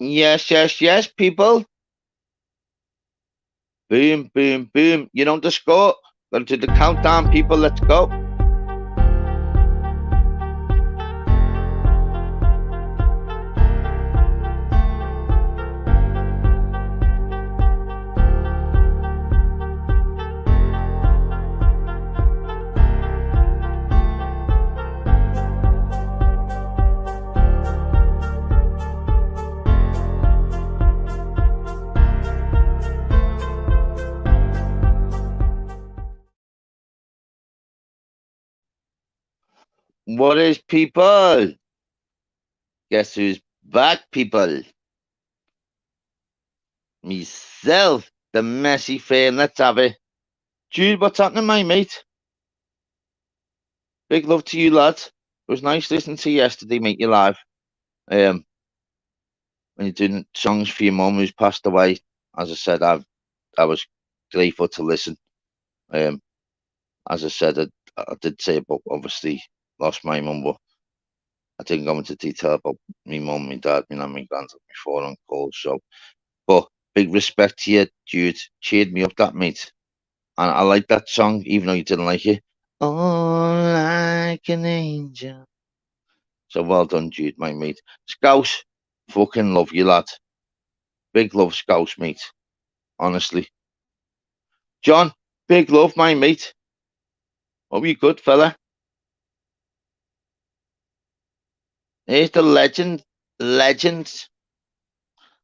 Yes, yes, yes, people. Boom, boom, boom. You know the score. Go to the countdown, people. Let's go. What is, people? Guess who's back, people? Myself, the messy fan. Let's have it. Jude, what's happening, my mate? Big love to you, lad. It was nice listening to you yesterday, mate. You live. When you're doing songs for your mum who's passed away. As I said, I was grateful to listen. As I said, I did say about obviously lost my mum, but I didn't go into detail about my mum, my dad, my nan, my granddad, my four uncles. So, but big respect to you, Jude. Cheered me up, that mate. And I like that song, even though you didn't like it. Oh, like an angel. So well done, Jude, my mate. Scouse, fucking love you, lad. Big love, Scouse, mate. Honestly. John, big love, my mate. Hope you good, fella. Here's the legend. Legends.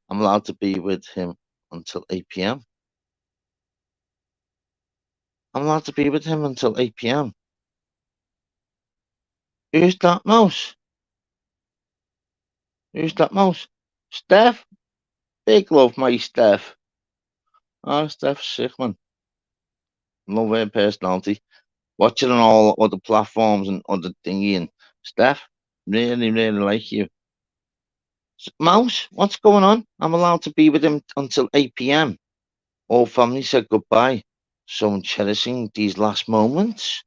I'm allowed to be with him until 8 p.m. I'm allowed to be with him until 8 p.m. Who's that mouse? Who's that mouse? Steph? Big love, my Steph. Oh, Steph's sick, man. Love her personality. Watching on all other platforms and other thingy. And Steph, really, really like you. Mouse, what's going on? I'm allowed to be with him until 8 p.m. All family said goodbye. So I'm cherishing these last moments.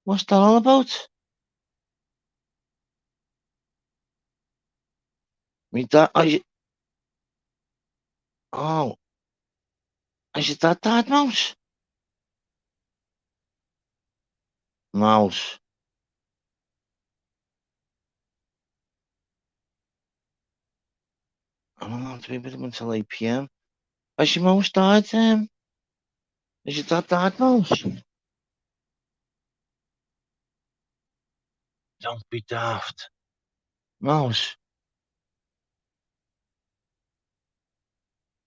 What's that all about? Me dad, oh, is it that dad, Mouse? Mouse. I'm allowed to be with him until 8 p.m. Has your mouse died, Is it that dad, Mouse? Don't be daft. Mouse.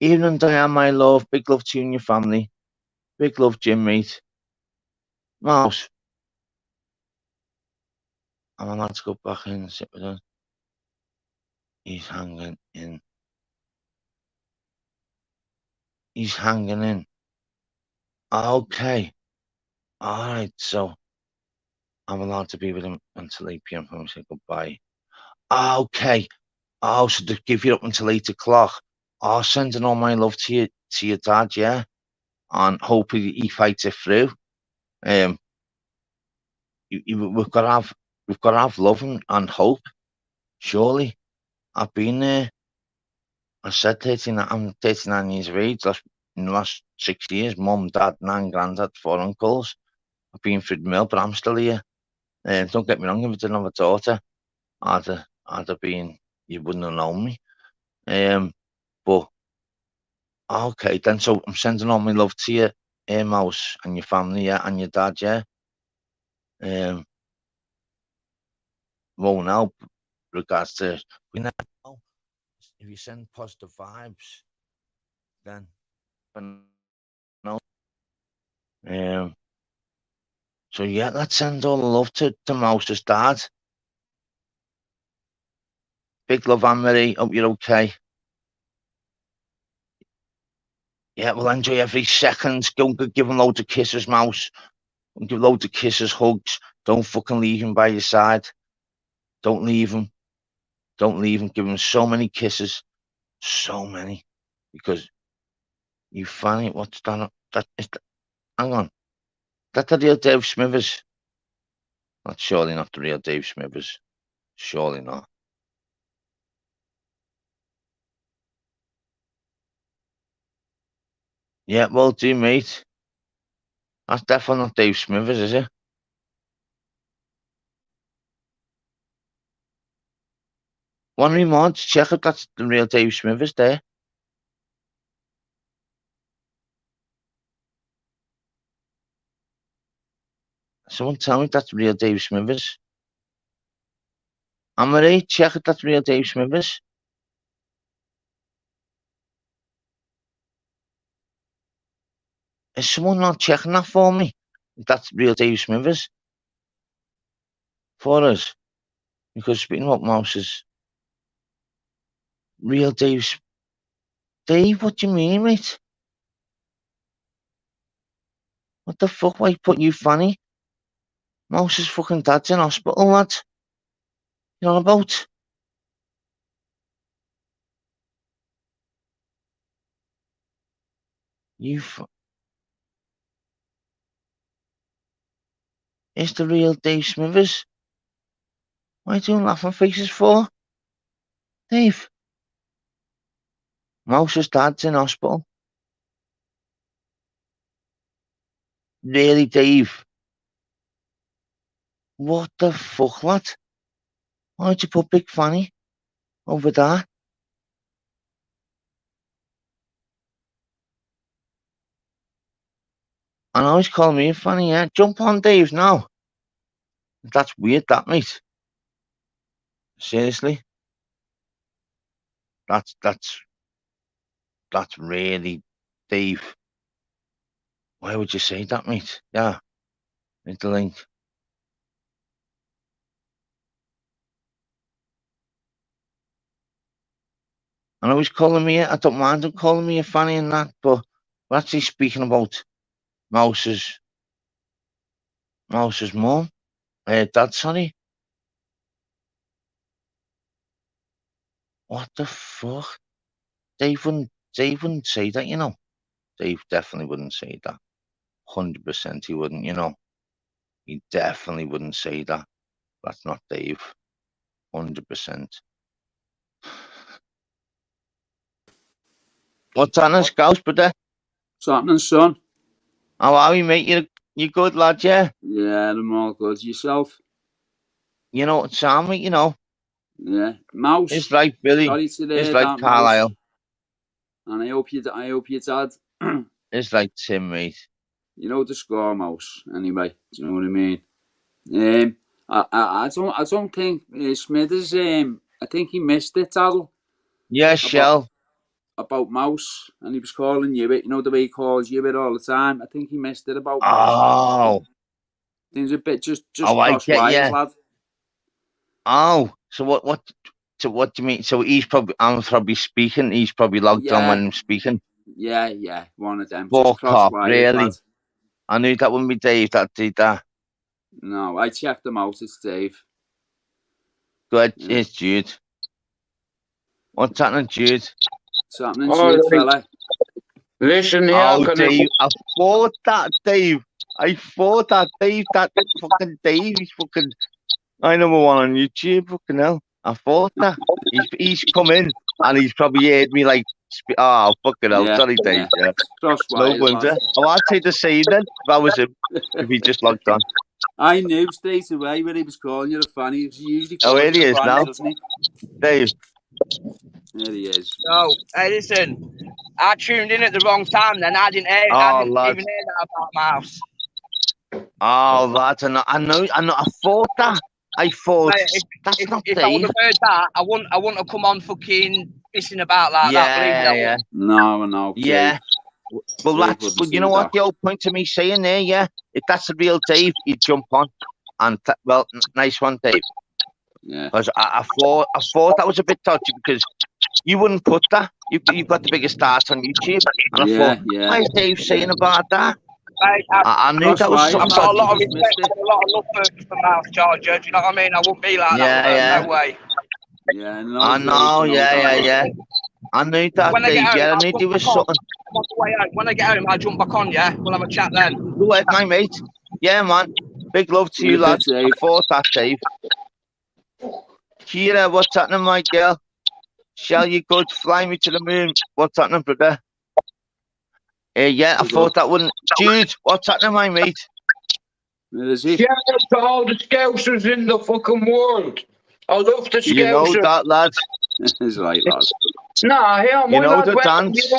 Evening, Diane, my love. Big love to you and your family. Big love, Jim, mate. Mouse. I'm allowed to go back in and sit with him. He's hanging in. He's hanging in. Okay. Alright, so I'm allowed to be with him until 8 p.m. when we say goodbye. Okay. Oh, so they give you up until 8 o'clock. Oh, sending all my love to your dad, yeah? And hopefully he fights it through. We've got to have love and hope. Surely. I've been there. I said 39, I'm 39 years of age. In the last 6 years, mum, dad, nan, granddad, four uncles. I've been through the mill, but I'm still here. Don't get me wrong, if I didn't have a daughter, I'd have been, you wouldn't have known me. But okay, then, so I'm sending all my love to you, Mouse, and your family, yeah, and your dad, yeah. Won't help. regards to we never know if you send positive vibes, then no. So yeah, let's send all the love to Mouse's dad. Big love, Anne-Marie. Hope you're okay. Yeah, we'll enjoy every second. Go give him loads of kisses, Mouse. Give loads of kisses, hugs. Don't fucking leave him by your side. Don't leave him. Don't leave him. Give him so many kisses. So many. Because you find it. What's that? Hang on. That's the real Dave Smithers. That's surely not the real Dave Smithers. Surely not. Yeah, well, do, mate. That's definitely not Dave Smithers, is it? One of my mods, check if that's the real Dave Smithers there. Someone tell me that's real Dave Smithers. Anne-Marie, check if that's real Dave Smithers. Is someone not checking that for me? If that's real Dave Smithers? For us? Because speaking about Mouse's real Dave, what do you mean, mate? What the fuck? Why put you funny? Mouse's fucking dad's in hospital, lad. You know about? Is the real Dave Smithers? What are you doing laughing faces for? Dave. Mouse's dad's in hospital. Really, Dave? What the fuck, lad? Why'd you put Big Fanny over there? And I always call me a Fanny, yeah. Jump on Dave now. That's weird, that, mate. Seriously? That's really Dave. Why would you say that, mate? Yeah. It's the link. And I was calling me, I don't mind him calling me a Fanny and that, but we're actually speaking about Mouse's mum. Dad, sorry. What the fuck? Dave wouldn't say that, you know. Dave definitely wouldn't say that. 100% he wouldn't, you know. He definitely wouldn't say that. That's not Dave. 100%. What's happening, Scouse, brother? What's happening, son? How are we, mate? You good, lad, yeah? Yeah, I'm all good. Yourself? You know what, Sam, mate, you know. Yeah. Mouse. It's like Billy. Sorry to hear It's like that, Carlisle. Mouse. And I hope your dad. It's like Tim, mate. You know the score, Mouse. Anyway, do you know what I mean? I don't think Smithers. I think he missed it, Adel. Yeah, Shell. About Mouse, and he was calling you it. You know the way he calls you it all the time. I think he missed it about Mouse. Oh. Things a bit just cross wires, lad. Oh, so what? So what do you mean? So I'm probably speaking. He's probably logged on when I'm speaking. Yeah, one of them. Just cross wires, really? lad. I knew that wouldn't be Dave that did that. No, I checked them out. It's Dave. Good, yeah. It's Jude. What's happening, Jude? What's happening, Jude, fella? Listen here. Oh, Dave, I thought that, Dave. I thought that, Dave. That fucking Dave. He's fucking. I number one on YouTube. Fucking hell. I thought that. He's come in and he's probably heard me like. Oh, fucking hell. Yeah, Sorry, Dave. Yeah. Cross no wonder. Oh, I'd say the same then. If I was him. If he just logged on. I knew straight away when he was calling you a Fanny. He usually calls here he is Fanny, now. Doesn't he? Dave. There he is. No, hey, listen. I tuned in at the wrong time then. I didn't even hear that about Mouse. Oh, lad, I thought that. I thought Mate, that's not if I would Dave. have heard that, I wouldn't have come on fucking pissing about like that. Believe me, I Yeah. No, Yeah. Well, Dave that's, wouldn't but you say know what that. the whole point of me saying there, yeah? If that's the real Dave, he'd jump on. And, well, nice one, Dave. Yeah. Because I thought that was a bit dodgy because you wouldn't put that. You've got the biggest start on YouTube. And I thought, why is Dave saying about that? Mate, I knew That's that was why, I've something got a dodgy. lot of just respect missed it. and a lot of love for Mouth Charger. Do you know what I mean? I wouldn't be like that with Yeah. no way. Yeah, no, I Dave, know, no doubt. yeah. I knew that, When I get Dave. home, Yeah, I I'll knew there jump was back on. something. I'm on the way home. When I get home, I'll jump back on, yeah? We'll have a chat then. Go ahead, my mate. Yeah, man. Big love to See you you, in a bit, lads. I Dave. thought that, Dave. Kira, what's happening, my girl? Shall you good? Fly me to the moon. What's happening, brother? Yeah, I thought that wouldn't. Jude, what's happening, my mate? Where is he? Shout out to all the Scousers in the fucking world. I love the Scousers. You know that, lad. He's right, lads. Nah, yeah, You know the dance.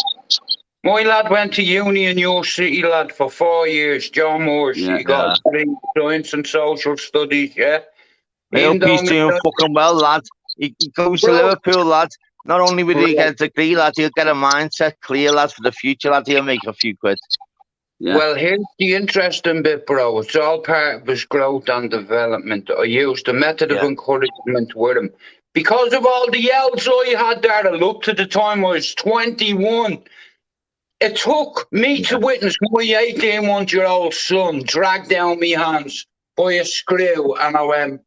my lad went to uni in your city, lad, for 4 years. John Moores. Yeah. He got a degree in science and social studies, yeah. I hope he's doing fucking well, lad. He goes to Liverpool, lad. Not only will he get a degree, lad, he'll get a mindset clear, lad, for the future, lad. He'll make a few quid. Yeah. Well, here's the interesting bit, bro. It's all part of his growth and development. I used the method of encouragement with him. Because of all the yells I had there, I looked at the time I was 21. It took me to witness my 18-month-old son drag down my hands by a screw, and I went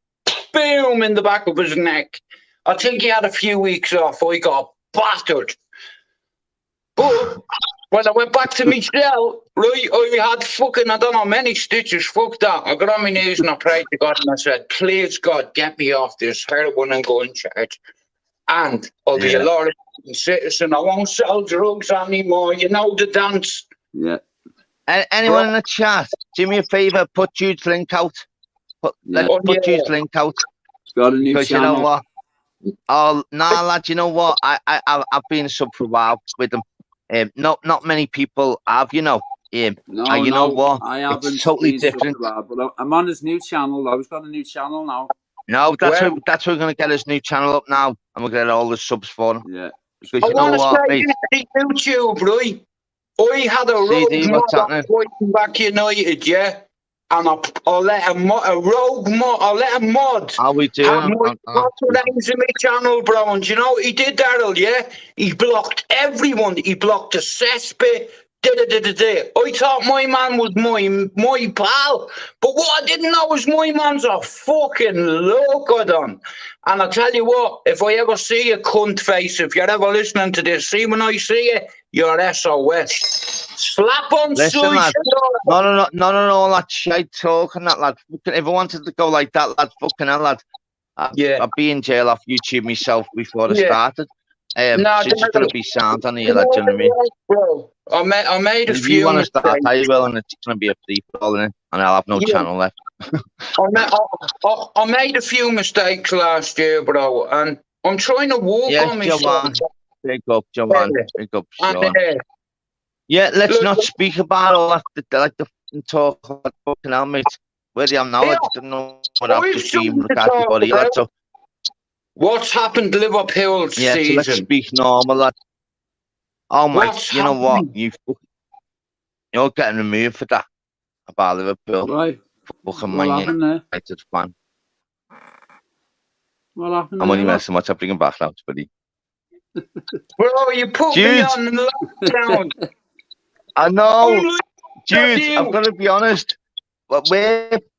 boom in the back of his neck. I think he had a few weeks off. I got battered. But when I went back to my cell, right, I had fucking, I don't know, many stitches. Fuck that. I got on my knees and I prayed to God and I said, please, God, get me off this heroin and gun charge. And I'll be a lot of citizen. I won't sell drugs anymore. You know the dance. Yeah. Anyone in the chat, do me a favour, put Jude's link out. Put Jude's link out. He's got a new because channel. You know what? Oh, nah, lad, you know what? I've been a sub for a while with them. Not many people have, you know. No, you know what? I haven't. It's totally different. But I'm on his new channel, though. He's got a new channel now. No, that's why we're going to get his new channel up now, and we're going to get all the subs for him. Yeah. Because I you know what, mate? YouTube, right? I had a rogue mod back United, yeah? And I let a mod. How we doing? Names in my channel, bro. And you know what he did, Daryl, yeah? He blocked everyone. He blocked the cesspit. I thought my man was my pal. But what I didn't know was my man's a fucking loco. And I tell you what, if I ever see a cunt face, if you're ever listening to this, see when I see it, you're SOS. Slap on lad. No, all that shite talking, that lad. If I wanted to go like that, lad, fucking hell, lad. I'd be in jail off YouTube myself before I started. Just got to be sound on here, lad, do you know what I mean? Bro, I made a few. If you want to start, I will, and it's going to be a free fall in it, and I'll have no channel left. I made a few mistakes last year, bro, and I'm trying to walk on myself. Big up, Joanne. Big up, Sean. Yeah, let's not speak about all that. Like the talk about fucking hell, mate. Where I am now, I don't know what I've just been regarding body, lad. So, what's happened to Liverpool season? So let's speak normal, lad. Oh, mate, you know what? You're getting removed for that about Liverpool. Right. Fucking Man United fan. What happened? I'm only messing much. I'm bringing back now, buddy. Bro, you put me on lockdown. I know. Jude, I've got to be honest. But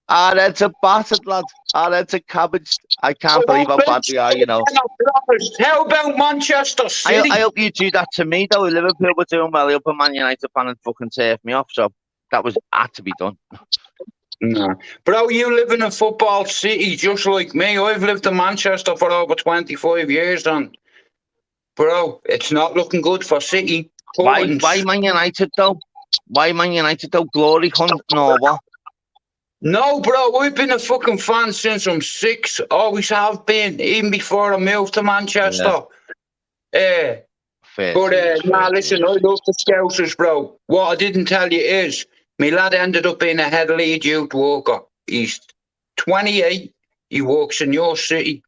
our heads are battered, lad. Our heads are cabbaged. I can't believe how bad we are, you know. How about Manchester City? I hope you do that to me, though. Liverpool were doing well. I hope a Man United fan and fucking turf me off. So that had to be done. No. Bro, you live in a football city just like me. I've lived in Manchester for over 25 years, and bro, it's not looking good for City. Why Man United, though? Why Man United, though? Glory hunt or what? No, bro, I've been a fucking fan since I'm 6. Always have been, even before I moved to Manchester. Listen, I love the Scousers, bro. What I didn't tell you is, my lad ended up being a head lead youth worker. He's 28. He works in your city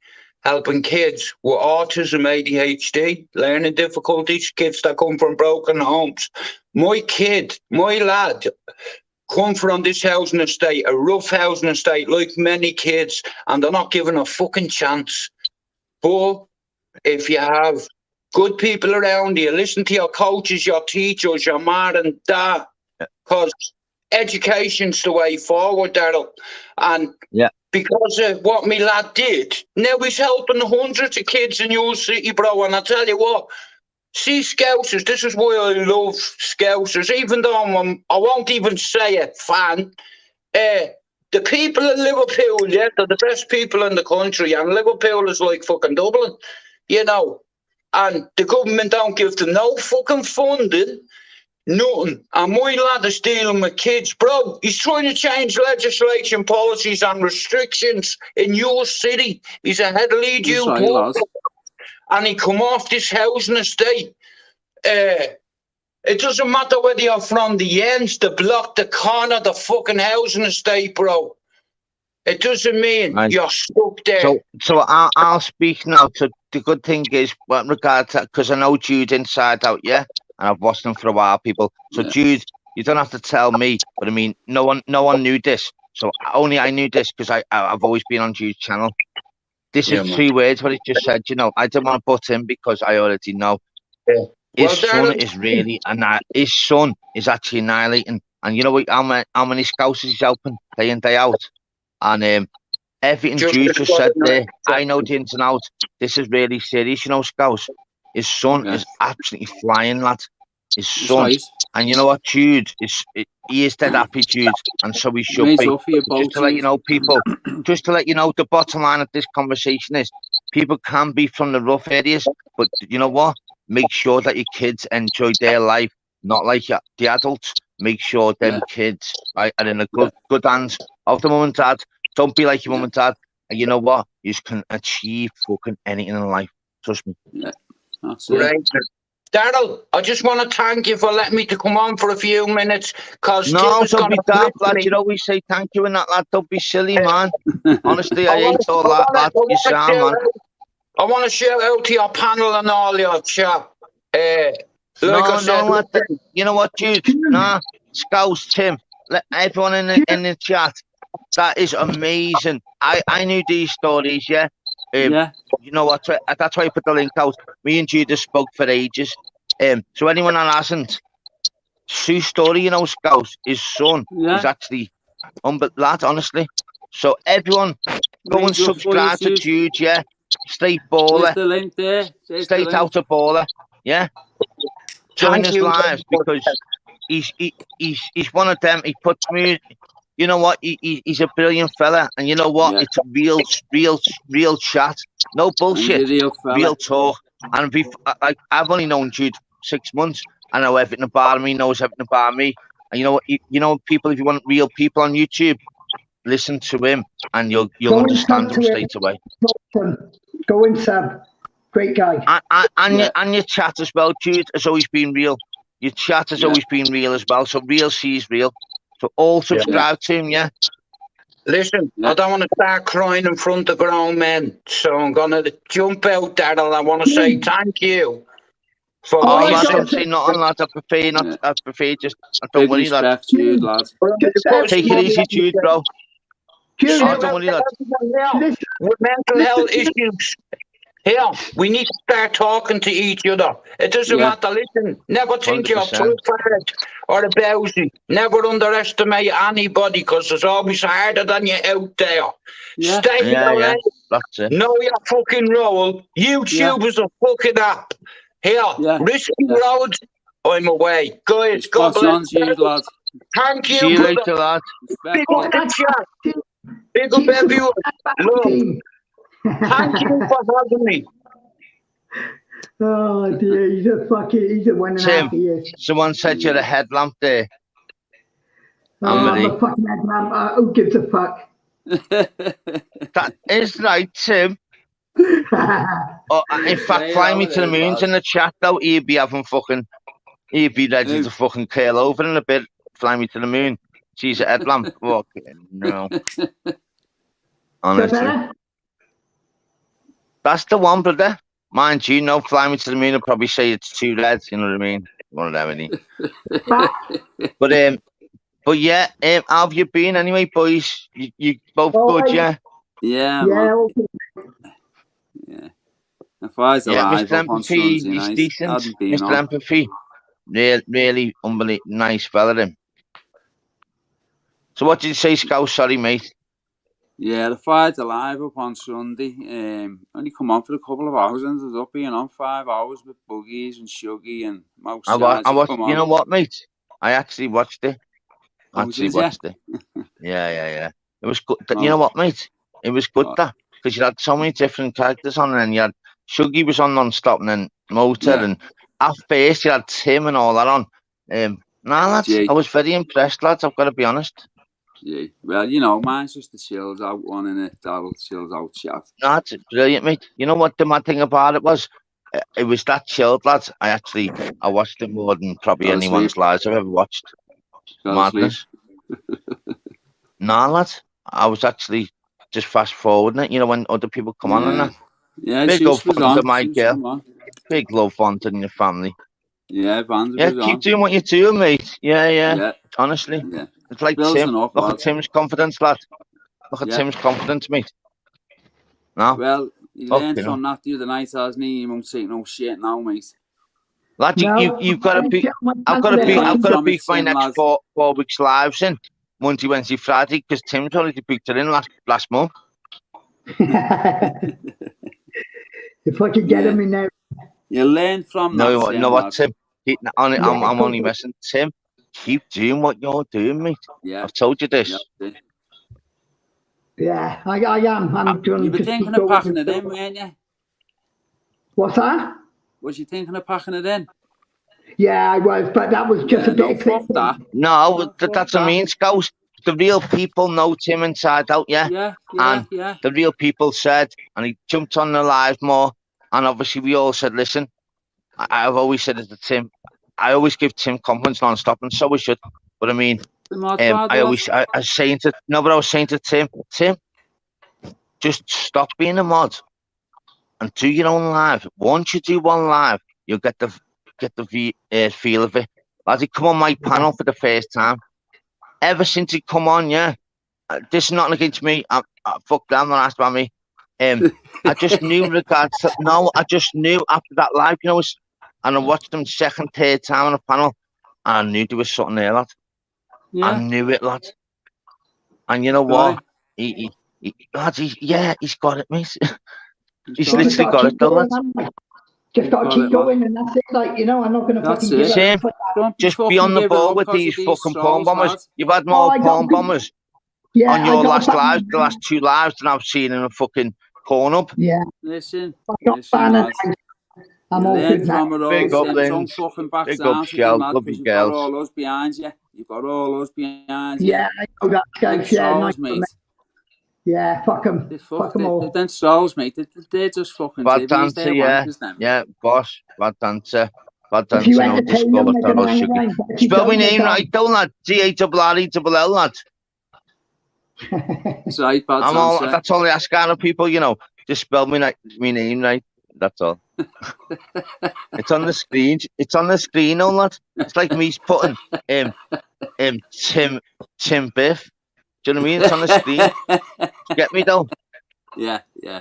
helping kids with autism, ADHD, learning difficulties, kids that come from broken homes. My kid, my lad, come from this housing estate, a rough housing estate, like many kids, and they're not given a fucking chance. But if you have good people around you, listen to your coaches, your teachers, your mom and dad, because education's the way forward, Daryl. And because of what my lad did, now he's helping hundreds of kids in your city, bro. And I tell you what, see, Scousers, this is why I love Scousers, even though I won't even say a fan. The people in Liverpool, yeah, they're the best people in the country, and Liverpool is like fucking Dublin, you know. And the government don't give them no fucking funding, nothing. And my lad is dealing with kids, bro. He's trying to change legislation, policies, and restrictions in your city. He's a head lead youth worker, and he come off this housing estate. It doesn't matter whether you're from the ends, the block, the corner, the fucking housing estate, bro. It doesn't mean you're stuck there. So I'll speak now. So the good thing is, with regard to, because I know Jude inside out, yeah, and I've watched him for a while, people. So Jude, you don't have to tell me, but I mean, no one knew this. So only I knew this because I've always been on Jude's channel. This is 3 words what he just said. You know, I didn't want to butt in because I already know. Yeah. His son is really, his son is actually annihilating. And you know what? How many scouts is helping day in, day out? And everything Jude just said there, I know the ins and outs. This is really serious, you know, scouts. His son is absolutely flying, lad. His son. And you know what, Jude he is dead happy, Jude, and so he should be. Just to let you know, people, just to let you know, the bottom line of this conversation is people can be from the rough areas, but you know what? Make sure that your kids enjoy their life, not like the adults. Make sure them kids are in a good hands of the mum and dad. Don't be like your mum and dad. And you know what? You can achieve fucking anything in life. Trust me. Yeah, that's it. Daryl, I just want to thank you for letting me to come on for a few minutes. Cause no, don't be daft, lad. You always say thank you and that, lad. Don't be silly, man. Honestly, I hate all that, lad. You sound, man. I want to shout out to your panel and all your chat. You know what, Jude? Nah, Scouts, Tim, everyone in the chat. That is amazing. I knew these stories, yeah. You know what? That's why I put the link out. Me and Jude spoke for ages. So anyone that hasn't, Sue's story, you know, Scouts, his son is actually lad, honestly. So everyone, go and subscribe to Jude, yeah. Straight baller. The link there. Straight out of baller, yeah. Join his lives because he's one of them. He puts me. You know what? He's a brilliant fella, and you know what? It's a real chat. No bullshit. Real talk. And I've only known Jude 6 months. I know everything about him. He knows everything about me. And you know what? You know, people. If you want real people on YouTube, listen to him, and you'll understand him straight away. Go in, Sam. Great guy. And your chat as well, Jude, has always been real. Your chat has always been real as well. So real sees real. So all subscribe to him, yeah. Listen, I don't want to start crying in front of grown men, so I'm gonna jump out there, and I want to say thank you. For lad, don't say nothing, lad. I prefer just. Don't worry, lad. Jude, lad. Take it easy, Jude, bro. Jude, don't worry, lad. With mental health issues. Yeah, we need to start talking to each other. It doesn't matter. Listen, never think 100%. You're too bad or a bowsy. Never underestimate anybody because it's always harder than you out there. Stay away. That's it. Know your fucking role. YouTube is a fucking app. Here, risky roads. I'm away. Guys, God bless you, lad. Thank you. See you later, lad. Big up the chat. Big up everyone. Love. Thank you for having me. Oh dear, he's a 1.5 years. Someone said you're a headlamp there. I'm a fucking headlamp. Who gives a fuck? That is right, Tim. In fact, fly me to the moon's in the chat though. He'd be ready to fucking curl over in a bit. Fly me to the moon. She's a headlamp. Okay, no. Honestly. That's the one, brother. Mind you, no Fly Me to the Moon will probably say it's too red, you know what I mean? One of them, any. But yeah, how have you been anyway, boys? You both good, yeah? Yeah, Yeah. Yeah. If I was Yeah, alive Mr. up on Empathy, Sunday he's night, decent. hadn't been Mr. on. Empathy, really unbelievable, nice fella, him. So what did you say, Scouse? Sorry, mate. Yeah, the fire's alive up on Sunday. Only come on for a couple of hours, and ended up being on 5 hours with Buggies and Shuggy and most guys I have watched. come You on. know what, mate? I actually watched it. Oh, did ya? Yeah. It was good. You Oh, know what, mate? It was good what? that because you had so many different characters on, and you had Shuggy was on non-stop, and then Motor, Yeah. and at first you had Tim and all that on. Nah, lads, Gee. I was very impressed, lads. I've got to be honest. Yeah. Well, you know, mine's just the chills out one, and it that'll chills out chat. Nah, it's brilliant, mate. You know what the mad thing about it was? It was that chilled, lads. I watched it more than probably Fell anyone's asleep. lives I've ever watched. Fell asleep. Madness. Nah, lads. I was actually just fast forwarding it, you know, when other people come on and that. Yeah, Big love Shoosh was fond on. of my Shoosh girl. come on. Big love fond in your family. Yeah, Vander Yeah, was keep on. doing what you're doing, mate. Yeah. Yeah. Honestly. Yeah. It's like Building Tim. up, Look lad. at Tim's confidence, lad. Look at Yeah. Tim's confidence, mate. No? Well, he learned Okay, no. from that the other night, hasn't he? He won't take no shit now, mate. Lad, you've got to be. I've got to be for my next 4 weeks lives in Monday, Wednesday, Friday because Tim's already booked it in last month. If I could get him in there. You learn from that. No, you know what, Tim? I'm only Yeah. messing. Tim, keep doing what you're doing, mate. Yeah. I've told you this. Yeah, I am. I'm doing. You were thinking of packing it in, weren't you? What's that? Was you thinking of packing it in? Yeah, I was, but that was just a bit of fuck that. No, that's what I mean, Scouse. The real people know Tim inside out, yeah? Yeah. The real people said, and he jumped on the live more, and obviously we all said, listen, I've always said it to Tim, I always give Tim compliments non-stop, and so we should. But I mean, I was saying to Tim, just stop being a mod and do your own live. Once you do one live, you'll get the feel of it. As he come on my panel for the first time, ever since he come on, yeah, this is nothing against me. Fuck them, not asked about me. I just knew I just knew after that live, you know, and I watched him second, third time on the panel, and I knew there was something there, lad. Yeah. I knew it, lad. And you know what? He's got it, mate. He's literally got it, though, lad. Just got to keep going, and that's it. Like, you know, I'm not going to fucking give up. Just be on the ball with these fucking porn bombers. You've had more porn bombers on your last lives, the last 2 lives, than I've seen in a fucking porn up. Yeah. Listen, I'm all good now. Big up, Lynn. Big up, Shell. Love you, girls. You've got all us behind you. Yeah, I know that, guys. Yeah, nice, mate. Yeah, fuck them. Fuck them all. They're souls, mate. They're just fucking bad dancer, yeah, boss. Bad dancer. Bad dancer. Spell my name right, don't lad. G-A-R-R-E-L-L, lad. That's right, bad dancer. That's all I ask out of people, you know. Just spell my name right. That's all. It's on the screen. It's on the screen, oh lad. It's like me putting Tim Biff. Do you know what I mean? It's on the screen. Get me though. Yeah. Yeah,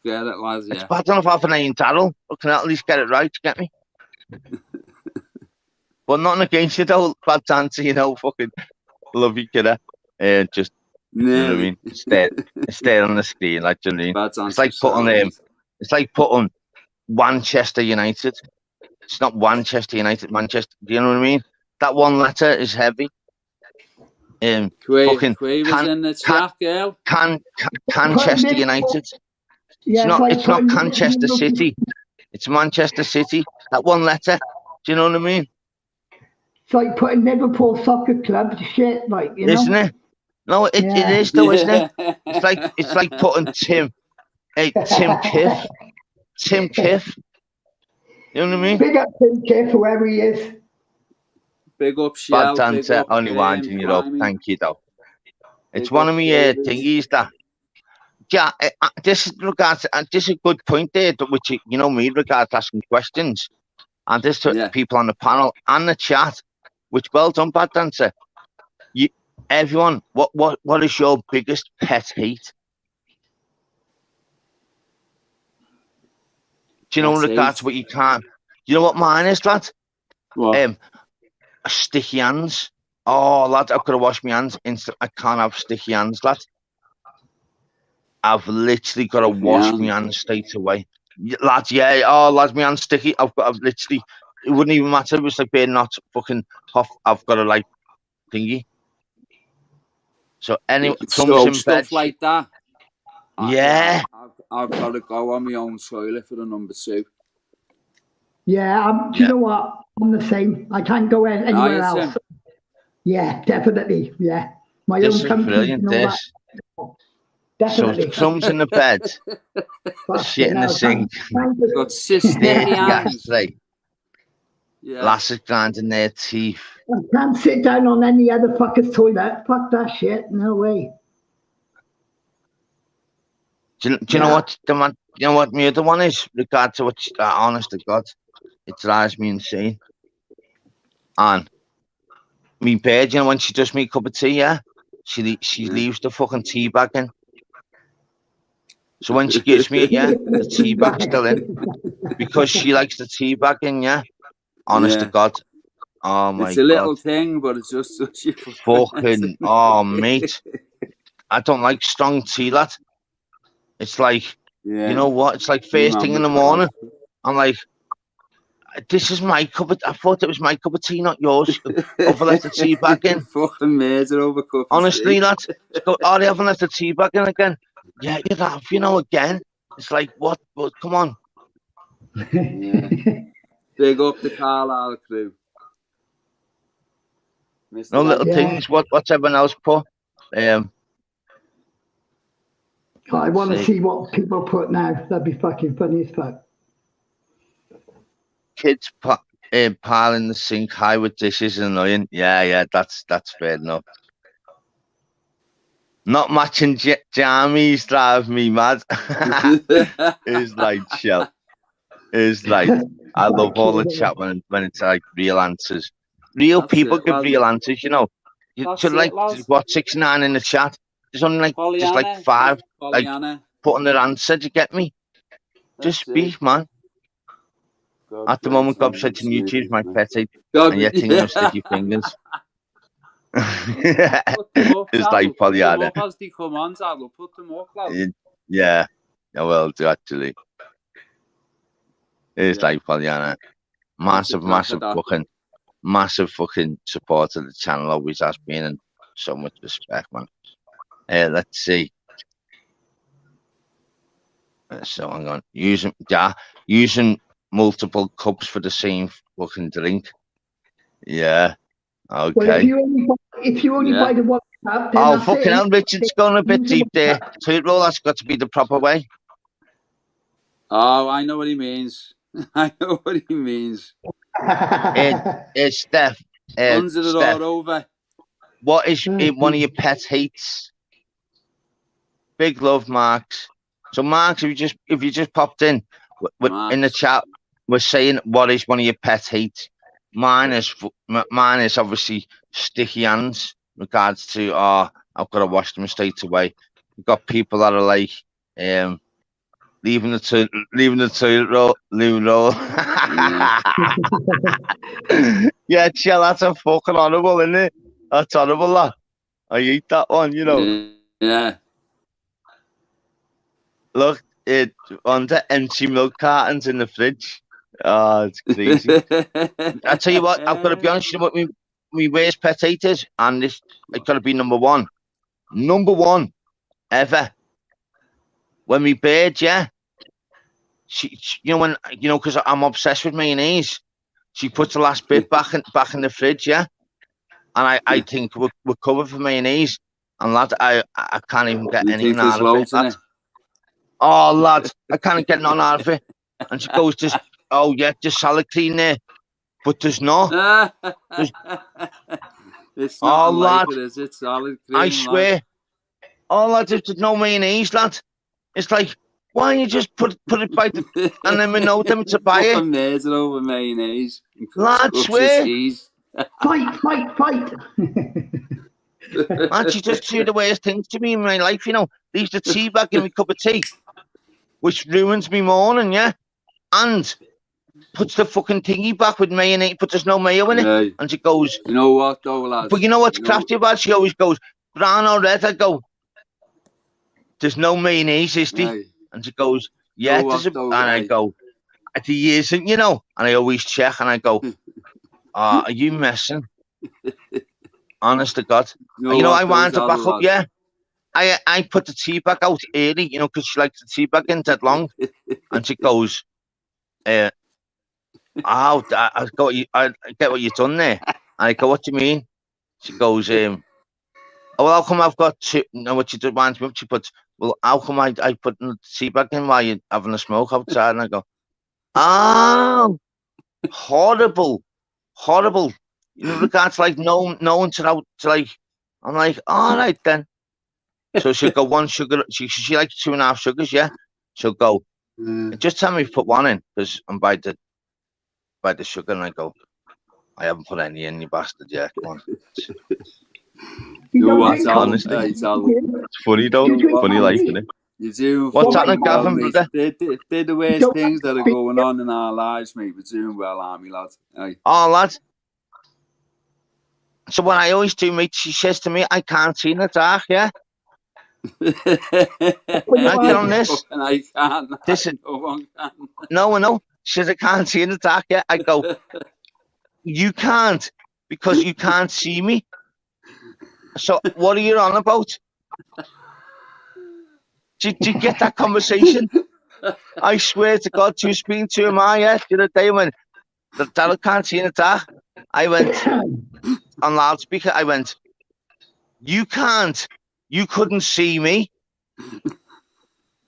that was, It's bad enough having a name, Daryl. But can I at least get it right? Get me? But nothing against you though, bad dancer, you know, fucking love you, kidder. Just, you know what I mean? It's there on the screen, like, do you know what I mean? It's like putting Manchester United. It's not Manchester United, Manchester. Do you know what I mean? That one letter is heavy. Fucking Manchester United. It's not Manchester City. It's Manchester City. That one letter. Do you know what I mean? It's like putting Liverpool Soccer Club to shit, like, you know. Isn't it? No, it is though, isn't it? It's like putting Tim Kiff. Tim Kiff. You know what I mean? Big up Tim Kiff, whoever he is. Big up, Shell. Bad dancer, only winding you up. Thank you, though. It's one of my thingies that yeah, this is regards. This is a good point there, which you know me regards asking questions, and this to people on the panel and the chat. Which well done, bad dancer. You, everyone, what is your biggest pet hate? Do you know in regards to what you can't? You know what mine is, lad? What? Sticky hands. Oh, lad, I've got to wash my hands. I can't have sticky hands, lad. I've literally got to wash my hands straight away. Lads, yeah. Oh, lads, my hands sticky. I've literally, it wouldn't even matter. It was like being not fucking off. I've got to like thingy. So anyway, so stuff like that. Yeah. I've got to go on my own toilet for the number 2. Yeah, do you know what? I'm the same. I can't go anywhere else. Yeah, definitely. Yeah. My this own is brilliant, this. Definitely. So thumbs in the bed. Shit in the sink. Got sticky hands. Lasses grinding their teeth. I can't sit down on any other fucker's toilet. Fuck that shit. No way. Do you know what the man? You know what my other one is? Regard to what? Honest to God, it drives me insane. And me bed, you know, when she does me a cup of tea, she leaves the fucking tea bag in. So when she gives me it, the tea bag's still in because she likes the tea bag in, Honest to God. Oh my God. It's a little thing, but it's just such a fucking mate. I don't like strong tea, lad. It's like you know what? It's like first thing in the morning. I'm like, this is my cup of. I thought it was my cup of tea, not yours. Over left the tea bag in. Fucking murder over cup. Honestly, lad. Oh, they haven't left the tea bag in again. Yeah, you have. You know, again. It's like what? Come on. Yeah. Big up the Carlisle crew. No little things. What's everyone else put? I want to see what people put now. That'd be fucking funny as fuck. Kids piling the sink high with dishes is annoying. Yeah, that's fair enough. Not matching jammies drive me mad. It's like chill. It's like I love all the chat when it's like real answers. Real people give real answers, you know. You should like what 69 in the chat. There's only like just like 5 like putting their answer. Do you get me? Just speak, man. At the moment, gobshiting YouTube's my pet hate, and yet tingling of sticky fingers. It's like Pollyanna. As they come on, I'll put them up. Yeah, I will do actually. It's like Pollyanna. Massive fucking support of the channel. Always has been, and so much respect, man. Let's see. So I'm going using multiple cups for the same fucking drink. Yeah. Okay. Well, if you only buy the one cup, then fucking hell, Richard's going a bit deep there. Toilet roll, that's got to be the proper way. Oh, I know what he means. I know what he means. It's Steph. Runs it all over. What is one of your pet hates? Big love, Marks. So, Marks, if you just popped in the chat, we're saying what is one of your pet hates. Mine is obviously sticky hands. Regards to I've got to wash them straight away. We've got people that are like leaving the toilet roll. Yeah, chill. That's a fucking horrible, isn't it? That's horrible, lad. I hate that one, you know. Yeah. Look, under empty milk cartons in the fridge. Oh, it's crazy. I tell you what, I've got to be honest. You know what my worst pet hate is, and it's got to be number one ever. When we bird, she because I'm obsessed with mayonnaise. She puts the last bit back in the fridge, and I think we're covered for mayonnaise, and lad, I can't even get anything out of it. Lad. Oh, lad, I can't get none out of it. And she goes, just salad cream there. But there's not. It's not lad, it, is it? Salad cream, I swear. Oh, lad, there's no mayonnaise, lad. It's like, why don't you just put it by the, and then we know them to buy it. Fucking nerds are over mayonnaise. Lad, swear. Fight. Man, she just do the worst things to me in my life, you know. Leaves the tea bag in my cup of tea, which ruins me morning, yeah. And puts the fucking thingy back with mayonnaise, but there's no mayo in it. Yeah. And she goes, you know what though, lads? But you know what's crafty about it? She always goes, brown or red? I go, there's no mayonnaise, is there? Yeah. And she goes, yeah, there's and I go, there isn't, you know. And I always check and I go, are you messing? Honest to God. You know I wanted to back up, yeah. I put the tea bag out early, you know, because she likes the tea bag in dead long. And she goes, I get what you've done there. And I go, what do you mean? She goes, well, how come I've got two? No, what she did reminds me of. She puts, well, how come I put the tea bag in while you're having a smoke outside? And I go, oh, horrible. You know, regards like no one to like. I'm like, all right then. So she'll go one sugar. She likes 2.5 sugars, yeah. She'll go. Just tell me if you put one in, because I'm by the sugar, and I go, I haven't put any in, you bastard. Yeah, come on. You know what's honestly, it's funny though. Funny life, isn't it? You do. What's happening, Gavin, brother? They're the worst things that are going on in our lives, mate. We're doing well, aren't we, lads? Aye. Oh, lad. So what I always do, mate, she says to me, I can't see in the dark, yeah? I get on this. And I can't. No, she says, I can't see in the dark, yeah? I go, you can't, because you can't see me. So what are you on about? Did you get that conversation? I swear to God, you speaking to him, the other day when that can't see in the dark. I went on loudspeaker. I went, you couldn't see me.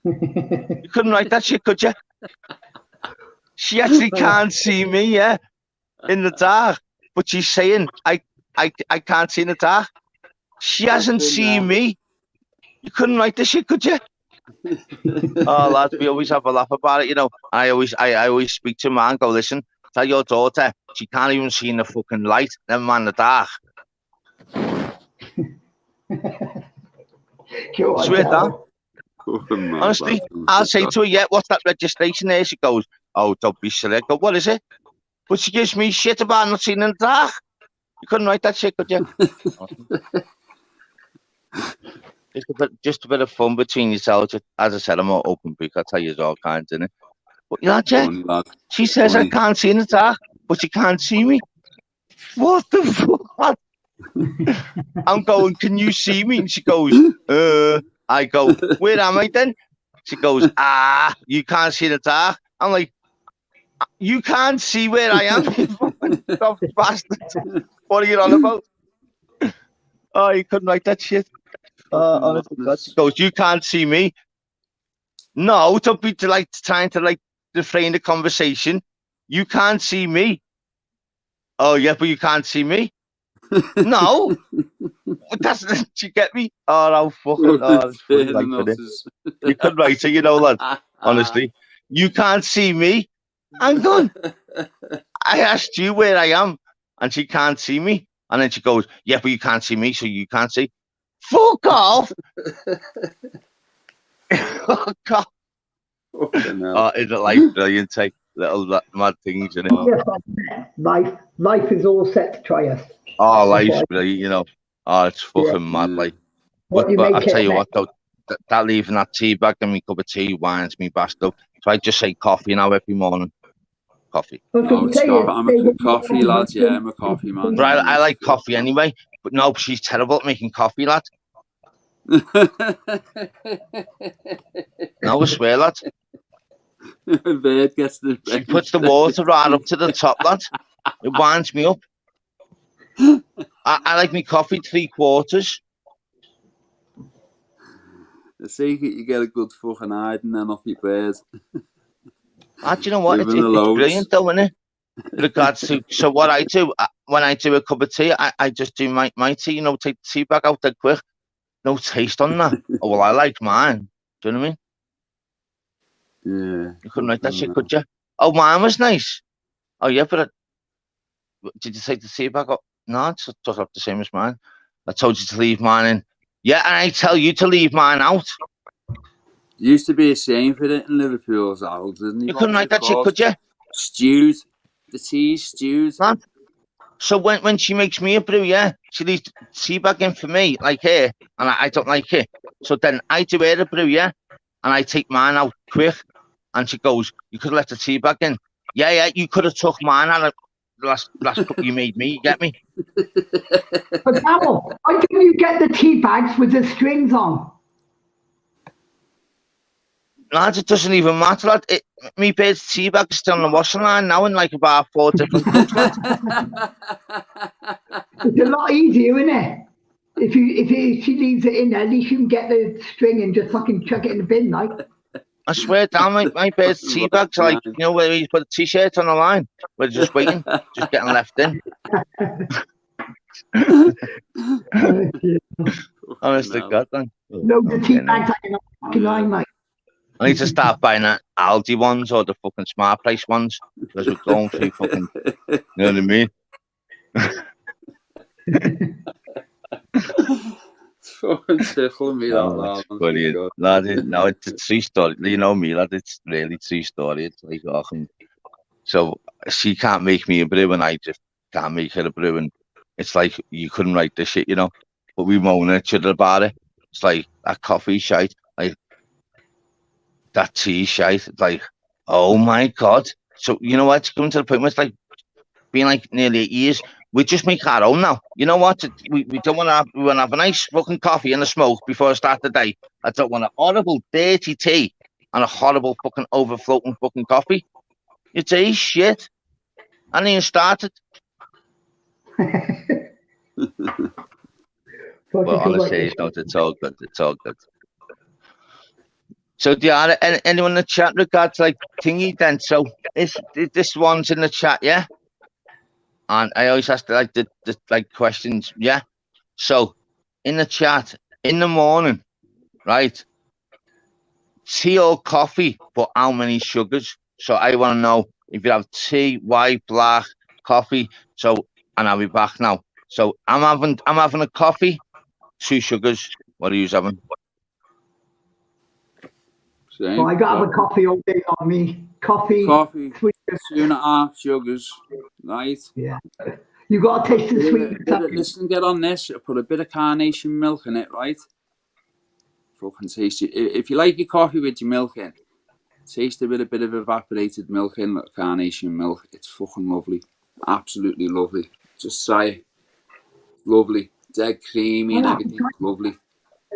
You couldn't write that shit, could you? She actually can't see me, yeah, in the dark. But she's saying, I can't see in the dark. She hasn't seen me. You couldn't write this shit, could you? Oh, lads, we always have a laugh about it, you know. I always speak to her and go, listen, tell your daughter she can't even see in the fucking light, never mind the dark. Swear that. Honestly, I'll say to her, yeah, what's that registration there? She goes, oh, don't be silly. I go, what is it? But she gives me shit about not seeing in the dark. You couldn't write that shit, could you? Just a bit of fun between yourselves. As I said, I'm more open book. I tell you all kinds, innit? But you know, Jack, she says I can't see in the dark, but she can't see me. What the fuck? I'm going, can you see me? And she goes, I go, where am I then? She goes, you can't see in the dark. I'm like, you can't see where I am, you fucking bastard. What are you on about? Oh, you couldn't write that shit. Honestly, God. She goes, you can't see me. No, don't be trying to refrain the conversation. You can't see me. Oh yeah, but you can't see me. No, that's you get me. Oh, how fucking you could write it, you know, lad. Honestly, you can't see me. I'm gone. I asked you where I am, and she can't see me. And then she goes, yeah, but you can't see me, so you can't see. Fuck off! Oh, God. Oh, isn't it like brilliant? Take little mad things in it. Life is all set to try us. Oh, life's brilliant, you know. Oh, it's fucking mad, like. But I tell you what, though, that leaving that tea bag in my cup of tea winds me best up. So I just say coffee now every morning. Coffee. I'm a coffee lad, yeah, I'm a coffee man. But I like coffee anyway. But no, she's terrible at making coffee, lad. No, I swear, lad. She puts the water right up to the top, lad. It winds me up. I like me coffee 3/4. The secret, you get a good fucking hiding then off your bed. Do you know what? It's brilliant though, isn't it? Regards to, so what I do, when I do a cup of tea, I just do my tea, you know, take the tea bag out that quick. No taste on that. Oh, well, I like mine. Do you know what I mean? Yeah. You couldn't write that shit, could you? Oh, mine was nice. Oh, yeah, but did you take the tea bag up? No, it's just up the same as mine. I told you to leave mine in. Yeah, and I tell you to leave mine out. Used to be a saying for it in Liverpool's Harold, didn't he? You couldn't write that shit, could you? Stewed. The tea's stewed. Man. So when she makes me a brew, yeah, she leaves the tea bag in for me, like her, and I don't like it. So then I do her a brew, yeah, and I take mine out quick, and she goes, "You could have left the tea bag in." Yeah, you could have took mine out of the last cup you made me. You get me? But Darryl, why don't you get the tea bags with the strings on? Lads, it doesn't even matter, lad. Me bird's tea bag is still on the washing line now in like about 4 different cups, lad. It's a lot easier, isn't it? If she leaves it in there, at least you can get the string and just fucking chuck it in the bin, like. I swear down, my bird's tea bags are like, you know, where you put a t-shirt on the line, where they're just waiting, just getting left in. Honestly, God, man. No, the tea bags are in the fucking line, like. I need to start buying the Aldi ones or the fucking Smart Price ones because we're going through fucking, you know what I mean? It's fucking tickling me, that lad. Brilliant. Lad, no, it's a true story. You know me, lad, it's really true story. It's like, so she can't make me a brew and I just can't make her a brew. And it's like, you couldn't write this shit, you know? But we moan at each other about it. It's like, that coffee shite, like, that tea shite, it's like, oh my God. So, you know what? It's coming to the point where it's like, being like nearly 8 years, we just make our own now. You know what? We don't want to have, we want to have a nice fucking coffee and a smoke before I start the day. I don't want a horrible, dirty tea and a horrible fucking overflowing fucking coffee. Your tea's shit. I ain't even started. Well, honestly, it's all good. It's all good. So, do you have anyone in the chat regards like thingy then? So, this one's in the chat, yeah? And I always ask like the like questions, yeah? So, in the chat, in the morning, right? Tea or coffee, but how many sugars? So, I want to know if you have tea, white, black, coffee. So, and I'll be back now. So, I'm having a coffee, 2 sugars. What are you having? Well, I got to have a coffee all day on me. Coffee, 2.5 sugars, right? Yeah. You got to taste the sweetness. Listen, get on this. Put a bit of carnation milk in it, right? Fucking taste it. If you like your coffee with your milk in, taste a bit of evaporated milk in, carnation milk. It's fucking lovely. Absolutely lovely. Just try it. Lovely. Dead creamy and everything. Lovely.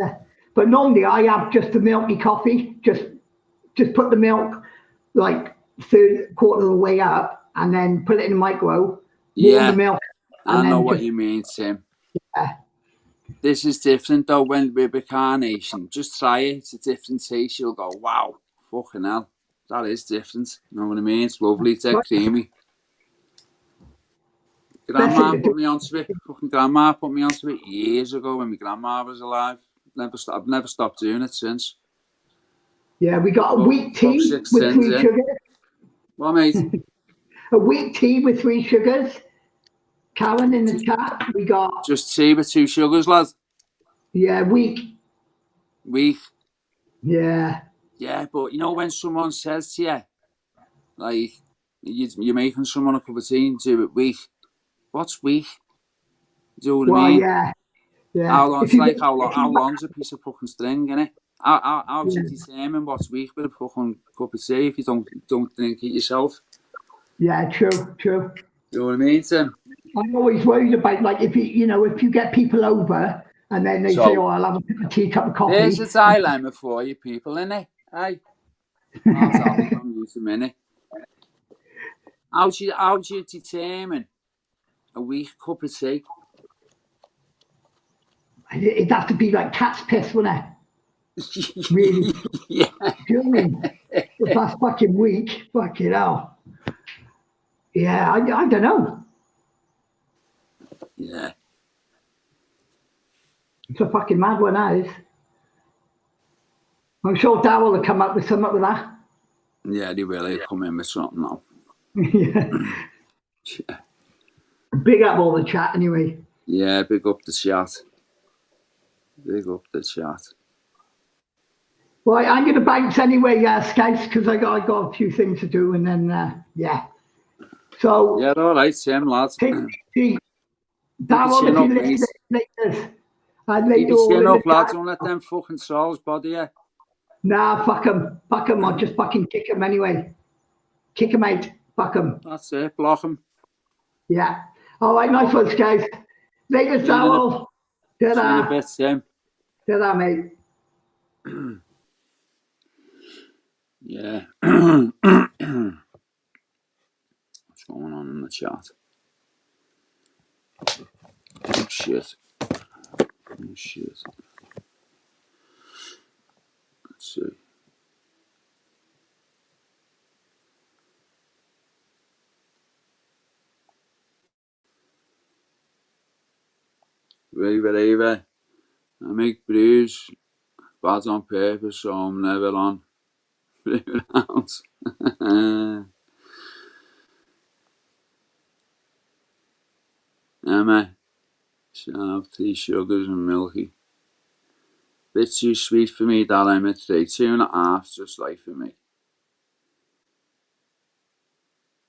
Yeah. But normally I have just a milky coffee. Just put the milk like quarter of the way up and then put it in the microwave. Warm the milk. I know what you mean, Tim. Yeah. This is different though when with carnation. Just try it. It's a different taste. You'll go, wow, fucking hell. That is different. You know what I mean? It's lovely. It's dead creamy. Grandma put me onto it. Fucking grandma put me onto it years ago when my grandma was alive. I've never stopped doing it since. Yeah, we got a wheat tea with 3 sugars. What, mate? A wheat tea with 3 sugars. Karen in the chat, we got... Just tea with 2 sugars, lad? Yeah, weak. Weak? Yeah. Yeah, but you know when someone says to you, like, you're making someone a cup of tea and do it weak. What's weak? Do you know what I mean? Yeah. How long's a piece of fucking string, innit? How do you determine what's weak with a fucking cup of tea if you don't drink it yourself? Yeah, true. Do you know what I mean, Tim? I'm always worried about, like, if you get people over and then they say, oh, I'll have a tea, cup of coffee. There's a dilemma for you people, innit? Hey? I'll tell you in a minute. How do you determine a weak cup of tea? It'd have to be like cat's piss, wouldn't it? Really? Yeah. Do you know what I mean? If that's fucking weak, fucking hell. Yeah, I don't know. Yeah. It's a fucking mad one, that is. I'm sure Darryl will come up with something with that. Yeah, they will. He'll come in with something now. Yeah. Yeah. Big up all the chat anyway. Yeah, big up the chat. Big up the chat. Right, I'm going to bounce anyway, Scouts, because I got a few things to do, and then yeah. So Yeah, all right, same lads. take Keep your Darryl, chin if you up, mate. listen, I'd let Keep you your all chin in the up, lads. chat. Don't let them fucking souls bother you. Nah, fuck him. Fuck him. I'll just fucking kick him anyway. Kick him out. Fuck him. That's it. Block them. Yeah. All right, nice ones, guys. Later, Darryl. See you in a Ta-da. bit, Sam. Ta-da, mate. Yeah. What's going on in the chat? Oh, shit. Oh, shit. Let's see. Whatever. I make brews. Bad on purpose, so I'm never on. Rounds. Emma. Should have 3 sugars and milky. Bit too sweet for me, that I'm at 3. 2.5, just right for me.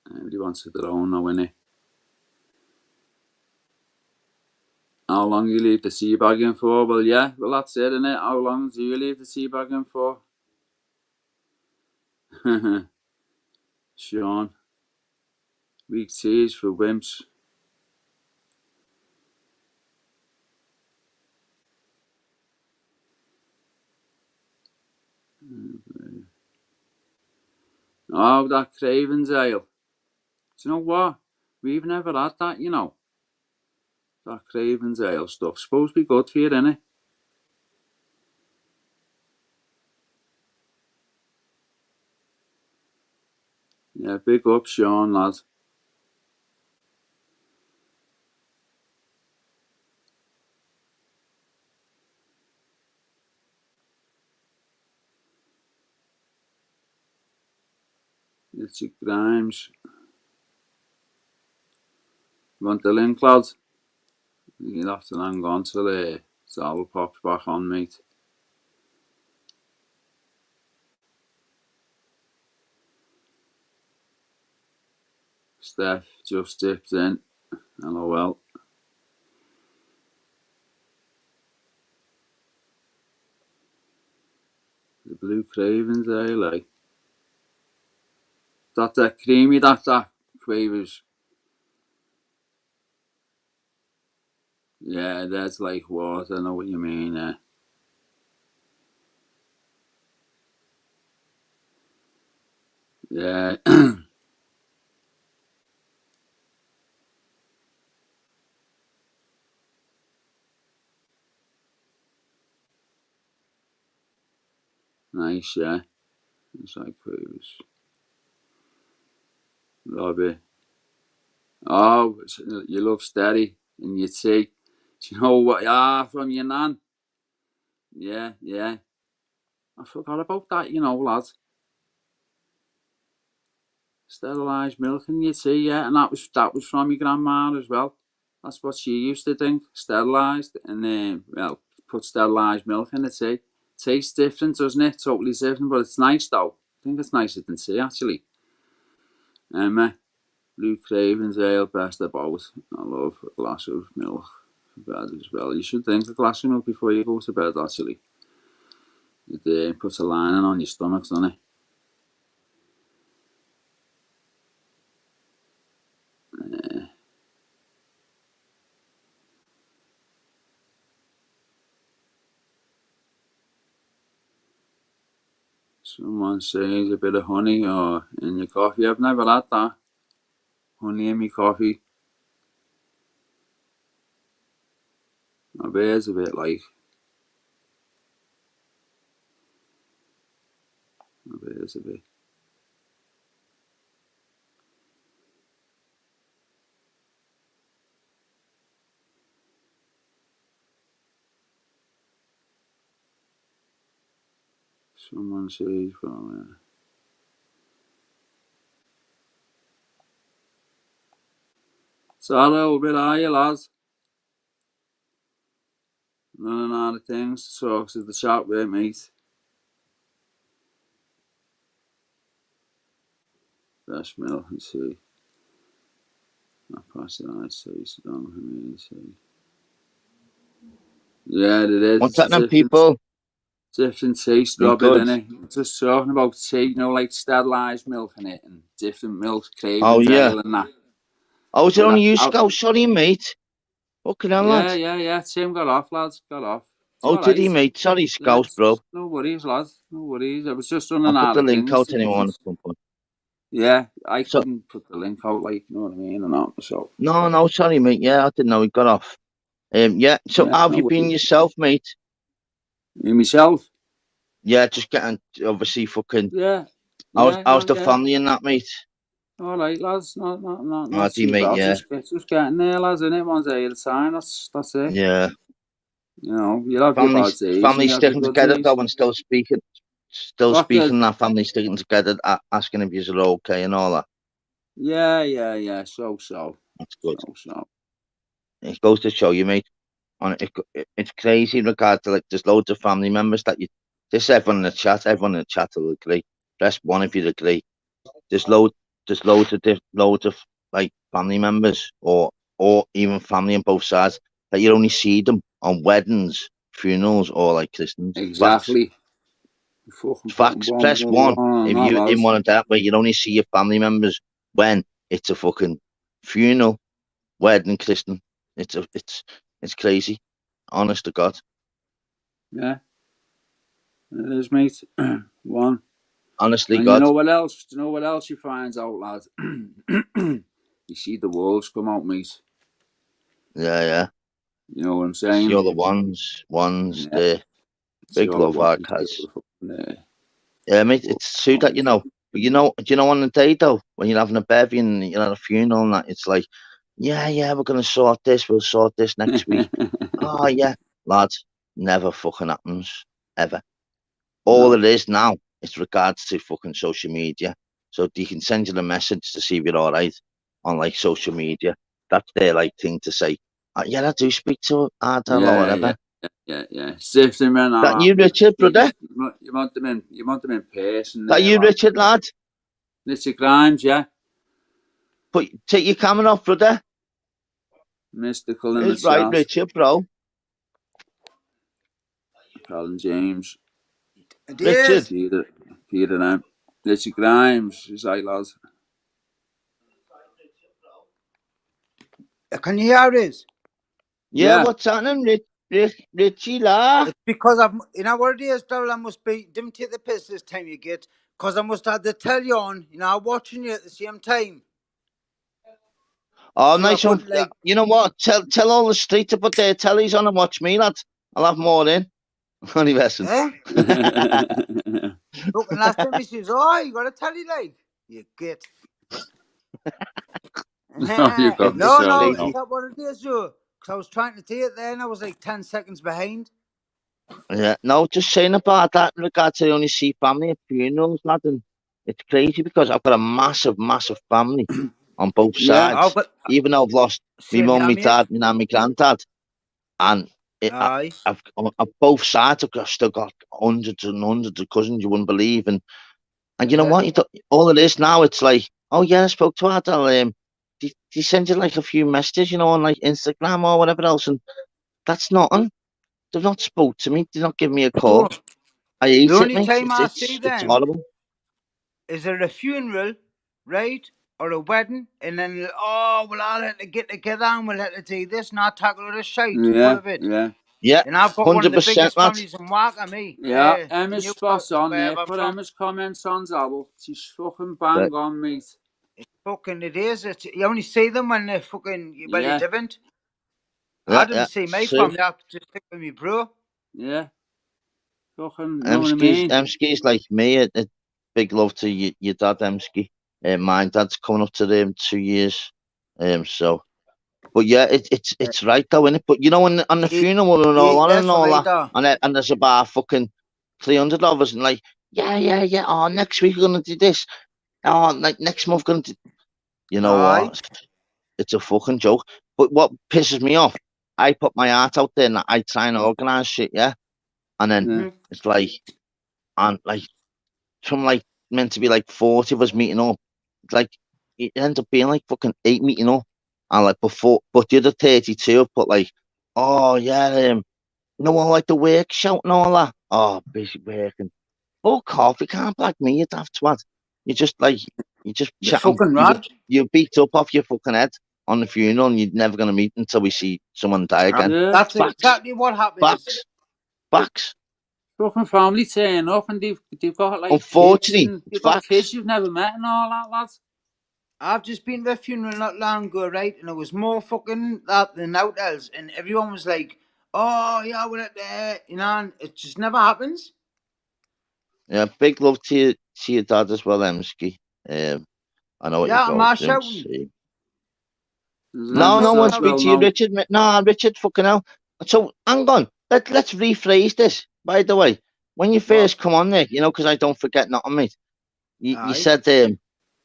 Everybody wants their own now, innit? How long do you leave the tea bag in for? Well, yeah, well, that's it, innit? How long do you leave the tea bag in for? Sean. Weak teas for wimps. Oh, that Craven's ale. Do you know what? We've never had that, you know. That Craven's ale stuff. Supposed to be good for you, innit? Yeah, big up, Sean, lad. It's Grimes. You want the link, lad? You'll have to hang on till Sal pops back on, mate. Steph just dipped in. LOL. The Blue Cravens, like. That creamy, that Quavers. Yeah, that's like water, I know what you mean, yeah. Nice, yeah. It's like Quavers. Robbie. Oh, you love steady in your tea. Do you know what? Ah, from your nan. Yeah, yeah. I forgot about that, you know, lad. Sterilised milk in your tea, yeah, and that was from your grandma as well. That's what she used to think, sterilised, and well, put sterilised milk in the tea. Tastes different, doesn't it? Totally different, but it's nice though. I think it's nicer than tea actually. Blue Cravens ale, best of both. I love a glass of milk for bed as well. You should drink a glass of milk before you go to bed actually. It puts a lining on your stomach, doesn't it? Someone says a bit of honey or in your coffee. I've never had that. Honey in my coffee. My beer's a bit like. My beer's a bit. Someone says, well, Sorrow, where are you, lads? Running out of things to talk to the chat with, mate. Fresh milk and see. Not past the ice, so you sit down and see. Yeah, it is. What's It's a happening, people? different taste, You Robert, good? innit? Just talking about tea, you know, like sterilised milk in it and different milk, Oh, cravings, yeah. ale and that. Oh, is it But only you, Scout? Sorry, mate. Fucking hell, lad. yeah. Tim got off, lads. Got off. It's Oh, all did right. he, mate? Sorry, Yeah, Scout, bro. no worries, lads. No worries. I was just I'll running put out the of link things out to anyone talk. at some point. Yeah, I So, couldn't put the link out, like, you know what I mean, and that, so. no, sorry, mate. Yeah, I didn't know he got off. Yeah, so Yeah, how have no you been worries. yourself, mate? Me, myself? Yeah, just getting, obviously, fucking... Yeah, How's the yeah. family and that, mate? All right, lads. Oh, Not do you, too mate? bad. Yeah. Just getting there, lads, innit? One day at a time. That's it. Yeah. You know, you'll have your bad days and Family you have your sticking good together, days. though, and still What good? speaking, that family sticking together, asking if you're okay and all that. Yeah. So. That's good. So. It goes to show you, mate. It's crazy in regard to, like, there's loads of family members that everyone in the chat will agree. Press 1 if you agree. There's loads of like family members or even family on both sides that you only see them on weddings, funerals, or like Christmas. Exactly. Fucking putting Facts. bombs Press on the 1 wall and if that, you in lads. one of that where you only see your family members when it's a fucking funeral, wedding, Christmas. It's crazy. Honest to God. Yeah, it is, mate. One. Honestly, And you God. know what else? Do you know what else you find out, lad? You see the wolves come out, mate. Yeah. You know what I'm You see saying? all the ones, Yeah. the See big all the love arc ones. has. Yeah, mate, it's true that, but do you know on the day though, when you're having a bevy and you're at a funeral and that, it's like, yeah, we're gonna sort this, we'll sort this next week. Oh yeah, lads, never fucking happens, ever. All No. it is now, it's regards to fucking social media. So you can send you a message to see if you're alright on like social media. That's their like thing to say. Yeah, I do speak to Adel or whatever. Yeah. Sifting men That are you, Richard, brother? you want them in person That there, you, lad. Richard, lad? Mr. Grimes, yeah. Take your camera off, brother. Mystical in the It's right, chat. Richard, bro. Colin James. It Richard. is. Peter now. Mr. Grimes is like, lads. Can you hear this? Yeah, Yeah. what's happening, Richie, la? It's because you know what it is, Daryl, I must be, didn't take the piss this time you get, because I must have the telly on, watching you at the same time. Oh, So I nice one. couldn't, like... You know what? Tell all the street to put their tellies on and watch me, lad. I'll have more in. Only messing. Eh? Look, and last time he says, oh, you got a telly, like? You get. No, you got No, the telly is now. that what it is, so? Because I was trying to take it there and I was like 10 seconds behind. Yeah, no, just saying about that in regard to only see family at funerals, lad. And it's crazy because I've got a massive family on both Yeah. Oh, sides. but Even though I've lost my same mum, here, my mate. dad, my granddad. And Aye. I've on both sides, I've still got hundreds and hundreds of cousins you wouldn't believe. And you know what? All it is now, it's like, oh yeah, I spoke to Adel. They send you like a few messages, on like Instagram or whatever else, and that's nothing. They've not spoke to me. They're not giving me a call. I The hate it, only mate. time I see It's them horrible. is there a funeral, right? Or a wedding, and then, oh, well, I'll have to get together and we'll have to do this and I'll tackle the shite, full of it. Yeah, And I've got one of the 100%, biggest lad. families in Waka, me. Yeah, In Emma's spot Newcastle, on there. wherever I'm Put from. Emma's comments on, Zabel. She's fucking bang on, mate. It's fucking, it is. You only see them when they're fucking, well, you're different. I didn't see my family, I just stick with me, bro. Yeah. Fucking, know what I mean? Emski's like me. A big love to your dad, Emski. My dad's coming up to them 2 years. But yeah, it's right though, innit? But on the funeral we're all on and all that, and there's about fucking 300 of us, and like, yeah. Oh, next week we're gonna do this. Oh, like next month we're gonna do. You know what? it's a fucking joke. But what pisses me off, I put my heart out there and I try and organise shit, yeah, and then it's like, and like from like meant to be like 40 of us meeting up, like it ends up being like fucking 8 meeting up, and like but the other 32 have put like, oh yeah, all like the work shout and all that. Oh, busy working. Fuck off! You can't black me, you daft twat. You just like you just You're chatting. fucking right. You're beat up off your fucking head on the funeral, and you're never gonna meet until we see someone die again. That's exactly what happens. Facts. Fucking family turn up and they've got like Unfortunately, kids, they've got kids you've never met and all that, lads. I've just been to a funeral not long ago, right? And it was more fucking that than out else. And everyone was like, oh, yeah, we're at there. You know, and it just never happens. Yeah, big love to your dad as well, Emsky. I know what you're going through. No, I want to speak to you, Richard. No, Richard, fucking hell. So, hang on. Let's rephrase this, by the way. When you first come on there, because I don't forget nothing, mate. You said,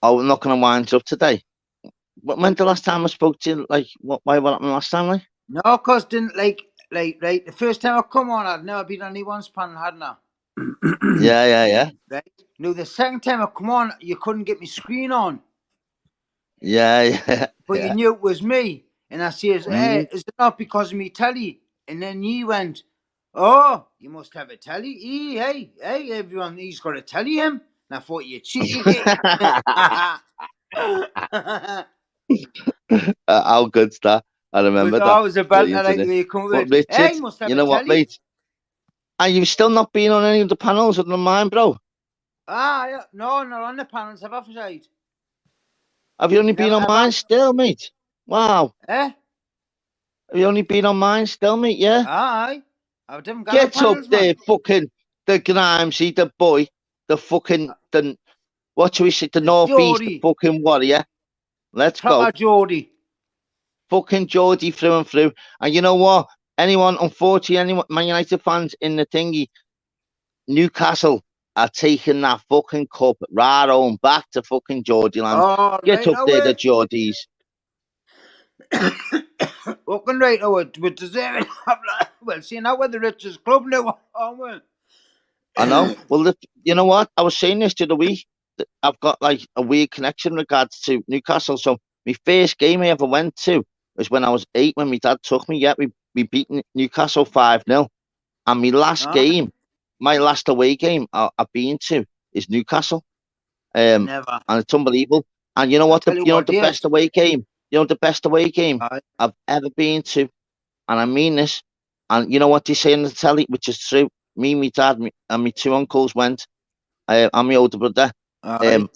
oh, we're not going to wind up today. When the last time I spoke to you, like, what happened last time, like? No, because didn't, right, the first time I come on, I'd never been on anyone's panel, hadn't I? Yeah. Right? No, the second time I come on, you couldn't get my screen on. Yeah. But you knew it was me. And I says, hey, is it not because of me telly? And then you went, oh, you must have a telly. Hey, everyone, he's got a telly him. And I thought, you cheeky git. How good's that? I remember that. I was about that, like, you come with, Richard, hey, you must have you a know telly. what, mate? And you've still not been on any of the panels other than mine, bro? Yeah. No, not on the panels, have I tried? Have you only been on mine still, mate? Wow. Eh? Have you only been on mine still, mate? Yeah? Aye. I haven't got Get panels, up there, man. fucking, the Grimesy, the boy, the fucking, what should we say, the Northeast, the fucking warrior. Let's go. Geordie. Fucking Geordie through and through. And you know what? Unfortunately, anyone, Man United fans in the thingy, Newcastle are taking that fucking cup right on back to fucking Geordie land. Oh, Get up there, the Geordies. Fucking right, we deserve it. Well, see now we're the richest club now, aren't we? I know. Well, you know what? I was saying this the other week. I've got like a weird connection in regards to Newcastle. So my first game I ever went to was when I was 8, when my dad took me. Yeah, we beat Newcastle 5-0. And my last game, my last away game I've been to is Newcastle. Never. And it's unbelievable. And you know what? The best away game. The best away game I've ever been to, and I mean this. And you know what they say in the telly, which is true. Me, my dad, and my 2 uncles went. And my older brother.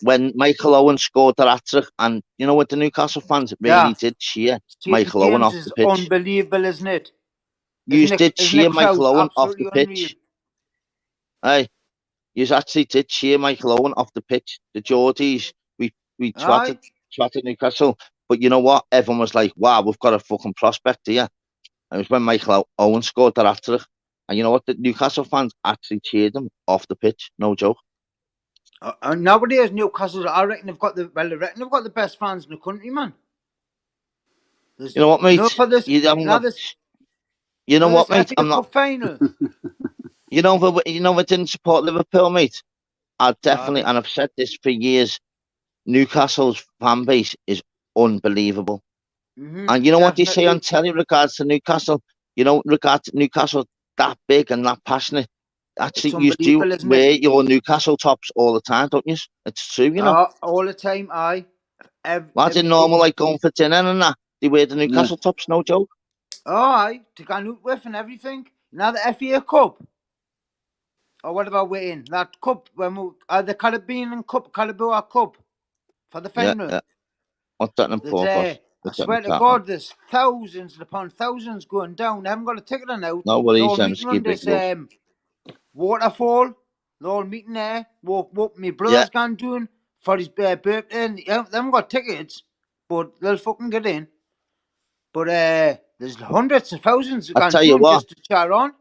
When Michael Owen scored the hat-trick, and you know what, the Newcastle fans really did cheer Michael Owen off the pitch. Unbelievable, isn't it? You did cheer Michael Owen off the pitch. Hey, you actually did cheer Michael Owen off the pitch. The Geordies, we twatted Newcastle. But you know what? Everyone was like, wow, we've got a fucking prospect here. And it was when Michael Owen scored that hat-trick. And you know what? The Newcastle fans actually cheered him off the pitch. No joke. Nowadays, Newcastle, I reckon they've got the best fans in the country, man. You know what, mate? You know what, mate? I'm not. Final. You know what didn't support Liverpool, mate? I definitely, and I've said this for years, Newcastle's fan base is unbelievable. And you know what they say on telly regards to Newcastle? Regards to Newcastle, that big and that passionate. Actually, you do wear your Newcastle tops all the time, don't you? It's true, all the time, aye. Lads in normal, like going for dinner and that, they wear the Newcastle tops, no joke. Oh, aye, to go out with and everything. Now the FA Cup. Or what about winning that cup when the Caribbean Cup, Carabao Cup for the final? Yeah. What's that in I swear to God, there's thousands upon thousands going down. I haven't got a ticket on now. No worries, I'm skipping this waterfall. They're all meeting there. What my brother's gone doing for his birthday. They haven't got tickets, but they'll fucking get in. But there's hundreds of thousands gone doing just to chat on.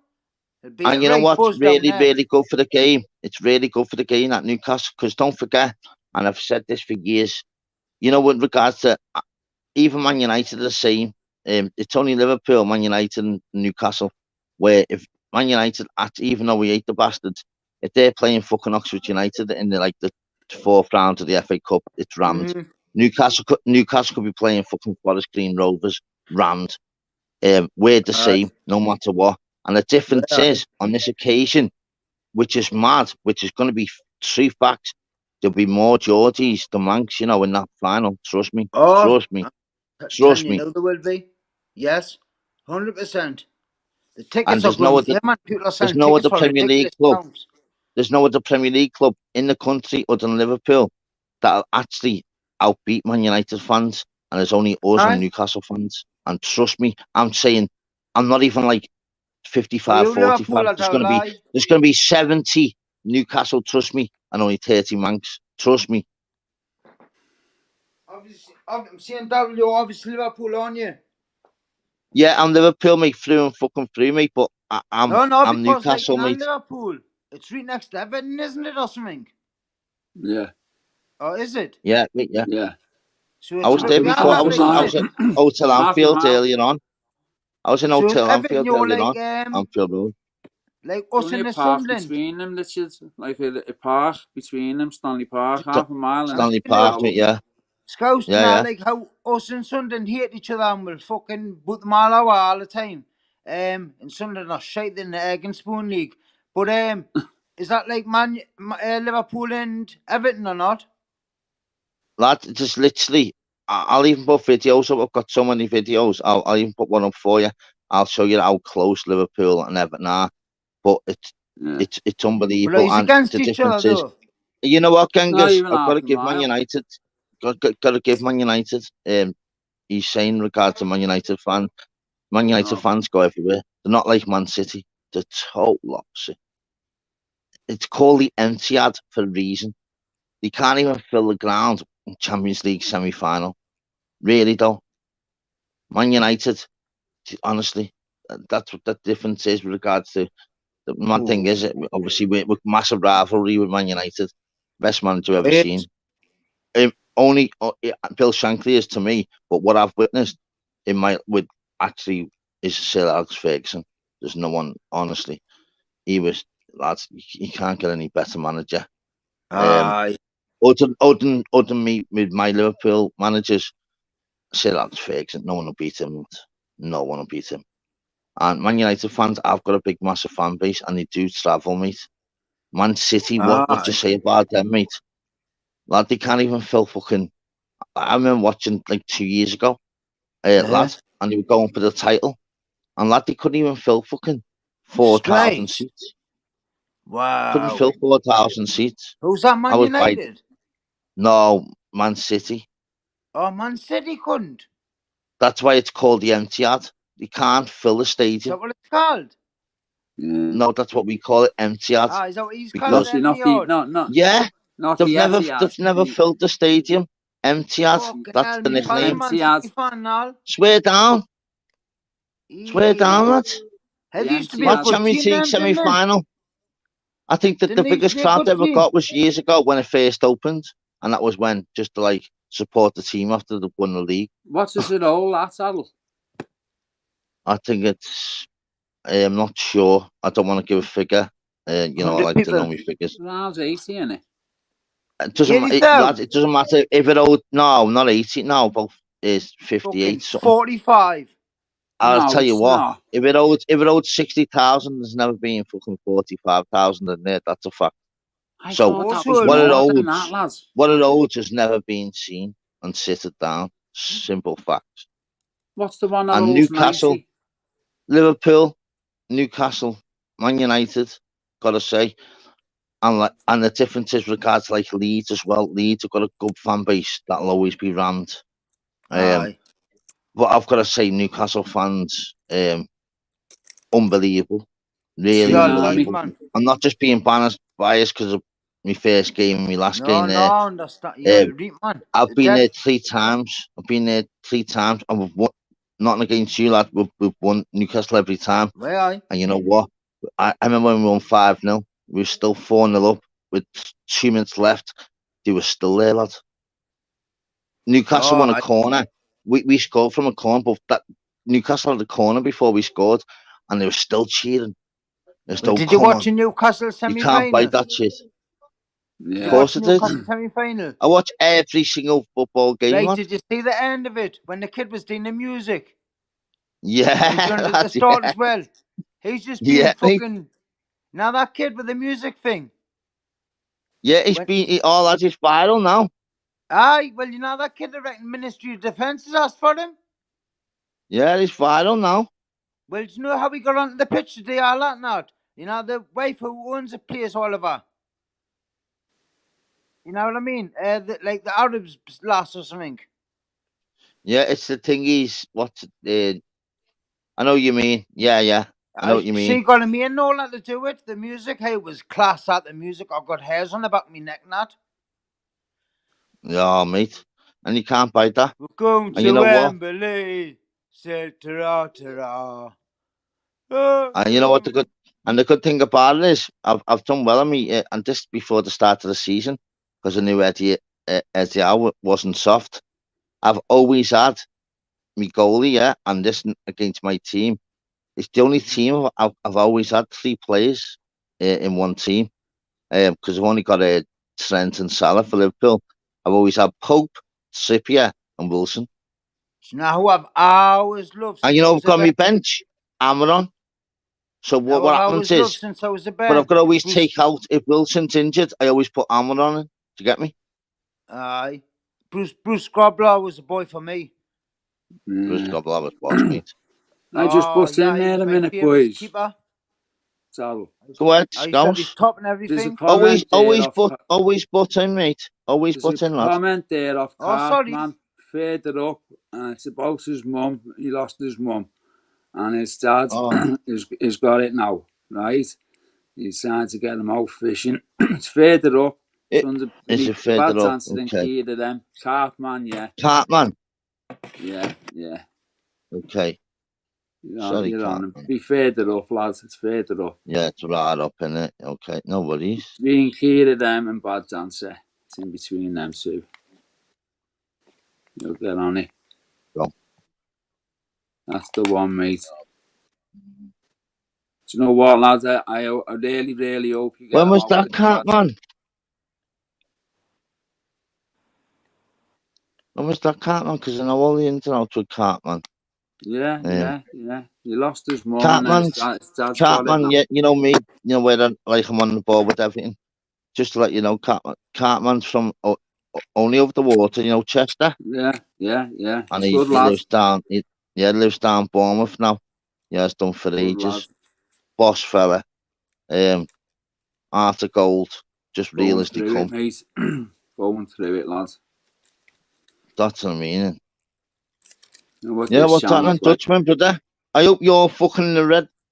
And you know what's really, really good for the game? It's really good for the game at Newcastle, because don't forget, and I've said this for years, with regards to even Man United are the same. It's only Liverpool, Man United, and Newcastle. Where if Man United, even though we hate the bastards, if they're playing fucking Oxford United in the fourth round of the FA Cup, it's rammed. Mhm. Newcastle could be playing fucking Forest Green Rovers, rammed. We're the Aye. same, no matter what. And the difference Aye. is, on this occasion, which is mad, which is going to be true facts, there'll be more Geordies than Manx, in that final. Trust me. Oh, Trust me. telling Trust you me. now there will be. Yes, 100%. The And tickets are going. Him and people are there's selling no tickets other for Premier League ridiculous club. amounts. There's no other Premier League club in the country other than Liverpool that'll actually outbeat Man United fans. And there's only us and Aye. Newcastle fans. And trust me, I'm saying, I'm not even like So 55, you 45. Liverpool are to lie. There's gonna be 70 Newcastle, trust me, and only 30 Manx. Trust me. Obviously, I'm saying W. Obviously Liverpool on you. Yeah, I'm Liverpool, mate, through and fucking through, mate. But I'm No, because like Newcastle, in mate. Liverpool, it's right next to Everton, isn't it, or something? Yeah. Or is it? Yeah, mate, yeah. Yeah. So I it's a was bit there It was before. behind half I a us, was like, is I mile. was it? at Hotel Half a Anfield mile. earlier on. I was in So Hotel Everton, Anfield you're earlier on. Anfield Road. like There's us only in a the park Sunderland. between them, Richard. Like a park between them, Stanley Park, St- half a mile, and I'm Stanley saying like Park, follow. mate. Yeah, Scouts and yeah, that, yeah. like how us and Sunderland hate each other and will fucking put them all over all the time. And Sunderland are shite in the Egg and Spoon League. But is that like Liverpool and Everton or not? Lad, just literally, I'll even put videos up. I've got so many videos. I'll even put one up for you. I'll show you how close Liverpool and Everton are. But Yeah. it's But unbelievable. it's And against the each other difference is, though. you know what, Not Genghis? even I've got half to a give Man mile. United. Got to give Man United. He's saying in regard to Man United fan. Man United No. fans go everywhere. They're not like Man City. The total opposite. It's called the Etihad for a reason. They can't even fill the ground in Champions League semi-final. Really though, Man United. Honestly, that's what the difference is with regards to the mad thing is. Obviously, we're massive rivalry with Man United. Best manager ever Yes. seen. Only Bill Shankly is to me, but what I've witnessed in my with actually is Sir Alex Ferguson. There's no one, honestly. He was, lads. You can't get any better manager. Aye. Other than me with my Liverpool managers, Sir Alex Ferguson. No one will beat him. No one will beat him. And Man United fans, I've got a big, massive fan base, and they do travel, mate. Man City, what you Aye. say about them, mate? Lad, they can't even fill fucking. I remember watching like 2 years ago, Yeah. lad, and they were going for the title, and lad, they couldn't even fill fucking 4,000 Strange. seats. Couldn't Wow. fill 4,000 seats. Who's that, I Man was by United? no Man City. Oh, Man City couldn't. That's why it's called the Etihad. They can't fill the Is stadium. that what it's called? Yeah. No, that's what we call it, Etihad. Ah, is that what he's called? Not Because the not the Etihad? not yeah, not they've the never Etihad. they've filled the stadium. Etihad. Fucking That's hell, the me The pal, a nickname. Man Etihad. City fan now. Swear down. Swear Eee. down, lad. The It used to be a What Etihad. good Champions team League then, didn't it? semi-final? I think that the Didn't it used to biggest be a crowd good ever team? got was years ago when it first opened, and that was when just to like support the team after they won the league. What is it all at, Adel? I think it's. I'm not sure. I don't want to give a figure. I 100 like to know people. my figures. Around 80, innit? It doesn't. Lad, 80,000. it doesn't matter if it owed. No, not 80. No, about is Fucking 58 something. 45. I'll No, tell you it's what. not. If it owed 60,000, there's never been fucking 45,000 in there. That's a fact. I So thought that Also, was what it more than owes, that, lads. has never been seen and sit it down. Simple facts. What's the one that And owes Newcastle, 90? Liverpool, Newcastle, Man United, gotta say, and the difference is regards to like Leeds as well. Leeds have got a good fan base that'll always be rammed. Aye. But I've got to say, Newcastle fans, unbelievable, really You're Yeah, I lying, mean, unbelievable. man. I'm not just being biased because of my first game and my last game there. No, understand. You're Um, right, man. I've been Dead. there 3 times. And we've won. Nothing against you, lad. We've won Newcastle every time. Where aye? And you know what? I remember when we won 5-0. We were still 4-0 up with 2 minutes left. They were still there, lad. Newcastle Oh, won a aye. corner. we scored from a corner, but that Newcastle had the corner before we scored, and they were still cheering. They're Well, still, did you come watch on, a Newcastle you semi can't bite final? that shit. Did Yeah. you Of course watch I did. Newcastle semi final? I watch every single football game, Right, lad. did you see the end of it when the kid was doing the music? Yeah, And he done it at the lad, start yeah, as well. He's just yeah, being fucking. Now that kid with the music thing. yeah. He's When, been all that is viral now. aye, well, you know that kid that reckon Ministry of Defence has asked for him? Yeah, he's viral now. Well, do you know how he got onto the pitch today, all that not? You know, the wife who owns the place, Oliver. You know what I mean? Like the Arabs lass or something. Yeah, it's the thing. What's I know what you mean. Yeah, yeah. I know what you mean. She got me and all that to do it. The music, hey, it was class at the music. I got hairs on the back of my neck, Nat. Yeah, mate. And you can't bite that. We're going And you to know what? Wembley. Say ta-ra, ta-ra. And you know what the good thing about it is I've done well on me, and this before the start of the season, because I knew Eddie Howe wasn't soft. I've always had me goalie, yeah, and this against my team. It's the only team I've always had three players in one team, because I've only got a Trent and Salah for Liverpool. I've always had Pope, Trippier, and Wilson. Do you know who I've always loved And since I I've was a got my baby? bench, Amaron. So Now what I've happens always loved is, since I was a but I've baby. got to always Bruce, take out if Wilson's injured. I always put Amaron in. Do you get me? aye. Bruce Grobler was a boy for me. Bruce Yeah. Gobble was boss, mate. I just Oh, bust yeah, in he there was a my minute, favourite boys. keeper. So Go ahead, I used to have his Scouse. top and there's a everything. comment there off. Always butt in, mate. Always There's a butt in, lad. comment there off Oh, sorry. Cartman further up, and it's about his mum. He lost his mum, and his dad Oh, is got it now, right? He's trying to get him out fishing. It's further up. It's it is underneath it the bad further up? dancer and Okay. key to them. Cartman, yeah, Cartman. yeah. Okay. Sorry, You're on him. Cartman. Be further up, lads. It's further up. Yeah, it's right up in it. Okay, no worries. Being key to them and bad dancer. It's in between them two. You'll get on it. Go. That's the one, mate. Do you know what, lads? I really, really hope you get When him was out that, this bad. Cartman? When was that, Cartman? Because I know all the ins and outs with Cartman. Yeah. He lost his mum and then his dad's got it now. Cartman, yeah, you know me, you know where I'm on the ball with everything. Just to let you know, Cartman's from only over the water, you know, Chester, Yeah. and He's he, good he lad. lives down, lives down Bournemouth now. Yeah, has done for Good lad. ages. Boss fella, heart of gold, just real Going as they through come. it, mate. Going through it, lad. That's what I mean. You know what Yeah, this what's channel's happening, Dutchman, brother? I hope you're fucking in the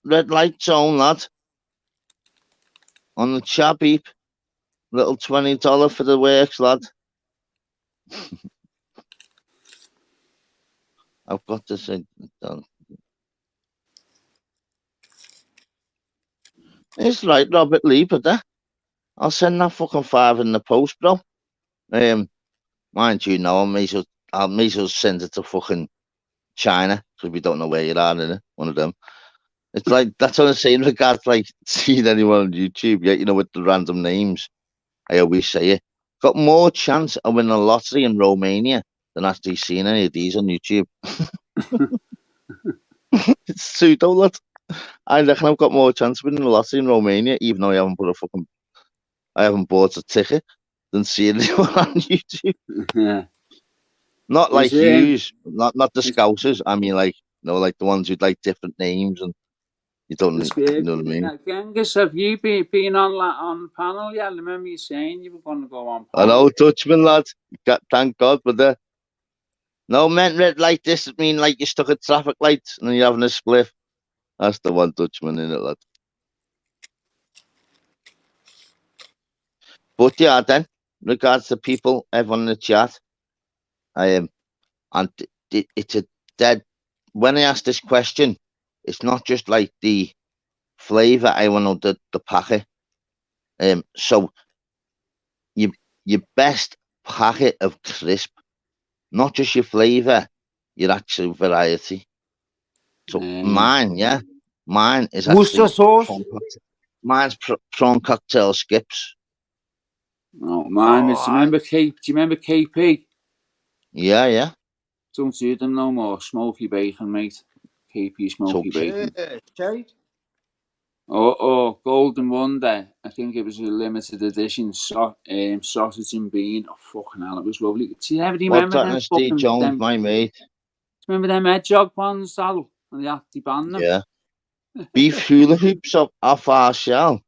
red light zone, lad. On the chat beep. Little $20 for the works, lad. I've got to say done. It's right, Robert Lee, brother. I'll send that fucking five in the post, bro. Mind you, now I may as well send it to fucking China because we don't know where you are in it. One of them. It's like that's what I'm saying. Regards like seeing anyone on YouTube, yeah, you know, with the random names. I always say it. Got more chance of winning a lottery in Romania than actually seeing any of these on YouTube. It's true, though, lad. I reckon I've got more chance of winning a lottery in Romania, even though I haven't bought a ticket, than seeing anyone on YouTube. Yeah. Not like Is yous, not the it's, Scousers. I mean, like, you know, like the ones with like different names, and you don't, it's you know what I mean. Genghis, have you been on the panel yet? I remember you saying you were going to go on I panel. know, Dutchman, lad. Thank God for that. No, meant red light. This mean like you're stuck at traffic lights and you're having a spliff. That's the one, Dutchman, in it, lad. But yeah, then, regards to people, everyone in the chat, and it's a dead. When I ask this question, it's not just like the flavor. I want to know the packet. So your best packet of crisp, not just your flavor. your actual variety. So mine is Worcester actually sauce. mine's prawn cocktail skips. Oh, mine is. Do you remember KP? Yeah. Don't see them no more. Smoky bacon, mate. KP smoky bacon. Shade. Oh, Golden Wonder. I think it was a limited edition sausage and bean. Oh, fucking hell, it was lovely. Do you ever What's remember that them in Steve Jones, my mate? Remember them hedgehog ones, Sal? And they had to ban them? Yeah. Beef hula hoops off our shell.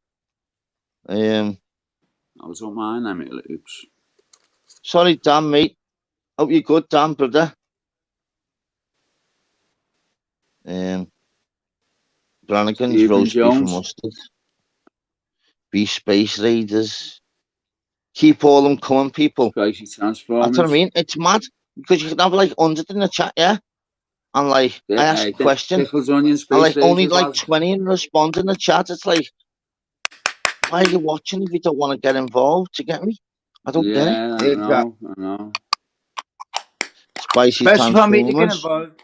I was on mine, them hula hoops. Sorry, Dan, mate. Hope you're good, Dan, brother. Brannigan's Stephen roast beef and Jones. mustard. Beef Space Raiders. Keep all them coming, people. Spicy That's Transformers. what I mean. It's mad because you can have like 100 in the chat, yeah? And like, I ask a question, Pickles, onions, and space like only raiders, like lads. 20 respond in the chat. It's like, why are you watching if you don't want to get involved? Do you get me? I don't get it. I know. Spicy Especially for me to get Transformers. involved.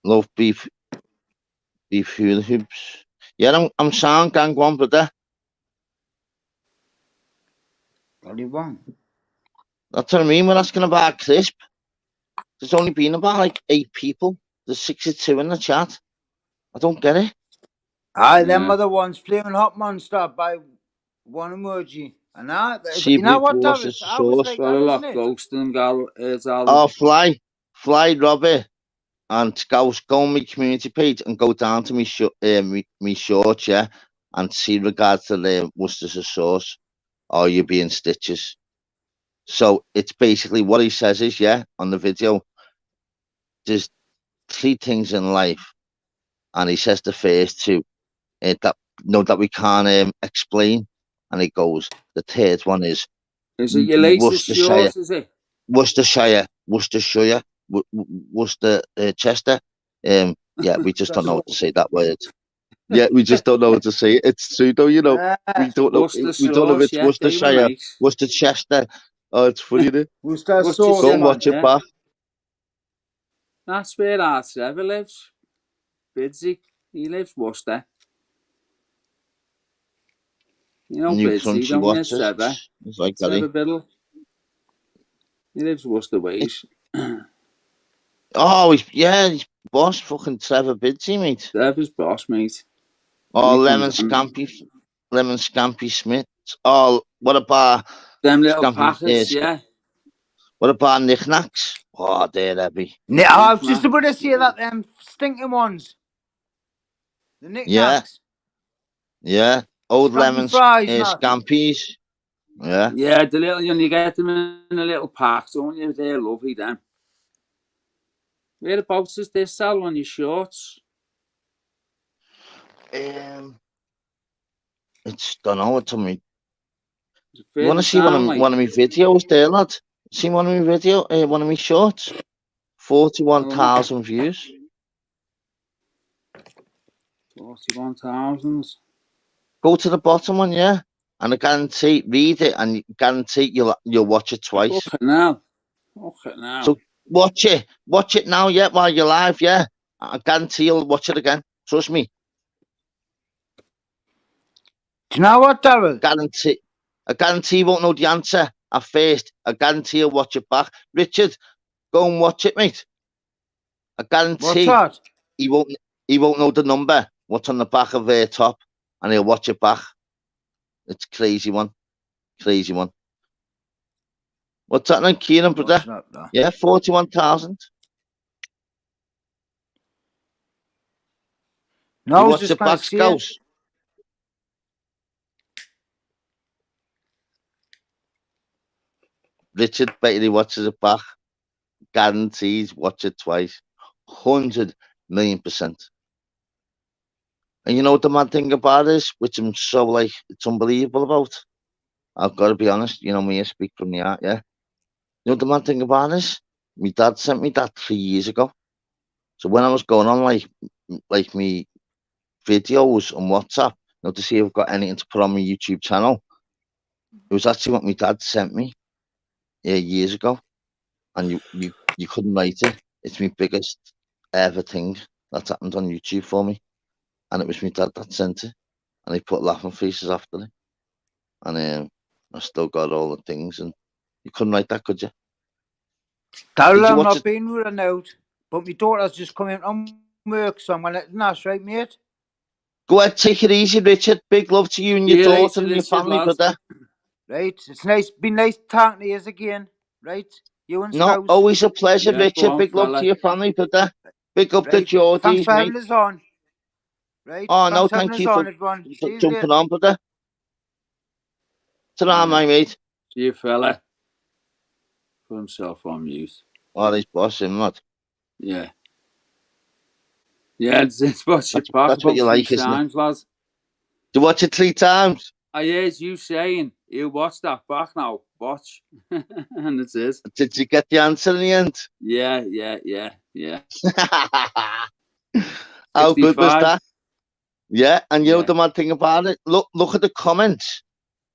Love beef hula hoops. Yeah, I'm sound gang one, brother. Bloody one. That's what I mean. We're asking about crisp. There's only been about like 8 people. There's 62 in the chat. I don't get it. Aye, them other ones, Flaming Hot Monster by one emoji. And you know what, David? I was like Got that, a lot isn't it? ghosting, Oh, fly, Robbie, and go on my community page and go down to me shorts, yeah, and see regards to the Worcestershire sauce, or you be in stitches. So it's basically what he says is, yeah, on the video, there's 3 things in life, and he says the first 2 that we can't explain, and he goes, the third one is Is it your latest Worcestershire. short, is it? Worcestershire, Chester. Yeah, we just don't know what to say that word. Yeah, we just don't know what to say. It's true though, you know. We don't know. We don't know if it's Worcestershire, Worcestershire. Oh, it's funny, isn't it? Worcester sauce. Go and watch it back. That's where our Trevor lives. Bidsy. He lives Worcester. You know New Bidsy, crunchy don't you, watches. Trevor? It's like Trevor that. Biddle. He lives Worcester ways. Oh, he's boss, fucking Trevor Bidsy, mate. Trevor's boss, mate. Oh, Lemon Scampy Smith. Oh, what about them little Scampy, packets, yeah. What about knickknacks? Oh, they're heavy. I was just about to say that, them stinking ones. The knickknacks. Yeah. Old lemon fries, scampies. Yeah. Yeah, the little, you get them in a little pack, don't you? They're lovely, them. Whereabouts is this, Sal, on your shorts? It's don't know what to me. You You want to see one of my videos there, lad? See one of my one of my shorts? 41,000 views. 41,000. Go to the bottom one, yeah, and I guarantee read it, and guarantee you'll watch it twice. Okay now. So watch it now, yeah, while you're live, yeah. I guarantee you'll watch it again. Trust me. Do you know what, Daryl? I guarantee you won't know the answer at first. I guarantee you'll watch it back. Richard, go and watch it, mate. I guarantee he won't know the number, what's on the back of their top, and he'll watch it back. It's crazy one. What's that like, Kieran, brother? Yeah, 41,000. No, you watch it back, Scouse? Richard Bailey watches it back. Guarantees watch it twice. 100 million %. And you know what the mad thing about is, which I'm so like, it's unbelievable about. I've got to be honest, you know me, I speak from the heart, yeah. You know what the mad thing about is? My dad sent me that 3 years ago. So when I was going on like me videos on WhatsApp, you know, to see if I've got anything to put on my YouTube channel, it was actually what my dad sent me years ago. and you couldn't write it. It's my biggest ever thing that's happened on YouTube for me, and it was my dad that sent it, and he put laughing faces after it, and I still got all the things, and you couldn't write that, could you? Darryl, Did you I'm watch not it? being rude out, but my daughter's just come in from work, so I'm going to let Nash, right, mate? Go ahead, take it easy, Richard. Big love to you and See your you daughter later, and your Richard, family, lad. brother. Right, it's nice, been nice talking to you again, right? You and No, spouse. always a pleasure, Yeah, go Richard. on, Big love to fella. your family, brother. Big up the Right, thanks Geordies, for mate. having us on. Right, Oh, no, thanks for having thank us you on, for everyone. See you jumping later. on, brother. Ta-ra, Yeah. my mate. See you, fella. Put himself on mute. Oh, he's bossing, not. Yeah. Yeah, it's watched it back That's what about you 3 like, isn't it? times, lads. To watch it 3 times. I heard you saying, you watch that back now. Watch. And it is. Did you get the answer in the end? Yeah. How good was 65. that? Yeah, and you know Yeah. the mad thing about it? Look at the comments.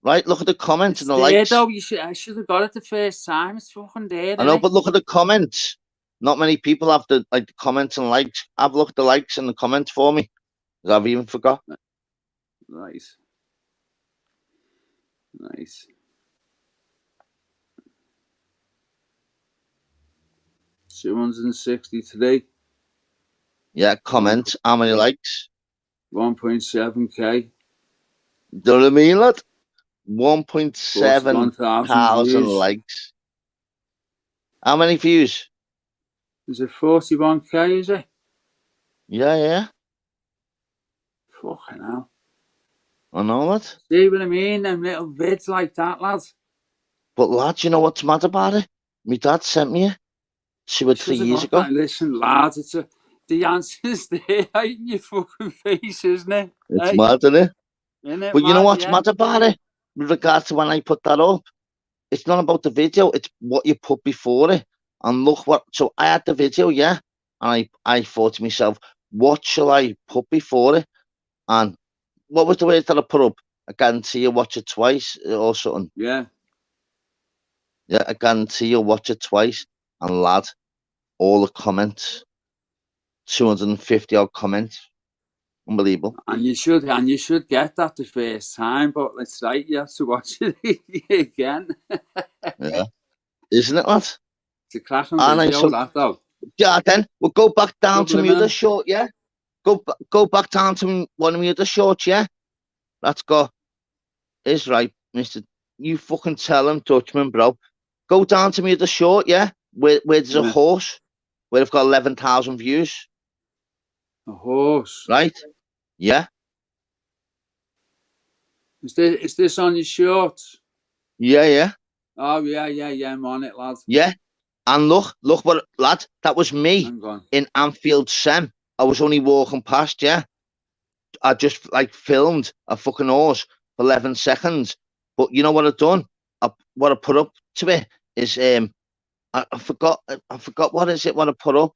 Right? Look at the comments It's and the there, likes. though. I should have got it the first time. It's fucking there, I know, isn't but look at the comments. Not many people have the comments and likes. Have a look at the likes and the comments for me. 'Cause I've even forgot. it? Nice. 260 today. Yeah, comments. How many likes? 1.7k. Do you know what I mean, lad? 1.7 41,000 thousand views. likes. How many views? Is it 41k, is it? Yeah. Fucking hell. I know that. See what I mean? Them little vids like that, lads. But lad, you know what's mad about it? My dad sent me it 2 or 3 years ago. Listen, lads, the answer's there right in your fucking face, isn't it? It's mad, isn't it? Isn't it But you know mad? what's Yeah. mad about it? With regards to when I put that up, it's not about the video, it's what you put before it. And look what, so I had the video, yeah, and I thought to myself, what shall I put before it? And what was the word that I put up? I guarantee you watch it twice or something. Yeah. Yeah, I guarantee you'll watch it twice. And lad, all the comments, 250 odd comments. Unbelievable. And you should get that the first time, but it's right, you have to watch it again. Yeah. Isn't it, lad? It's a cracking And video, that though. yeah, then we'll go back down to my other Subliminal. short, yeah? Go back down to one of my other shorts, yeah? Let's go. Is right, mister. You fucking tell him, Dutchman, bro. Go down to me other short, yeah? Where there's a Yeah. horse, where I've got 11,000 views, A horse. right? Yeah? Is this on your shorts? Yeah. Oh, yeah, I'm on it, lads. Yeah. And look what, lad, that was me Hang on. in Anfield Sem. I was only walking past, yeah? I just, filmed a fucking horse for 11 seconds. But you know what I've done? What I put up to it is, I forgot what is it, what I put up?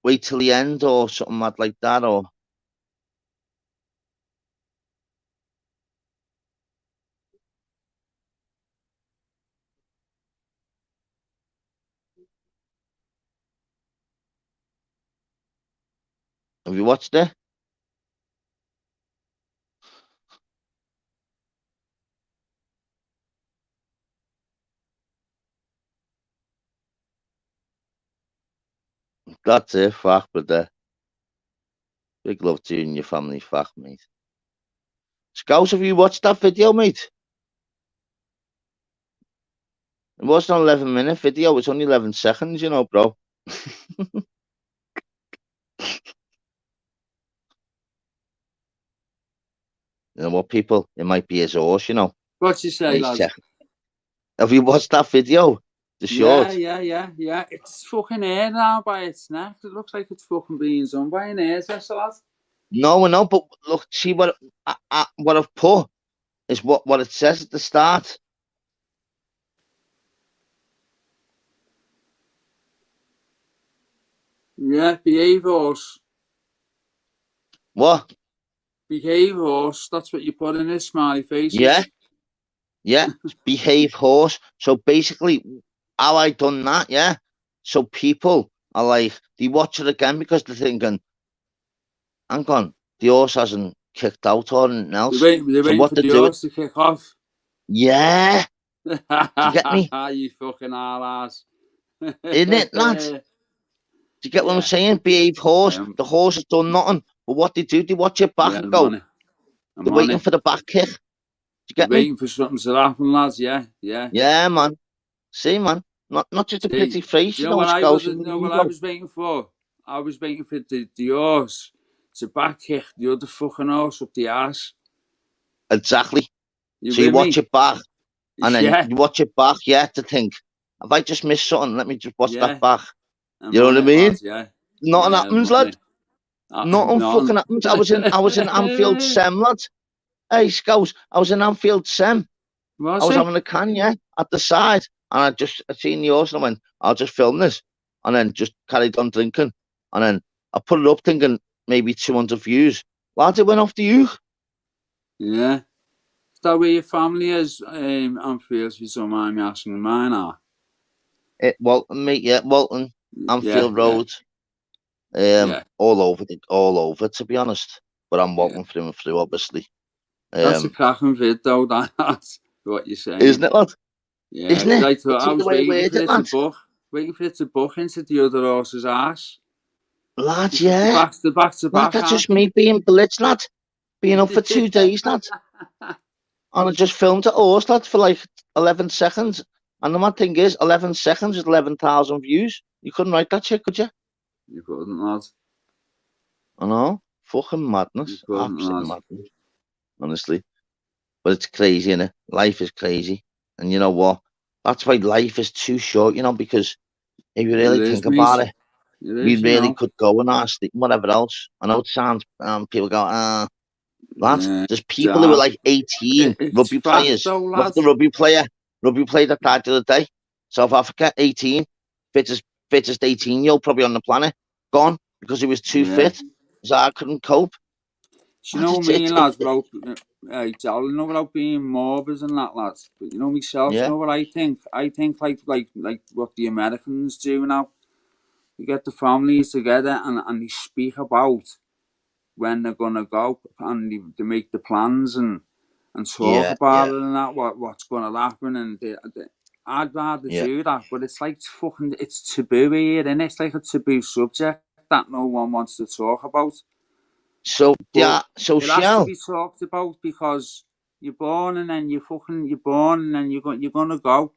Wait till the end or something mad like that, or... Have you watched it? That's it, fuck, but big love to you and your family, fuck, mate. Scouse, have you watched that video, mate? It wasn't an 11-minute video, it's only 11 seconds, you know, bro. You know what, people? It might be his horse, you know. What you say, Nice lads? check. Have you watched that video? The short? Yeah. It's fucking hair now by its neck. It looks like it's fucking being done by an hairdresser, lads. No, but look, see what I've put is what it says at the start. Yeah, behave horse. What? Behave horse. That's what you put in his smiley faces. Yeah. Behave horse. So basically, how I done that, yeah. So people are like, they watch it again because they're thinking, hang on, the horse hasn't kicked out or anything else. They're So waiting what for they the do it, horse to kick off. yeah, do you get me? You fucking ass. Isn't it, lad? Do you get what I'm Yeah. saying? Behave horse. Yeah, The horse has done nothing. But what they do, they watch it back yeah, and I'm on go, it. I'm they're on waiting it. for the back kick. Do you They're get me? waiting for something to happen, lads. Yeah, yeah. Yeah, man. See, man. Not just a See, pretty do face, you you know know, what I was? scouts You and know what I ego. was waiting for? I was waiting for the horse to back kick the other fucking horse up the ass. Exactly. You So you with watch me? it back, and then Yeah, you watch it back, yeah, to think, have I just missed something? Let me just watch that yeah. back. I'm You know on what I it, mean? lads. Yeah, Nothing yeah. I'm happens, on lad. it. Nothing None. fucking happens. I was in Anfield Sem, lad. Hey, scouts, I was in Anfield Sem. I Was was it? having a can, yeah, at the side, and I seen the horse, and I went, I'll just film this, and then just carried on drinking, and then I put it up thinking maybe 200 views. Lads, it went off the youth. Yeah. Is that where your family is? Anfield, if you don't mind me asking. Mine are. Walton, mate, yeah, Walton, Yeah, Anfield yeah, Road, yeah. all over, to be honest. But I'm Yeah. Walton through and through, obviously. That's a Um, cracking vid, though. That's what you're saying. isn't it, lad? Yeah, Isn't because it? I thought It's I the was way I word it, lad. waiting for it to buck into the other horse's ass. Lad, Because yeah. the back to Lad, back, that's aren't just me being blitzed, lad. Being up for 2 days, they? lad. And I just filmed it horse, lad, for like 11 seconds. And the mad thing is, 11 seconds is 11,000 views. You couldn't write that shit, could you? You couldn't, lad. I know. Fucking You madness. couldn't, Absolute lad. madness, honestly. But it's crazy, innit? Life is crazy. And you know what? That's why life is too short, because if you It really is, think mate. about it, It we is, you really know. could go and ask whatever else. I know it sounds, people go, lads, Yeah, there's people who are dark. like 18 It's rugby fast, players. though, Look lad. at the rugby player that died the other day. South Africa, 18, fittest 18-year-old probably on the planet, gone because he was too Yeah. fit. So I couldn't cope. Do you Lad, know me, it, lads, without, you know, without being morbid and that, lads, but you know myself, you yeah, know what I think? I think like what the Americans do now. They get the families together and they speak about when they're gonna go and they make the plans and talk yeah, about yeah, it and that what's gonna happen and I'd rather yeah. do that, but it's like fucking it's taboo here, and it's like a taboo subject that no one wants to talk about. So But yeah, so it has to Shell, be talked about because you're born and then you're born and then you're gonna go.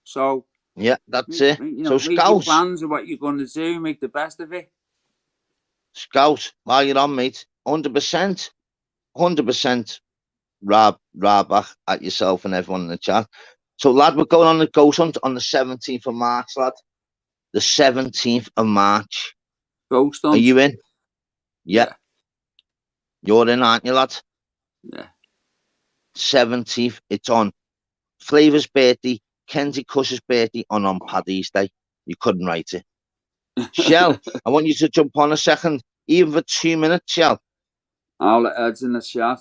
So yeah, that's it. So make your plans of what you're gonna do, make the best of it. While you're on, mate, 100%, 100%. Rab back at yourself and everyone in the chat. So, lad, we're going on the ghost hunt on the 17th of March, lad. The 17th of March. Ghost Are hunt. you in? Yeah. Yeah, You're in, aren't you, lad? yeah. 17th. It's on Flavor's birthday, Kenzie Cush's birthday, and on Paddy's Day. You couldn't write it. Shell, I want you to jump on a second, even for 2 minutes, Shell. I'll let Ed's in the chat.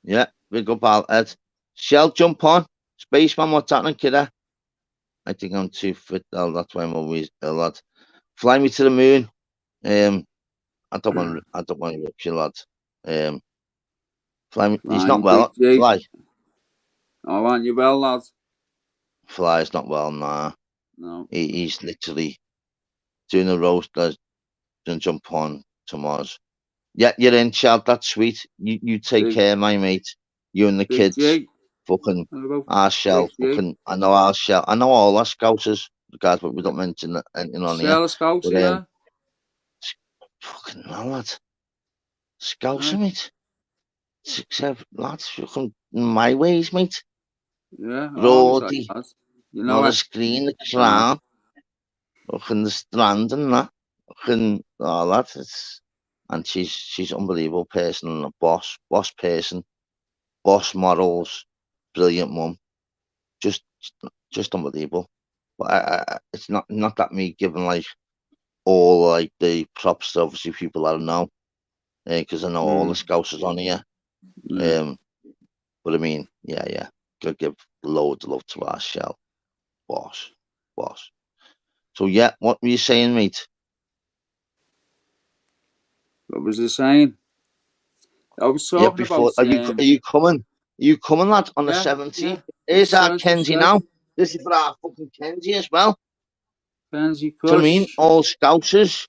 Yeah, big up, Al Ed. Shell, jump on. Spaceman, what's happening, kidder? I think I'm too fit. Oh, that's why I'm always ill, lad. Fly me to the moon. I don't want to rip you, lad. Fly me. He's Flying not well. quick, Jake. Fly. Oh, aren't you well, lad? Fly's not well, nah. No. He's literally doing a roast. Gonna jump on tomorrow's. Yeah, you're in, Chad. That's sweet. You take Big, care, my mate. You and the big kids. Jake. Fucking Hello, our big shell. Jake. Fucking I know our shell. I know all our scousers. Guys, but we don't mention anything on here. Shell Scouts, But yeah. fucking hell, lad. Scouser, mate. 6, 7 lads. Fucking my ways, mate. Yeah, always like Brody. that. You know Not a it. screen, the Mad. crown. Fucking the strand and that. Fucking all that. And she's unbelievable person and a boss person, boss morals, brilliant mum. Just just unbelievable. But it's not that me giving like all like the props to obviously people I know, because I know all the scousers on here. Yeah. But I mean, yeah, gotta give loads of love to our shell boss. boss. So yeah, what were you saying, mate? What was I saying? I was Yeah, talking before about are you coming? Are you coming, lad, on the yeah, 17th? Here's that's our as I Kenzie said. now. This is for our fucking Kenzie as well. Kenzie Do you know what I mean? Kush. All Scousers.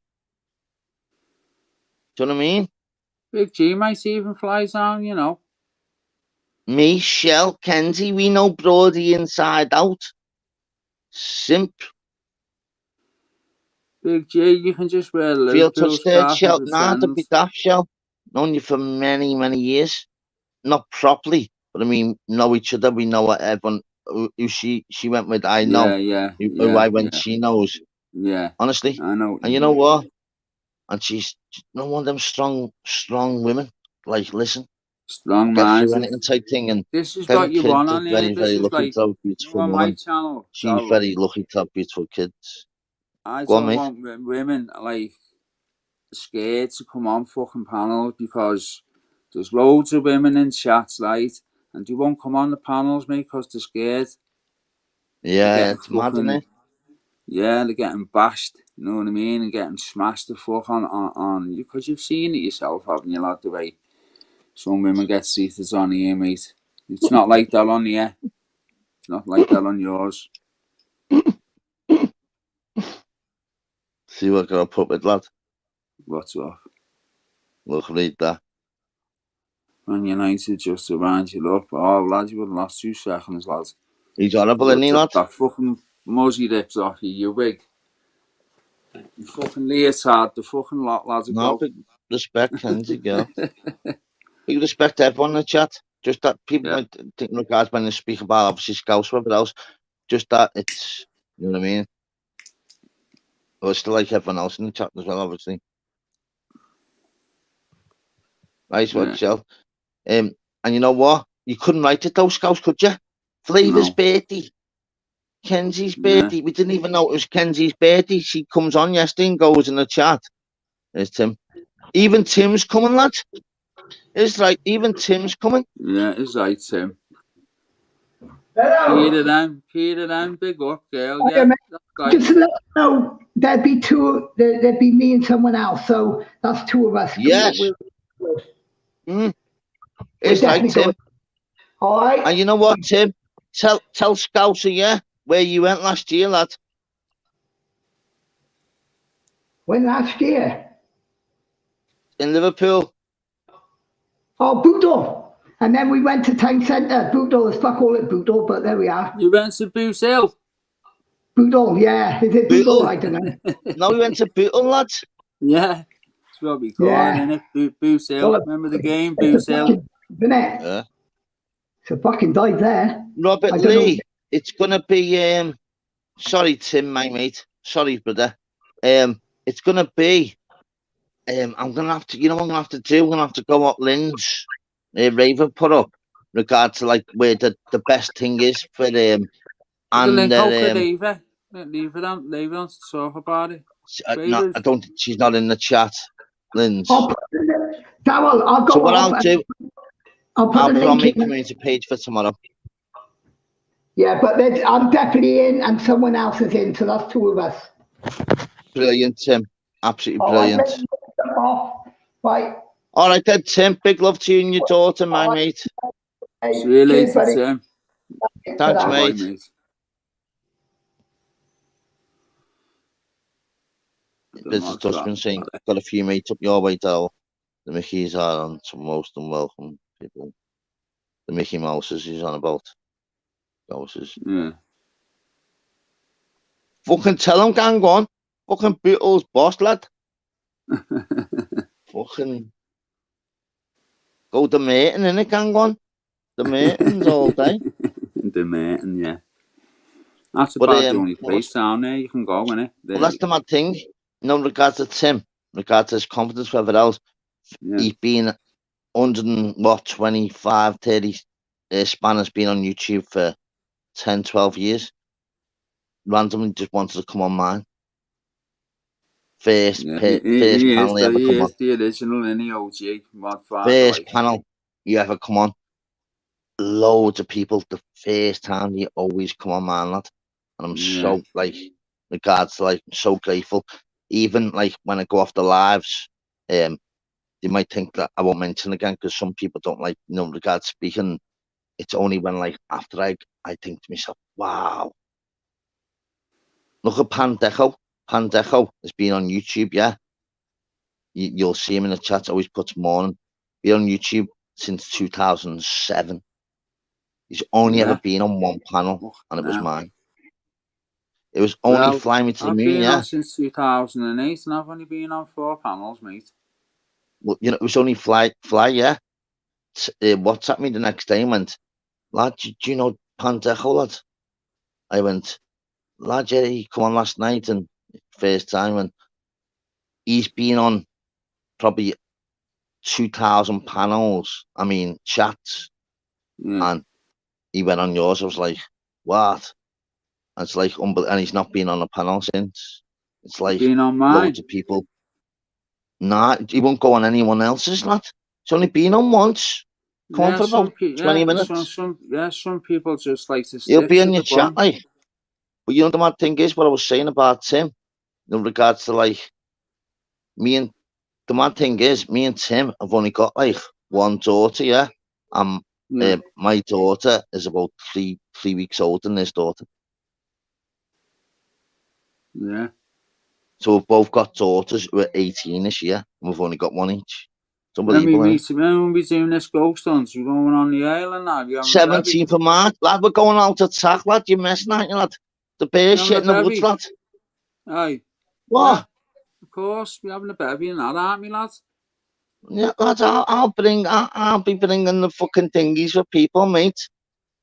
Do you know what I mean? Big G might even fly down, you know. Me, Shell, Kenzie, we know Brody inside out. Simp. Big G, you can just wear a Feel Liverpool touched there, scarf and Shell. Nah, to pretend. be daft, Shell. Known you for many, many years. Not properly, but I mean, know each other. We know what everyone who she went with. I know who I went. She knows. Yeah. Honestly, I know. and you know what? And she's not one of them strong women. Like, listen, Strong get through minded. anything type thing. And This is them what you kids want are on here. very, This very is lucky like, to have a you beautiful on my woman. channel. She's So very lucky to have beautiful kids. I Go on, don't mate. want women like scared to come on fucking panels because there's loads of women in chats, right? And they won't come on the panels, mate, because they're scared. They're Yeah, getting it's mad, isn't it? yeah, they're getting bashed, you know what I mean? And getting smashed the fuck on because you've seen it yourself, haven't you, lad, the way some women get seated on here, mate. It's not like that on here. It's not like that on yours. See what can I put with, lad? What's up? Look, read that. Man United just to round you up. Oh, lad, you would have lost 2 seconds, lad. He's horrible, isn't he, lad? That fucking muzzy rips off you, you wig. You fucking leotard, the fucking lot, lads, No, go. big respect, Kenzie, girl. Big respect to everyone in the chat. Just that people Yeah. might think in regards when they speak about obviously Scouse, whatever else. Just that it's, you know what I mean? But it's still like everyone else in the chat as well, obviously. Nice one, Yeah. Shell. And you know what? You couldn't write it though, Scouse, could you? Flavor's No. birthday. Kenzie's Yeah. birthday. We didn't even know it was Kenzie's birthday. She comes on yesterday and goes in the chat. There's Tim. Even Tim's coming, lad. It's right. Even Tim's coming. Yeah, it's right, Tim. Hello. Peter them, big up, girl, Hiya, yeah. mate. That's right. Just to let you know, there'd be two. There'd be me and someone else. So that's two of us. Yes. We're It's like definitely Tim. going. All right. And you know what, Tim? Tell Scouser, yeah, where you went last year, lad. When last year? In Liverpool. Oh, Boodle. And then we went to town centre. Boodle, let's fuck all it Boodle, but there we are. You went to Boots Hill? Boodle, yeah. Is it Boodle? I don't know. No, we went to Bootle, lads. Yeah. That's what we call it, innit? Boots Hill. Remember the game, Boots Hill? Isn't it? Yeah. It's a fucking dive there. Robert Lee, it's gonna be sorry, Tim, my mate. Sorry, brother. It's gonna be I'm gonna have to, you know what I'm gonna have to do? I'm gonna have to go up Lynn's Raven put up in regard to like where the best thing is for The and link out for Lever. Leave it on to talk about it. no, I don't, she's not in the chat, Lynn's. Darryl, I'll go. So what I'll do, I'll put the link on my in. community page for tomorrow. Yeah, but I'm definitely in, and someone else is in, so that's two of us. Brilliant, Tim. Absolutely brilliant. Right. All right, then, Tim. Big love to you and your daughter, my mate. See you later, Tim. Thanks, mate. Business Dustman saying, got a few mates up your way, Dal. The Mickeys are on some most unwelcome people. The Mickey Mouses he's on about. Mouses. Yeah. Fucking tell him, gang on. Fucking Beatles boss, lad. Fucking go the mating, innit, gang on? The matings all day. The mating, yeah. That's about the only place down there you can go, innit? Well, that's the mad thing. No, regards to Tim, regards to his confidence, whatever else, he's been 25, 30 span has been on YouTube for 10, 12 years. Randomly just wanted to come on mine. First panel he ever come on. The original in the OG Modfather. First panel you ever come on. Loads of people. The first time you always come on, man, lad. and I'm so like, regards to like, I'm so grateful. Even like when I go off the lives, they might think that I won't mention again because some people don't like, regards speaking. It's only when like after I think to myself, wow. Look at Pandejo. Pandejo has been on YouTube, yeah. You'll see him in the chat. Always puts morning. Been on YouTube since 2007. He's only ever been on one panel, and it was mine. It was only Fly Me to the I've Moon, been yeah. on since 2008, and I've only been on 4 panels, mate. Well, it was only Fly, yeah. WhatsApp me the next day and went, lad, do you know Pandejo, lad? I went, lad, yeah, he come on last night and first time, and he's been on probably 2,000 panels. I mean, chats, and he went on yours. I was like, what? And it's like, and he's not been on a panel since. It's like been on mine. Loads of people. Nah, he won't go on anyone else's, lad. It's only been on once. Come on for about 20 minutes. Some people just like to stick. He'll be in your chat, like. But you know the mad thing is, what I was saying about Tim, in regards to like the mad thing is, me and Tim have only got like one daughter, yeah. My daughter is about three weeks older than his daughter. Yeah. So we've both got daughters who are 18 this year, and we've only got one each. It's unbelievable. When we doing this ghost hunt, we're going on the island now. 17th of March, lad, we're going out to attack, lad. You're messing, aren't you, lad? The bear shit in the woods, lad. Aye. What? Yeah, of course, we're having a baby and that, aren't we, lads? Yeah, lads, I'll be bringing the fucking thingies for people, mate.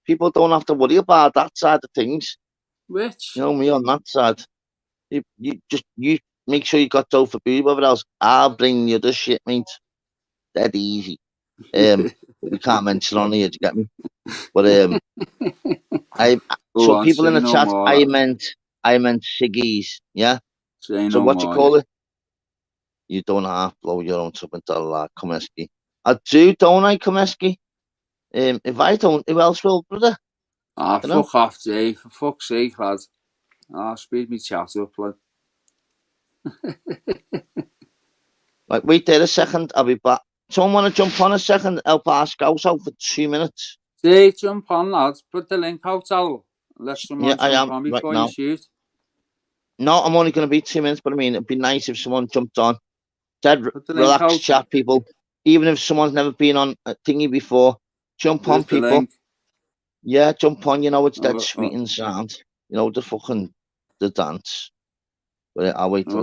People don't have to worry about that side of things. Which? You know me on that side. You make sure you got dough for boob, whatever else. I'll bring the other shit, mate. Dead easy. We can't mention on here, do you get me? But people in the chat, I meant Siggy's, yeah. So what you call it? You don't have to blow your own trumpet, Komeski. I do, don't I, Komeski? If I don't, who else will, brother? Ah, fuck off, Dave. For fuck's sake, lad. Speed me chat up, lad. Right, wait there a second. I'll be back. Someone want to jump on a second? Help our scouts out for 2 minutes. Dave, jump on, lads. Put the link out, Al. Let someone jump on before you shoot. No, I'm only going to be 2 minutes, but I mean, it'd be nice if someone jumped on. Dead relaxed chat, people. Even if someone's never been on a thingy before, jump on, people. Yeah, jump on. You know, it's dead sweet and sound. You know, the dance. But I'll wait till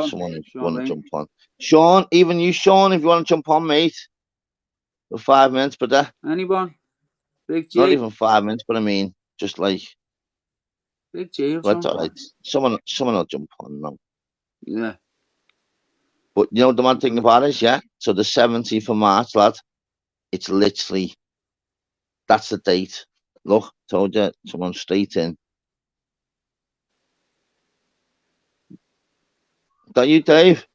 someone want to jump on. Sean, even you, Sean, if you want to jump on, mate. For 5 minutes, brother. Anyone? Big J. Not even 5 minutes, but I mean, just like. Big J. That's all right. Someone will jump on now. Yeah. But you know the one thing about it is, yeah. So the 17th of March, lad. It's literally. That's the date. Look, told you, someone straight in. That you, Dave?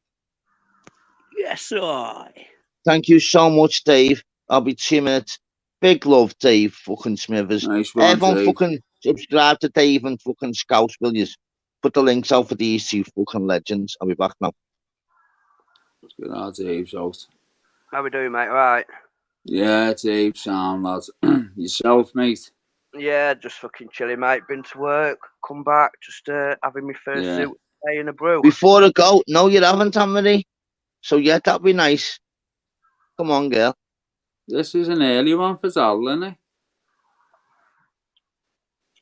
Yes, I. Thank you so much, Dave. I'll be 2 minutes. Big love, Dave fucking Smithers. Nice one, everyone Dave. Fucking subscribe to Dave and fucking Scouts, will you? Put the links out for these two fucking legends. I'll be back now. Good on, Dave's out. How we doing, mate? All right? Yeah, Dave, sound, lads. Yourself, mate? Yeah, just fucking chilling, mate. Been to work, come back, just having my first suit day in a brew. Before I go, no, you haven't, Anthony. So yeah, that'd be nice. Come on, girl. This is an early one for Zal, isn't it?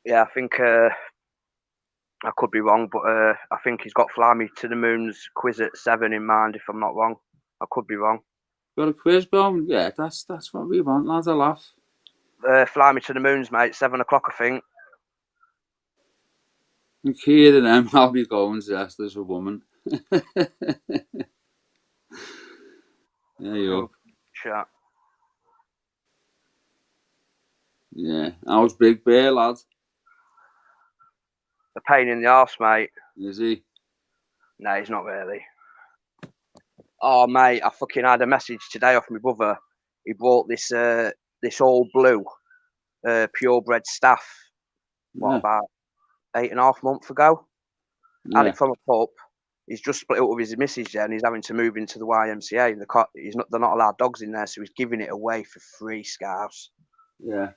Yeah, I think I could be wrong, but I think he's got Fly Me to the Moon's quiz at 7 in mind, if I'm not wrong. I could be wrong. Got a quiz going? Yeah, that's what we want, lads. A laugh. Fly Me to the Moon's, mate. 7 o'clock, I think. And key to them, I'll be going dressed as a woman. There you go. Chat. Yeah. How's Big Bear, lad? A pain in the arse, mate. Is he? No, he's not really. Oh, mate, I fucking had a message today off my brother. He brought this all blue purebred staff. What about 8.5 months ago. Had Yeah. it from a pup. He's just split up with his missus and he's having to move into the YMCA. And they're not allowed dogs in there, so he's giving it away for free, Scouts. Yeah.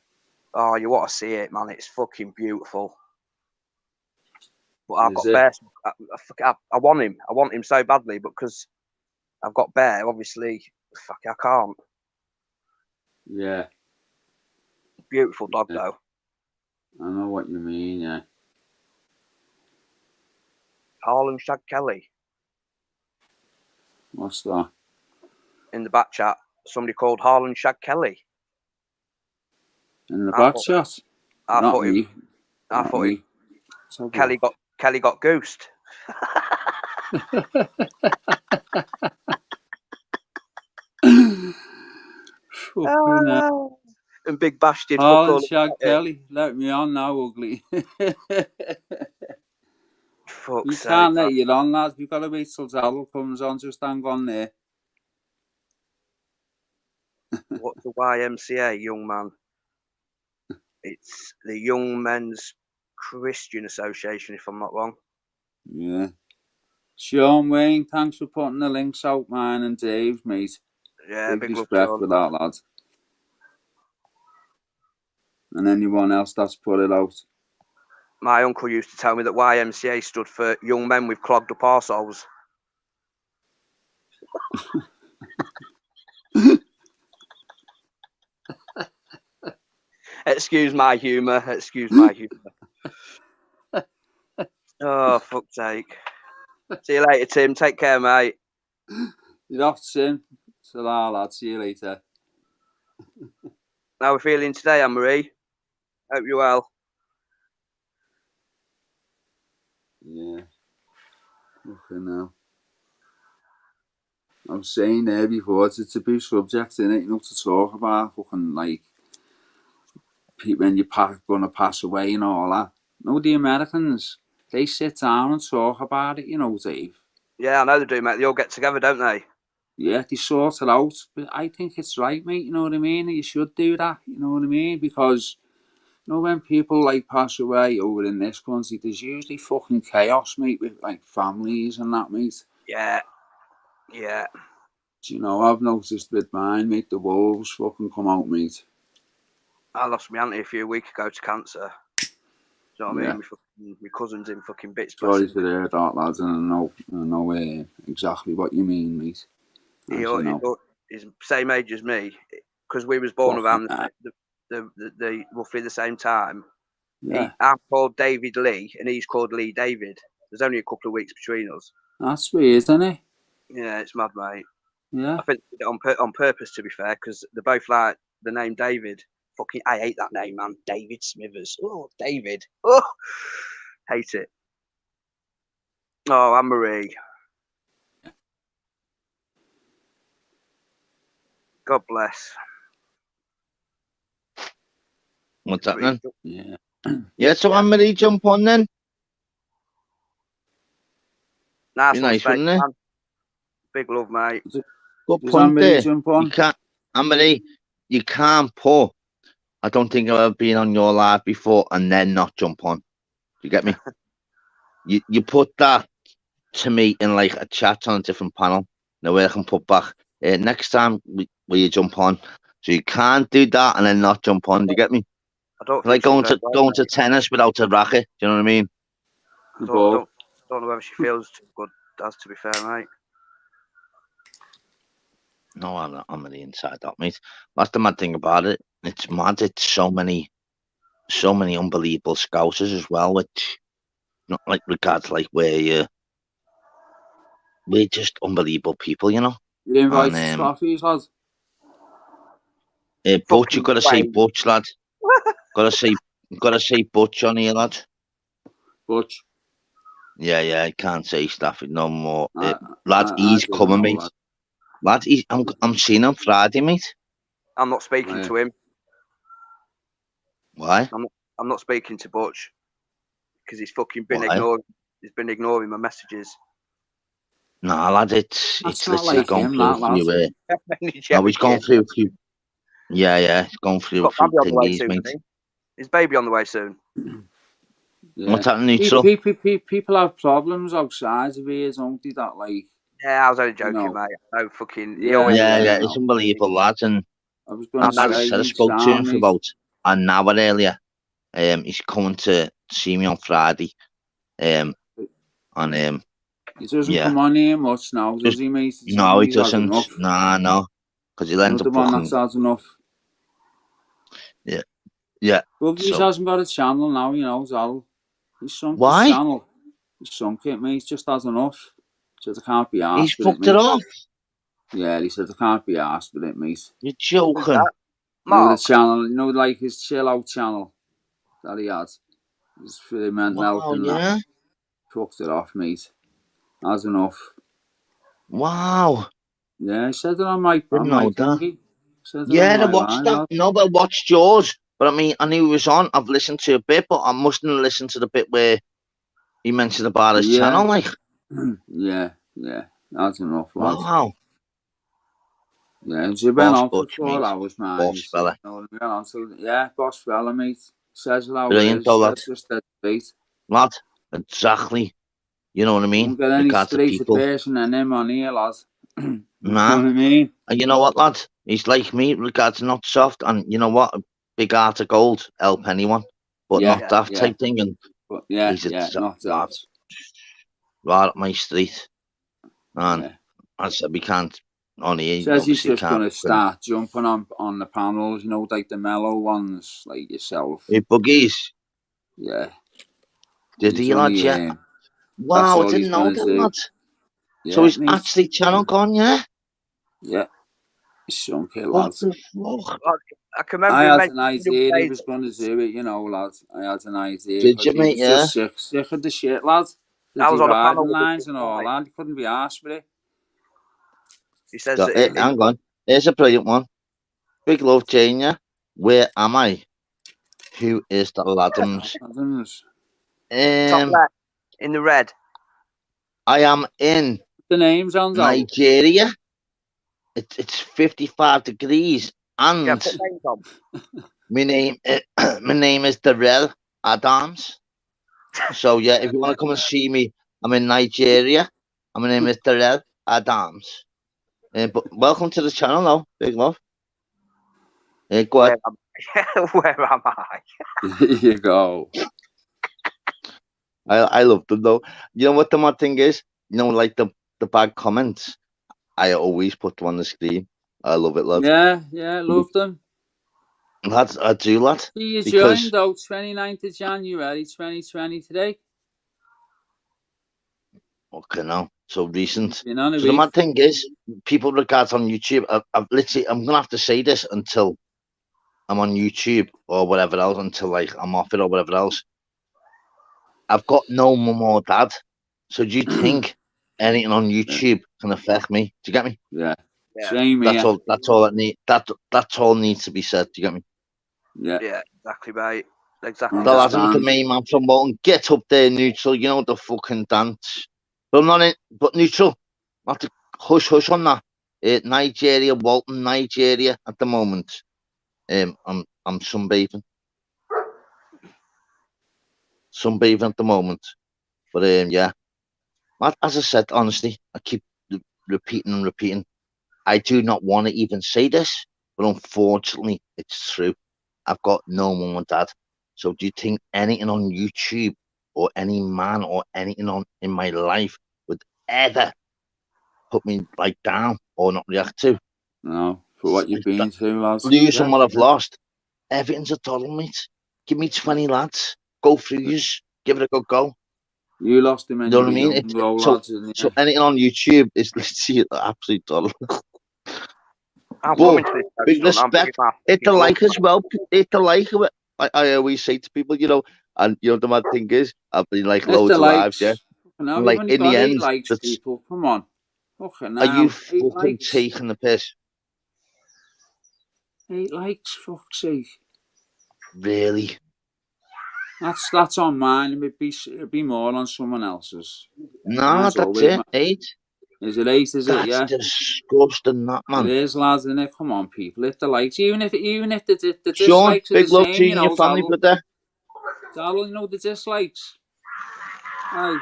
Oh, you want to see it, man. It's fucking beautiful. But I've Is got Bear. I want him. I want him so badly, but because I've got Bear, obviously, I can't. Yeah. Beautiful dog, Yeah. though. I know what you mean, yeah. Harlan Shag Kelly. What's that? In the back chat, somebody called Harlan Shag Kelly. In the back shot? Not me. I thought Kelly got goosed. Fucking hell. And Big Bash did fuck Harlan all. Shag Kelly, let me on now, ugly. Fuck's We sake, can't man. let you on, lads. We've got to wait till Daryl comes on. Just hang on there. What's the YMCA, young man? It's the Young Men's Christian Association, if I'm not wrong. Yeah. Sean Wayne, thanks for putting the links out, mine and Dave's, mate. Yeah, big love, respect Sean. for that, lad. And anyone else that's put it out. My uncle used to tell me that YMCA stood for Young Men with Clogged Up Arseholes. Excuse my humour. Oh, fuck's sake. See you later, Tim. Take care, mate. You're off, Tim. So, lad. See you later. How are we feeling today, Anne-Marie? Hope you're well. Yeah. Fucking hell. I was saying there before, it's a taboo subject, innit? You know, to talk about fucking, like, people when you're going to pass away and all that. No, the Americans, they sit down and talk about it, you know, Dave. Yeah, I know they do, mate. They all get together, don't they? Yeah, they sort it out. But I think it's right, mate, you know what I mean? You should do that, you know what I mean? Because, you know, when people, like, pass away over in this country, there's usually fucking chaos, mate, with, like, families and that, mate. Yeah. Do you know, I've noticed with mine, mate, the wolves fucking come out, mate. I lost my auntie a few weeks ago to cancer. Do you know what I mean? My cousin's in fucking bits. Sorry to hear that, lads, and I know exactly what you mean, mate. He's the same age as me, because we was born around the roughly the same time. Yeah. I'm called David Lee, and he's called Lee David. There's only a couple of weeks between us. That's weird, isn't it? Yeah, it's mad, mate. Yeah. I think they did it on purpose, to be fair, because they both like the name David. Fucking, I hate that name, man. David Smithers. Oh, David. Oh, hate it. Oh, Anne-Marie. God bless. What's happening? Yeah. Yeah, so Anne-Marie, jump on then. Nice Be one, nice, wouldn't it? man. Big love, mate. Good Does point Anne-Marie there. jump on? You can't, Anne-Marie, you can't put, I don't think I've ever been on your live before and then not jump on. You get me? you put that to me in like a chat on a different panel. Now where I can put back, next time will you jump on? So you can't do that and then not jump on. Do you get me? I don't Like think going to tennis without a racket. Do you know what I mean? I don't know whether she feels too good, as to be fair, mate. No, I'm not. I'm on the inside that, mate. That's the mad thing about it. It's mad. It's so many unbelievable scousers as well, which not like regards like we're just unbelievable people, you know. You invite Scoffies, lads? Butch, you gotta say Butch, lad. gotta say Butch on here, lad. Butch. Yeah, I can't say Stafford no more. Lad, he's coming, mate. Lad, I'm seeing him Friday, mate. I'm not speaking to him. Why? I'm not speaking to Butch because he's fucking been ignoring. He's been ignoring my messages. Nah, lad, it's literally like going him, through a few. No, he's going through a few. Yeah, he's going through a few thingies, mate. His baby on the way soon. Yeah. What's happening, neutral? People have problems outside of here, don't they? That like. Yeah, I was only You joking, know. mate. No fucking. He Yeah, always. Yeah, you it's know. unbelievable, lads. And I was going to as I say, said, I he's spoke to him sound, for mate. about an hour earlier. He's coming to see me on Friday. And He doesn't yeah, come on here much now, does he, mate? no, he He's had doesn't. enough. Nah, no, because he'll end Another up one fucking. that's had enough. Yeah. Buggies So hasn't got a channel now, you know, Zal. He's sunk his why? channel. He's sunk it, mate. He's just had enough. He said, I can't be He's arsed with it, fucked it mate. off. Yeah, he said, I can't be arsed with it, mate. You're Who's joking. that? You know the Mark. channel, you know, like his chill out channel that he had. His filament milk Wow, and that. yeah. Fucked it off, mate. Has enough. Wow. Yeah, I said it on my Didn't know that. thingy. Said it on Yeah, I my watched line, that. lad. No, but I watched yours. But I mean, I knew he was on. I've listened to a bit, but I mustn't have listened to the bit where he mentioned about his Yeah. channel. Like, yeah. That's enough, lad. wow. Yeah, it's been Boss on for Butch, 4 mate. hours, man. Boss fella. You know what I mean? So, yeah, boss fella, mate. Says it how it Brilliant, is. though, lad. Says just that straight. Lad, exactly. You know what I mean? Don't get any Regards to straighter people. person than him on here, lad. You know Nah. what I mean? And you know what, lad? He's like me, regards to not soft. And you know what? A big heart of gold help anyone. But Yeah, not that yeah. type thing. And But yeah, he's not that. right up my street. And Yeah. I said, we can't on here. Says he's Obviously, just can't. going to start jumping on the panels, you know, like the mellow ones, like yourself. Hey, Buggies. Yeah. Did He's he, lad? only, Yeah. that's Wow, I all he's didn't know going to that, do. lad. Yeah, So he's mate. actually channel gone, yeah? Yeah. He's sunk it, What lad. the fuck? I can remember I him had an mentioning idea he days. was going to do it, you know, lad. I had an idea Did you, because he mate? was Yeah. just sick of the shit, lad. The I was on a panel dividing with him lines this and all, night. lad. He couldn't be arsed with it. He says So, that hang on. Here's a brilliant one. Big love, Jane, yeah? Where am I? Who is the Ladams? I don't know. top left in the red. I am in The name's on out. Nigeria. It's 55 degrees, and Yeah, put names on. my name is Darrell Adams. So yeah, if you want to come and see me, I'm in Nigeria. And my name is Darrell Adams. But welcome to the channel, though. Big love. Go ahead. Where am I? There you go. I love them though. You know what the mad thing is? You know, like the bad comments. I always put them on the screen. I love it, lad. Yeah, love them. Lads, I do, lad. See, you Because joined out 29th of January 2020 today. okay, now so recent. Been on a So the week. mad thing is, people regards on YouTube. I've literally, I'm gonna have to say this until I'm on YouTube or whatever else, until like I'm off it or whatever else. I've got no mum or dad. So do you think anything on YouTube can affect me? Do you get me? Yeah. Yeah. Same That's here. all. That's all that need. That's all needs to be said. Do you get me? Yeah. Yeah, exactly, mate. Exactly. The lads Understand. with the main man from Bolton, get up there, neutral. You know the fucking dance. But I'm not in. But neutral. Not to hush on that. Nigeria, Walton, Nigeria at the moment. I'm sunbathing. Sunbathing at the moment. But yeah. As I said, honestly, I keep repeating and repeating. I do not want to even say this, but unfortunately, it's true. I've got no mum and dad. So do you think anything on YouTube or any man or anything on in my life would ever put me like down or not react to? No, for what you've been through, lads. Losing what I've lost. Everything's a total, mate. Give me 20 lads. Go through yous. Give it a good go. You lost him You when know you what I were mean? young, though, So lads. so anything on YouTube is literally an absolute total. I'm But coming to this post, big son. I'm respect. bringing my Hit the fucking like as blood. well. Hit the like of it. I always say to people, you know, and you know the mad thing is, I've been like Hit loads the of lives, yeah. likes. No, And you've like only in the got 8 end, likes, that's people. Come on. Fucking are you hell. 8 fucking likes. taking the piss? 8 likes, fuck's sake. Really? That's on mine. It'd be more on someone else's. No, Mine's that's always, it. 8. Is it 8, is it? That's Yeah. disgusting, that It man. is, lads, isn't it? Come on, people. Hit the likes. Even if the Sean, dislikes are the big love to same, you you and your know, family, Zal. brother. Darryl, you know the dislikes? Aye.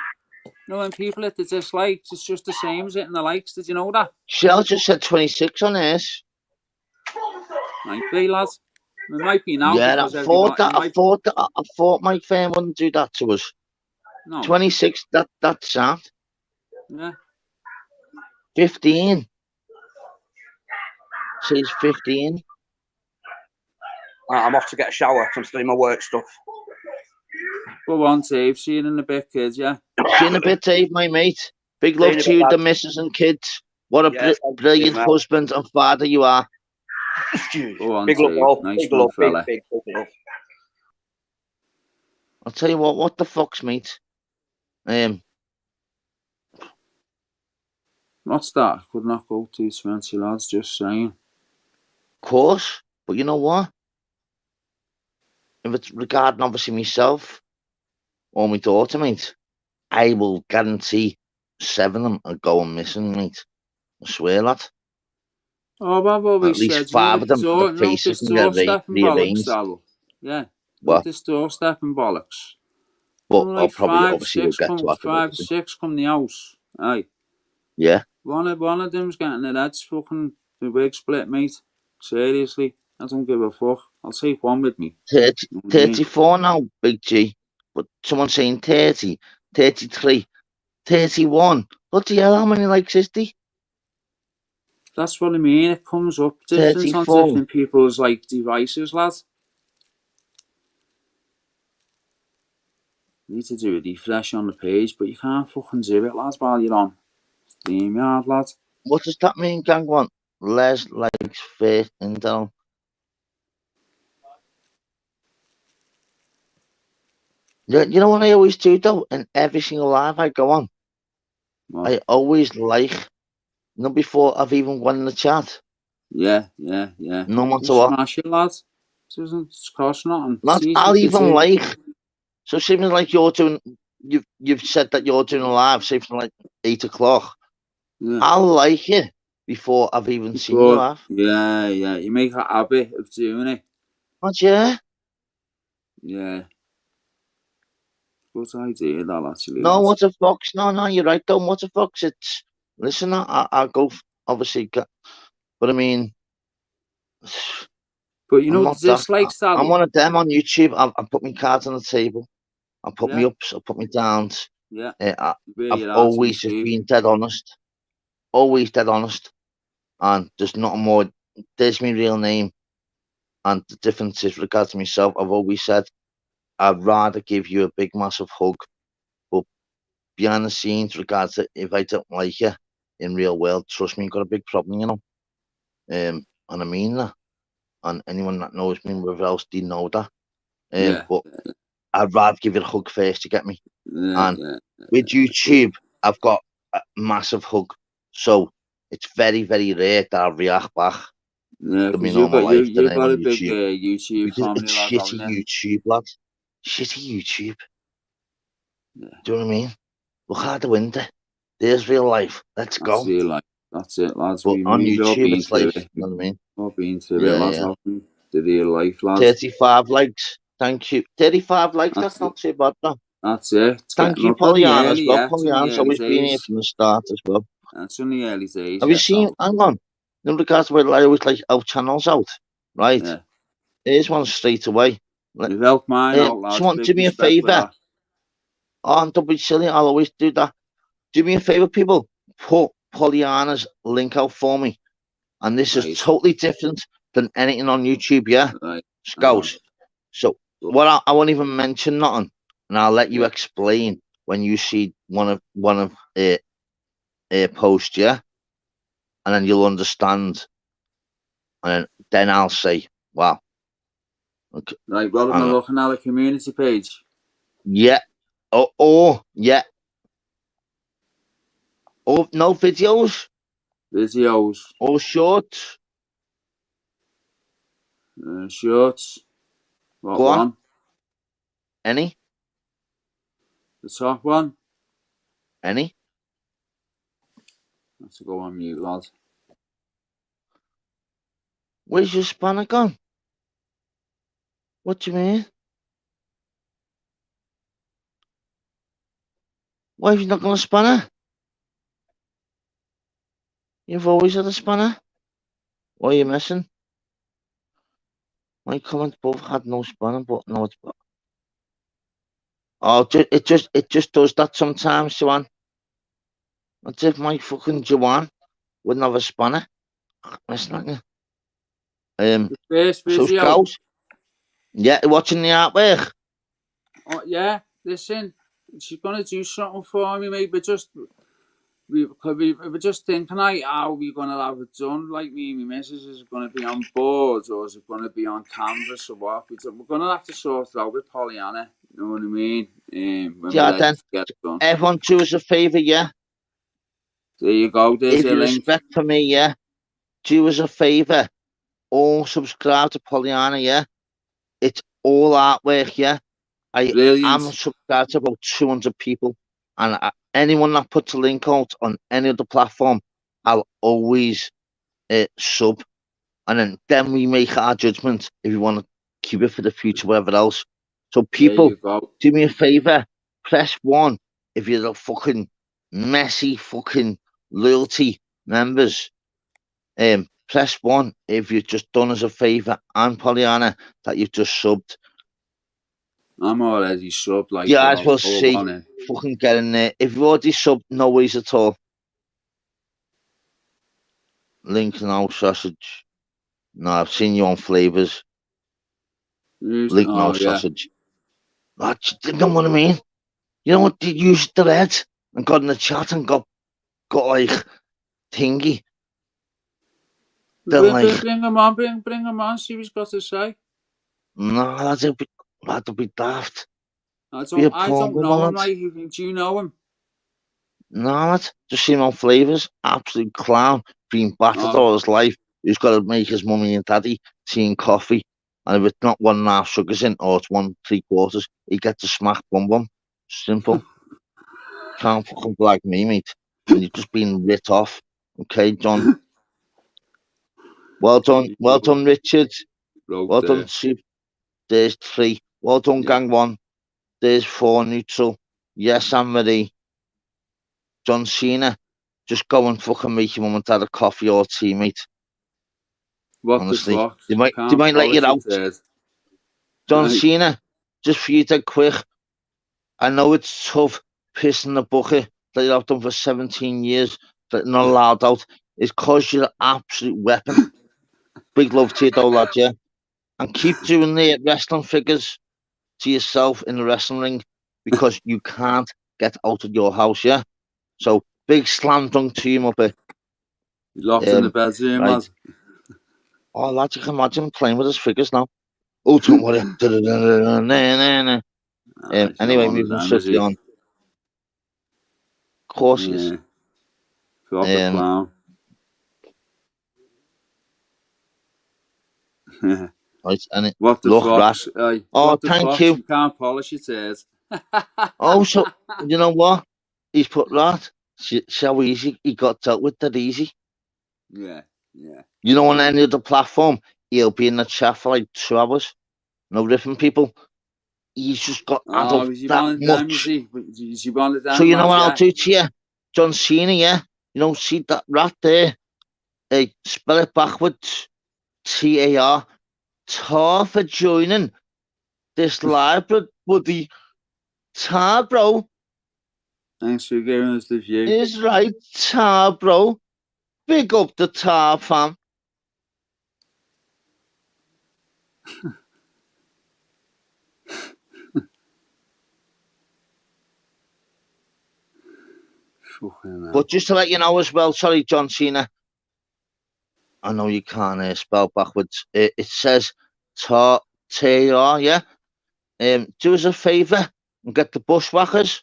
You know when people hit the dislikes, it's just the same as hitting the likes. Did you know that? Shell just said 26 on this. Might be, lads. It might be now Yeah, because everyone. I thought my firm wouldn't do that to us. No. 26, that's that. Yeah. 15. Says 15. I'm off to get a shower because I'm still doing my work stuff. Go on, Dave. See you in a bit, kids, yeah? See you in a bit, Dave, my mate. Big love to you, the missus and kids. What a brilliant husband and father you are. Go on, big Dave. love, Nice big one, love, fella. big love. I'll tell you what the fuck's, mate? What's that? Could not go 220, lads, just saying. Of course, but you know what? If it's regarding obviously myself or my daughter, mate, I will guarantee 7 of them are going missing, mate. I swear that. Oh, I've always At least said, you know, 5 of them, the faces this can get doorstep and bollocks, rearranged. Darryl. Yeah. What? This doorstep and bollocks. But Like I'll probably, five, obviously, we'll six get to come, that 5 or eventually. 6 come the house. Aye. Yeah. One of them's getting their heads fucking the wig split, mate. Seriously. I don't give a fuck. I'll take one with me. 30, You know what I mean? 34 now, Big G. But someone's saying 30, 33, 31. Bloody hell, how many likes is there? That's what I mean. It comes up different on 34. different people's like devices, lad. Need to do a refresh on the page, but you can't fucking do it, lads, while you're on StreamYard, lad. What does that mean, gang one? Les likes first and down. Yeah, you know what I always do though? In every single live I go on, What? I always like, you know, before I've even gone in the chat. Yeah. No matter Just what. smash it, lads. It doesn't cost nothing. Not, It's easy I'll to even do. like. So something like you're doing, you've said that you're doing a live, say from like 8 o'clock. Yeah. I'll like it before I've even seen you have. Yeah. You make a habit of doing it. What, yeah? Yeah. Good idea, that actually. No, Lads. what a fox. No, you're right though. What a fox. It's, listen, I'll go, obviously, but I mean, But you I'm know, not the that. dislikes, I'm Darryl. one of them on YouTube. I put my cards on the table. I put me Yeah. ups. I put me downs. Yeah. I've always just been dead honest. Always dead honest. And there's nothing more. There's my real name. And the difference is, regards to myself, I've always said, I'd rather give you a big, massive hug. But behind the scenes, regards to if I don't like you in real world, trust me, you've got a big problem, you know. And I mean that. And anyone that knows me, wherever else, they know that. But I'd rather give you a hug first, you get me? And with YouTube, I've got a massive hug. So it's very, very rare that I'll react back. Yeah, because you've got a YouTube. big YouTube Because family, it's lads, shitty haven't you? YouTube, lads. Shitty YouTube. Yeah. Do you know what I mean? Look out the window. There's real life. Let's That's go. real life. That's it, lads. But on We've all YouTube, been it's like, through it. you know what I mean? All been through it, lads. Yeah. The real life, lads. 35 likes. Thank you. 35 likes. That's not too bad, though. That's it. It's Thank you, up on the Pollyanna, as early, well. yeah. It's on the Pollyanna's early always been here days. from the start as well. That's on the early days. Have you seen? Hang on. In regards to where I always like out channels out, right? Yeah. Here's one straight away. You've helped mine out, lads. Someone Big do me a respect for favour. that. Oh, don't be silly. I'll always do that. Do me a favour, people. Put Pollyanna's link out for me. And this is totally different than anything on YouTube, yeah? Right. Scout. So what I won't even mention nothing, and I'll let you explain when you see one of post, yeah? And then you'll understand. And then I'll say, wow. Okay. Right, what am I looking at? The community page? Yeah. Yeah. Oh, no videos? Videos. Or shorts? Shorts. What Go one? on. Any? The top one? Any? Have to go on mute, lad. Where's your spanner gone? What do you mean? Why have you not got a spanner? You've always had a spanner. What are you missing? My comment both had no spanner, but no, it's. Oh, it just does that sometimes, Joanne. That's if my fucking Joanne wouldn't have a spanner. Listen, at you. The first So video. Scout. Yeah, watching the artwork. Oh, yeah, listen, she's gonna do something for me, mate. But just we were just thinking, like, how we gonna have it done? Like me and my missus, is it gonna be on board or is it gonna be on canvas or what? We're gonna have to sort it out with Pollyanna. You know what I mean? When we're Yeah, ready then to get it done. everyone do us a favour, yeah. There you go. There's If a you link. respect for me, yeah, do us a favour. All subscribe to Pollyanna, yeah. It's all artwork, yeah. I'm Brilliant. subscribed to about 200 people, and anyone that puts a link out on any other platform, I'll always sub, and then we make our judgment if we want to keep it for the future, whatever else. So There people, you go. do me a favor, press 1 if you're the fucking messy fucking loyalty members. Press 1 if you've just done us a favor. I'm Pollyanna that you've just subbed. I'm already subbed, like, Yeah, as well, we'll see. Fucking get in there. If you've already subbed, no worries at all. Link now, sausage. No, I've seen you on flavors. Link now, sausage. Oh, you know what I mean? You know what? They used the red and got in the chat and got like thingy. Bring him on, bring him on, see what he's got to say. No, that'd be daft. I don't know him, like, do you know him? No, just seen him on flavors. Absolute clown. Being battered all his life. He's got to make his mummy and daddy tea and coffee. And if it's not 1.5 sugars in or it's 1 3/4, he gets a smack bum. Simple. Can't fucking blag me, mate. And you've just been writ off. Okay, John. Well done, Richard. Well done, Soup. There's 3. Well done, Gang 1. There's 4, neutral. Yes, Anne-Marie. John Cena. Just go and fucking make your mum and dad a coffee or tea, mate. What honestly. the fuck? They might let you out. John Right. Cena, just for you dead quick. I know it's tough pissing the bucket that you've done for 17 years, but not allowed out. It's because you're an absolute weapon. Big love to you, though, lad, yeah. And keep doing the wrestling figures to yourself in the wrestling ring because you can't get out of your house, yeah? So, big slam dunk to you, Muppet. You're locked in the bedroom, right. lad. Oh, lad, you can imagine playing with his figures now. Oh, don't worry. Anyway, moving swiftly on. Of course, yes. Proper clown. Right, and it, what the fuck? Oh, what the thank fuck? you. You can't polish your tears. Oh, so you know what? He's put that. See how easy he got dealt with that easy. Yeah. You know, on any other platform, he'll be in the chat for like 2 hours. No different people. He's just got out of that much. So you know what I'll do to you? John Cena, yeah? You know, see that rat there? Hey, spell it backwards. TAR. Tar for joining this live, buddy. Tar, bro. Thanks for giving us the view. Is right, Tar, bro. Big up the Tar fam. But just to let you know as well, sorry, John Cena. I know you can't spell backwards. It says Tar, T-A-R, yeah? Do us a favour and get the bushwhackers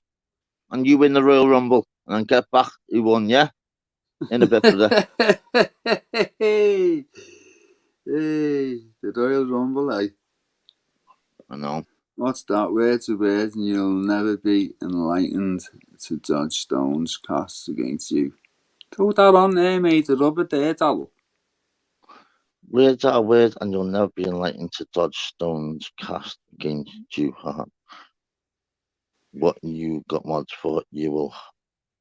and you win the Royal Rumble and get back who won, yeah? In a bit, brother. Hey, the Royal Rumble, eh? I know. What's that? Word to word, and you'll never be enlightened to dodge stones cast against you. Throw that on there, mate. The rubber there, Dal. Words are words, and you'll never be enlightened to dodge stones cast against you. what you got mods for, you will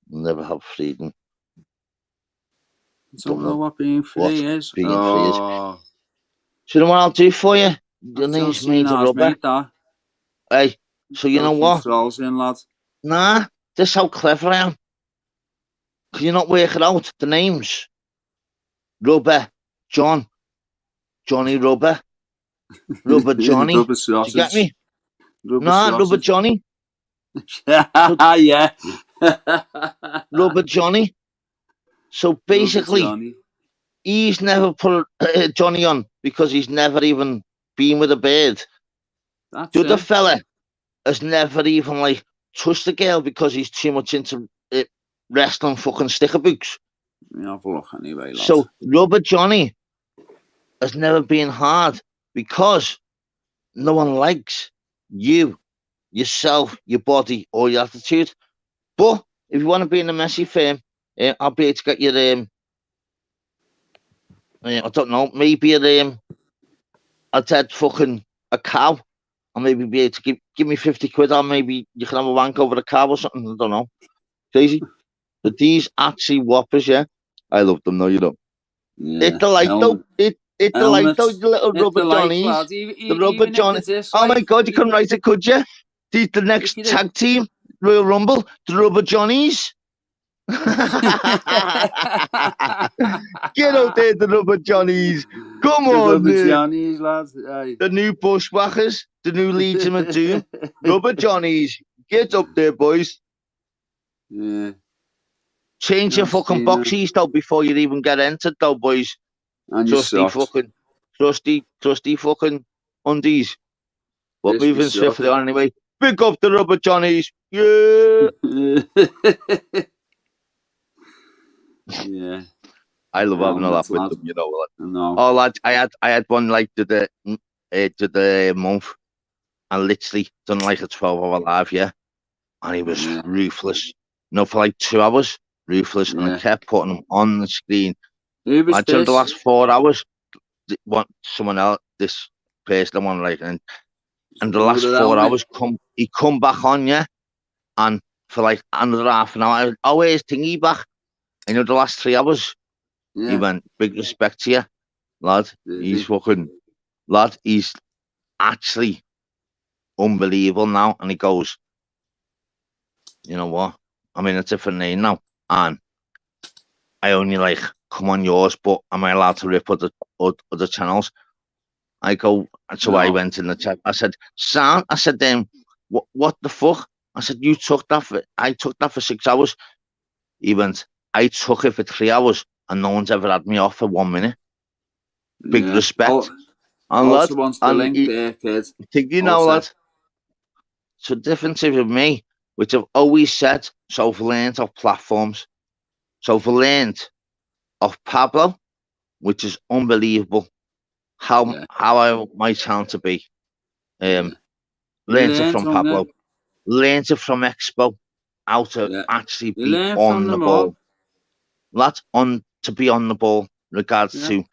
never have freedom. Don't know what being free is. being free is. Oh, So you know what I'll do for you? Your that's name's John made of Cena's rubber. mate, that. Hey, so you know Keep what? trolls in, lad. Nah, this is how clever I am. Can you not work it out? The names. Rubber, John, Johnny Rubber, Rubber Johnny. Rubber Do you get sausage. me? Rubber Nah, Rubber sausage. Johnny, Yeah. Rubber Johnny. So basically, Rubber Johnny. he's never put Johnny on because he's never even been with a bird. That's The other it. fella has never even like touched a girl because he's too much into wrestling fucking sticker books. Yeah, have a look anyway, lad. So Rubber Johnny has never been hard because no one likes you, yourself, your body, or your attitude. But if you want to be in a messy firm, I'll be able to get you I don't know, maybe a dead fucking a cow. Or maybe be able to give me 50 quid, or maybe you can have a wank over a cow or something. I don't know. Crazy. But these actually whoppers, yeah. I love them, no, you don't. Yeah. It's the light though. It's the light though, the little It's Rubber the light, Johnnies. lad. The Rubber Even if Johnny. it's this, Oh my like, god, you couldn't write it, could you? The next you do. tag team, Royal Rumble, the Rubber Johnnies. Get out there, the Rubber Johnnies. Come The on, Rubber Johnnies, lads. Aye. the new Bushwhackers, the new Legion of Doom, Rubber Johnnies. Get up there, boys. Yeah. Change your fucking boxies though before you even get entered though, boys. And your Trusty socks. fucking, trusty fucking undies. But Yes, moving your swiftly socks. on anyway. Pick up the Rubber Johnnies. Yeah. Yeah. I love having a laugh with lad. them, you know. I know. Oh, lads, I had one like to the month, and literally done like a 12-hour live, yeah. And he was ruthless. You know, for like 2 hours, ruthless, and I kept putting him on the screen. Who was I'd done this? the last 4 hours. Want someone else? This person, one like, and the last 4 hours, he come back on, yeah, and for like another half an hour, where's Thingy back? You know, the last 3 hours, he went, big respect to you, lad. He's fucking, lad, he's actually unbelievable now. And he goes, you know what? I'm in a different lane now, and I only like come on yours, but am I allowed to rip other channels? I go, so I went in the chat. I said, Sam, I said, what the fuck? I said, I took that for 6 hours. He went, I took it for 3 hours, and no one's ever had me off for 1 minute. Big respect. And also lad, wants the link there, kid. Think you know, lad. So difference with me, which I've always said, so I've learned of platforms. So I've learned of Pablo, which is unbelievable. How I want my channel to be. Learned it from Pablo. Learned it from Expo. How to actually be on the ball. That's to be on the ball, regards to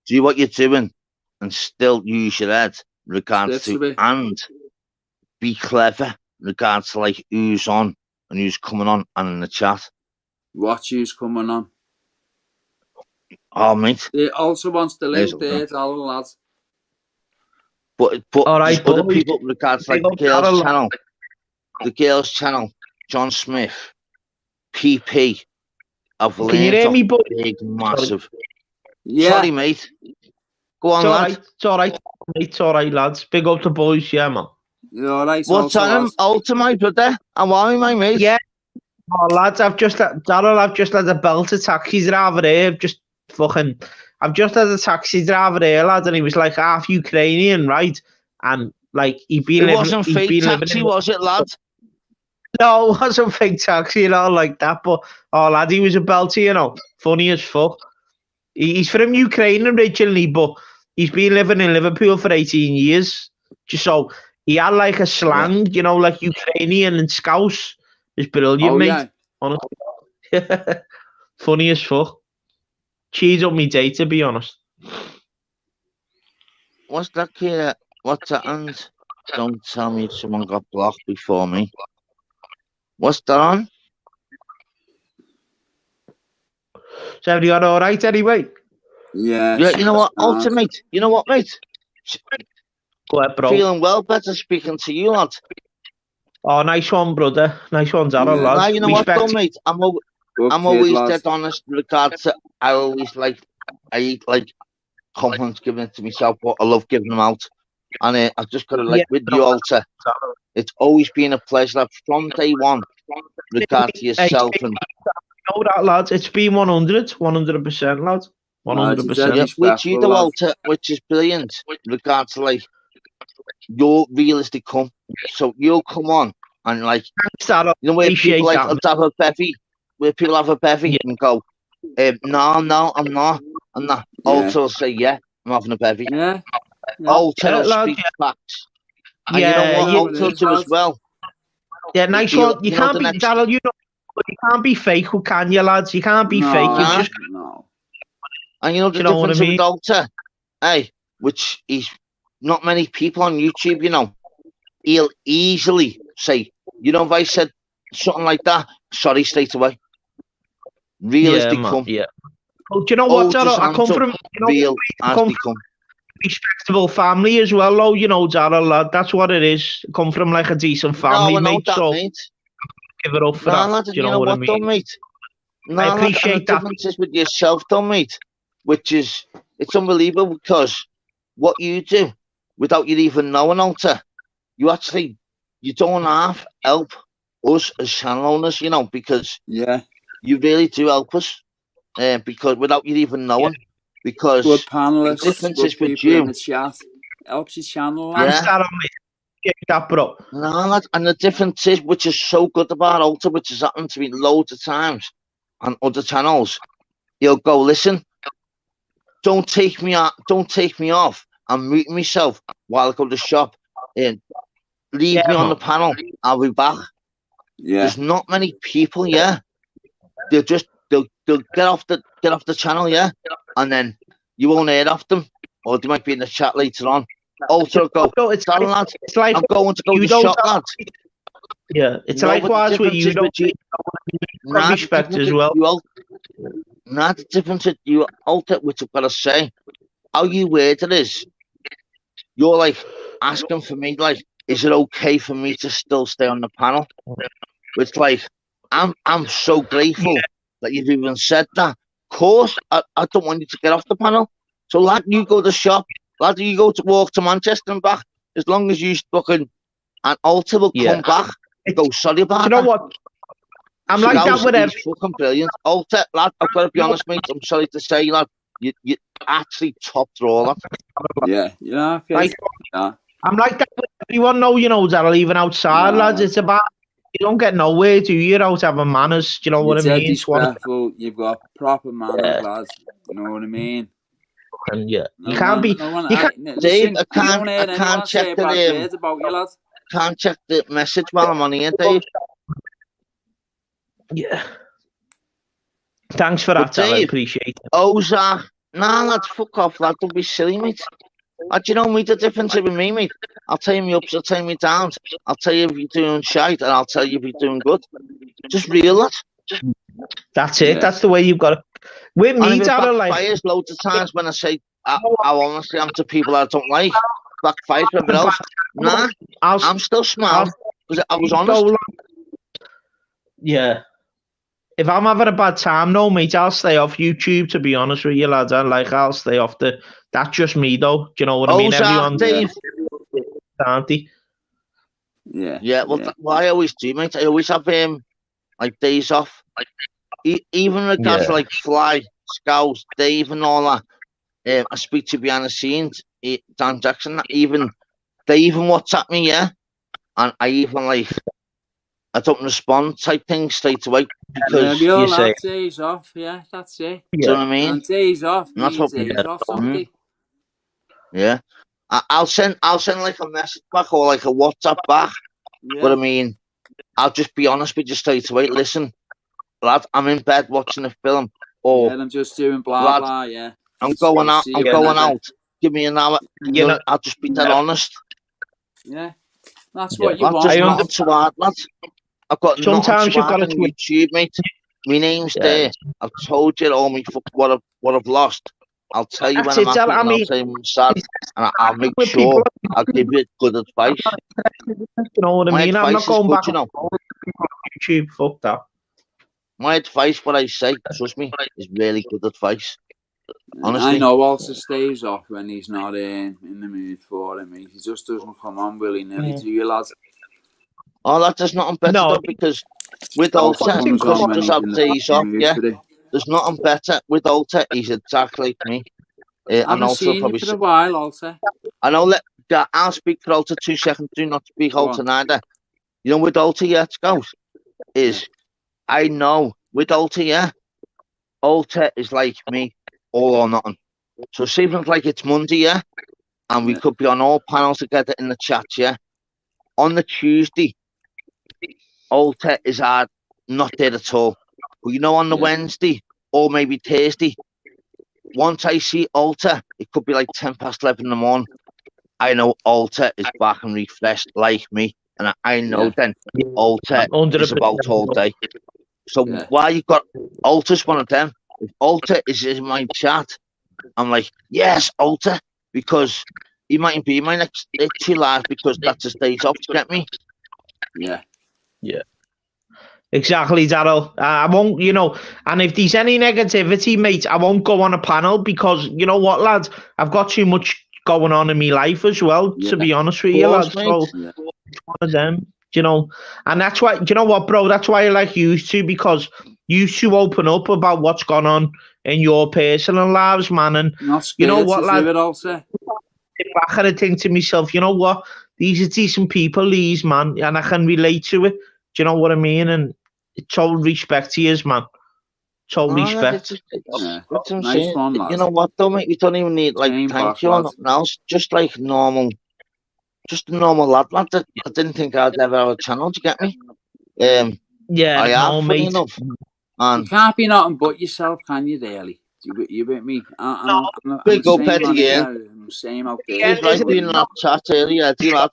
do what you're doing and still use your head, regards to, and be clever, regards to like who's on and who's coming on and in the chat. Watch who's coming on. Oh, mate. He also wants the link there, all lads. But all right, other people, regards like the girls' channel, John Smith, PP. I've learned. Can you hear me, boy? Big, massive. Yeah. Sorry, mate. Go on, lad. It's all right. It's all right, lads. Big up the boys, yeah, man. You're all right. What's on to my brother? How are you, my mate? Yeah. Oh, lads, I've just had a belter taxi driver here. I've just had a taxi driver here, lad, and he was like half Ukrainian, right? And like it wasn't fake taxi, was it, lad? No, it wasn't fake taxi, you know, like that. But oh, lad, he was a belter, you know, funny as fuck. He's from Ukraine originally, but he's been living in Liverpool for 18 years. Just so he had like a slang, you know, like Ukrainian and Scouse. It's brilliant, mate. Yeah. Honestly. Funny as fuck. Cheese up me day, to be honest. What's that here? What's happened? Don't tell me someone got blocked before me. What's that on? So have you got all right anyway? Yeah. Yeah, you know what, sound. Alter, mate. You know what, mate? Go ahead, bro. Feeling well, better speaking to you, lad. Oh, nice one, brother. Nice one, Darryl, Yeah. lad. Nah, you know what, though, Respect. mate? I'm Good kid, always lad. dead honest in regards to I always I eat like compliments giving it to myself, but I love giving them out. And I've just got to Yeah, with you, Alter. It's always been a pleasure from day one, regard to Hey, yourself and know that, lads. It's been 100%, lads. Lad, you're dead 100%. yeah, which you respectful, do, lad. Alter, which is brilliant. Regards to your realistic come. So you'll come on and Thanks, Darryl. you know where Appreciate people that, will have a bevy, where people have a bevy Yeah. and go, no, I'm not. And that Yeah. Alter will say, yeah, I'm having a bevy. Yeah. Alter Yeah, will lad, speak facts. And you know Yeah, what yeah, Alter will do as well? yeah, nice He'll- one. You you know can't the be, next- Darryl, you can't be fake, can you, lads? You can't be fake. You Nah. just, No. And you know the you know what I difference mean? with Alter? Hey, which is not many people on YouTube, you know. He'll easily say, you know, if I said something like that, sorry straight away. Realistic man, come. yeah. Oh, do you know what, Alter's Darryl? I come hands up, from, real I as come they from come. a respectable family as well, though, you know, Darryl, lad. That's what it is. Come from like a decent family, No, I know mate. that, So mate. give it up for Nah, that. lad, Do you you know know what I what, though, mean? mate? Nah, I lad, and the appreciate that. difference is with yourself, though, mate, which is, it's unbelievable because what you do, without you even knowing, Alter, you don't half help us as channel owners, you know, because Yeah. you really do help us, because without you even knowing, because Good the panelists, difference good is with people in you, the chat. Helps your channel, lad. Thanks, yeah. Darryl, mate. Appreciate that, bro. No, lad, and the difference is, which is so good about Alter, which has happened to me loads of times on other channels, he'll go, listen, don't take me off. I'm muting myself while I go to the shop and leave Yeah, me on man. the panel. I'll be back. Yeah. There's not many people, yeah. They'll get off the channel, yeah, and then you won't hear off them, or they might be in the chat later on. Alter will go, No, it's "Darren, lad, it's like I'm going to go to you the don't shop, lad." Yeah, it's No, but the likewise with difference you. is with you. Got respect as well. The difference with you, Alter, which I've got to say, how you word it is, you're like asking for me, like, is it okay for me to still stay on the panel? It's like, I'm so grateful that you've even said that. Of course, I don't want you to get off the panel. So, lad, you go to the shop, lad, you go to walk to Manchester and back. As long as you fucking and Alter will come back and go, sorry about Do you that. know what? I'm like that with He's fucking brilliant. Alter, lad, I've got to be honest, mate. I'm sorry to say, lad, you actually top draw, lad. Yeah. Yeah. Okay. Like, Yeah. I'm like that with everyone, though, you know, Darryl, even outside, Nah, lads. lad. It's about, you don't get nowhere, do you, without having manners? Do you know what I You're mean? dead It's one of respectful. You've got proper manners, lads. You know what I mean? and you No can't one, be. no one. You can't, Dave, Listen, I you don't hear anyone can't say check bad the words about you, lads. can't check the message while I'm on here, Dave. yeah. Thanks for that, But Darryl. I Dave, appreciate it. Ozark, nah, lad, fuck off, lad. Don't be silly, mate. Do you know me the difference with me, mate? I'll tell you me ups, I'll tell you me downs. I'll tell you if you're doing shite, and I'll tell you if you're doing good. Just real, lad. That's it. Yeah. That's the way you've got to. With me, And if it Darryl, like, backfires loads of times when I say I honestly am to people I don't like, backfires with everyone else. Nah, I'm still smiling because I was honest. Yeah. If I'm having a bad time, no, mate, I'll stay off YouTube, to be honest with you, lads. I'll stay off the. That's just me, though. Do you know what I mean? Everyone's Dave. auntie. Yeah. Yeah, well, what I always do, mate, I always have like days off. Even regards to like Fly, Scouts, Dave, and all that. I speak to behind the scenes, Dan Jackson. Even they even WhatsApp me, yeah, and I even like I don't respond type thing straight away because we all you say have days off. Yeah, that's it. do you know what I mean? And days off And that's means what days off, somebody. Yeah, I'll send like a message back or like a WhatsApp back. Yeah. But I mean, I'll just be honest with you straight away. Listen, lad, I'm in bed watching a film, or yeah, I'm just doing blah lad, blah. Yeah, I'm going out. I'm going out. Give me an hour. You know, I'll just be that honest. Yeah, that's what you Not want. just not too hard, lad. I've got Sometimes you've got on to YouTube, mate. My name's there. I've told you all me what I've lost. I'll tell you when I'm happy, and I'll tell you when I'm sad, and I'll make sure I'll give you good advice. You know what I mean? I'm not going back. You know. YouTube, fuck that. My advice, what I say, trust me, is really good advice. Honestly. I know Walter stays off when he's not in the mood for it, mate. He just doesn't come on willy-nilly to you, lads. Oh, that does nothing better, because with Alter, because he does have days off, there's nothing better. With Alter, he's exactly like me. I haven't seen you for a while, Alter. I know, I'll speak for Alter 2 seconds, do not speak Alter neither. You know, with Alter, it goes, I know, with Alter, Alter is like me, all or nothing. So see if it's like it's Monday, and we could be on all panels together in the chat, on the Tuesday, Alter is not there at all. But you know, on the Wednesday or maybe Thursday, once I see Alter, it could be like 11:10 in the morning. I know Alter is back and refreshed like me, and I know then Alter is about all day. So why you got Alter's one of them? If Alter is in my chat, I'm like, yes, Alter, because he might be my next itchy life because that's his days off. You get me? Yeah. Exactly, Daryl. I won't, and if there's any negativity, mate, I won't go on a panel because, you know what, lads, I've got too much going on in my life as well, to be honest with you, lads. So, it's one of them, and that's why, you know what, bro, that's why I like you two, because you two open up about what's gone on in your personal lives, man, and you know what, lads, back and I think to myself, you know what, these are decent people, these, man, and I can relate to it. Do you know what I mean? And total respect to you, man. Total respect. Nice one, lads. You know what, though, mate? You don't even need, thank you or nothing else. Just like normal, just a normal lad. I didn't think I'd ever have a channel, do you get me? I have, funny enough. And you can't be nothing but yourself, can you, really? You with me? I'm big up, Eddie, I'm same out there. It's like being in that chat earlier, Eddie, lad.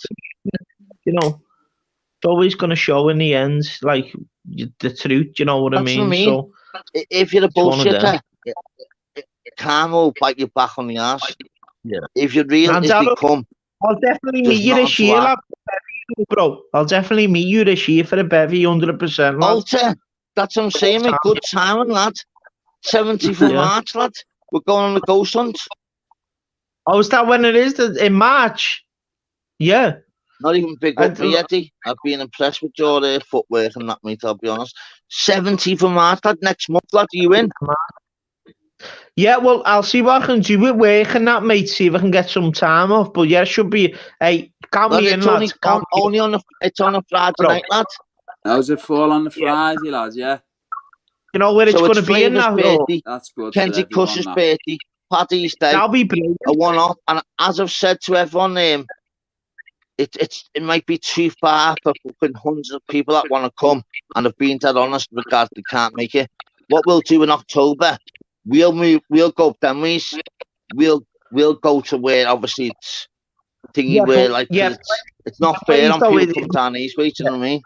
It's always going to show in the end, like, the truth, you know what I mean? So, if you're a bullshitter, karma will bite you back on the arse. Yeah. If you're real, it's become. I'll definitely meet you this year, lad. Bro. I'll definitely meet you this year for a bevy, 100%, lad. Alter, that's what I'm saying, mate. Good timing, lad. 17th of March, lad. We're going on the ghost hunt. Oh, is that when it is? In March? Yeah. Not even big up me, Eddie. I've been impressed with your footwork and that, mate, I'll be honest. 17th of March, lad, next month, lad, are you in? Yeah, well, I'll see what I can do with work and that, mate, see if I can get some time off. But yeah, it should be, count me in, lad. It's on a Friday night, lad. How's it fall on the Friday, lads, yeah? You know where it's going to be in that? That's good. Kenzie Cush's birthday, Paddy's Day. That'll be brilliant. A one-off. And as I've said to everyone, it might be too far for fucking hundreds of people that want to come, and have been dead honest because they can't make it. What we'll do in October, we'll go up them ways. We'll go to where obviously it's thingy where it's not fair on people come down these ways. You know what I mean?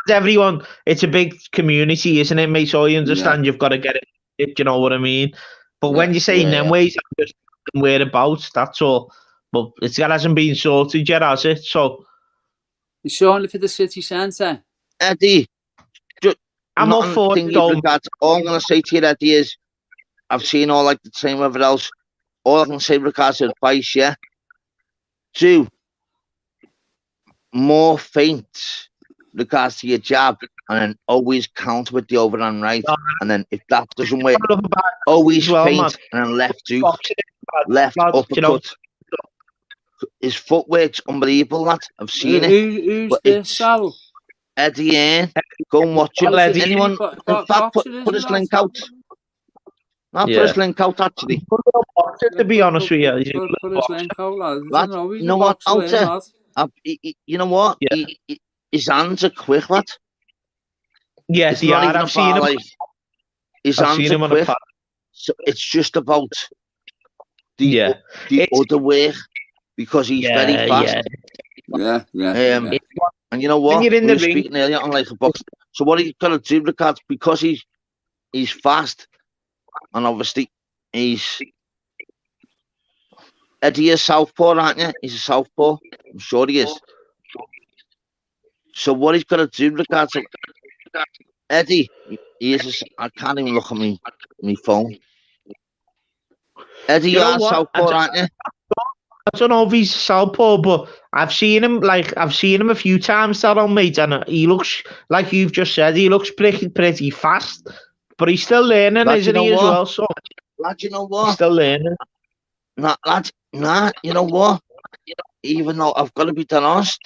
Everyone, it's a big community, isn't it, mate? So you understand you've got to get it. You know what I mean? But when you say them ways, I'm just whereabouts. That's all. But it hasn't been sorted yet, has it? So you're showing for the city centre, Eddie. I'm all for it. All I'm gonna say to you, Eddie, is I've seen all the same whatever else. All I can say regards to advice, do more feints regards to your jab, and then always counter with the overhand right. And then if that doesn't work, always feint and then left hook, left uppercut. His footwork's unbelievable, lad. I've seen it. Who's this, Sal? Eddie, go and watch it. Anyone, in fact, put his link out. I'll put his link out, actually. To be honest with you. Put his link out, lad. You know what, Alter? You know what? His hands are quick, lad. Yes, I've seen him. His hands are quick. So it's just about the other way, because he's very fast. Yeah. And you know when what? you're in We the were ring, speaking earlier on like a box. So what he's got to do, regards, because he's fast, and obviously he's Eddie is southpaw, aren't you? He's a southpaw. I'm sure he is. So what he's got to do, regards to Eddie, he is. I can't even look at me phone. Eddie, you know are what? southpaw, aren't you? I don't know if he's southpaw, but I've seen him a few times, Daryl, mate, and he looks like you've just said. He looks pretty fast, but he's still learning, Lad, isn't he, as well? So lad, you know he's what? still learning. Nah, you know what? Even though I've got to be done honest,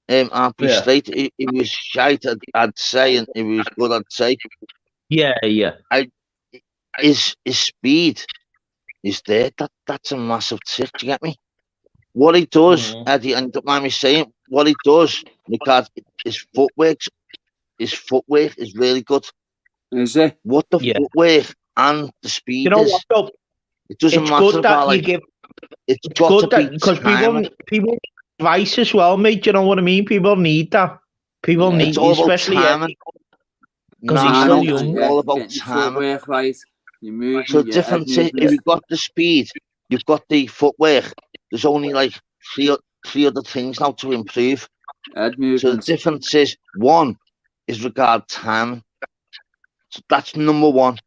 I'll be straight. He was shite, I'd say, and he was good, I'd say. Yeah. His speed is there. That's a massive tick. Do you get me? What he does, Eddie, and don't mind me saying, what he does, because his footwork is really good. Is it? What the footwork and the speed You know is, what, though? it doesn't It's matter good that about you like. give. It's It's got good to that be because timing. people need advice as well, mate. You know what I mean? People need that. People Yeah. need, It's all about especially timing. because Nah, he's I still know. young. It's all about Getting your timing. footwork right, your movement, So the your head difference is, if movement. you've got the speed, you've got the footwork. There's only like three other things now to improve. Head So the movement. difference is, one is regard timing. So that's number one,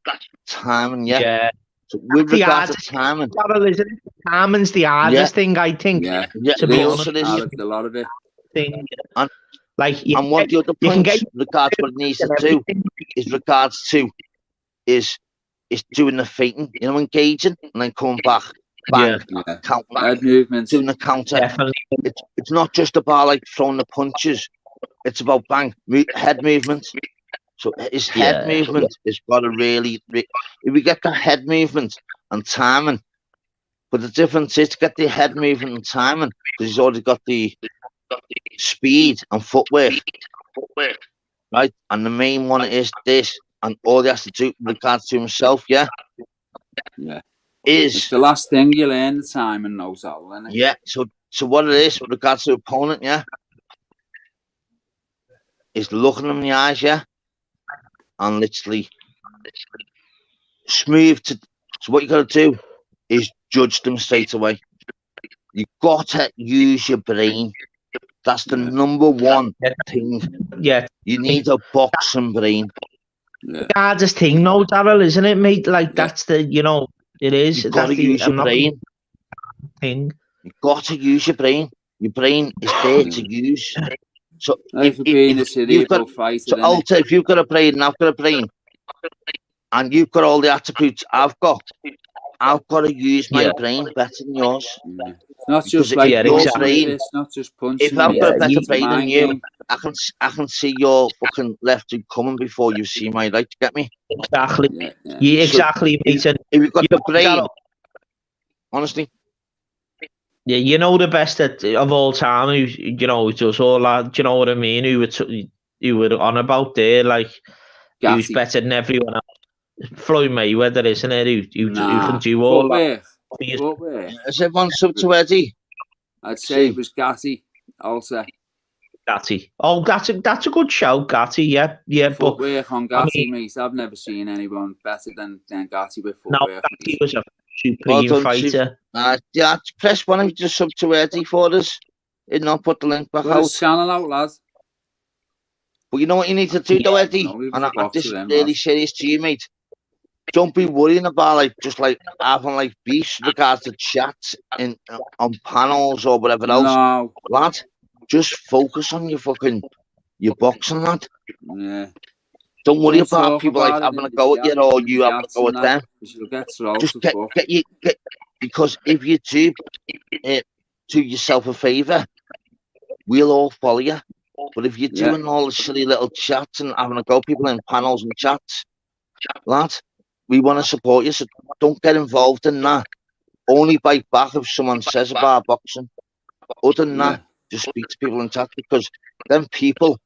timing. Yeah. Yeah. So with The regard to hardest timing, isn't it? Timing's the hardest thing, I think. Yeah. To it be also honest, is. A lot of it. thing. And, Like and one of the other you can get points, regards what it needs to and do, everything. is regards to is doing the feinting, you know, engaging and then coming back, bang, Yeah. count, Head movement. doing the counter. Definitely. It's not just about like throwing the punches. It's about bang, head movement. So his head movement is got to really, if we get the head movement and timing, but the difference is to get the head movement and timing because he's already got the speed and footwork, right? And the main one is this, and all he has to do with regards to himself, Yeah. is It's the last thing you learn, the timing knows all, isn't it? yeah. So what it is with regards to the opponent, yeah, is looking him in the eyes, yeah, and literally smooth to. So what you got to do is judge them straight away. You got to use your brain. That's the number one thing. Yeah. You need a boxing brain. The hardest thing, no, Daryl, isn't it, mate? Like that's the, it is. You've got to use your brain. Thing. You've got to use your brain. Your brain is there to use. So if you've got fighter, so Alter, if you've got a brain and I've got a brain, and you've got all the attributes I've got to use my brain better than yours. Yeah. It's not just like your brain. It's not just punching. If I've got a better brain than you, I can see your fucking left hook coming before you see my right. Get me? Exactly. Yeah, exactly. So, if you've got the brain, honestly. Yeah, you know the best of all time. Who does all that? Do you know what I mean? Who were on about there? Like who's better than everyone else? Floyd Mayweather, isn't it? Who can do all that? Is everyone sub to Eddie? I'd say it was Gatti also. Gatti. Oh, that's a good shout, Gatti. Yeah. Footwork on Gatti, mate. I've never seen anyone better than Gatti with footwork. No, Gatti was a supreme fighter. Yeah, press one and just sub to Eddie for us. Did not put the link back out. Channel out, lads. But you know what you need to do, though, Eddie? And this is really serious to you, mate. Don't be worrying about having beefs regards to chats on panels or whatever else. No. Lad, just focus on your boxing, lad. Yeah. Don't worry about people having a go at you or you having a go at them. Just get because if you do yourself a favour, we'll all follow you. But if you're doing all the silly little chats and having a go at people in panels and chats, lad, we want to support you, so don't get involved in that. Only bite back if someone says about boxing. Other than that, just speak to people in chat because then people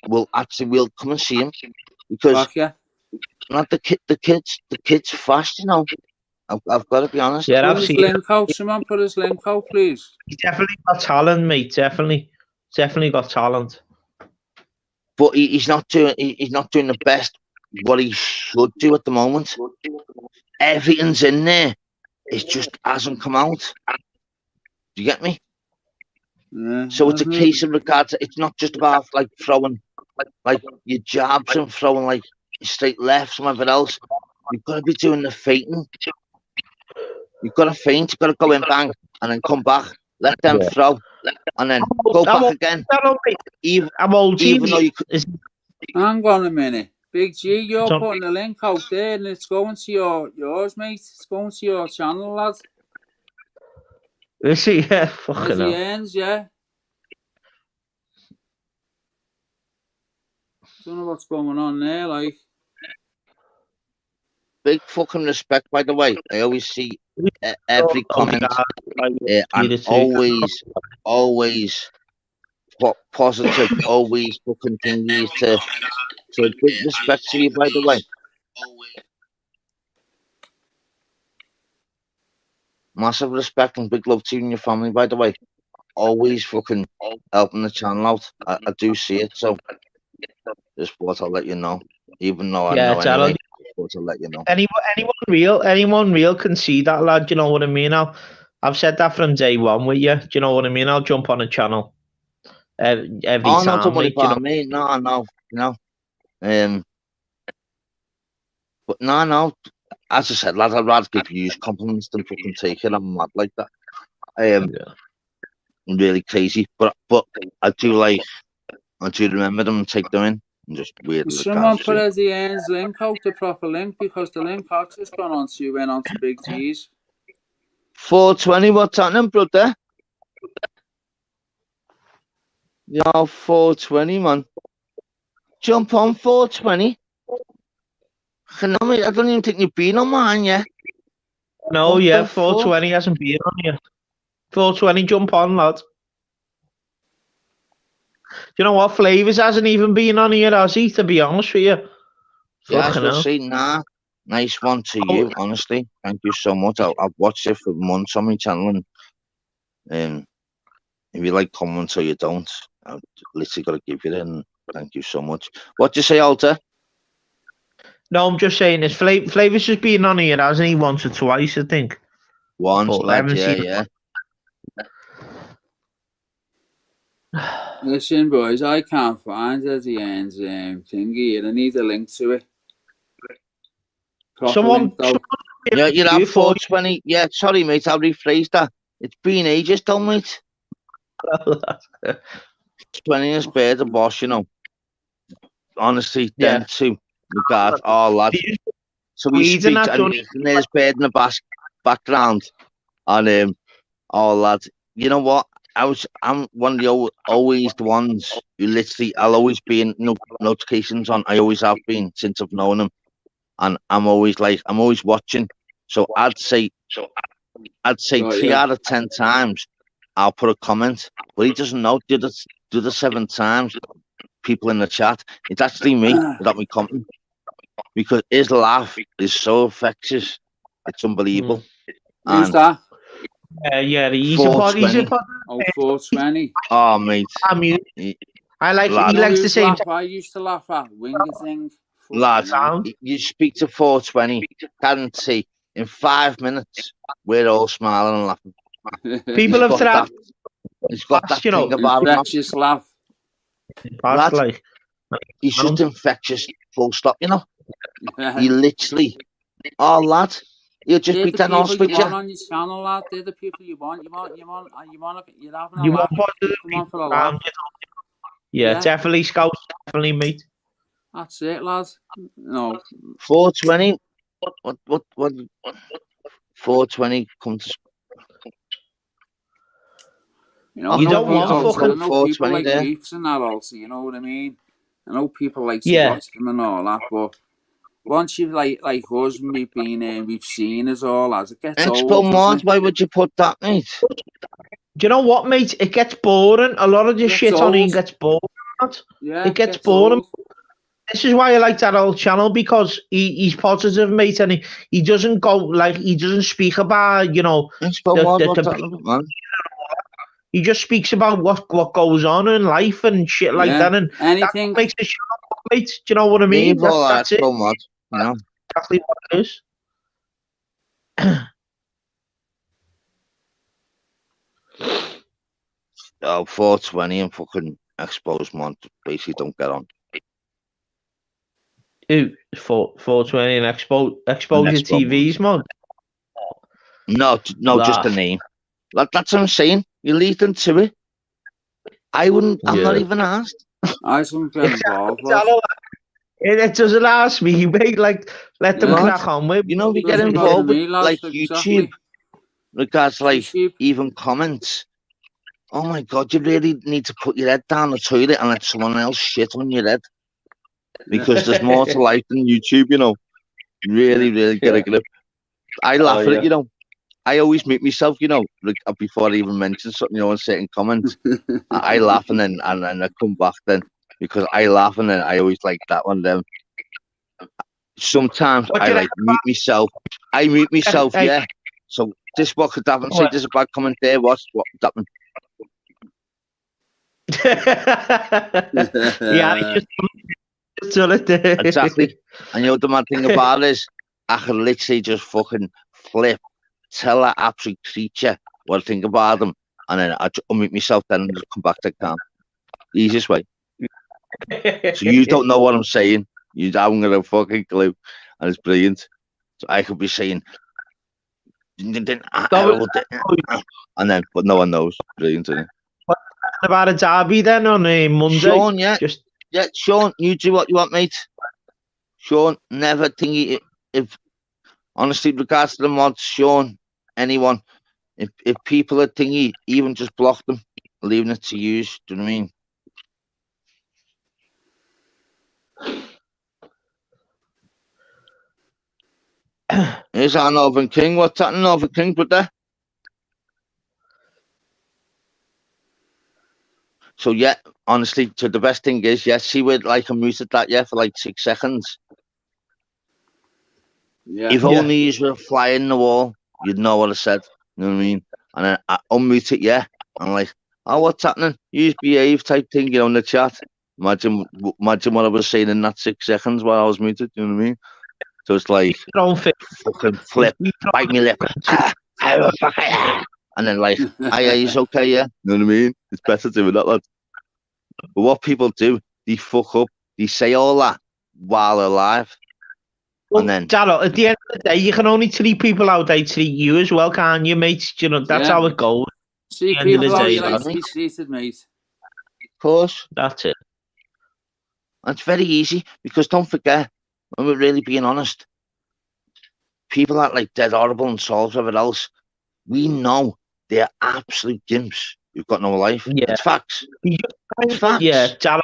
will come and see him because not the kids fast, I've got to be honest. Yeah, put his link out, someone put his link out, please. He's definitely got talent, mate. Definitely. Definitely got talent. But he's not doing the best what he should do at the moment. Everything's in there. It just hasn't come out. Do you get me? Yeah, So it's a case of regards. It's not just about like throwing like your jabs and throwing like straight lefts and whatever else. You've got to be doing the feinting. You've got to feint. You've got to go in, bang, and then come back. Let them throw, and then go back again. I'm old. Even though you could. Hang on a minute. Big G, you're putting the link out there and it's going to yours, mate. It's going to your channel, lad. Is he? Yeah, fucking hell. Ends, yeah. Don't know what's going on there, like. Big fucking respect, by the way. I always see every comment and always positive, always fucking thingies to. So big respect to you, by the way. Massive respect and big love to you and your family, by the way. Always fucking helping the channel out. I do see it, so just thought I'll let you know. Even though I know anyway, just thought I'll let you know. Anyone real can see that, lad. Do you know what I mean? I've said that from day one with you. Do you know what I mean? I'll jump on a channel every time. Oh, no, don't worry about me. No. But no. As I said, lad, I'd rather give you compliments than fucking take it. I'm mad like that. I'm really crazy, but I do remember them and take them in and just weird. Someone put Eddie Ends link out, the proper link, because the link has just gone on to went on to Big G's. 420, what's happening, brother? Yo, 420, man. Jump on 420. I don't even think you've been on mine yet. No, yeah, 420 hasn't been on yet. 420, jump on, lad. Do you know what? Flavors hasn't even been on here, has he? To be honest with you. Yeah, I see. Nah, nice one to you. Honestly, thank you so much. I've watched it for months on my channel, and if you like comments or you don't, I've literally got to give you it. And thank you so much. What do you say, Alter? No, I'm just saying this. Flavors has been on here, hasn't he? Once or twice, I think. Once, lad. Yeah. Listen, boys, I can't find Eddie Ends thingy, and I need a link to it. Someone yeah, you have 420. Yeah, sorry, mate. I'll rephrase that. It's been ages, don't mate. 20th bird the boss, you know. Honestly, then too. Regard, lad. So we speak, and there's bird in the background, and lad. You know what? I'm one of the always the ones who literally I'll always be in notifications on. I always have been since I've known him, and I'm always watching. So I'd say 3 out of 10 times I'll put a comment, but he doesn't know. Do the 7 times people in the chat. It's actually me without me commenting, because his laugh is so infectious. It's unbelievable. Who's that? Yeah, he's a 420. Oh, mate. I like. He likes the same. I used to laugh at Winger thing. Lad, you speak to 420, guarantee in 5 minutes we're all smiling and laughing. People have tried. He's got that thing about him. Infectious laugh. Lad, he's just infectious. Full stop. You know. He literally. Oh, lad. You'll just be telling us with you. On your channel, lad. They're the people you want. You're having a laugh. Come on for a laugh. Yeah, definitely, Scout. Definitely, mate. That's it, lad. No. 420. What? 420 comes. You know, you don't want fucking 420 like there. Beefs and that also, you know what I mean? I know people like to watch them and all that, but once you've like us, we've seen us all as it gets old. Mod, why would you put that, mate? Do you know what, mate? It gets boring. A lot of the shit on here gets boring. Yeah, it gets boring. Old. This is why I like that old channel, because he's positive, mate, and he doesn't go he doesn't speak about, you know, He just speaks about what goes on in life and shit like that, and anything that makes the show, mate. Do you know what I mean? Leave all that That's it. so much, you know. Exactly what it is. 420 and fucking exposed month basically don't get on. Who? 420 and exposure Expo TVs, man. No, just the name. That's what I'm saying. You lead them to it. I wouldn't. I'm not even asked. I shouldn't be involved. It doesn't ask me, mate. Like, let them What? crack on with. You know, we get Doesn't bother involved me, with lads, like exactly. YouTube, regards like YouTube. even comments. Oh my God, you really need to put your head down the toilet and let someone else shit on your head. Because there's more to life than YouTube, you know. Really get a grip. I laugh at it, you know. I always make myself, you know, like, before I even mention something, you know, in certain comments. I laugh and then I come back then because I laugh and then I always like that one. Then sometimes I like mute myself. I mute myself, yeah. So this what could happen? Say there's a bad comment there. What could happen? Yeah, exactly. And you know the mad thing about it is I could literally just fucking flip, tell that absolute creature what I think about them, and then I unmute myself then and just come back to calm. The easiest way. So you don't know what I'm saying. You haven't got a fucking clue, and it's brilliant. So I could be saying, and then, but no one knows. Brilliant, isn't it? About a derby then on a Monday. Sean, yeah, Sean, you do what you want, mate. Sean, never thingy. If honestly, regards to the mods, Sean, anyone, if people are thingy, even just block them, leaving it to use. Do you know what I mean? Here's our Northern King. What's that, Northern King, brother? So yeah, honestly, so the best thing is, yes, see where like I muted that, yeah, for like 6 seconds. Yeah. If only you were flying the wall, you'd know what I said. You know what I mean? And then I unmute it, yeah. I'm like, oh, what's happening? You behave type thing, you know, in the chat. Imagine what I was saying in that 6 seconds while I was muted. You know what I mean? So it's like fucking flip, bite me lip, and then like, he's okay, yeah. You know what I mean? It's better doing that, lad. But what people do, they fuck up. They say all that while they're alive. Well, and then, Darryl, at the end of the day, you can only treat people how they treat you as well, can't you, mate? You know, that's how it goes. See people how you like to be treated, mate. Of course. That's it. And it's very easy because don't forget, when we're really being honest, people that like dead horrible and souls everything else, we know they're absolute gimps who've got no life. Yeah. It's facts. It's facts. Yeah, Darryl,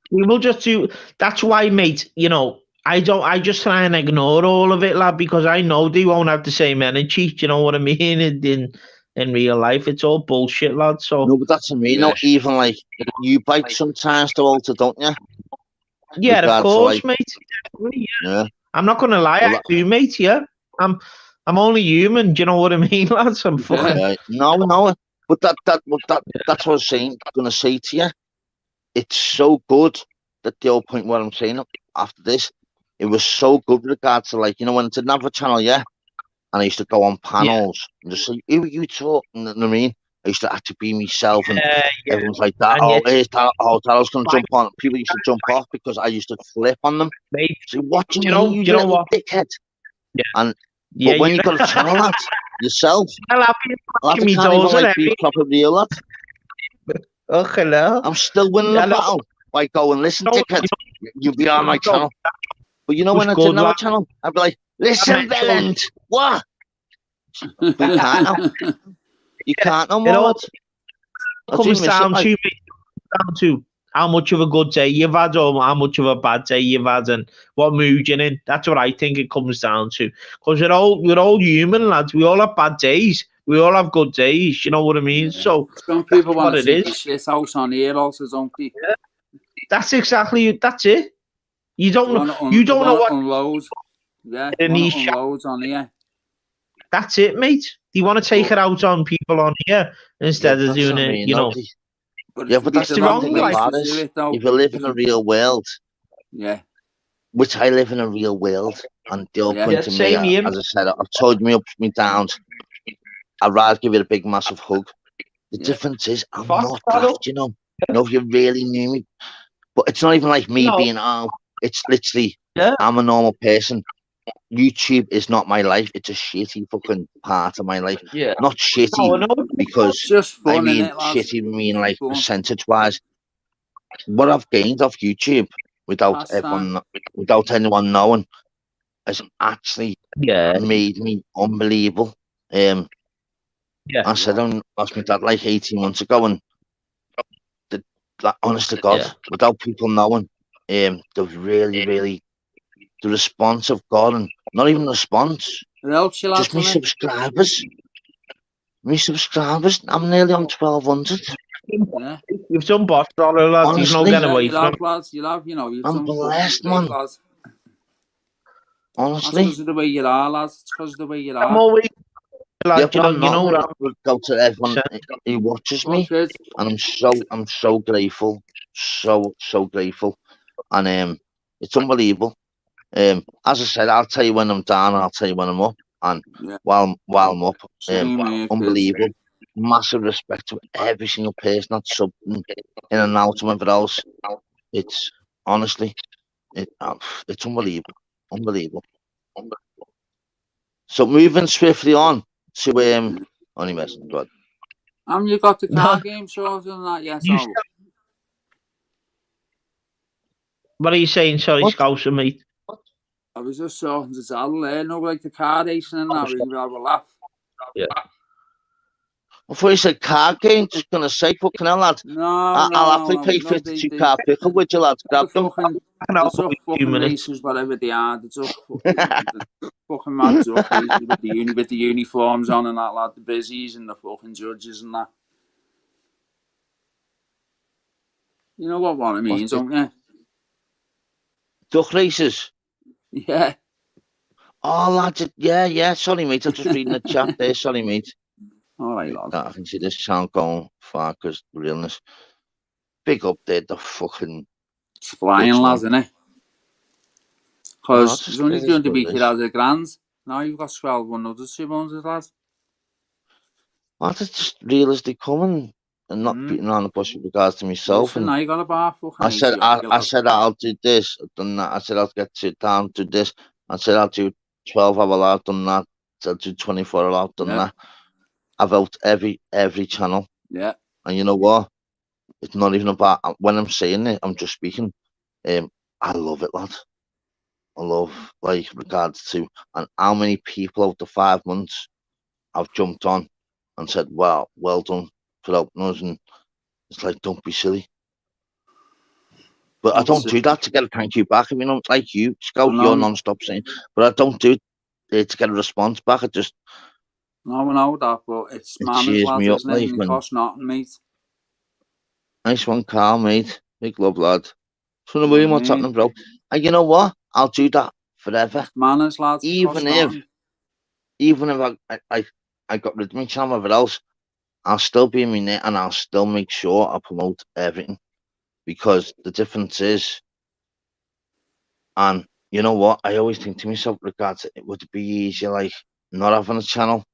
we will just do. That's why, mate. You know, I just try and ignore all of it, lad, because I know they won't have the same energy. Do you know what I mean? In real life, it's all bullshit, lad. So no, but that's what I mean. No, even like you bite sometimes to alter, don't you? Yeah, of course, mate. Yeah. I'm not gonna lie, I do, mate. Yeah, I'm only human. Do you know what I mean, lads? I'm fucking. Yeah. No, but that's what I was saying. I'm gonna say to you, it's so good that the whole point what I'm saying after this, it was so good with regards to like, you know, when it's another channel, yeah, and I used to go on panels and just say, who are you talking? You know what I mean? I used to have to be myself, and everyone's like that. And here's that. Oh, I was going to jump on. People used to jump off because I used to flip on them. So what do you mean, you little what? Dickhead? Yeah. And but when you got a channel that yourself, I can't even like be proper real that. Okay, no. I'm still winning the battle by going, listen, dickhead, you'll be on my channel. But you know when it's another channel, I'd be like, listen, villain, what? You can't now. You can't no more. It comes down to how much of a good day you've had or how much of a bad day you've had and what mood you're in. That's what I think it comes down to. Because we're all human, lads. We all have bad days. We all have good days. You know what I mean? Yeah. So some people want to take the shit house on here also, don't they? Yeah. That's it. You don't know. You don't know what unload. Yeah, unloads on here. That's it, mate. They want to take it out on people on here instead of that's doing what I it, mean, you know. But Yeah, it can but be that's the the wrong thing place about to it. do it, though. If you live in a real world, Yeah, which I live in a real world, and the whole Yeah. point to me, Same here. as I said, I've told me ups, me downs. I'd rather give it a big, massive hug. The Yeah. difference is, I'm Fuck not that daft, you know. You know, if you really knew me, but it's not even like me No. being, it's literally, Yeah. I'm a normal person. YouTube is not my life. It's a shitty fucking part of my life. Yeah. Not shitty No, I know. It's because just I fun, mean innit, lads? shitty. I mean like Fun. percentage-wise. What I've gained off YouTube without Pastime. without anyone knowing, has actually Yeah. made me unbelievable. Yeah. I said I lost my dad like 18 months ago, and honest to God, Yeah. without people knowing, the really the response I've got, and not even the response, It helps you, lads, just me innit? subscribers. Me subscribers, I'm nearly on 1,200. Yeah. You've done boss dollar, lads. There's no Honestly. getting Yeah, away you'll from have, it. lads. You'll have, you know, you've I'm done fucking blessed, great, man. lads. That's Honestly. because of the way you are, lads. It's because of the way you I'm are. always Yeah, like, but I'm not. you know I would go to everyone who watches Well, me, kids, and I'm so grateful, so grateful, and it's unbelievable. As I said, I'll tell you when I'm down, and I'll tell you when I'm up, and Yeah. while I'm up, Same here, kids. unbelievable. Massive respect to every single person that's subbing in and out and whatever else. It's honestly, it's unbelievable, unbelievable. So moving swiftly on to only messing, God. You got the No. car game sorted and that, yes, You Al? What are you saying? Sorry, What? Scouser, mate. I was just talking to Al there, no, like the car racing and that, we can have a laugh. Yeah. Before you said car game, just gonna say, fucking hell, lads. I'll happily pay 52 car pickle with you, lads. Grab them. The fucking races, whatever they are, the fucking mad duck races with the uniforms on and that, lad, the busies and the fucking judges and that. You know what I mean, don't you? Duck races. Yeah. Oh, lads, yeah. Sorry, mate. I'm just reading the chat there. Sorry, mate. All right, lad. I can see this sound going far because realness. Big up there, the fucking. It's flying, lads, isn't it? Because No, it's only doing the week it it has a grand. Now you've got 1,200 200, lads. I just realised they coming and not beating around the bush with regards to myself. Listen, And now you got a bar fucking I said, 80 I said I'll do this, I've done that. I said I'll get to down to this. I said I'll do 12 hour, I've done that. I'll do 24 hour, I've done that. I've helped every channel. Yeah. And you know what? It's not even about when I'm saying it. I'm just speaking. I love it, lad. I love like regards to and how many people over the 5 months I've jumped on and said, "Wow, well done for helping us." And it's like, don't be silly. But I don't do that to get a thank you back. I mean, I'm like you, Scout, you're non-stop saying, but I don't do it to get a response back. I just I know that, but it's manners, cheers lads, me up, isn't it? And it costs nothing, mate. Nice one, Carl, mate. Big love, lad. From the room, what's happening, bro? And you know what? I'll do that forever. It's manners, lads. Even if I got rid of my channel, whatever else, I'll still be in my net and I'll still make sure I promote everything. Because the difference is, and you know what? I always think to myself, regards it would be easier, like not having a channel.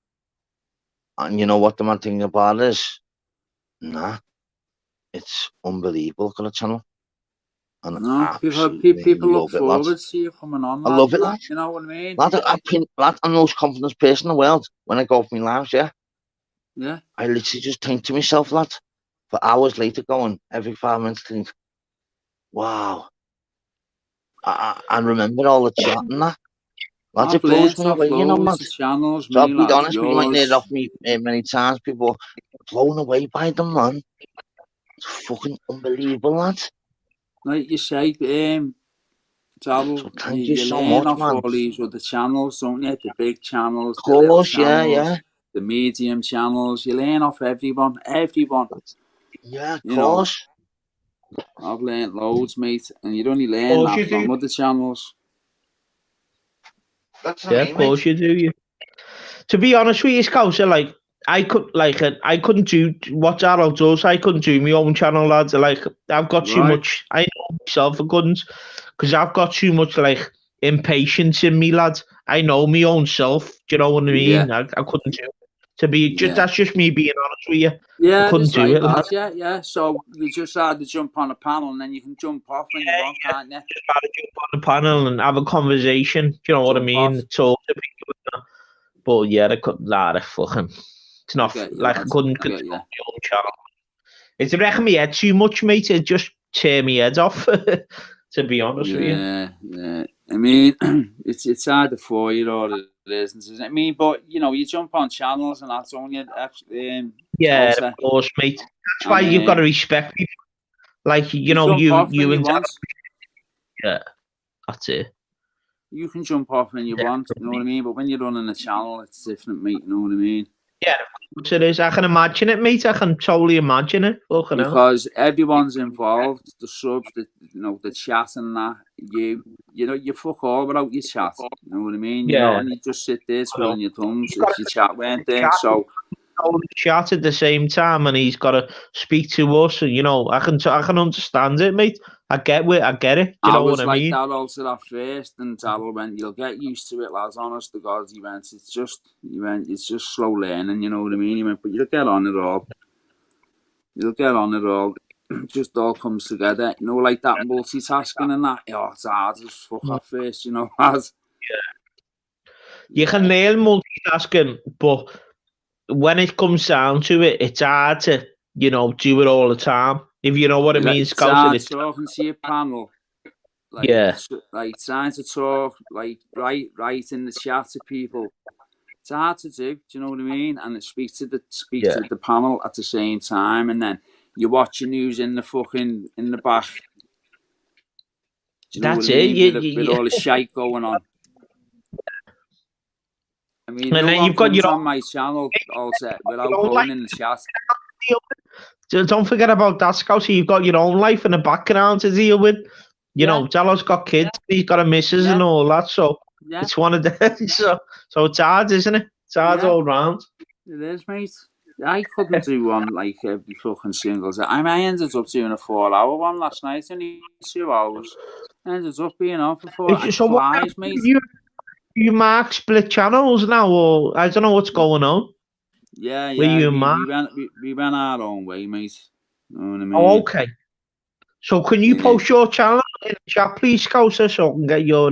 And you know what the mad thing about it is? Nah, it's unbelievable got a channel. And people look forward to you coming on. I love it, lad. You know what I mean? Lad, I'm the most confident person in the world when I go for my lives, yeah. Yeah. I literally just think to myself, lad, for hours later going every 5 minutes, think, wow. I remember all the chat and that. Lads, it blows me away, you know, man. Channels, so I'll be honest with you, might need it off me many times, people blown away by them, man. It's fucking unbelievable, lads. Like you say, so thank you so learn much, off man. all these with the channels, don't you? The big channels, Of the little course, channels, the medium channels. You learn off everyone. Yeah, of course. I've learned loads, mate, and you'd only learn that from other channels. That's of course you do. to be honest with you, Scouser, like I couldn't do what Harold does. I couldn't do my own channel, lads. Like I've got too much. I know myself I couldn't, because I've got too much like impatience in me, lads. I know my own self. Do you know what I mean? I couldn't do it. To be just that's just me being honest with you. Yeah, I couldn't that's do right, it. lads. Yeah. So you just had to jump on a panel and then you can jump off when you want, can't you? Just gotta jump on the panel and have a conversation. Do you know what I Jump mean? off. Talk to people. But yeah, I couldn't. Nah, fucking. It's not get you, like lads. I couldn't I get control you. my own channel. It's wrecking me head too much, mate. It just tear me head off. To be honest with you. Yeah. I mean, it's hard to for you all it is, isn't it? I mean, but you know, you jump on channels and that's only Yeah, also, of course, mate. That's why you've got to respect people. Like you know, jump off you when and you want. yeah, that's it. You can jump off when you want, you know what I mean? But when you're running a channel, it's different, mate. You know what I mean? Yeah, of course it is. I can imagine it, mate. I can totally imagine it. Because everyone's involved, the subs, the chat and that. You fuck all without your chat. You know what I mean? You know, and you just sit there twiddling your thumbs if your chat weren't there. So chat at the same time, and he's got to speak to us. And you know, I can understand it, mate. I get it. You know what I mean? That also at first, and Daryl went, "You'll get used to it, lads. Honest to God," he went. It's just slow learning. You know what I mean? He went, but you'll get on it all. You'll get on it all. Just all comes together. You know, like that multitasking and that. Oh, it's hard as fuck at first, you know, lads. You can learn multitasking, but when it comes down to it, it's hard to, you know, do it all the time. If you know what I mean, it's hard talking to your panel. Like, like trying to talk, like right in the chat to people. It's hard to do. Do you know what I mean? And it speaks to the panel at the same time, and then you watch your news in the back. Do you know That's what I mean? it. With all the shite going on. I mean, and no then one you've got comes on my channel also without going in the chat. Don't forget about that, Scout. You've got your own life in the background to deal with. You know, Jallo's got kids, he's got a missus and all that, so it's one of them. So it's hard, isn't it? It's hard all round. It is, mate. I couldn't do one like every fucking single day. I ended up doing a 4-hour one last night, only 2 hours. I ended up being on for 4 hours. So flies, mate. You Mark split channels now, or I don't know what's going on. Yeah. We ran our own way, mate. You know what I mean? Oh, okay. So can you post your channel in the chat, please, Scouser, so I can get your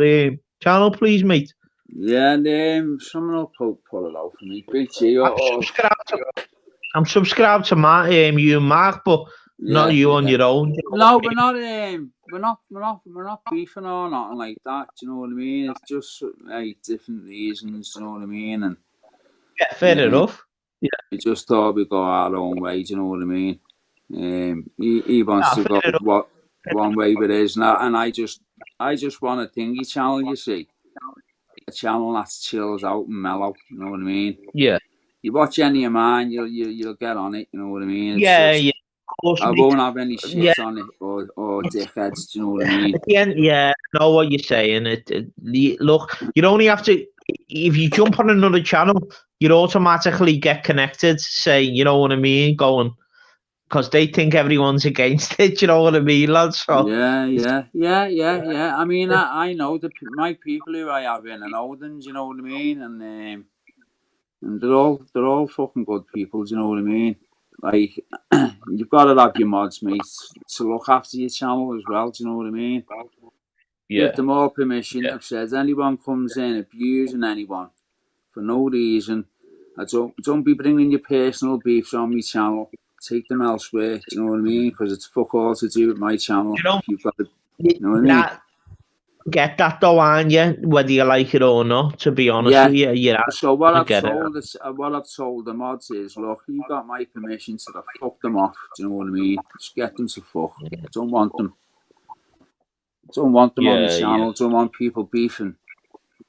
channel, please, mate? Yeah, someone will pull it out for me. I'm subscribed to you and Mark, but not you on your own. No, we're not beefing or nothing like that. Do you know what I mean? It's just like different reasons. Do you know what I mean? And fair enough. Yeah, we just thought we'd go our own way. Do you know what I mean? He wants to go one way with his, and I just want a thingy channel. You see, a channel that chills out and mellow. You know what I mean? Yeah. You watch any of mine, you'll get on it. You know what I mean? It's I won't have any shit on it or dickheads. Do you know what I mean? At the end, I know what you're saying. Look, you only have to. If you jump on another channel, you'd automatically get connected. Say, you know what I mean? Going. Because they think everyone's against it, you know what I mean, lads? So, yeah. I mean, I know my people who I have in and Odin, you know what I mean? And they're all fucking good people, do you know what I mean? Like, you've got to have your mods, mate, to look after your channel as well, do you know what I mean? Yeah. Give them all permission. I've said anyone comes in abusing anyone for no reason. Don't be bringing your personal beefs on my channel. Take them elsewhere. Do you know what I mean? Because it's fuck all to do with my channel. You've got to, you know what I mean? Get that though, aren't you? Whether you like it or not. To be honest with you, yeah. So what I've told the mods is, look, you got my permission to fuck them off. Do you know what I mean? Just get them to fuck. Don't want them. Don't want them on the channel. Don't want people beefing.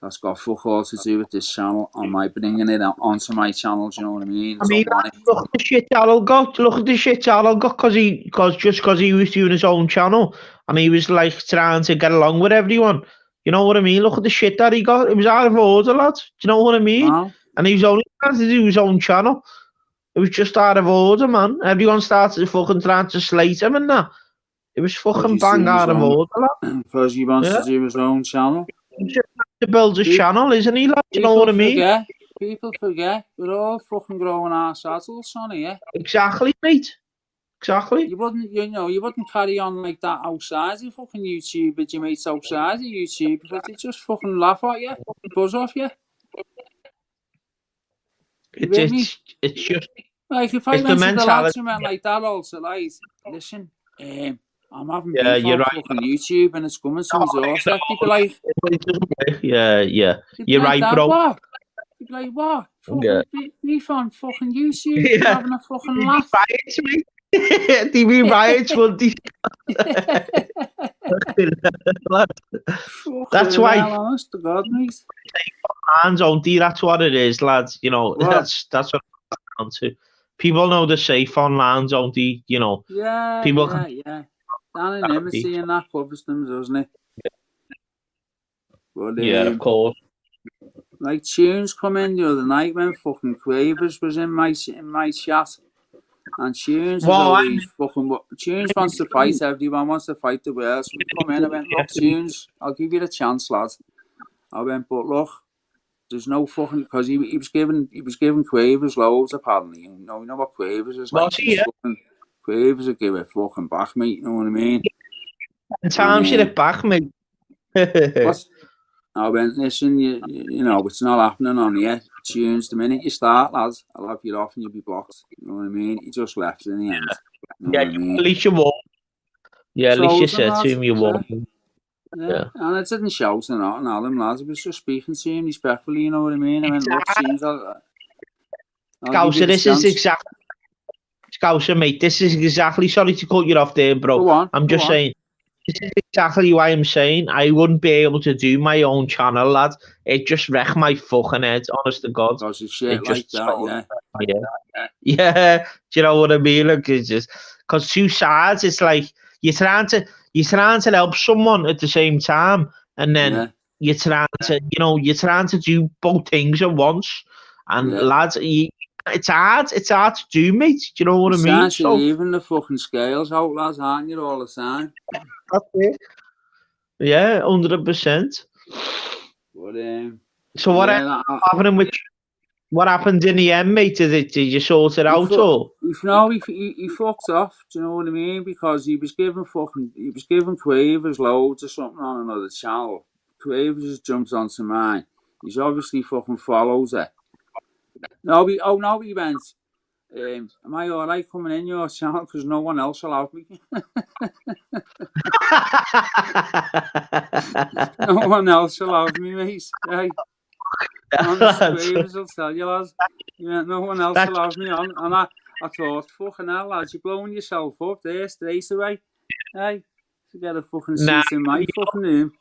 That's got fuck all to do with this channel. Am I bringing it onto my channel? Do you know what I mean? Look at the shit Daryl got. Look at the shit Daryl got because he was doing his own channel and he was like trying to get along with everyone. You know what I mean? Look at the shit that he got. It was out of order, lads. Do you know what I mean? and he was only trying to do his own channel. It was just out of order, man. Everyone started fucking trying to slate him and that. It was fucking bang out of order, lad. Because he wants to do his own channel. He's just trying to build his channel, isn't he, lad? You know what I mean? People forget. We're all fucking growing our saddles, sonny, yeah? Exactly, mate. Exactly. You wouldn't carry on like that outside of fucking YouTube with your mates outside of YouTube because they just fucking laugh at you, buzz off you. It's just like if I went to the lads and went like that also, like, listen, I'm having beef on fucking YouTube and it's coming to his doorstep. They'd be like, yeah, you're right, like, bro. What? They'd be like, what? Fucking beef on fucking YouTube? You're having a fucking laugh. TV riots, won't they? That's why. Honest to God, mate. Hands on D. That's what it is, lads. You know, that's what I'm on to. People know the safe on lands, don't they? You know. Yeah. People Anonymity and that covers them, doesn't it? But, yeah, of course. Like Tunes come in the other night when fucking Quavers was in my chat. And Tunes is always fucking... Tunes wants to fight, everyone wants to fight the world. So we come in, I went, look, Tunes, I'll give you a chance, lad. I went, but look, there's no fucking... Because he was giving Quavers loads, apparently. You know what Quavers is like? Quavers will give it fucking back, mate, you know what I mean? And times you it back, mate. I went, listen, you know, it's not happening on here. Tunes, the minute you start, lads, I'll have you off and you'll be blocked. You know what I mean? He just left in the end. You know what I mean? At least you won't. Yeah, at least you said to him you won't. Yeah, and I didn't shout and all them lads. I was just speaking to him respectfully, you know what I mean? I went, look, Tunes, Scouser, this is exactly... Scouser, mate, this is exactly... Sorry to cut you off there, bro. Go on, I'm just saying... This is exactly why I'm saying I wouldn't be able to do my own channel, lad. It just wrecked my fucking head, honest to God. Because of shit like that, yeah. Do you know what I mean? Like, it's just because two sides. It's like you're trying to help someone at the same time, and then you're trying to do both things at once. And lads, it's hard to do, mate. Do you know what I mean? So even the fucking scales out, lads, aren't you, all the time? That's it. Yeah, 100%. But so what what happened in the end, mate? Did you sort it out or? No, he fucked off. Do you know what I mean? Because he was giving Quavers loads or something on another channel. Quavers just jumps onto mine. He's obviously fucking follows it. No, he went. Am I alright coming in your channel? Because no one else allowed me. No one else allowed me, mate. Hey. Quavers will tell you, lads. No one else allowed me on. And I thought, fucking hell, lads, you're blowing yourself up there straight away. Hey, to get a fucking seat in my fucking room.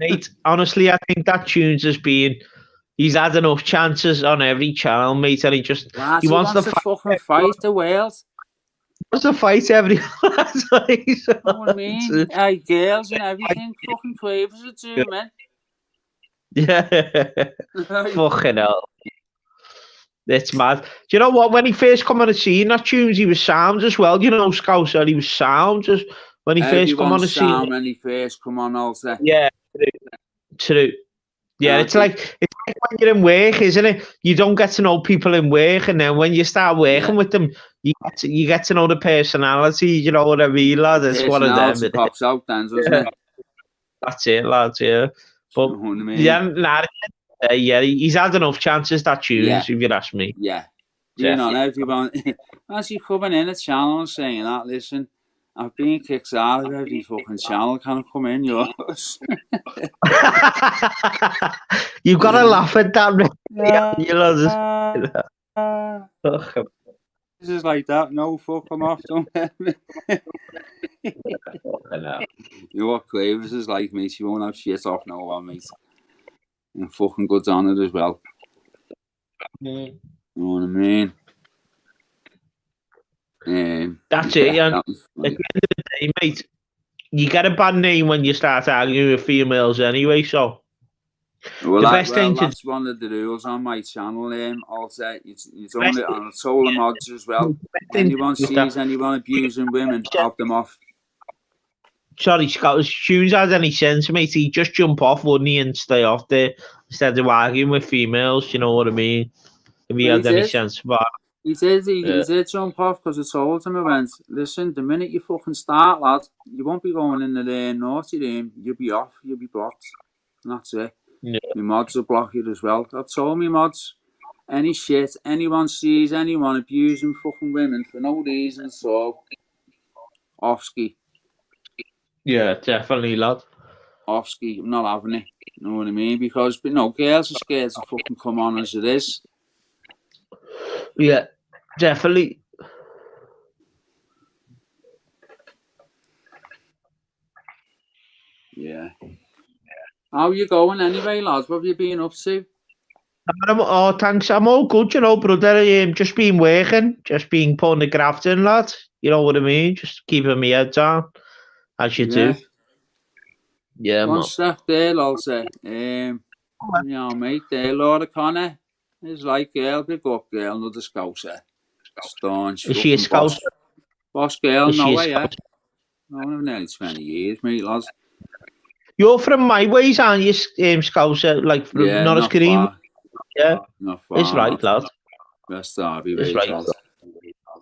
Mate, honestly, I think that Tunes has been... He's had enough chances on every channel, mate, and he wants to fucking fight the world. He wants to fight everyone. You know what I mean? Hey, girls and everything, fucking Quavers are doing, man. Yeah. Fucking hell. It's mad. Do you know what? When he first come on the scene, that Tunes, he was sound as well. You know, Scouser, he was sound just when he first come on the scene. When he first come on, also. Yeah, true. Yeah, it's like when you're in work, isn't it? You don't get to know people in work, and then when you start working with them, you get to know the personality. You know what I mean, lad? It's one of them. Pops out then, doesn't it? That's it, lads. Yeah, but you know what I mean? he's had enough chances that Tunes, if you ask me. Yeah, you know, everyone as you coming in a channel and saying that, listen, I've been kicked out of every fucking channel. Can I come in yours? You've got to laugh at that. This is like that. No, fuck, I'm off. Don't let me. You know what Quavers is like, mate? You won't have shit off no one, mate. And fucking good on it as well. You know what I mean? That's it. Yeah. At the end of the day, mate, you get a bad name when you start arguing with females anyway. So Well, The best thing to that's one of the rules on my channel. Also, it's only on solar mods as well. Anyone sees anyone abusing women, off them off. Sorry, Scott, as soon as has any sense, mate, he'd just jump off, wouldn't he, and stay off there instead of arguing with females, you know what I mean? If he had any sense about He did jump off because I told him, I went, listen, the minute you fucking start, lad, you won't be going in the naughty room, you'll be off, you'll be blocked. And that's it. Yeah. My mods will block you as well. I told me mods, any shit, anyone sees anyone abusing fucking women for no reason at all, off-ski. Yeah, definitely, lad. Off-ski, I'm not having it. You know what I mean? Because, girls are scared to fucking come on as it is. Yeah, definitely. Yeah. How you going anyway, lads? What have you been up to? Thanks. I'm all good, you know, brother. Just been working, just been putting the graft in, lad. You know what I mean? Just keeping my head down, as you do. Yeah, One man. step there, also. Mate, there, Laura Connor is like girl, big up girl, another scouser. Staunch. Is she a scouser? Boss girl, Is she no a way, yeah. scouser? No, nearly 20 years, mate, lads. You're from my ways, aren't you, scouser? Like from Norris Green? Yeah, not far. It's right, lad. West Derby It's ways, right. lads.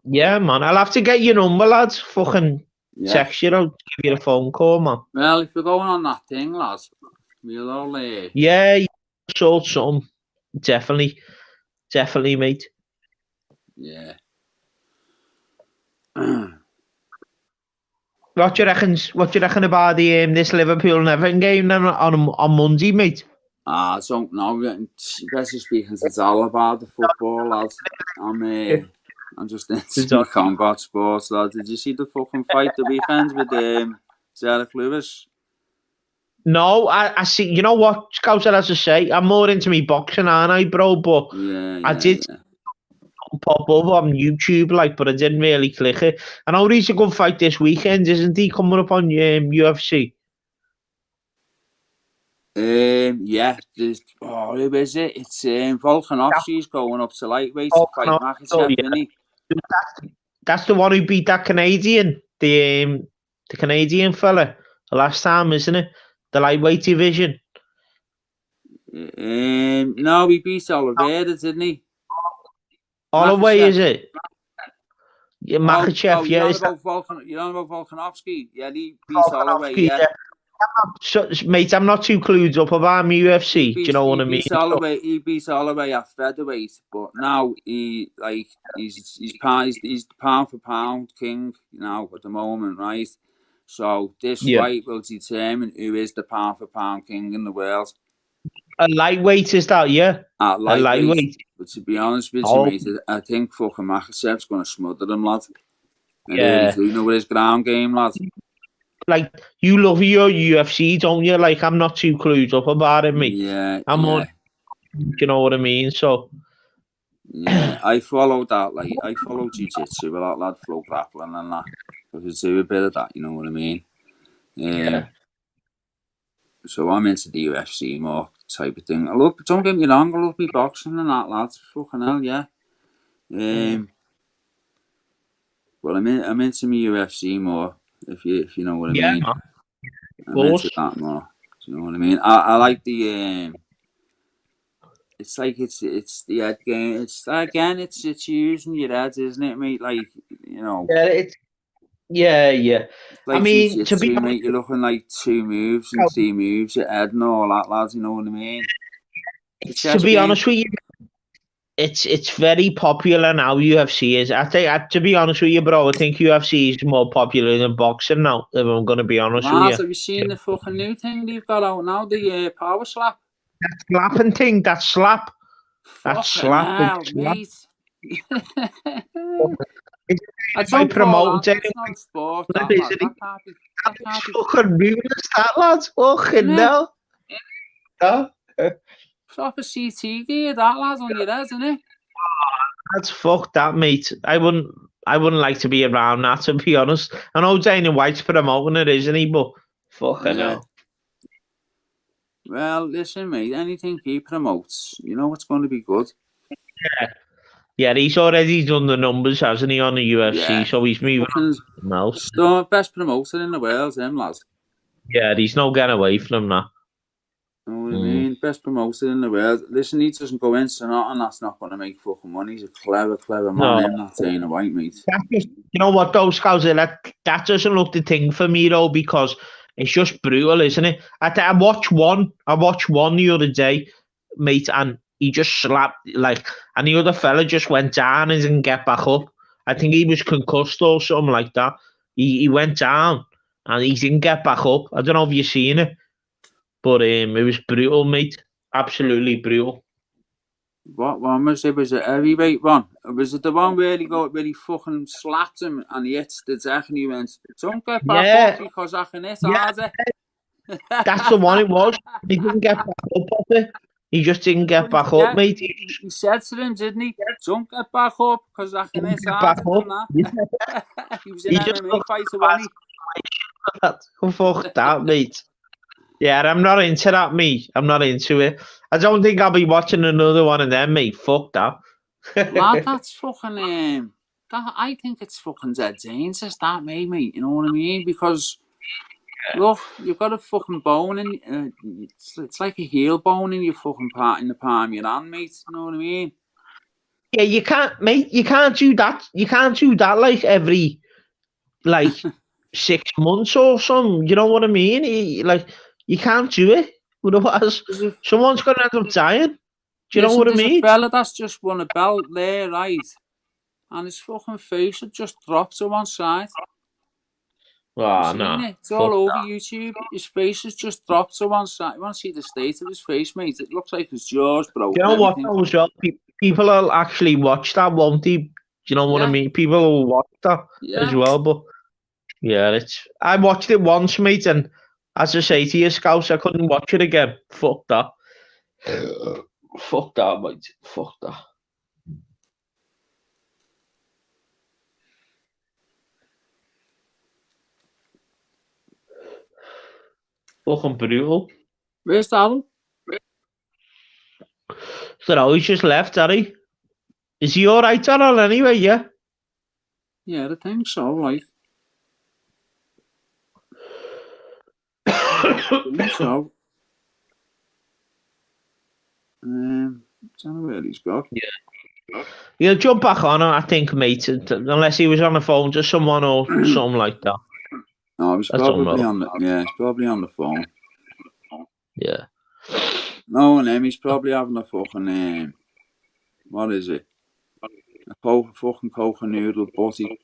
Yeah, man. I'll have to get your number, lads. Fucking text you. I'll give you a phone call, man. Well, if we're going on that thing, lads, we'll all... Yeah, sort something. Definitely, mate. Yeah. What do you reckon about the this Liverpool and Everton game then on Monday, mate? I don't know. Better speaking to Zal about the football, lads. I'm just into combat sports, lads. Did you see the fucking fight the weekend with Derek Lewis? No, I see. You know what, Scouser, as I say, I'm more into me boxing, aren't I, bro? But I did pop up on YouTube, but I didn't really click it. I know he's a good fight this weekend, isn't he? Coming up on UFC. Yeah. Who is it? It's Volkanovski's going up to lightweight to fight Makhachev, isn't he? That's the one who beat that Canadian, the Canadian fella, the last time, isn't it? The lightweight division. No, he beat Oliveira, didn't he? Oliveira, is it? Yeah, Makhachev, yeah. You know about Volkanovski? Yeah, he beat Oliveira, yeah. So, mate, I'm not too clued up about my UFC. Do you know what I mean? He beat Oliveira at featherweight, but now he's the pound for pound king now at the moment, right? So this fight will determine who is the pound for pound king in the world. A lightweight, is that, yeah? At lightweight. But to be honest with you, mate, I think fucking Makhachev's going to smother him, lad. Yeah. You know his ground game, lad. Like, you love your UFC, don't you? Like, I'm not too clued up about it, mate. Yeah. On, you know what I mean? So. Yeah, I follow that. I follow jiu-jitsu a lot, lad, flow grappling and that. Because I do a bit of that, you know what I mean? So I'm into the UFC more type of thing. Don't get me wrong, I love me boxing and that, lads. Fucking hell, yeah. Well, I'm into me UFC more, if you know what I mean. I'm into that more. Do you know what I mean? I like the it's like it's the head game. It's using your head, isn't it, mate? Like, you know. Yeah. Like, I mean, to be honest, mate, you're looking like 2 moves and 3 moves, your head and all that, lads. You know what I mean? To be honest with you, it's very popular now. UFC is. I think, to be honest with you, bro, I think UFC is more popular than boxing now. If I'm gonna be honest with you. Have you seen the fucking new thing they've got out now? The power slap. That slapping thing. That slap. That slap. Hell, mate. I don't promote it. It's not a sport. That can't be. Fucking numerous, that lads. Fucking no. Proper CT gear, that lads on your head, isn't it? That's fuck that, mate. I wouldn't like to be around that, to be honest. I know Dana White's promoting it, isn't he? But fucking hell. Well, listen, mate, anything he promotes, you know it's going to be good. Yeah, he's already done the numbers, hasn't he, on the UFC? Yeah. So he's moving on to something else. So, best promoter in the world, him, lad. Yeah, he's no getting away from him now. You know what I mean? Best promoter in the world. Listen, he doesn't go into nothing that's not going to make fucking money. He's a clever, clever man, him, that Dana White, mate. You know what, though, Scouser, that doesn't look the thing for me, though, because it's just brutal, isn't it? I watched one the other day, mate, and he just slapped, like, and the other fella just went down and didn't get back up. I think he was concussed or something like that. He went down and he didn't get back up. I don't know if you've seen it, but it was brutal, mate. Absolutely brutal. What one was it? Was it a heavyweight one? Was it the one where he fucking slapped him and he hit the deck and he went, "Don't get back up because I can hit harder." That's the one it was. He didn't get back up of it. He just didn't get back up, mate. He said to him, didn't he? "Don't get back up because I can hit harder than that." He was in an MMA fighter, wasn't he? Fuck that, mate. Yeah, I'm not into that, mate. I'm not into it. I don't think I'll be watching another one of them, mate. Fuck that. Lad, that's fucking I think it's fucking dead dangerous, that, mate. You know what I mean? Because look, you've got a fucking bone in. It's like a heel bone in your fucking in the palm of your hand, mate. You know what I mean? Yeah, you can't, mate. You can't do that. You can't do that like every 6 months or something. You know what I mean? You can't do it. Otherwise, someone's gonna end up dying. Do you know what I mean? There's a fella that's just won a belt there, right? And his fucking face had just dropped to one side. Oh, no. It's all over YouTube. His face has just dropped to one side. You want to see the state of his face, mate? It looks like his jaw's broken. You know what, though, as well? People will actually watch that, won't they? Do you know what I mean? People will watch that as well. But yeah, I watched it once, mate, and as I say to you, Scouts, I couldn't watch it again. Fuck that. Fuck that, mate. Fuck that. Fucking brutal. Where's Darren? So he's just left, Harry. Is he alright, Darren, anyway, yeah? Yeah, I think so, right. I think so. I don't know where he's got. Yeah. He'll jump back on, I think, mate, unless he was on the phone to someone or something like that. No, he's probably on the he's probably on the phone. Yeah. No, and he's probably having a fucking what is it? A fucking coca noodle butty.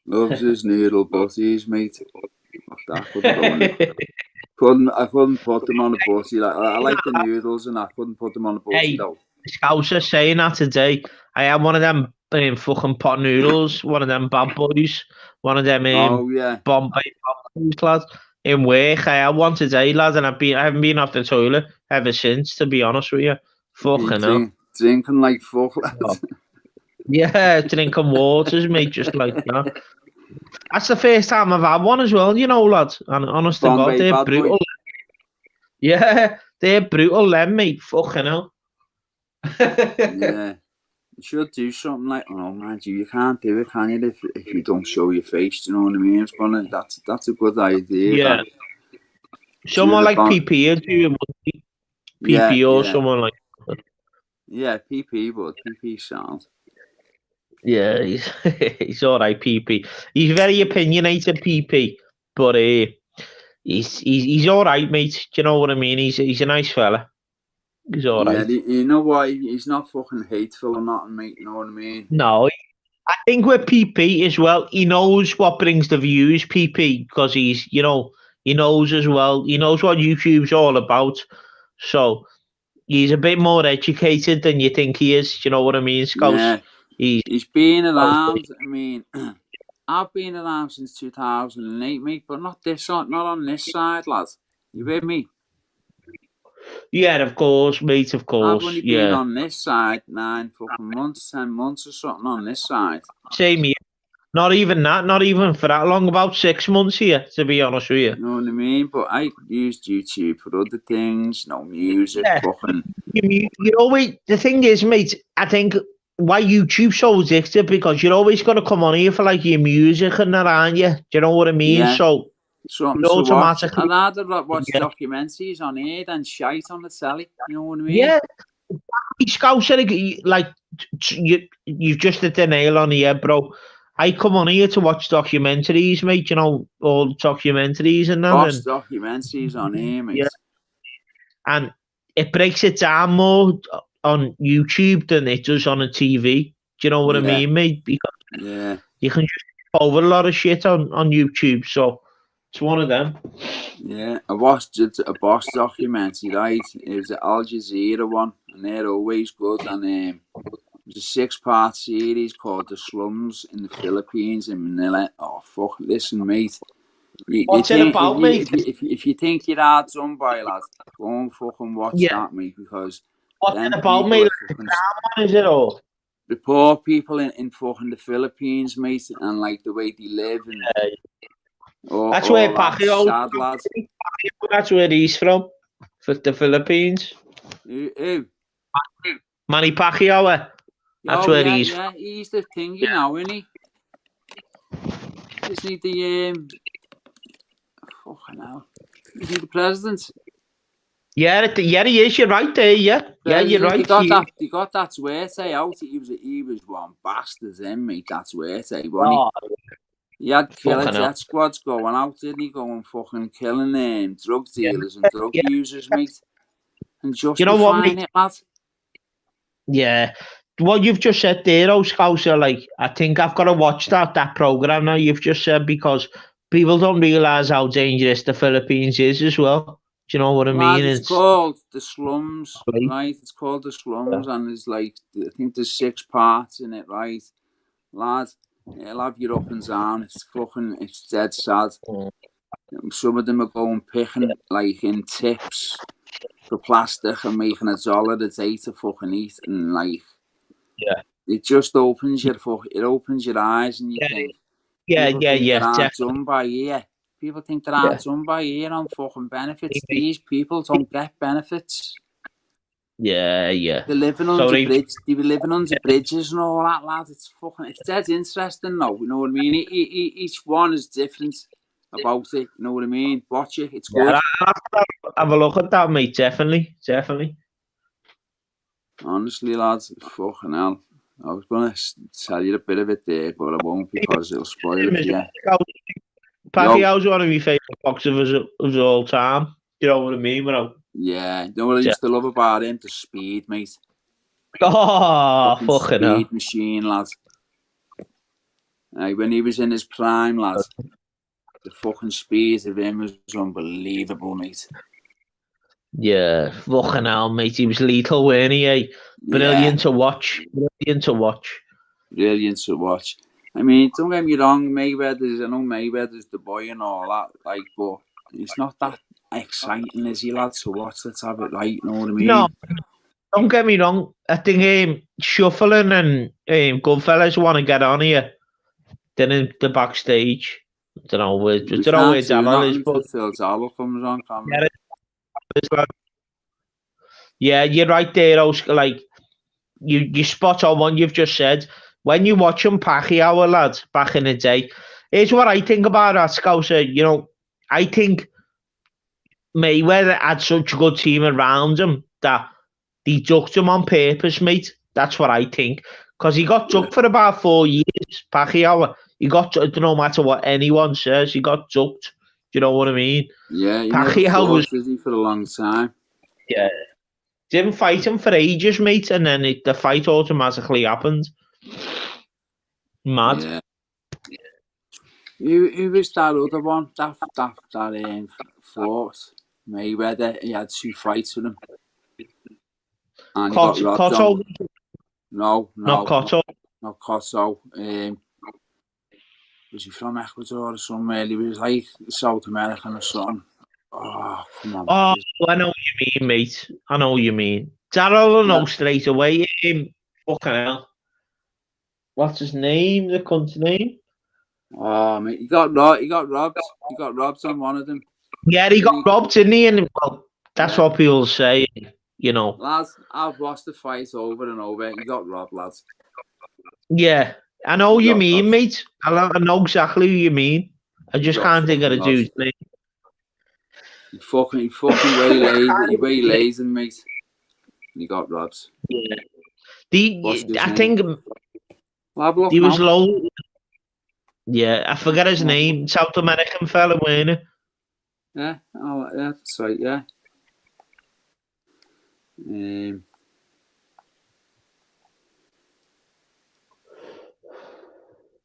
Loves his noodle butties, mate. Fuck that, I couldn't put them on a butty. I like the noodles and I couldn't put them on a butty though. Scouser saying that today. I had one of them fucking pot noodles, one of them bad boys, one of them Bombay boys, lads. In work, I had one today, lads, and I haven't been off the toilet ever since, to be honest with you. Fucking hell. Drinking like fuck, lads. Yeah, drinking waters, mate, just like that. That's the first time I've had one as well, you know, lads. And honest to God, they're brutal. Yeah, they're brutal, them, mate. Fucking hell. Yeah. You should do something like, oh, mind you can't do it, can you, if you don't show your face, do you know what I mean? That's a good idea. Yeah. Someone like PP would do it, PP or someone like that. Yeah, PP, but PP sounds. Yeah, he's alright, PP. He's very opinionated, PP, but he's alright, mate. Do you know what I mean? He's a nice fella. He's alright. Yeah, you know why? He's not fucking hateful or nothing, mate. You know what I mean? No, I think with PP as well, he knows what brings the views, PP, because he knows as well. He knows what YouTube's all about. So he's a bit more educated than you think he is. You know what I mean, Scouts? Yeah. He's been around. I mean, I've been around since 2008, mate, but not on this side, lads. You with me? Yeah, of course, mate, of course. I've only been on this side 9 fucking months, 10 months or something on this side. Same here. Not even that. Not even for that long. About 6 months here, to be honest with you. You know what I mean? But I used YouTube for other things, music, Yeah. fucking. You always, the thing is, mate, I think why YouTube's so addictive because you're always going to come on here for like your music and that, aren't you? Do you know what I mean? Yeah. So Something you to watch. automatically. I'd rather watch Yeah. documentaries on here than shite on the telly. You know what I mean? Yeah. Scouser, like you've just hit the nail on the head, bro. I come on here to watch documentaries, mate. You know, all documentaries and that. Watch And, documentaries on here, mate. yeah. And it breaks it down more on YouTube than it does on a TV. Do you know what I Yeah. mean, mate? Because Yeah. you can just over a lot of shit on YouTube. So it's one of them. Yeah. I watched a boss documentary, right? It was the Al Jazeera one, and they're always good. And it was a 6-part series called The Slums in the Philippines in Manila. Oh, fuck. Listen, mate. You What's it think, about, mate? if you think you're hard done by, lad, go and fucking watch Yeah. that, mate, because What's them it about, people mate? are Like fucking... the drama, is it all? The poor people in fucking the Philippines, mate, and like the way they live and That's where all that Pacquiao. sad, lad. That's where he's from, for the Philippines. Who? Manny Pacquiao. That's where he's. Yeah, he's the thing, you know, isn't he? Isn't he the fucking hell? Is he the president? Yeah, he is. You're right there. Yeah, you're right. They got that Suerte out. He was one bastard, then, mate. That Suerte, wasn't he? He had killer jet squads going out, didn't he? Going fucking killing drug dealers and drug users, mate. And justifying it, lad. Yeah. What you've just said there, Scouser, like, I think I've got to watch that program now you've just said because people don't realise how dangerous the Philippines is as well. Do you know what I mean? It's called The Slums, right? It's called The Slums, and there's like, I think there's 6 parts in it, right? Lad, it'll have your up and down. It's dead sad. Some of them are going picking, like, in tips for plastic and making $1 a day to fucking eat, and like, it just opens your eyes, and you think, they're hard done by here. People think they're hard done by here on fucking benefits. These people don't get benefits. Yeah. They're living under bridges. They be living under bridges and all that, lad. It's dead interesting, though. You know what I mean? Each one is different about it. You know what I mean? Watch it. It's good. Have a look at that, mate. Definitely. Honestly, lads, fucking hell. I was going to tell you a bit of it there, but I won't because it'll spoil it for you. Pacquiao's one of my favourite boxers of all time. You know what I mean? Yeah. You know what I used to love about him? The speed, mate. Oh, fucking hell. Speed machine, lad. When he was in his prime, lad, the fucking speed of him was unbelievable, mate. Yeah, fucking hell, mate. He was lethal, weren't he? Brilliant to watch. I mean, don't get me wrong, I know Mayweather's the boy and all that, like, but it's not that exciting, is he, lad, to watch? Let's have it right, you know what I mean? No, don't get me wrong. I think Shuffling and Goodfellas want to get on here. Then in the backstage. I don't know where Jamal is, but Jamal comes on camera. Yeah, you're right there, like you spot on what you've just said. When you watch him Pacquiao, lads, back in the day, here's what I think about that, Scouser. You know, I think Mayweather had such a good team around him that they ducked him on purpose, mate. That's what I think. Because he got ducked for about 4 years, Pacquiao. He got, no matter what anyone says, he got ducked. Do you know what I mean? Yeah, he Pacquiao was for a long time. Yeah. Didn't fight him for ages, mate, and then the fight automatically happened. Mad. Yeah. Who was that other one? That fought Mayweather. He had 2 fights with him. And he got robbed on. No. Not Cotto. Not Cotto. Was he from Ecuador or somewhere? He was like South American or something. Oh, come on. Oh, I know what you mean, mate. I know what you mean. Daryl will know straight away. Fucking hell. What's his name? The cunt's name? Oh, mate, he got robbed. He got robbed on one of them. Yeah, he got robbed, didn't he? And well, that's what people say, Lads, I've watched the fight over and over. He got robbed, lads. Yeah, I know what you mean, mate. I know exactly what you mean. I just can't think of the dude's name. He fucking waylays him, mate. He got robbed. Yeah. I think he was low. Yeah, I forget his name. South American fella, weren't it? Yeah, oh, yeah, that's right, yeah.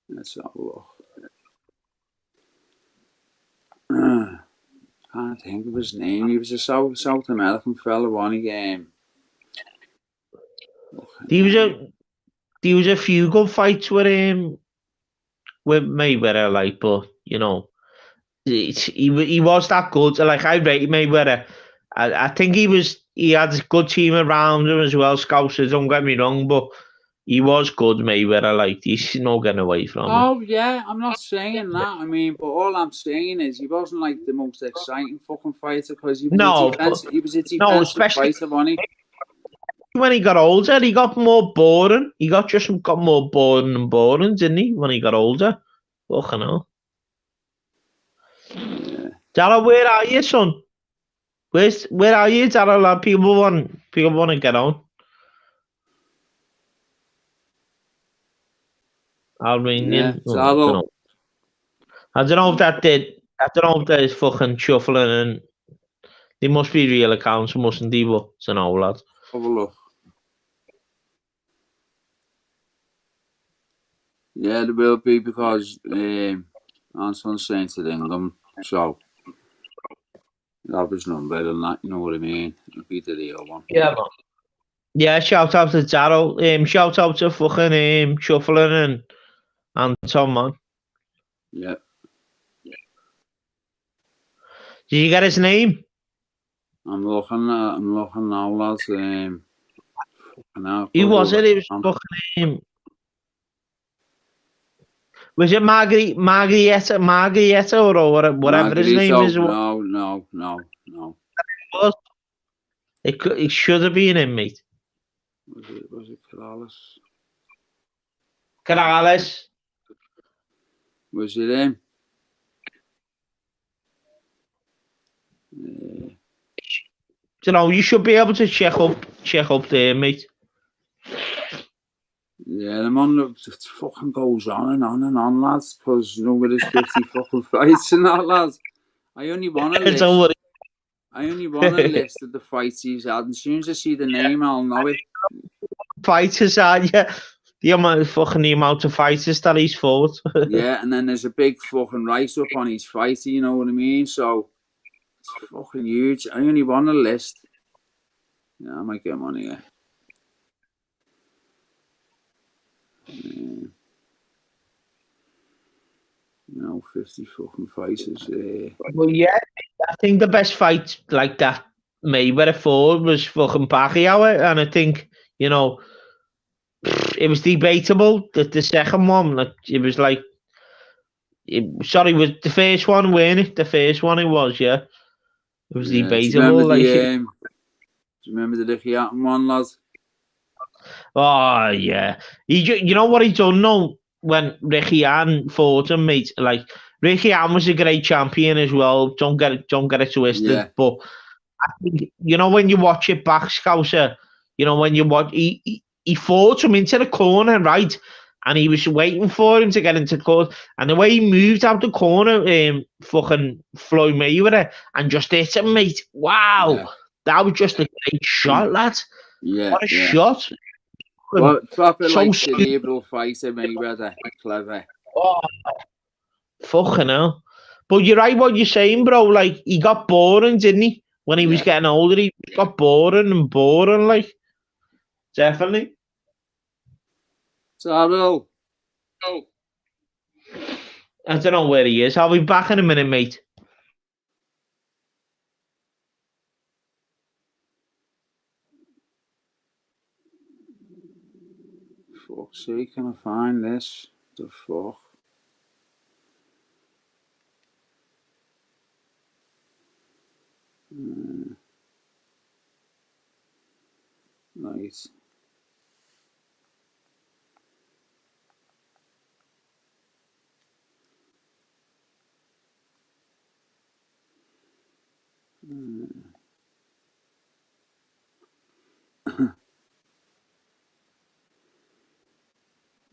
Let's have a look. Can't think of his name. He was a South American fella, wasn't he? There was a few good fights with Mayweather, like, but he was that good. Like, I rate Mayweather. I think he had a good team around him as well, Scousers, don't get me wrong, but he was good, Mayweather. Like, he's no getting away from him. Oh, yeah, I'm not saying that. I mean, but all I'm saying is he wasn't like the most exciting fucking fighter because he was a defensive fighter, wasn't he? When he got older, he got more boring. He got more boring and boring, didn't he? When he got older, fucking hell. Yeah. Dara, where are you, son? Where are you, Dara? People want to get on. I'll ring you. I don't know if that did. I don't know if that is fucking shuffling, and they must be real accounts, mustn't they? But it's an old lad. Have a look. Yeah, there will be because Anton's saying to them, so have his number and that, you know what I mean? It'll be the real one. Yeah, man. Yeah, shout out to Darryl. Shout out to fucking Shuffling and Tom, man. Yeah. Did you get his name? I'm looking now, lads. Who was it? It was fucking was it Margarietta or whatever his name is? No. It should have been him, mate. Was it Corrales? Corrales. Was it him? You should be able to check up there, mate. Yeah, the man it fucking goes on and on, lads, because with his 50 fucking fights and that, lads. I only want a list. I only want a list of the fights he's had, and as soon as I see the name, I'll know it. Fighters are, yeah. The amount of fighters that he's fought. Yeah, and then there's a big fucking write-up on his fight, you know what I mean? So, it's fucking huge. I only want a list. Yeah, I might get money, yeah. 50 fucking fighters. Well, yeah, I think the best fight like that Mayweather fought was fucking Pacquiao, and I think, it was debatable that the second one, it was like, was the first one, weren't it? The first one it was, yeah. It was debatable. Do you remember the Ricky Hatton one, lads? Oh, yeah. You know what he done now when Ricky Hatton fought him, mate? Like, Ricky Hatton was a great champion as well. Don't get it twisted. Yeah. But I think, when you watch it back, Scouser, when you watch, he fought him into the corner, right? And he was waiting for him to get into court. And the way he moved out the corner, fucking Floyd Mayweather, and just hit him, mate. Wow. Yeah. That was just a great shot, lad. Yeah. What a shot. Well, proper cerebral fighter, Mayweather. Clever. Oh, fucking hell. But you're right what you're saying, bro. Like, he got boring, didn't he? When he was getting older, he got boring, like. Definitely. Darryl. Oh. I don't know where he is. I'll be back in a minute, mate. Fuck's sake, can I find this? The fuck? Right.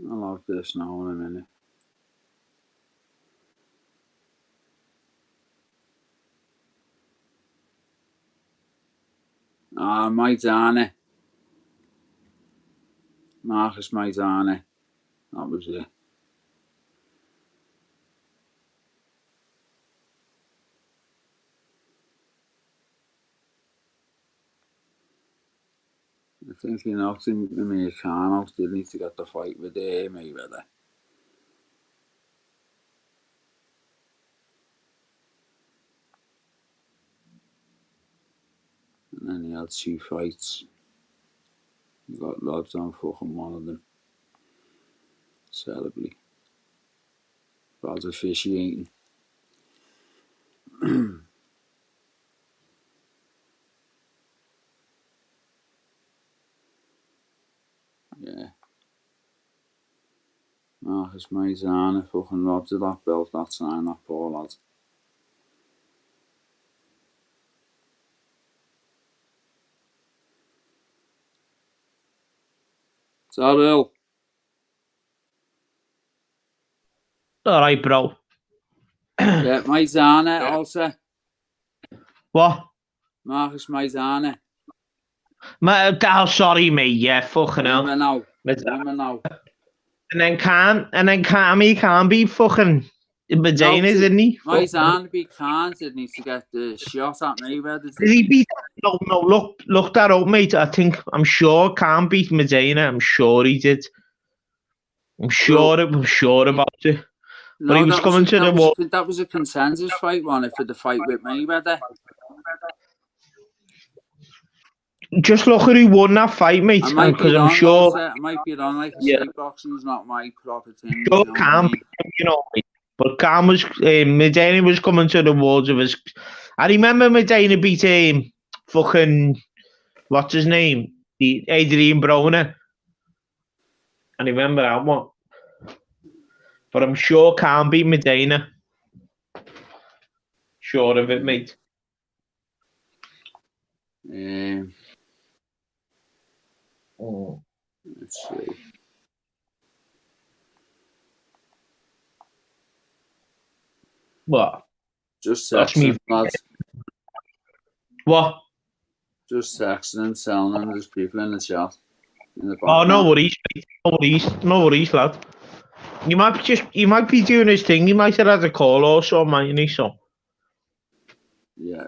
I'll have this now in a minute. Maidane. Marcus Maidane. That was it. I think he knocked him in out, didn't he, to get the fight with Mayweather. And then he had 2 fights. He got lobbed on fucking one of them. Terribly. Bad officiating. Yeah. Marcus Maidane fucking robbed of that belt that time, that poor lad. Daryl. Alright, bro. Yeah, Maidane also. What? Marcus Maidane. Oh, sorry, mate. Yeah, fucking hell. Remember now. And then he can't be fucking Medina, isn't he? Maidane beat Khan, didn't he, to get the shot at Mayweather? Did he beat? No. Look that up, mate. I'm sure Khan beat Medina. I'm sure he did. I'm sure about it. No, but he was coming to the wall. That was a contenders fight, wasn't it, for the fight with Mayweather? Just look at who won that fight, mate. Because I'm sure. I might be wrong. Like I say, boxing's not my proper thing. Sure, Khan, but Khan was Medina was coming to the walls of his. I remember Medina beat fucking what's his name, Adrian Broner. I remember that one. But I'm sure Khan beat Medina. Sure of it, mate. Let's see. What? Just texting, lads. What? Just texting and telling them there's people in the chat. No worries, lad. He might be doing his thing. He might have had a call or something, mightn't he? So. Yeah.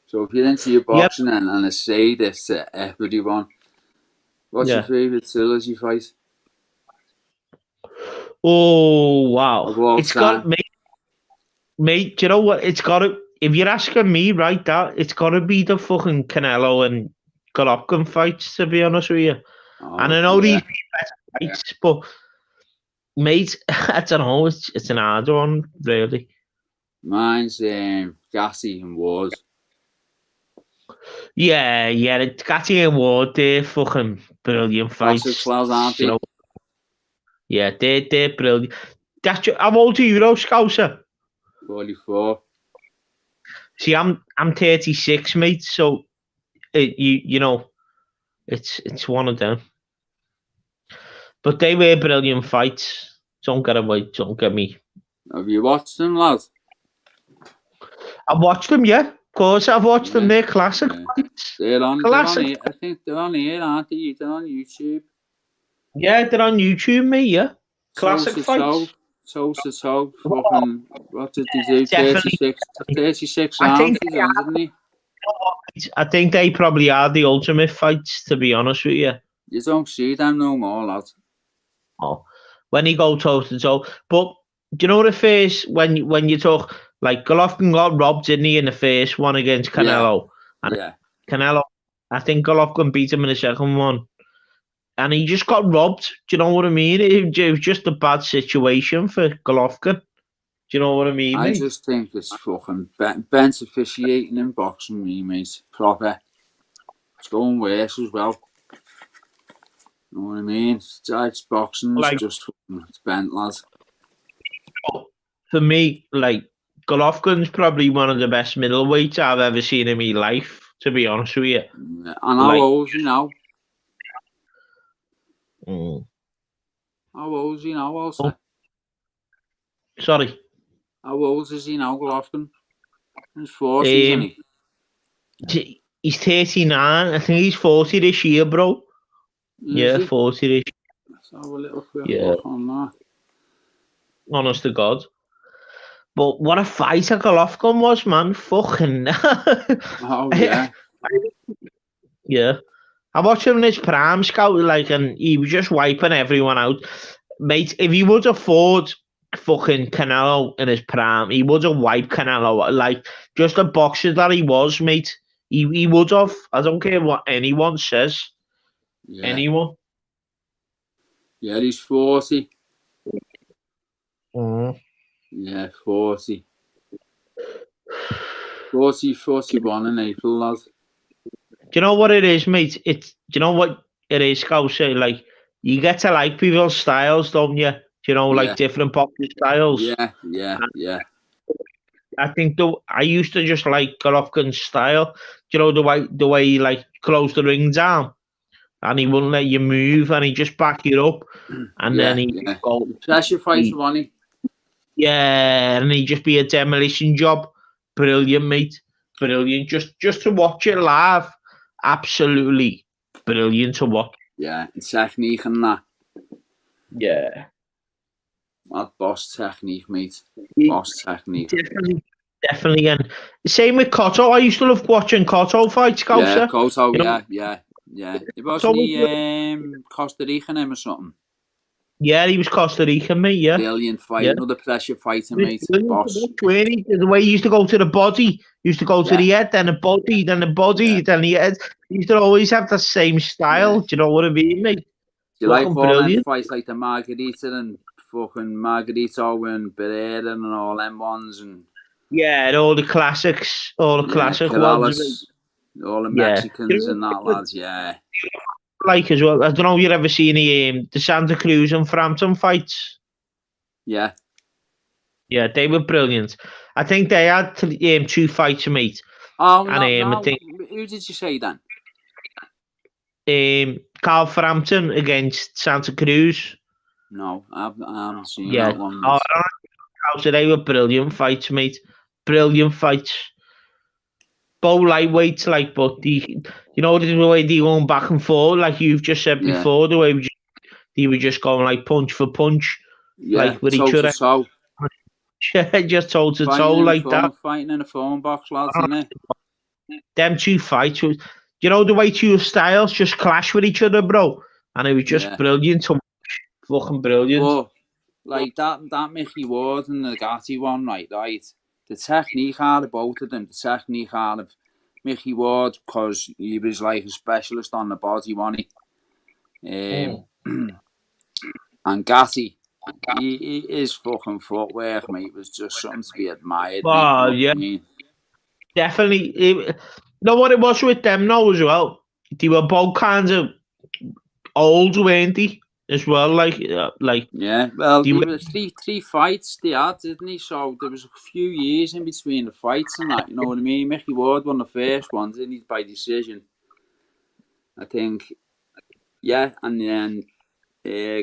So if you're into your boxing and I say this to everyone, what's your favourite trilogy fight? Oh wow! It's got mate. Do you know what? It's got to. If you're asking me, right, it's got to be the fucking Canelo and Golovkin fights. To be honest with you, and I know these fights, but mate, I don't know. It's an hard one, really. Mine's Gassy and Ward. Yeah, Gassy and Ward, they're fucking brilliant fights. You know, yeah, they're brilliant. How old are you, Scouser? 44. See, I'm 36, mate. So, you know, it's one of them. But they were brilliant fights. Don't get me. Have you watched them, lad? I've watched them, yeah. Of course, I've watched them. They're classic fights. They're on here. I think they're on here, aren't they? They're on YouTube. Yeah, they're on YouTube, mate, yeah. Classic fights. Toe to toe. Fucking, what did they do? 36 rounds, didn't he? I think they probably are the ultimate fights, to be honest with you. You don't see them no more, lad. Oh, when you go toe to toe. But do you know the first, when you talk, like Golovkin got robbed, didn't he, in the first one against Canelo? Yeah. Canelo, I think Golovkin beat him in the second one. and he just got robbed. Do you know what I mean? It was just a bad situation for Golovkin. Do you know what I mean, I mate? just think it's fucking bent officiating in boxing, mate. Proper. It's going worse as well. You know what I mean? It's boxing. It's just it's bent, lads. For me, like, Golovkin's probably one of the best middleweights I've ever seen in my life, to be honest with you. Yeah. And how old is he now? How old is he now, also? Sorry. How old is he now, Golovkin? He's 40, isn't he? He's 39. I think he's 40 this year, bro. Yeah, 40 this year. Let's have a little quick look on that. Honest to God. But what a fighter Golovkin was, man. Fucking. Oh, yeah. Yeah. I watched him in his prime, Scout, like, and he was just wiping everyone out. Mate, if he would have fought fucking Canelo in his prime, he would have wiped Canelo. Like, just the boxer that he was, mate. He would have. I don't care what anyone says. Yeah. Anyone. Yeah, he's 40. Yeah, 40. 41 in April, lad. Do you know what it is, mate? Do you know what it is, Scout? Say, like, you get to like people's styles, don't you? Do you know, like different boxing styles. Yeah. I think I used to just like Golovkin's style. Do you know the way he like closed the ring down, and he wouldn't let you move, and he just back you up, and then he go pressure fighter, wasn't he? Yeah, and he'd just be a demolition job. Brilliant, mate. Brilliant. Just to watch it live, absolutely brilliant to watch. Yeah, and technique and that. Yeah. That boss technique, mate. Boss technique. Definitely. And same with Cotto. I used to love watching Cotto fights, Scouser. Yeah, Cotto, yeah. It wasn't he Costa Rican or something? Yeah, he was Costa Rican, mate, yeah. Brilliant fight, another pressure fighter, mate. Boss. The way he used to go to the body, used to go to the head, then the body, then the body, then the head. He used to always have the same style. Do you know what I mean, mate? Do you like all them fights like the Margarita and fucking Margarito and Barrera and all them ones? And yeah, and all the classics, all the classic ones. All the Mexicans and that, lads, yeah. Like as well, I don't know if you've ever seen the Santa Cruz and Frampton fights. Yeah, they were brilliant. I think they had 2 fights, mate. Oh, and no. I think, who did you say then? Carl Frampton against Santa Cruz. No, I haven't seen that one. So they were brilliant fights, mate. Brilliant fights. Both lightweights, like, but the way they going back and forth, like you've just said before, the way they were just going like punch for punch, like with each other. Just toe to toe like that. Fighting in a phone box, lads, isn't it? Them 2 fights, the way 2 styles just clash with each other, bro, and it was just brilliant to watch. Fucking brilliant. But, like that Mickey Ward and the Gatti one, right? The technique out of both of them, the technique out of Mickey Ward, because he was like a specialist on the body, wasn't he? And Gatti, his fucking footwork, mate, was just something to be admired. Oh, yeah. Definitely. You know what it was with them now as well? They were both kind of old, weren't they? As well, like yeah. Well, there were three fights they had, didn't he? So there was a few years in between the fights and that. You know what I mean? Mickey Ward won the first one, didn't he? By decision, I think. Yeah, and then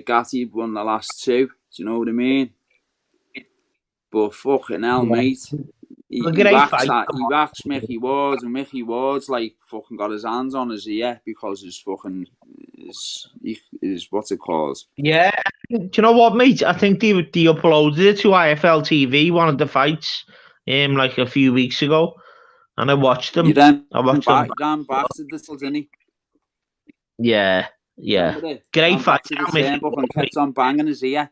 Gatti won the last 2. Do you know what I mean? But fucking hell, mate. He whacks Mickey Ward, and Mickey Ward's like fucking got his hands on his ear because his fucking is what's it called? Yeah, do you know what, mate? I think they uploaded it to IFL TV, one of the fights, like a few weeks ago, and I watched them. I watched them. Ran back to this, didn't he? Yeah. Great fight. And kept on banging his ear.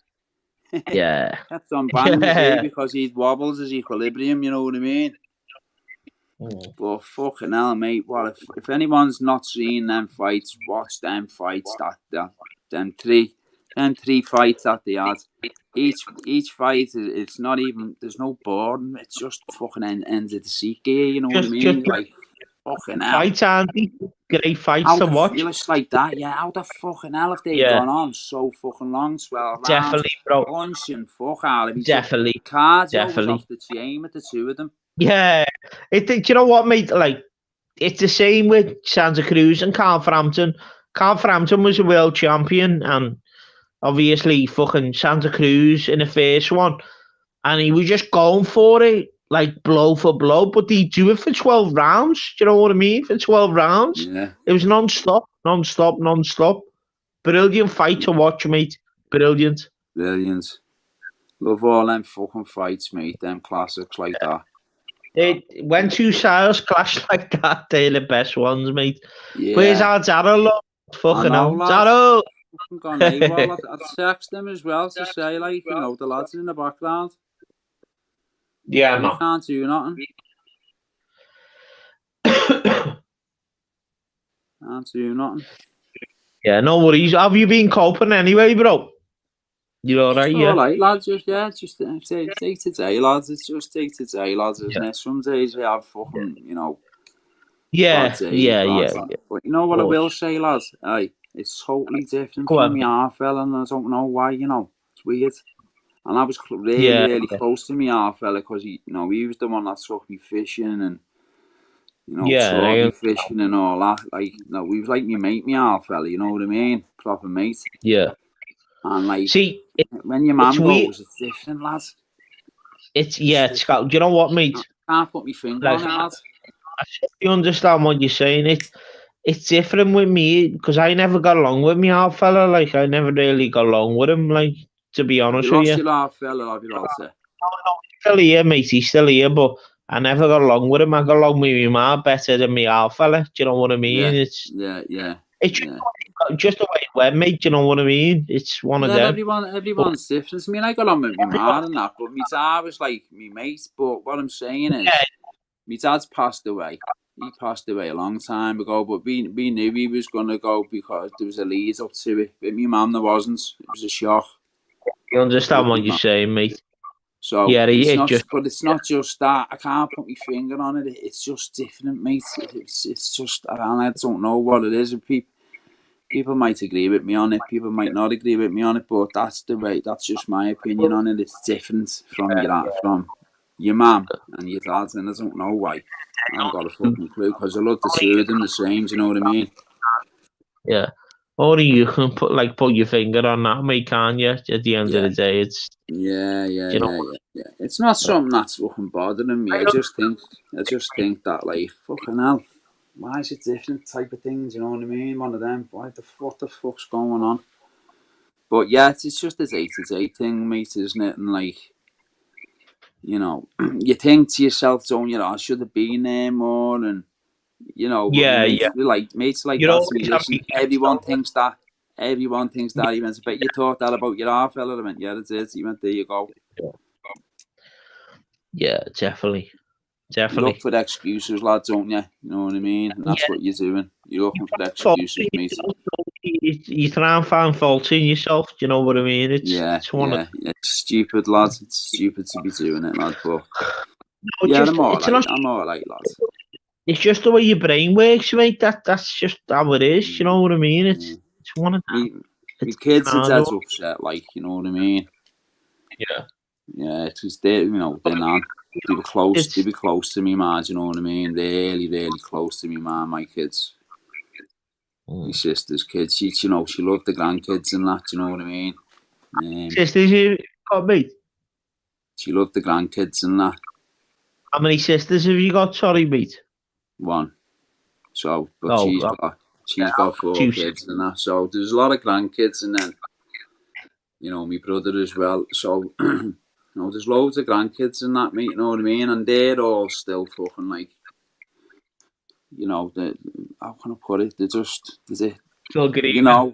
Yeah. Kept on banging his ear because he wobbles his equilibrium, you know what I mean? But fucking hell, mate, what if anyone's not seen them fights, watch them fights them three fights that they had. Each fight it's not even, there's no boredom, it's just fucking ends of the seat gear, you know what I mean? Like fucking hell. Fights, Andy. Great fights to watch. It's like that, yeah. How the fucking hell have they gone on so fucking long? 12 rounds. Definitely, bro. Punching, fuck out of each Definitely. Cardio was off the chain with the two of them. Yeah. Do you know what, mate? Like, it's the same with Santa Cruz and Carl Frampton. Carl Frampton was a world champion, and obviously fucking Santa Cruz in the first one, and he was just going for it, like blow for blow, but they do it for 12 rounds. Do you know what I mean? For 12 rounds. Yeah. It was non-stop. Brilliant fight to watch, mate. Brilliant. Love all them fucking fights, mate. Them classics like that. When two styles clash like that, they're the best ones, mate. Yeah. Where's our Zaro? Fucking hell. Zaro! Gone AWOL. I'd text them as well to say, like, you know, the lads in the background. Yeah, no. Can't do nothing. Can't do nothing. Yeah, no worries. Have you been coping anyway, bro? You alright, yeah? Alright, lads, just day to day, lads. It's just day to day, lads, isn't it? Some days we have fucking, you know, yeah. But you know what I will say, lads? Aye, it's totally different from my half fella, and I don't know why, you know. It's weird. And I was really close to my half fella because he was the one that took me fishing and, you know, taught me fishing and all that. Like, no, we was like my mate, my half fella, you know what I mean? Proper mate. Yeah. And like, see, when your man goes, it's different, lads. Do you know what, mate? I can't put my finger on it, lads. You understand what you're saying? It's different with me because I never got along with my half fella. Like, I never really got along with him. Like, to be honest with you. You lost your half fella, have you all said? No, he's still here, mate. He's still here, but I never got along with him. I got along with my man better than my half fella. Do you know what I mean? Yeah. It's just the way it went, mate. Do you know what I mean? It's one of them. Everyone's different. I mean, I got on with my man and that, but my dad was like me mate. But what I'm saying is, my dad's passed away. He passed away a long time ago, but we knew he was going to go because there was a lead up to it. But my mum, there wasn't. It was a shock. You understand what you're saying, mate? So it's not just that. I can't put my finger on it. It's just different, mate. It's just I don't know what it is. People might agree with me on it. People might not agree with me on it. But that's the way. That's just my opinion on it. It's different from your mum and your dad, and I don't know why. I haven't got a fucking clue because I love the two of them the same. Do you know what I mean? Yeah. Only you can put your finger on that, mate, can't you? At the end of the day, it's yeah. It's not something that's fucking bothering me. I just think that, like, fucking hell, why is it different type of things? You know what I mean? One of them. What the fuck's going on? But yeah, it's just a day-to-day thing, mate, isn't it? And like, you know, you think to yourself, don't you? I should have been there more, and you know, mates like that. Listen, everyone thinks that. Everyone thinks that. He went, but you thought that about your half fella. I went, yeah, that's it. He went, there you go. Yeah, definitely. You look for the excuses, lad, don't you? You know what I mean? And that's what you're doing. You're looking for the excuses, mate. You try and find fault in yourself. Do you know what I mean? It's stupid, lads. It's stupid to be doing it, lad. But I'm all right, lads. It's just the way your brain works, mate. That's just how it is. You know what I mean? It's one of them. My kids are dead upset, like, you know what I mean? Yeah. Yeah, it's they're not. They were close to me, man. You know what I mean? Really close to me, man. My kids, my sister's kids. She loved the grandkids and that. You know what I mean? Sisters you got, mate? She loved the grandkids and that. How many sisters have you got? Sorry, mate. One. So, but she's got 4 kids and that. So there's a lot of grandkids, and then my brother as well. So. There's loads of grandkids and that, mate, you know what I mean? And they're all still fucking like, how can I put it? They're still grieving.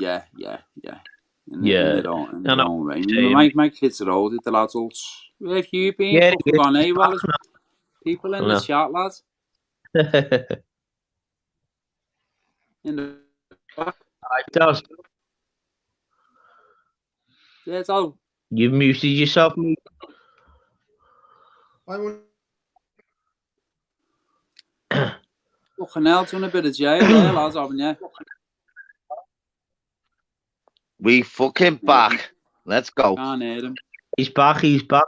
Yeah. In their own way. My kids are older, they're adults. Where have you been? Fucking gone AWOL. People in the chat, lads. In the back. Does. There's all. You've muted yourself. Fucking hell, done a bit of jail there, lads, haven't you? We fucking back. Let's go. Can't hear him. He's back. He's back.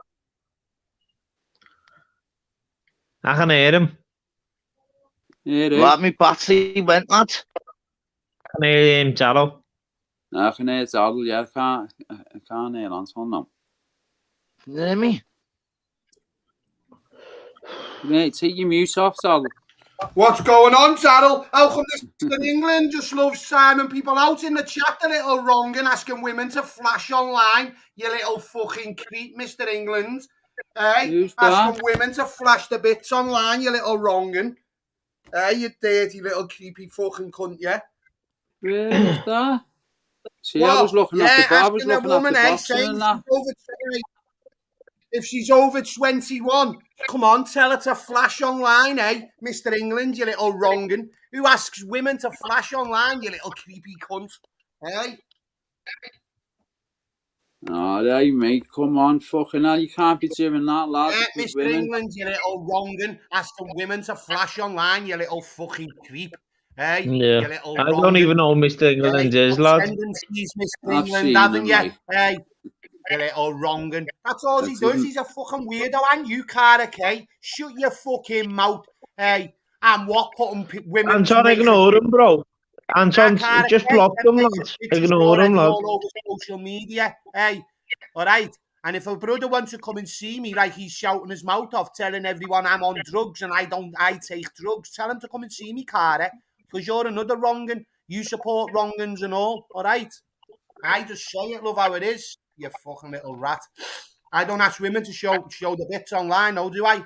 I can hear him. Hear Let me battery went, lad. I can hear him, Darryl. I can hear Darryl, yeah. I can't hear Anton now. Can you hear me? Mate, take your mute off, Darryl. What's going on, Darryl? How come this in England just loves signing people out in the chat a little wrong and asking women to flash online? You little fucking creep, Mr. England. Hey, asking women to flash the bits online, you little wrongin'. Hey, you dirty little creepy fucking cunt, yeah? Where's that? See, I was looking at the bar, I was looking at the boxing and that. If she's over 21, come on, tell her to flash online, eh? Mr. England, you little wrongin'. Who asks women to flash online, you little creepy cunt? Eh? Oh, hey, mate, come on, fucking hell, you can't be doing that, lad. Mr. England, you little wrongin'. Asking women to flash online, you little fucking creep. Hey, yeah. I don't even know who Mr. England is, lad. Mr. England, haven't you? Hey. You little wrongin'. That's all he does. He's a fucking weirdo. And you, Carrick, eh? Shut your fucking mouth, hey. And what putting women... Anton, ignore him, bro. Anton, just block them, lads. Ignore him, lads. All over social media, hey. All right? And if a brother wants to come and see me like he's shouting his mouth off, telling everyone I'm on drugs and I take drugs, tell him to come and see me, Carrick. Because you're another wrongin'. You support wrongins and all right? I just say it, love, how it is. You fucking little rat. I don't ask women to show the bits online, no, do I?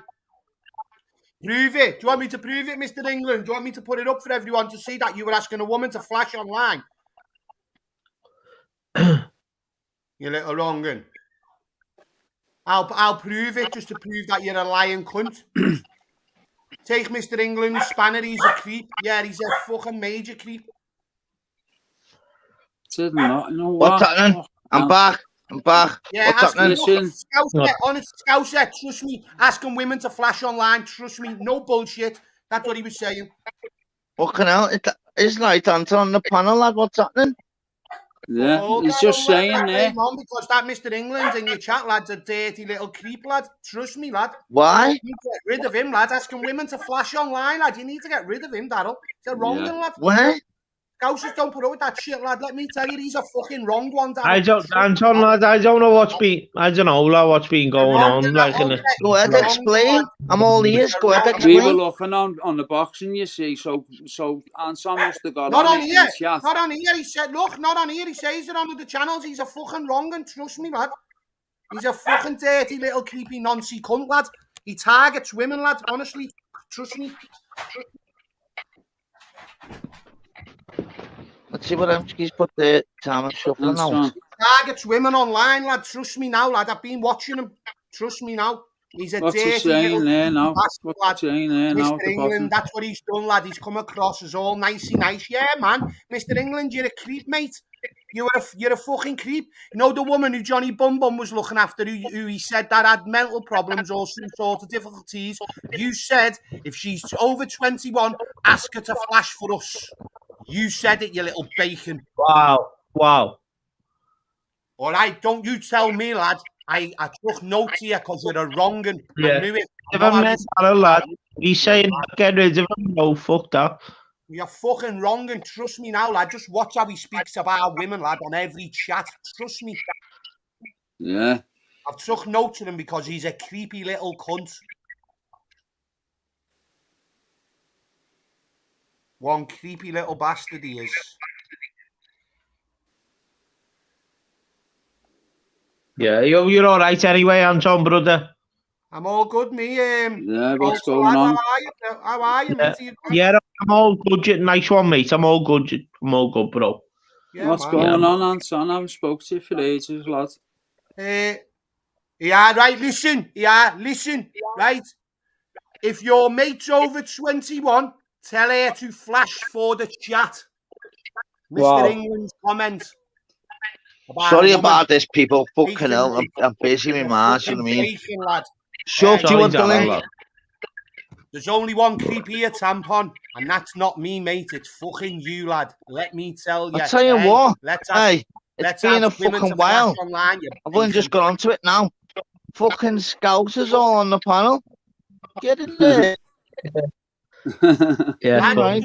Prove it. Do you want me to prove it, Mr. England? Do you want me to put it up for everyone to see that you were asking a woman to flash online? You little wrongin'. I'll prove it just to prove that you're a lying cunt. Take Mr. England's spanner, he's a creep. Yeah, he's a fucking major creep. What's happening? I'm back. Yeah, what's happening? Honest Scouser, trust me. Asking women to flash online, trust me. No bullshit. That's what he was saying. Fucking hell. Isn't it Anton on the panel, lad? What's happening? Yeah, he's just saying there. Because that Mr. England in your chat, lad's a dirty little creep, lad. Trust me, lad. Why? You need to get rid of him, lad. Asking women to flash online, lad. You need to get rid of him, Darryl. He's a wrong one, lad. Why? Scousers don't put up with that shit, lad. Let me tell you, he's a fucking wrong one, Darryl. Anton, lad, I don't know what's been going on. Like, go ahead, explain. I'm all ears. Go ahead, explain. We were looking on the boxing, you see, so Anton must have got not on here. Not on here. He said, look, not on here. He says it on the channels. He's a fucking wrong one. Trust me, lad. He's a fucking dirty little creepy noncy cunt, lad. He targets women, lad. Honestly, trust me. Let's see what he's put the time and shuffling out. Targets women online, lad. Trust me now, lad. I've been watching him. Trust me now. He's a dirty little bastard, lad. Mr. England, that's what he's done, lad. He's come across as all nicey nice. Yeah, man. Mr. England, you're a creep, mate. You're a fucking creep. You know the woman who Johnny Bum Bum was looking after, who he said that had mental problems or some sort of difficulties. You said if she's over 21, ask her to flash for us. You said it, you little bacon. Wow. All right, don't you tell me, lad. I took note here because you're a wrong'un. Yeah. I knew it. Never met a lad. He's saying, get rid of him. No, fuck that. You're fucking wrong'un. Trust me now, lad. Just watch how he speaks about women, lad, on every chat. Trust me. Yeah. I've took note of him because he's a creepy little cunt. One creepy little bastard he is. Yeah, you're all right anyway, Anton, brother. I'm all good, me. Yeah, what's going on? How are you, mate? Yeah, I'm all good. Nice one, mate. I'm all good, bro. Yeah, what's going on, Anton? I haven't spoke to you for ages, lad. Yeah, right, listen. Yeah, listen, right. If your mate's over 21, tell her to flash for the chat. Mr. Wow. England's comment. Sorry about this, people. Fucking hell, I'm busy with Mars, you know what I mean? Bacon, lad. Shove, do you want the link? There's only one creepier tampon, and that's not me, mate. It's fucking you, lad. Let me tell you. I'll tell you what. Let's It's been a fucking while. Online, I've only just got onto it now. Fucking Scousers all on the panel. Get in there. Yeah, right.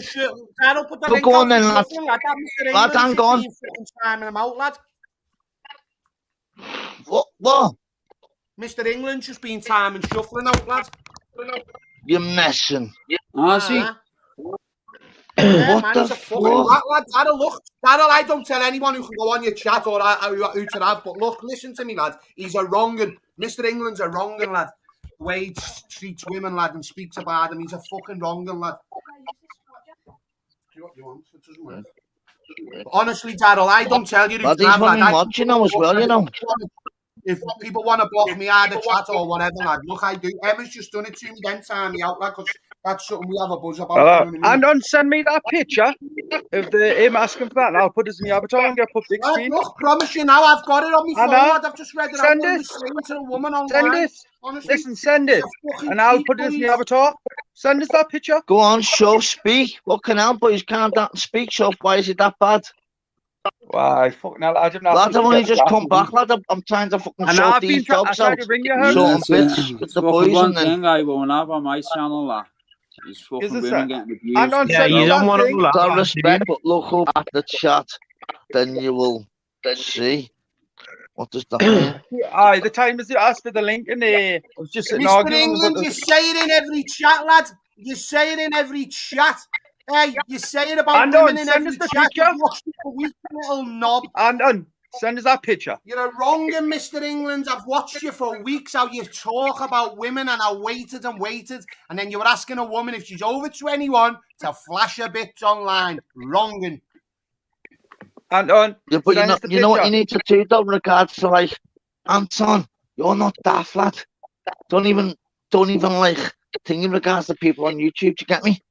I'll put the link go on out then, lad. Lad, hang on. Timing them out, lad. What? Mr. England's just been timing shuffling out, lad. You're messing. See? Yeah, What man, the he's a fucking fuck? lad. Daryl, look. Daryl, I don't tell anyone who can go on your chat or who to have, but look, listen to me, lad. He's a wrong'un. Mr. England's a wrong'un, lad. The way he treats women, lad, and speaks about them, he's a fucking wrong'un, lad. Do what you want. It doesn't work. Honestly, Daryl, I don't tell you who Lad, to he's have, lad. running watch, you know, as well, you know. If people want to block me out of chat or whatever, lad, look, I do. Emma's just done it to me, then time me out, lad, because that's something we have a buzz about. You know what I mean? And don't send me that picture of him asking for that, and I'll put it in the avatar and get public Lad, screen. look, promise you now, I've got it on my phone, lad. I've just read it Send out when it. we saying to a woman online. Send it. Honestly, Listen, send it, and I'll put it in the avatar. Send us that picture. Go on, show, speak. What can help, boys? Can't that speak, so why is it that bad? Why, fucking hell, I didn't know. Lad, I've only just come back, lad. I'm trying to fucking sort these jobs out. To ring you, Sorting bits with the boys and then... thing I won't have on my channel, lad. There's fucking women getting abused. Yeah, you don't want to laugh. Got respect, but look up at the chat, then you will see. What does that mean? Aye, the time is you asked for the link, and I was just sitting Mr. arguing. England, you say it in every chat, lad. You say it in every chat. Hey, you say it about women in every chat. You've watched it for weeks, little knob. And send us that picture. You're a wrong'un, Mr. England. I've watched you for weeks, how you talk about women, and I waited and waited, and then you were asking a woman if she's over 21 to flash her bits online. Wrong'un. And yeah, but you know what you need to do though, in regards to like Anton, you're not daft, lad. Don't even like think in regards to people on YouTube. Do you get me?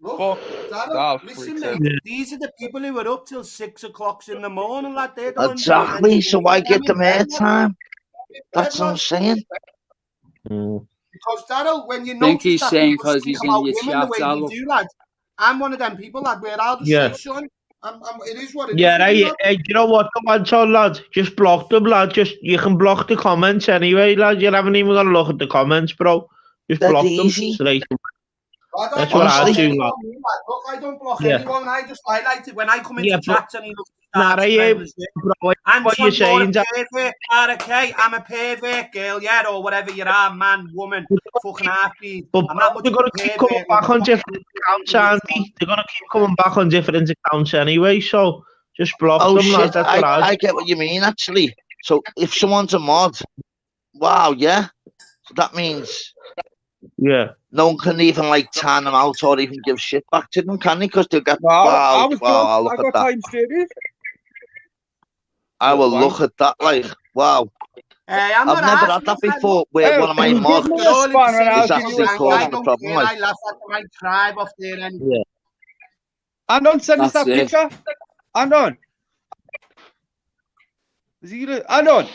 Look, Dad, listen, mate. These are the people who are up till 6 o'clock in the morning, lad. They don't exactly. So why get them airtime? That's what I'm saying. Because Daryl, when you know, think he's saying because he's in your chat, do, lad. I'm one of them people, lad, where I'll just say, son, it is what it is. Yeah, you know what, Anton, lad? Just block them, lad. You can block the comments anyway, lad. You haven't even got to look at the comments, bro. Just block them. So they can... That's what I do, lad. Look, I don't block anyone. I just highlight it when I come into chats and he looks at what you're saying, I'm a pervert, girl, yeah, or whatever you are, man, woman, fucking half-beat. But they're going to keep coming back on different accounts, Andy. They're going to keep coming back on different accounts anyway, so just block them, lad. That's what I get what you mean, actually. So if someone's a mod, wow, yeah, so that means... Yeah. No one can even like tan them out or even give shit back to them, can they? Because they'll get wow, look at that. I will look at that like wow. I've never had that before where one of my mods is actually causing the problem. I laugh at my tribe off there anyway. Yeah. And don't send us that picture. And on. Is he gonna Anon?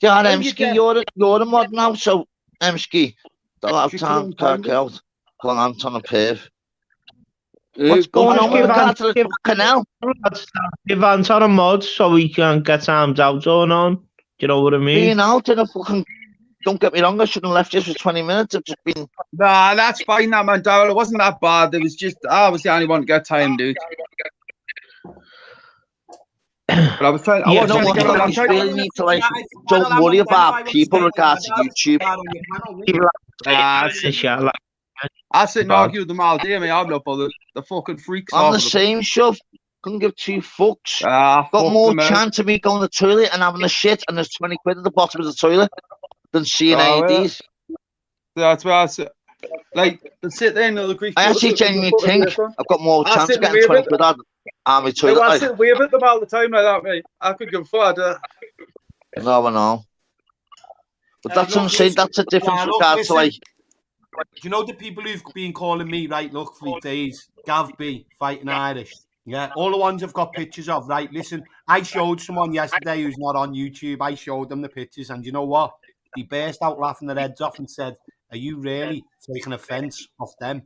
Yeah, Emski, you're a mod now, so Emski, don't have time to crack out. Call Anton a perv. What's going on with the canal? Give Anton a mod so we can get times out on. Do you know what I mean? Being out in a fucking... Don't get me wrong, I shouldn't have left just for 20 minutes. I've just been... Nah, that's fine, that man, Daryl. It wasn't that bad. It was just, I was the only one to get time, dude. But I was trying. I really need to like. Don't worry about people regards to YouTube. That's a shit. I sit and argue with them all day, mate. I'm not bothered. The fucking freaks. On the same shove. Couldn't give two fucks. Got more chance of me going to the toilet and having a shit, and there's 20 quid at the bottom of the toilet than seeing AEDs. That's what I said. Like, sit there and the Greek. I actually genuinely think I've got more chance of getting 20 quid out. Army toilet. I sit wave at them all the time like that, mate. I could give forward. No, I know. But that's what I'm look, saying. listen. That's a difference Yeah, look, regard to like. do you know the people who've been calling me, right, look, for days, Gav B, fighting Irish? Yeah, all the ones I've got pictures of, right? Listen, I showed someone yesterday who's not on YouTube, I showed them the pictures, and you know what? They burst out laughing their heads off and said, are you really taking offence off them?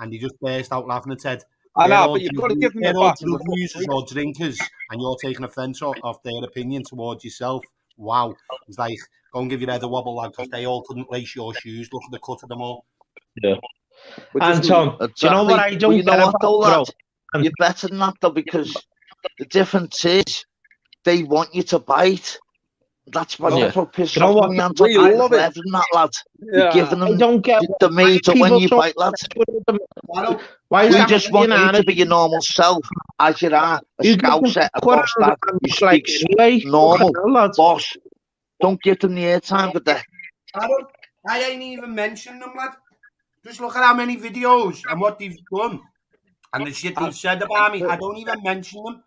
And he just burst out laughing and said, I they're know, all but you've got to give them they're a all bat and the drug users or drinkers, and you're taking offence off their opinion towards yourself. Wow. It's like, go and give your head a wobble, lad, because they all couldn't lace your shoes. Look at the cut of them all. Yeah. But And Tom, do you know what I don't you know get what about, though, bro? lad? You're better than that though, because the difference is they want you to bite. That's what pisses You know off what? me. I'm We talking love it. than that, lad. You're Yeah. giving I them don't get the made up when people you so bite, lad. Why is We that just want you to be your normal self, as you are, a You give them scouser, a quarter boss of that them you like speak anyway. normal, Fucking hell, lads. boss. Don't give them the airtime for that. I ain't even mentioned them, lad. Just look at how many videos and what they've done. And the shit they've said about me. I don't even mention them.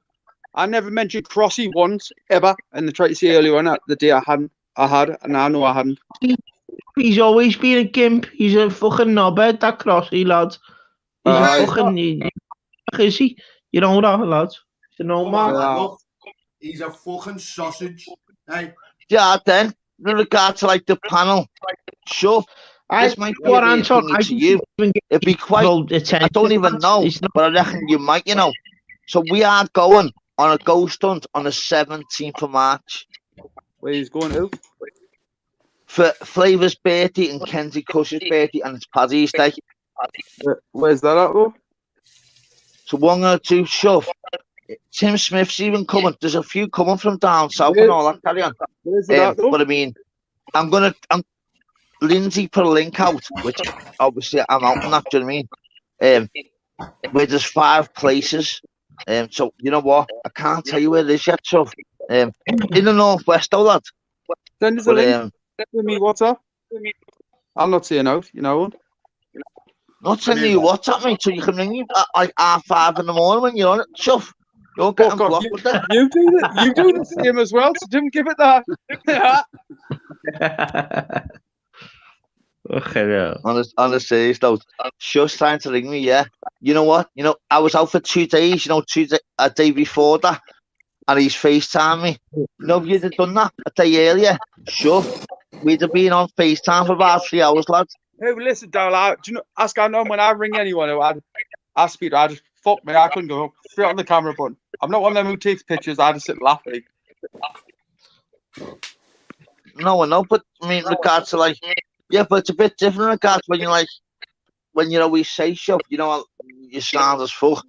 I never mentioned Crossy once, ever, and they tried to say earlier on that the day I had, and I know I hadn't. He's always been a gimp. He's a fucking knobhead, that Crossy, lad. He's a fucking... Is he? You know that, lad? You know, man. Look, he's a fucking sausage. Hey. Yeah, then, in regard to like the panel, sure. This might be a bit thingy to you. It'd be quite... I don't even know, but I reckon you might, you know. So we are going on a ghost hunt on the 17th of March. Where he's going to? For Flavor's birthday and Kenzie Cush's birthday, and it's Paddy's Day. Where's that at, though? So what I'm going to do, shove. Tim Smith's even coming. There's a few coming from down south and all that, carry on. But I mean, I'm Lindsay put a link out, which obviously I'm out on that, do you know what I mean? Where there's 5 places. So, you know what? I can't tell you where it is yet, so in the northwest, though, lad. Send us a link. Send me WhatsApp. I'm not saying out, you know. Not sending you WhatsApp, mate, so you can ring me at like 5:30 in the morning when you're on it. Chuff. You're getting blocked with that. You do the same as well, so don't give it that. Okay, yeah. On the serious though, just trying to ring me, yeah. You know what? You know, I was out for 2 days, a day before that, and he's FaceTime me. You know, if you'd have done that a day earlier, sure, we'd have been on FaceTime for about 3 hours, lads. Hey, listen, Darryl, do you know, ask I know when I ring anyone, I'd ask Peter, I just, fuck me, I couldn't go straight on the camera button. I'm not one of them who takes pictures, I just sit and laugh. Like. No, but I mean, regards to like, yeah, but it's a bit different regards when you're like, when you always say stuff, you know, you sound as fuck.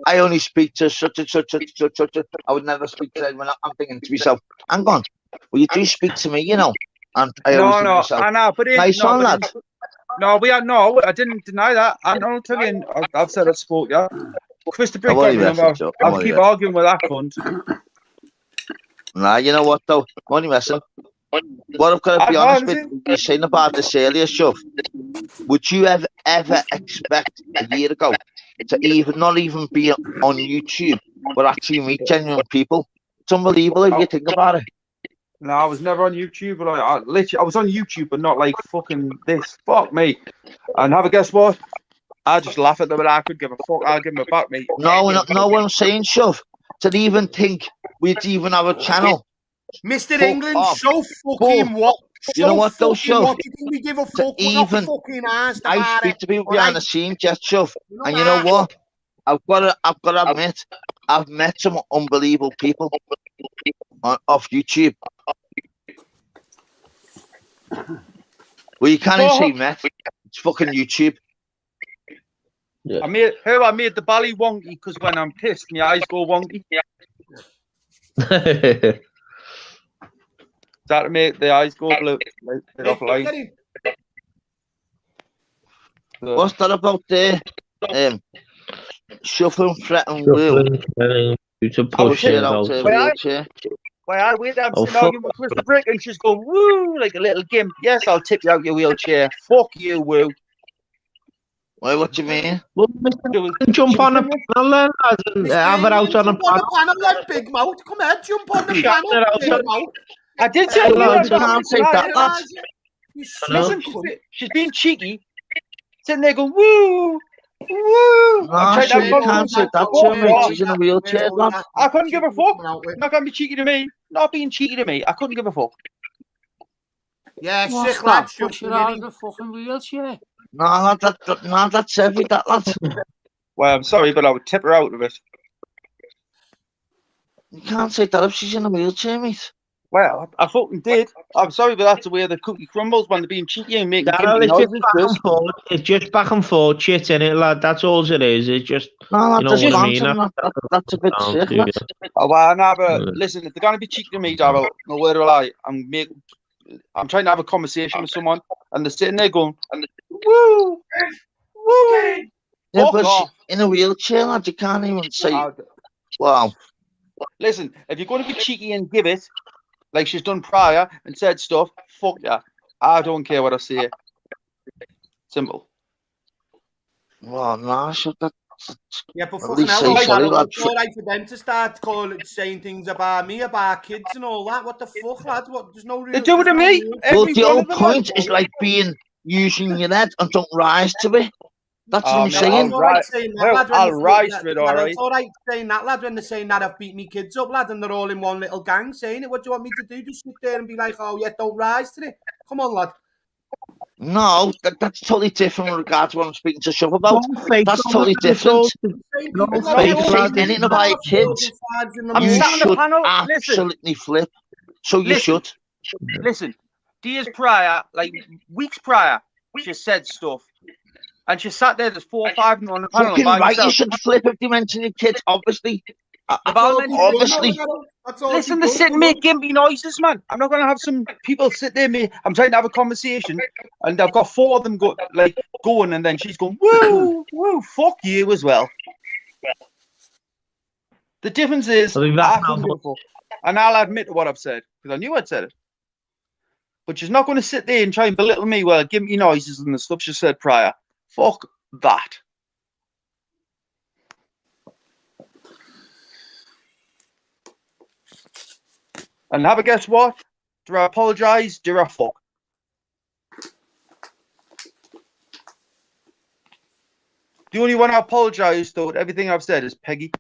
I only speak to such and such. I would never speak to anyone. I'm thinking to myself, hang on, well, you do speak to me, you know. And I always think to myself, I know, but nice one, lad. I didn't deny that. I don't tell you, I've said I spoke, yeah. Christopher, I'll keep arguing with that cunt. Nah, you know what though? I'm only messing. What I've got to be honest with you saying about this earlier stuff, would you ever expect a year ago to not even be on YouTube, but actually meet genuine people? It's unbelievable if you think about it. No, I was never on YouTube, but I was on YouTube, but not like fucking this. Fuck me. And have a guess what? I just laugh at them and I could give a fuck. I'll give them a back, mate. No, what I'm saying, Shove, to even think we'd even have a channel. Mr. England, so fucking what? You know what, though, Shove? What do you think we give a fuck? Even fucking asked I speak to people behind the scenes, just Shove. And you know what? I've got to admit, I've met some unbelievable people off YouTube. Well, you can't even say met. It's fucking YouTube. Yeah. I made the belly wonky because when I'm pissed, my eyes go wonky. That to make the eyes go blue. What's that about there? Shuffling, fretting, wheel. To push it out. I wait, I'm sitting arguing with Mr. Brick and she's going, woo, like a little gimp. Yes, I'll tip you out your wheelchair. Fuck you, woo. Wait, what do you mean? Well, jump on the panel and have it out on the panel. Big mouth, come here, jump on the panel, big mouth. I did Hey, say you lads, were You can't say that, lad. You know. Listen, cunt. she's being cheeky, sitting there going, woo, woo. I'm Nah, trying to sure, have a you can't say conversation. that to her, Fuck mate. off. She's in a wheelchair, lad. I couldn't give a fuck. Not going to be cheeky to me. Not being cheeky to me. I couldn't give a fuck. Yeah, What's sick that? lad. Push her out of the fucking wheelchair. Nah, lad, nah, that's heavy, that, lad. Well, I'm sorry, but I would tip her out of it. You can't say that if she's in a wheelchair, mate. Well, I fucking did. I'm sorry, but that's the way the cookie crumbles when they're being cheeky and making Darryl, gimpy it's just noises. back Chris. and forth. It's just back and forth shit, innit, lad? That's all it is. It's just, No, you lad, know there's what I mean? phantom, that's a bit Down sick, to lad. you. Oh, well, no, but Yeah. listen, if they're going to be cheeky to me, Darryl, no word will I. I'm trying to have a conversation with someone, and they're sitting there going, woo, woo. Yeah, Fuck but off. in a wheelchair, lad, you can't even say, Uh, wow. Listen, if you're going to be cheeky and give it, like she's done prior and said stuff, fuck yeah. I don't care what I say. Simple. Well, nah, sure, that's Yeah, but at fucking least hell, say like, sorry, lad. it's all right for them to start saying things about me, about kids and all that. What the fuck, lad? What? There's no real. They do it to me. Well, Every the one whole of them. point is like using your head and don't rise to it. That's what Oh, I'm mate, saying. It's all right saying that, lad. When I'll they rise say for it, that, all right. it's all right saying that, lad. When they're saying that I've beat me kids up, lad, and they're all in one little gang saying it. What do you want me to do? Just sit there and be like, oh yeah, don't rise to it. Come on, lad. No, that's totally different with regard to what I'm speaking to Shove about. Don't fake That's them, totally lad. It's all- different. Don't If fake, you say lad. anything about your kids, I'm you sat on the should panel. Listen, absolutely flip. So you Listen. should. listen. Days prior, like weeks prior, she said stuff. And she sat there, there's 4 or 5 of them on the panel Fucking by right, you herself. should flip if you mention your kids, obviously. Obviously. Listen, they sit and make gimpy noises, man. I'm not going to have some people sit there, mate. I'm trying to have a conversation, and I've got 4 of them going, and then she's going, woo, woo, fuck you as well. The difference is, I think I that's couldn't give a fuck. And I'll admit to what I've said, because I knew I'd said it. But she's not going to sit there and try and belittle me, well, gimpy noises and the stuff she said prior. Fuck that. And have a guess what? Do I apologise? Do I fuck? The only one I apologise though with everything I've said is Peggy.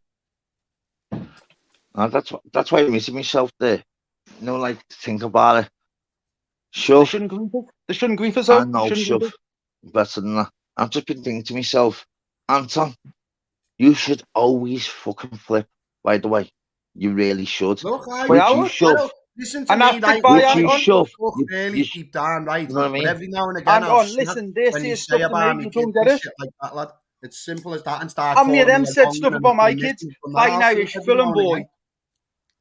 No, that's why I'm missing myself there. You know, like think about it. Shove. They shouldn't grief us I out. know, Shove. Better than that. I've just been thinking to myself, Anton, you should always fucking flip, by the way. You really should. Look, you shove. Listen to And me, like, you shove. really deep down, right? You know what I mean? But every now and again, listen, they when say you stuff say to about me, me you kids don't get and it. shit like that, lad. It's simple as that, and start. How many of calling them me said along stuff and about my missing kids? from Fighting that Irish every film now and boy. again.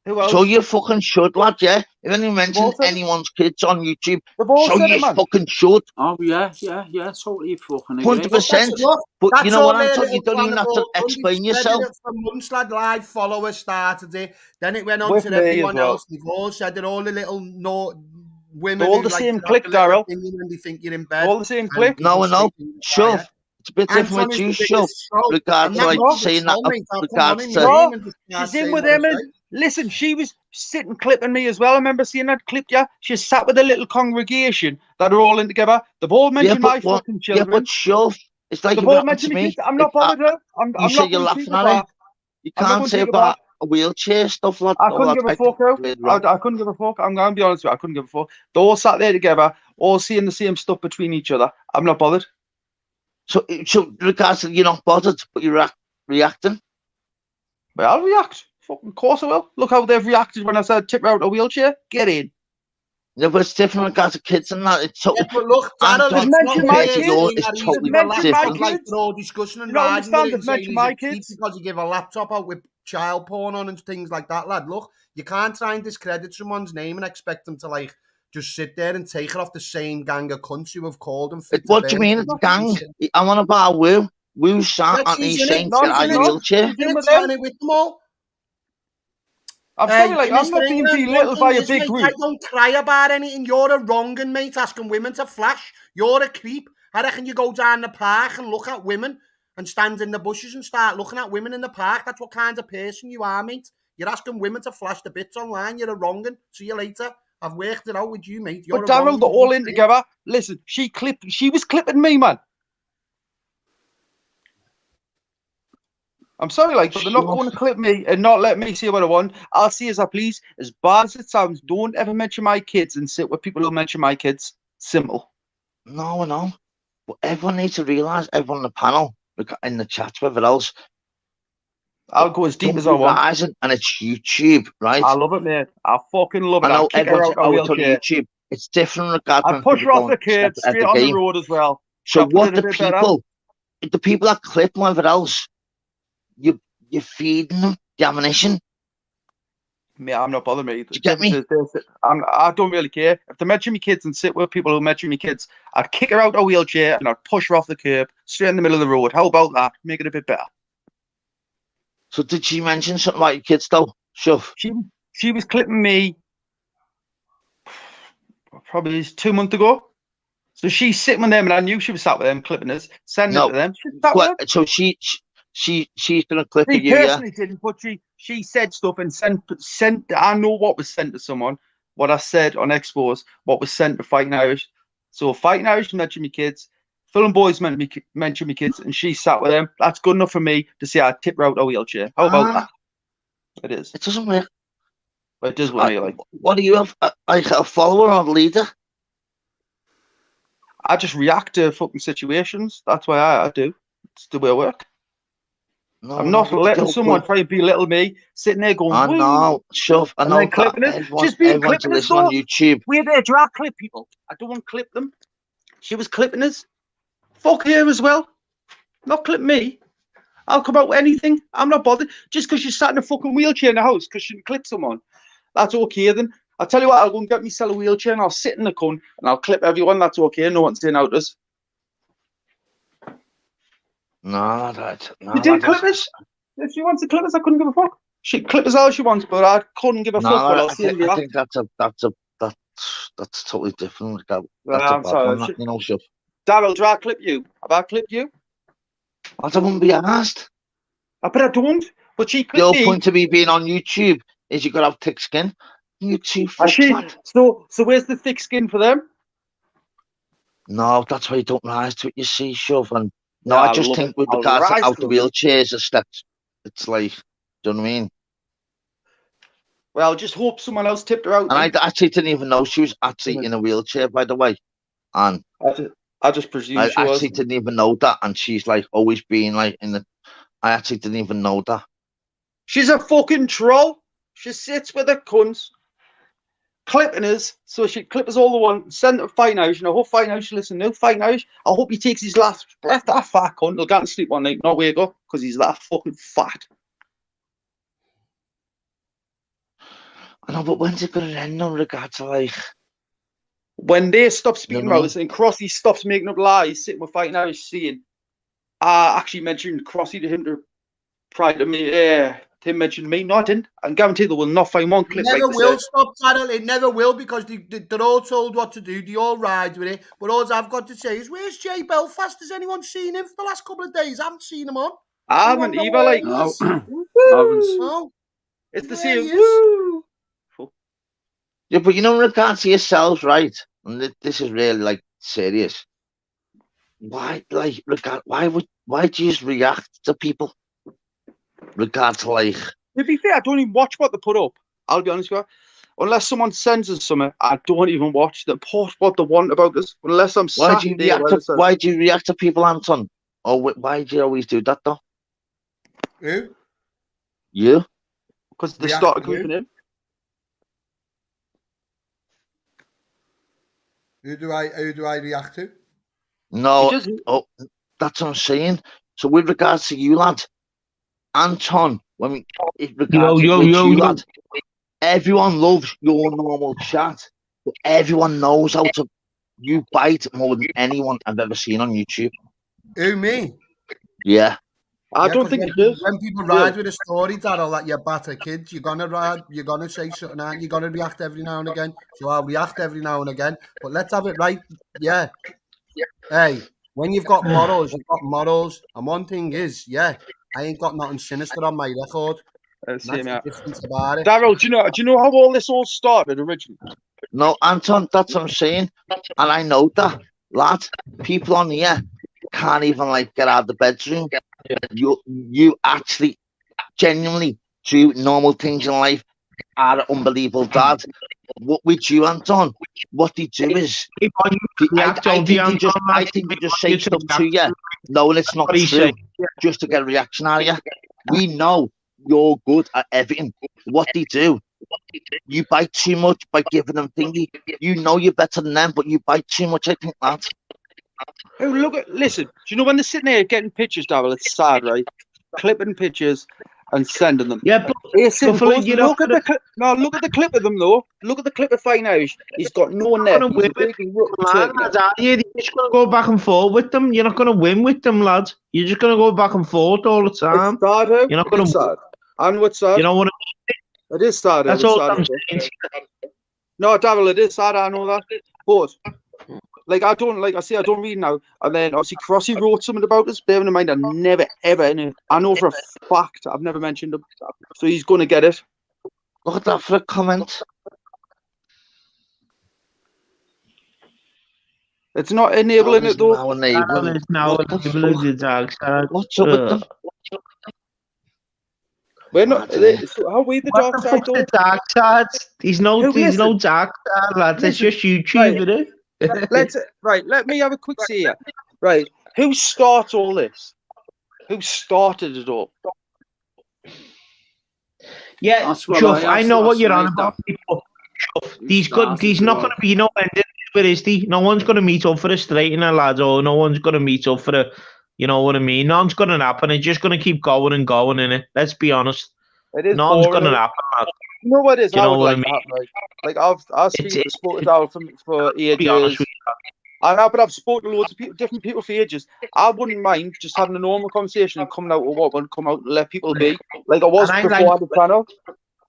Who else? So you fucking should, lad, yeah? If you mention anyone's kids on YouTube, so you fucking should. Oh, yeah, totally fucking agree. 100%. But you know what, Anton? You don't even have to explain yourself. For months, lad, live followers started it. Then it went on With to me everyone as well. else. They've all said it. All the little women. They're all who the like same to clique, have a little Darryl. opinion when they think you're in bed. They're all the same clique. No, shove. It's a bit different with you, shove. Regards to like saying that. Regards to. No, she's in with them. Listen, she was sitting clipping me as well. I remember seeing that clip, yeah. She sat with a little congregation that are all in together. They've all mentioned my fucking children. Yeah, but shove. It's like they've you all happened to mentioned me. kids. I'm not bothered. You say you're laughing at it. You can't say about a wheelchair stuff, lad. I couldn't give a fuck out. I couldn't give a fuck. I'm going to be honest with you. I couldn't give a fuck. They all sat there together, all seeing the same stuff between each other. I'm not bothered. So regards to you're not bothered, but you're reacting. Well, I'll react. Fucking course I will. Look how they've reacted when I said tip her out a wheelchair. Get in. Yeah, but it's different regards to kids and that. It's totally. Yeah, but look, Darryl, mentioned my kids. It's totally different. Like they're all discussing and you don't riding understand. with it They've mentioned my kids because you give a laptop out with child porn on and things like that, lad. Look, you can't try and discredit someone's name and expect them to like just sit there and take it off the same gang of cunts who have called them. What do you mean it's gang? I'm on about Woo. Woo sat on his saying get a wheelchair. With them all. I'm sorry, like, I'm not being belittled by a big group. I don't cry about anything. You're a wronging, mate, asking women to flash. You're a creep. I reckon you go down the park and look at women and stand in the bushes and start looking at women in the park. That's what kind of person you are, mate. You're asking women to flash the bits online. You're a wronging. See you later. I've worked it out with you, mate. You're But Daryl, they're all in together. together. Listen, she was clipping me, man. I'm sorry, like, but they're not going to clip me and not let me say what I want. I'll say as I please. As bad as it sounds, don't ever mention my kids and sit with people who mention my kids. Simple. No, no. But everyone needs to realise, everyone on the panel, in the chat, whatever else. I'll go as deep as I want. And it's YouTube, right? I love it, mate. I fucking love it. I know I'll kick her out everyone's of on YouTube. It's different regard. I'll push her off the curb, straight on the road as well. So what the people that clip whatever else, you're feeding them the ammunition. Mate, I'm not bothered, mate. Do you get me? I don't really care. If they mention me kids and sit with people who mention me kids, I'd kick her out of a wheelchair and I'd push her off the curb, straight in the middle of the road. How about that? Make it a bit better. So did she mention something about your kids though? Shove. She was clipping me probably 2 months ago. So she's sitting with them, and I knew she was sat with them, clipping us, sending it to them. So she's gonna clip you. She personally didn't, but she said stuff and sent. I know what was sent to someone. What I said on Expos, what was sent to Fighting Irish. So Fighting Irish mentioned me kids. Film Boys mentioned me kids, and she sat with them. That's good enough for me to say I'd tip her out a wheelchair. How about that? It is. It doesn't work. But it does with me. Like, what do you have? Like a follower or a leader? I just react to fucking situations. That's why I do. It's the way I work. No, I'm not letting someone try and belittle me, sitting there going, I know, shove. I know, clipping it. Just being clipping us on YouTube. We're there to clip people. I don't want to clip them. She was clipping us. Fuck her as well. Not clip me. I'll come out with anything. I'm not bothered. Just because she sat in a fucking wheelchair in the house because she clipped someone. That's okay then. I'll tell you what, I'll go and get myself a wheelchair and I'll sit in the cunt and I'll clip everyone. That's okay. No one's saying out us. No, you didn't clip us. If she wants to clip us, I couldn't give a fuck. She clip us all she wants, but I couldn't give a fuck what I'll say. I think that's totally different. I'm sorry. You know, shove. Daryl, do I clip you? Have I clipped you? I wouldn't be asked. But I don't. But she clipped me. The whole point of me being on YouTube is you got to have thick skin. You too. So where's the thick skin for them? No, that's why you don't rise to it. You see, shove. And no, I just think with regards to out the wheelchairs, it's like, do you know what I mean? Well, just hope someone else tipped her out. And I actually didn't even know she was actually in a wheelchair, by the way. And I just presume I she was. actually didn't even know that. And she's like always being like I actually didn't even know that. She's a fucking troll. She sits with her cunts, clipping us, so she clip us all the one, send it to Fighting Irish, and I hope Fighting Irish listen to Fighting Irish. I hope he takes his last breath. That fat cunt will go and sleep one night, not wake up, because he's that fucking fat. I know, but when's it going to end in regard to like... When they stop speaking about this and Crossy stops making up lies, sitting with Fighting Irish saying, I actually mentioned Crossy to him to pride to me, him mentioned me. No, I didn't. I guarantee they will not find one clip. It never will stop, Daryl. It never will, because they're all told what to do. They all ride with it. But all I've got to say is, where's Jay Belfast? Has anyone seen him for the last couple of days? I haven't seen him on. I haven't either. Like, no. It's the same. Woo! Yeah, but you know, in regards to yourselves, right? And this is really like serious. Why do you just react to people? Regard to like. To be fair, I don't even watch what they put up. I'll be honest with you. Unless someone sends us something, I don't even watch them post what they want about us. Unless I'm why do you react to people, Anton? Or why do you always do that though? Who? You? Because they started grouping in. Who do I react to? No, that's what I'm saying. So with regards to you, lad, Anton, lad, everyone loves your normal chat, but everyone knows how to you bite more than anyone I've ever seen on YouTube. Who, me? Yeah. I don't think it does. When people ride with a story, Daryl, that you're batter kids, you're gonna say something, and you're gonna react every now and again. So I'll react every now and again. But let's have it right. Yeah. Hey, when you've got morals, you've got morals. And one thing is, I ain't got nothing sinister on my record. That's the difference about it. Daryl, do you know how all this all started originally? No, Anton, that's what I'm saying. And I know that, lad. People on here can't even like get out of the bedroom. You actually genuinely do normal things in life, are an unbelievable dad. What with you, Anton? What they do is, I think they just say stuff to you, knowing it's not true, just to get a reaction out of you. We know you're good at everything. What they do, you bite too much by giving them thingy. You know you're better than them, but you bite too much. I think that. Oh, listen. Do you know when they're sitting there getting pictures, Daryl? It's sad, right? Clipping pictures and sending them. Yeah, but listen, look at the clip of them though. Look at the clip of Fine Irish. He's got no neck. He's a big You're just going to go back and forth with them. You're not going to win with them, lads. You're just going to go back and forth all the time. It's sad, you're not going to win. And what's sad? You know what it is sad. That's all I'm saying. No, Daryl, it is sad. I know that. But I don't read now. And then obviously Crossy wrote something about this. Bearing in mind, I never ever. I know for a fact I've never mentioned him. So he's going to get it. Look at that for a comment. It's not enabling it though. It's now enabling the dark side. What's up with them? We're not. How are we the dark side? The dark side. There's no dark side, lads. It's just YouTube, isn't it? Let me have a quick see here. Right, who starts all this? Who started it all? Yeah, Chuff, I know what you're on about. He's not going to be no ending. Where is he? No one's going to meet up for a straightener, lads, or no one's going to meet up for a, you know what I mean? None's going to happen. It's just going to keep going and going, innit? Let's be honest. It is none's going to happen, lad. You know what it is? You know what I mean? Like I've spoken to Daryl for ages. I've spoken to loads of different people for ages. I wouldn't mind just having a normal conversation and coming out with what would come out and let people be like I was before I had the channel.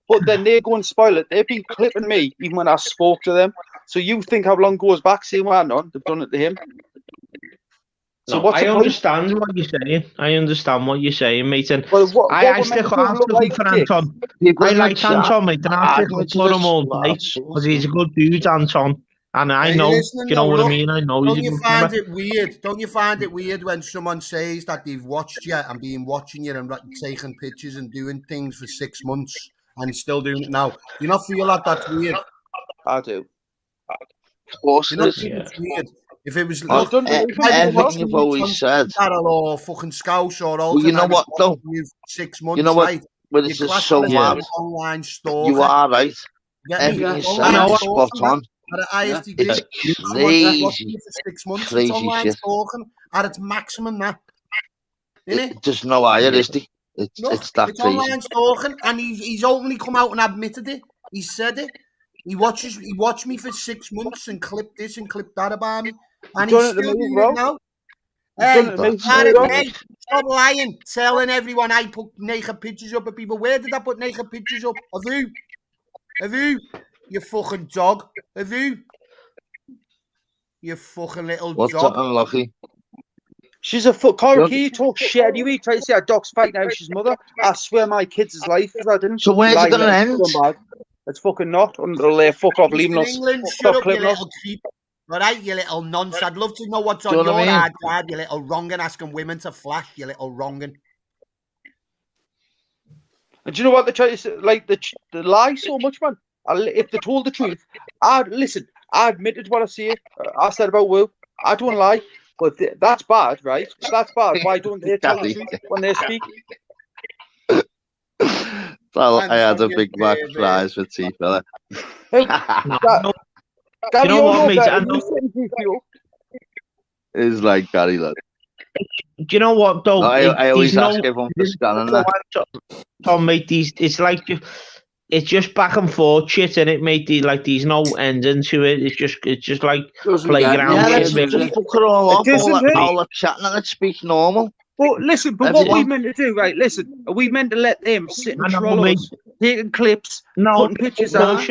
But then they go and spoil it. They've been clipping me even when I spoke to them. So you think how long goes back? See what on? They've done it to him. So no, I understand what you're saying. I understand what you're saying, mate. And I stick for Anton. I like Anton, mate. And I stick for him all day because he's a good dude, Anton. And I know, you know what I mean? I know. Don't you find it weird? Don't you find it weird when someone says that they've watched you and been watching you and taking pictures and doing things for 6 months and still doing it now? Do you not feel like that's weird? I do. Of course it is. It's weird. If it was everything you've always said, or fucking Scouse or all, well, you know what though? 6 months, you know what? Right? But this is so mad. Online store. You are right. Everything you said is spot on. It's crazy. 6 months. Crazy it's online shit. stalking at its maximum now. There's no higher, is there? It's that it's crazy. Online stalking, and he's openly come out and admitted it. He said it. He watched me for 6 months and clipped this and clipped that about me. And he's still doing it now. Hey, stop lying, telling everyone I put naked pictures up of people. Where did I put naked pictures up? Of who? Of who? You fucking dog. Of who? You fucking little dog. What's that unlucky? She's a Corey, you talk shit. You try to say a dog's fighting out his mother. I swear my kid's life is I didn't. So where's it going to end? It's fucking not. Until fuck off, leaving us. England, shut up, you little creep. All right, you little nonce. I'd love to know what's on your hard drive, you little wrongin', asking women to flash, you little wrongin'. And do you know what they try to say? Like, they lie so much, man. If they told the truth, I admitted what I say. I said about Will. I don't lie. But that's bad, right? If that's bad, why don't they tell the truth when they speak? Well, I had a Big Mac fries for tea, fella. You know what, mate? It's like Gary, look. Do you know what, though? I always ask everyone for scanning that. Tom, mate, it's like it's just back and forth shit, and it made there's no ending to it. It's just like playground. Yeah, let's fuck it all off. All the chatting and let's speak normal. But listen, what we meant to do, right? Listen, are we meant to let them sit and troll us, taking clips, putting pictures out?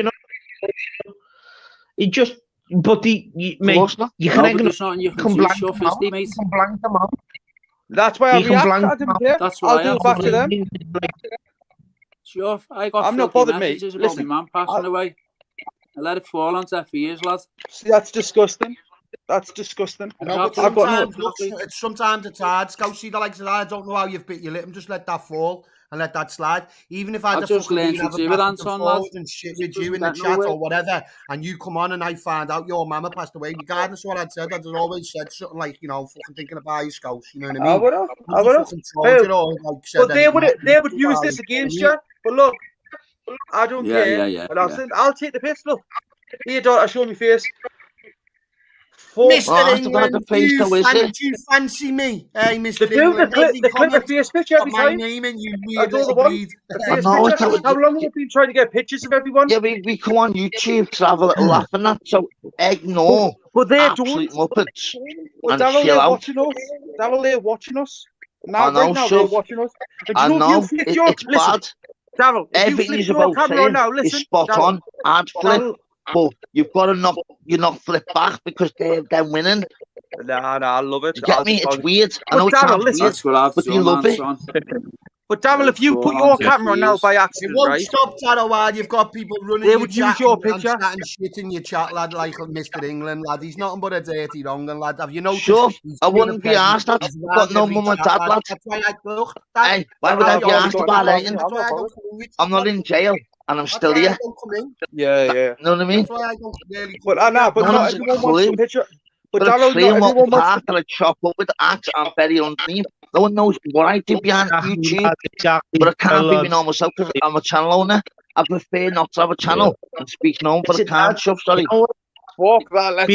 It just, but you can blank them out. That's why I react. I didn't care. I'll do it back to them. Sure, I got. I'm not bothered, mate. Listen, my man passing away. I let it fall onto their fears, lad. See, that's disgusting. That's disgusting. No, but I've got no. sometimes, look, sometimes it's hard. Scout, see the likes of that. I don't know how you've bit your lip and just let that fall and let that slide. Even if I had just learned to do it, Anton, lad. and shit with you in the chat or whatever, and you come on and I find out your mama passed away, regardless of what I'd said, I'd always said something like, you know, fucking thinking about your Scouts, you know what I mean? I would have. But they would use this against you. But look, I don't care. Yeah. But I'll take the piss. Look, here, daughter, show me face. Mr. England, do you fancy me? Hey, Mr. England. The clip of face picture every time. My name and you weird little breed. How long have we been trying to get pictures of everyone? Yeah, we come on YouTube to have a little laugh and that, so ignore but they absolute Muppets and chill out. Watching us. Darryl, they're watching us. Now, right now, they're watching us. I know, it's bad. Darryl, everything is about saying is spot on. I'd flip. But you've got to not flip back because they're winning. Nah, I love it. You get me? It's weird. I know it sounds weird, but you love it. But Darryl, if you put your camera on now by accident, it won't right? stop, Darryl, while you've got people running. They would use your picture and shit in your chat, lad, like Mr. England, lad. He's nothing but a dirty wrong'un, lad. Have you noticed? Sure, I wouldn't be asked that. I've got no mum and dad, lad. That's why I look. Hey, why would I be asked about anything? I'm not in jail. And I'm still here. Yeah. You know what I mean? That's why I don't really. But not everyone wants a picture. But Darryl, not everyone wants to chop up with the axe and bury underneath. No one knows what I do behind YouTube. But I can't be normal myself because I'm a channel owner. I prefer not to have a channel and speak known for the can't shove, sorry. Fuck that, let's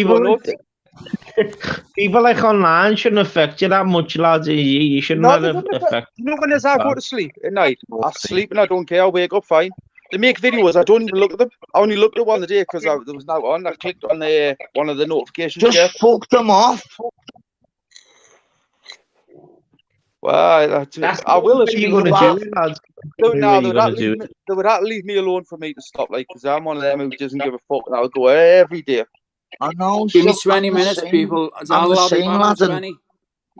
people like online shouldn't affect you that much, lads. You shouldn't let it affect you. You know when I go to sleep at night, I sleep and I don't care, I wake up fine. They make videos, I don't even look at them. I only looked at one the day because there was no on. I clicked on one of the notifications. Just fuck them off. Well, I will if you're going to do, lads. They would have to leave me alone for me to stop, like, because I'm one of them who doesn't give a fuck, and I would go every day. I know. Give me 20 minutes, people. I'm the same, lad.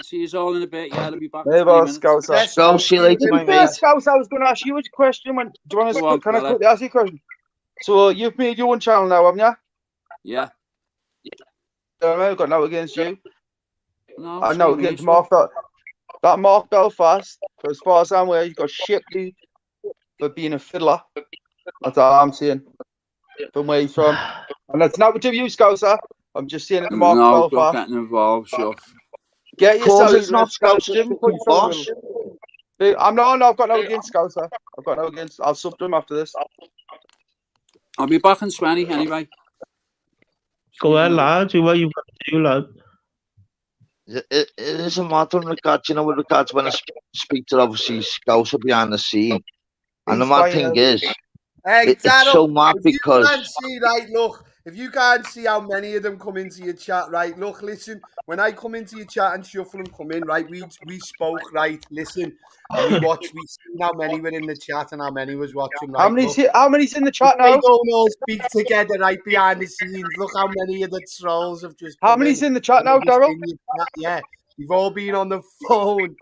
See you all in a bit. Yeah, I'll be back. Hey, boss, Scouts. See you later, my mate. Scouts, I was going to ask you a question. Do you want to? Can I quickly ask you a question? So you've made your own channel now, haven't you? Yeah. I've got no against you. No. I know against Mark. That Mark Belfast. For as far as I'm aware, you got shit, dude, for being a fiddler. That's all I'm saying. From where he's from, and that's not what you Scouts are. I'm just saying it to Mark Belfast. No, getting involved, sure. Get yourself. It's not Scouts, boss. I'm not. I've got no against Scouts. I've got no against. I'll sub them after this. I'll be back in 20 anyway. Go ahead, lads. Do what you've got to do, lad. It is a matter in regards, with regards when I speak to obviously Scouts behind the scene, and the mad thing is, it's so mad because. You can't see, right, look. If you can't see how many of them come into your chat, right, look, listen, when I come into your chat and Shuffle and come in, right, we spoke, right, listen, and we seen how many were in the chat and how many was watching, right. How many's in the chat now? They don't all speak together, right, behind the scenes. Look how many of the trolls have just How many's in the chat now, Darryl? Yeah, you've all been on the phone.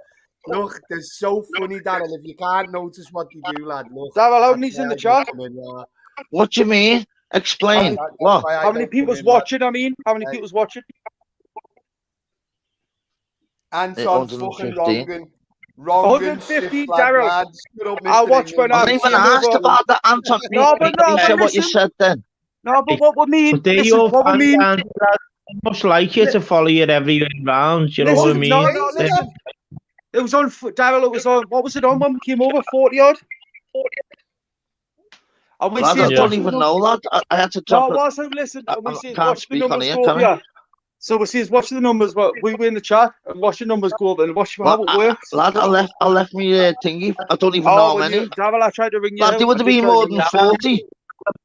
Look, they're so funny, Darryl, if you can't notice what you do, lad. Look, Darryl, how many's in the chat? What do you mean? Explain. What? How many people's watching? How many people's watching? Anton fucking Rongan. 150, Darryl. I'll watch when I even asked about that, Anton. No, but what you said then. No, but what we mean? Much like you to follow you every round. You know what I mean? No, listen. It was on Darryl. It was on. What was it on when we came over? 40 odd. And we I don't even know, lad. I had to drop it. No, listen. And we see watch the numbers go up here. So we see watch the numbers. But we were in the chat and watch the numbers go up and watch how it works. Lad, I left me thingy. I don't even know how many. Darryl, I tried to ring you. Lad, there would have been more than 40.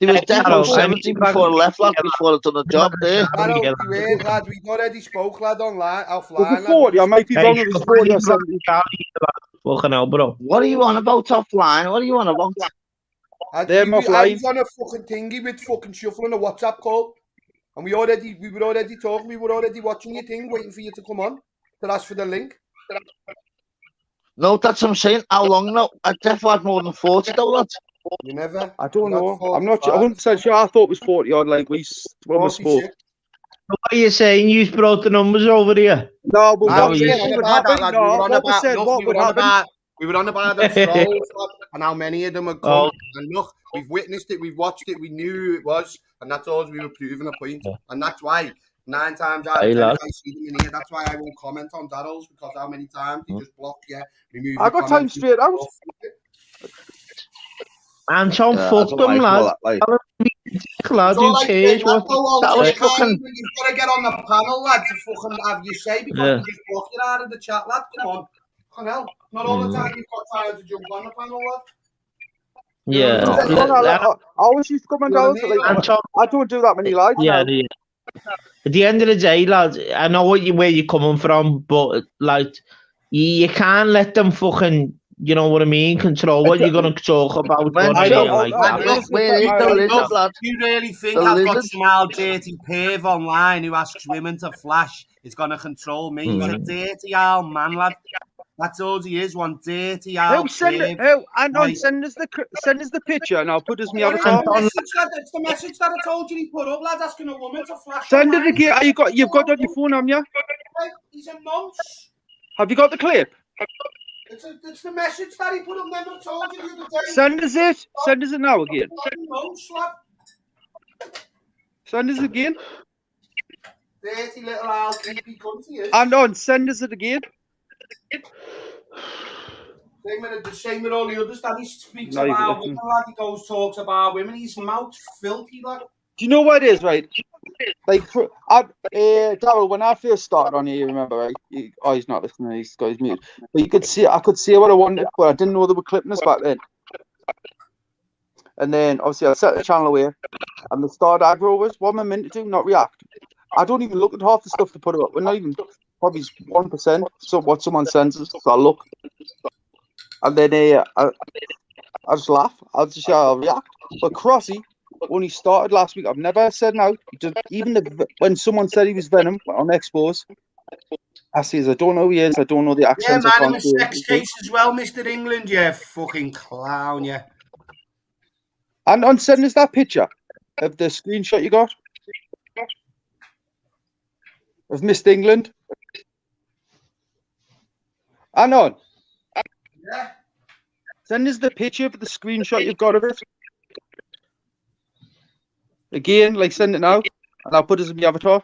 There was definitely 70 before I left, lad. Before I done a job there. Lad, we already spoke, lad, online, offline. 40. I might be wrong. It was 40 or 70. Fucking hell, bro. What are you on about offline? What are you on about? I was on a fucking thingy with fucking Shuffle on a WhatsApp call, and we were already talking. We were already watching your thing, waiting for you to come on to ask for the link. No, that's what I'm saying. How long now? I definitely had more than 40 though, lad. You never? I don't You got know. I'm not 45. 100% sure. I thought it was 40 odd, like when we spoke. 46. What are you saying? You brought the numbers over here. No, but Is that what what said you on what would about that, happen? lad. No, We were on what was about, said, look, what we would were on happen? about, we were on about the trolls, lad, and how many of them had come. Oh. And look, we've witnessed it, we've watched it, we knew who it was, and that's all we were proving a point. And that's why 9 times out of 10, lad. if I see them in here, that's why I won't comment on Darryl's, because how many times they just block you, remove I your got time comments. straight out. Anton, I fuck don't them, like all lad. that, like. Lad, It's all who like cares saying what? that, though, That also, was you can't fucking. even, you've got to get on the panel, lad, to fucking have your say, because Yeah. they just block you out of the chat, lad. Come on. Come on, not all the time you've got time to jump on the panel, lad. Yeah. No, I always used to come on down, like, Anton, I don't do that many lives yeah, now. at the end of the day, lads, I know where you're coming from, but like, you can't let them fucking, you know what I mean, control what you're gonna talk about or Man, anything so, like that. look, where is the lizard, lad? You really think The I've got lizard? some old dirty perv online who asks women to flash is going to control me? He's a dirty old man, lad. That's all he is, one dirty old perv. Anton, send us the picture and I'll put us in the Well, it's, avatar. it's the message that I told you he put up, lad, asking a woman to flash Send it online. again. You've got it on your phone, haven't you? He's a nonce. Have you got the clip? It's the message that he put up, then I told you the other day. Send us it. Send us it now again. Nonce, lad. Send us it again. Dirty little old creepy cunt he is. Anton, send us it again. Same with all the others that he speaks Not even about listening. women, lad. He goes talks about women. His mouth's filthy, lad. Do you know what it is, right? Like, Darryl, when I first started on here, you remember, right? He's not listening. He's got his mute. But I could see what I wanted, but I didn't know they were clipping us back then. And then, obviously, I set the channel away, and the start aggro was, what am I meant to do? Not react. I don't even look at half the stuff to put up. We're not even, probably 1%, so what someone sends us, so I look. And then I just laugh. I'll react. But Crossy only started last week. I've never said no. Even when someone said he was Venom on Expos, I says, I don't know who he is. I don't know the accent. Yeah, man, in a sex case as well, Mr. England. You fucking clown, yeah. And send us that picture of the screenshot you got of Mr. England. And on. Yeah. Send us the picture of the screenshot you've got of it. Again, like, send it now, and I'll put it in the avatar.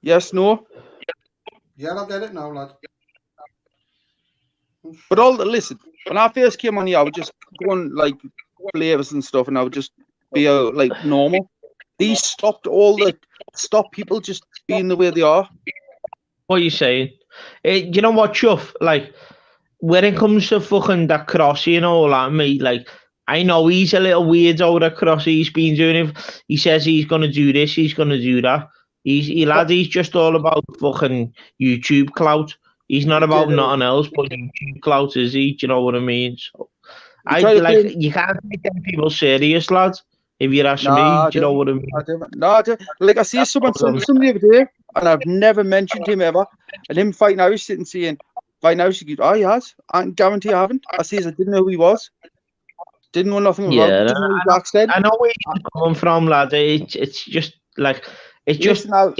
Yes, no? Yeah, I'll get it now, lad. But listen, when I first came on here, I would just go on, like, flavors and stuff, and I would just be, like, normal. These stopped people just being the way they are. What are you saying? You know what, Chuff? Like, when it comes to fucking that Crossy and all that, mate, like, I know he's a little weirdo, that Crossy. He's been doing it. He says he's going to do this, he's going to do that. He's just all about fucking YouTube clout. He's not about nothing else but YouTube clout, is he? Do you know what I mean? So, you can't take them people serious, lads. If you're asking me, do you know what I mean? I don't. Like, I see someone the other day, and I've never mentioned him ever. And him fighting out, sitting saying, fighting out, she goes, oh, he has. I can guarantee I haven't. I says, I didn't know who he was. Didn't know nothing about him. Didn't know his accent. I know where you're coming from, lad. It's just like, it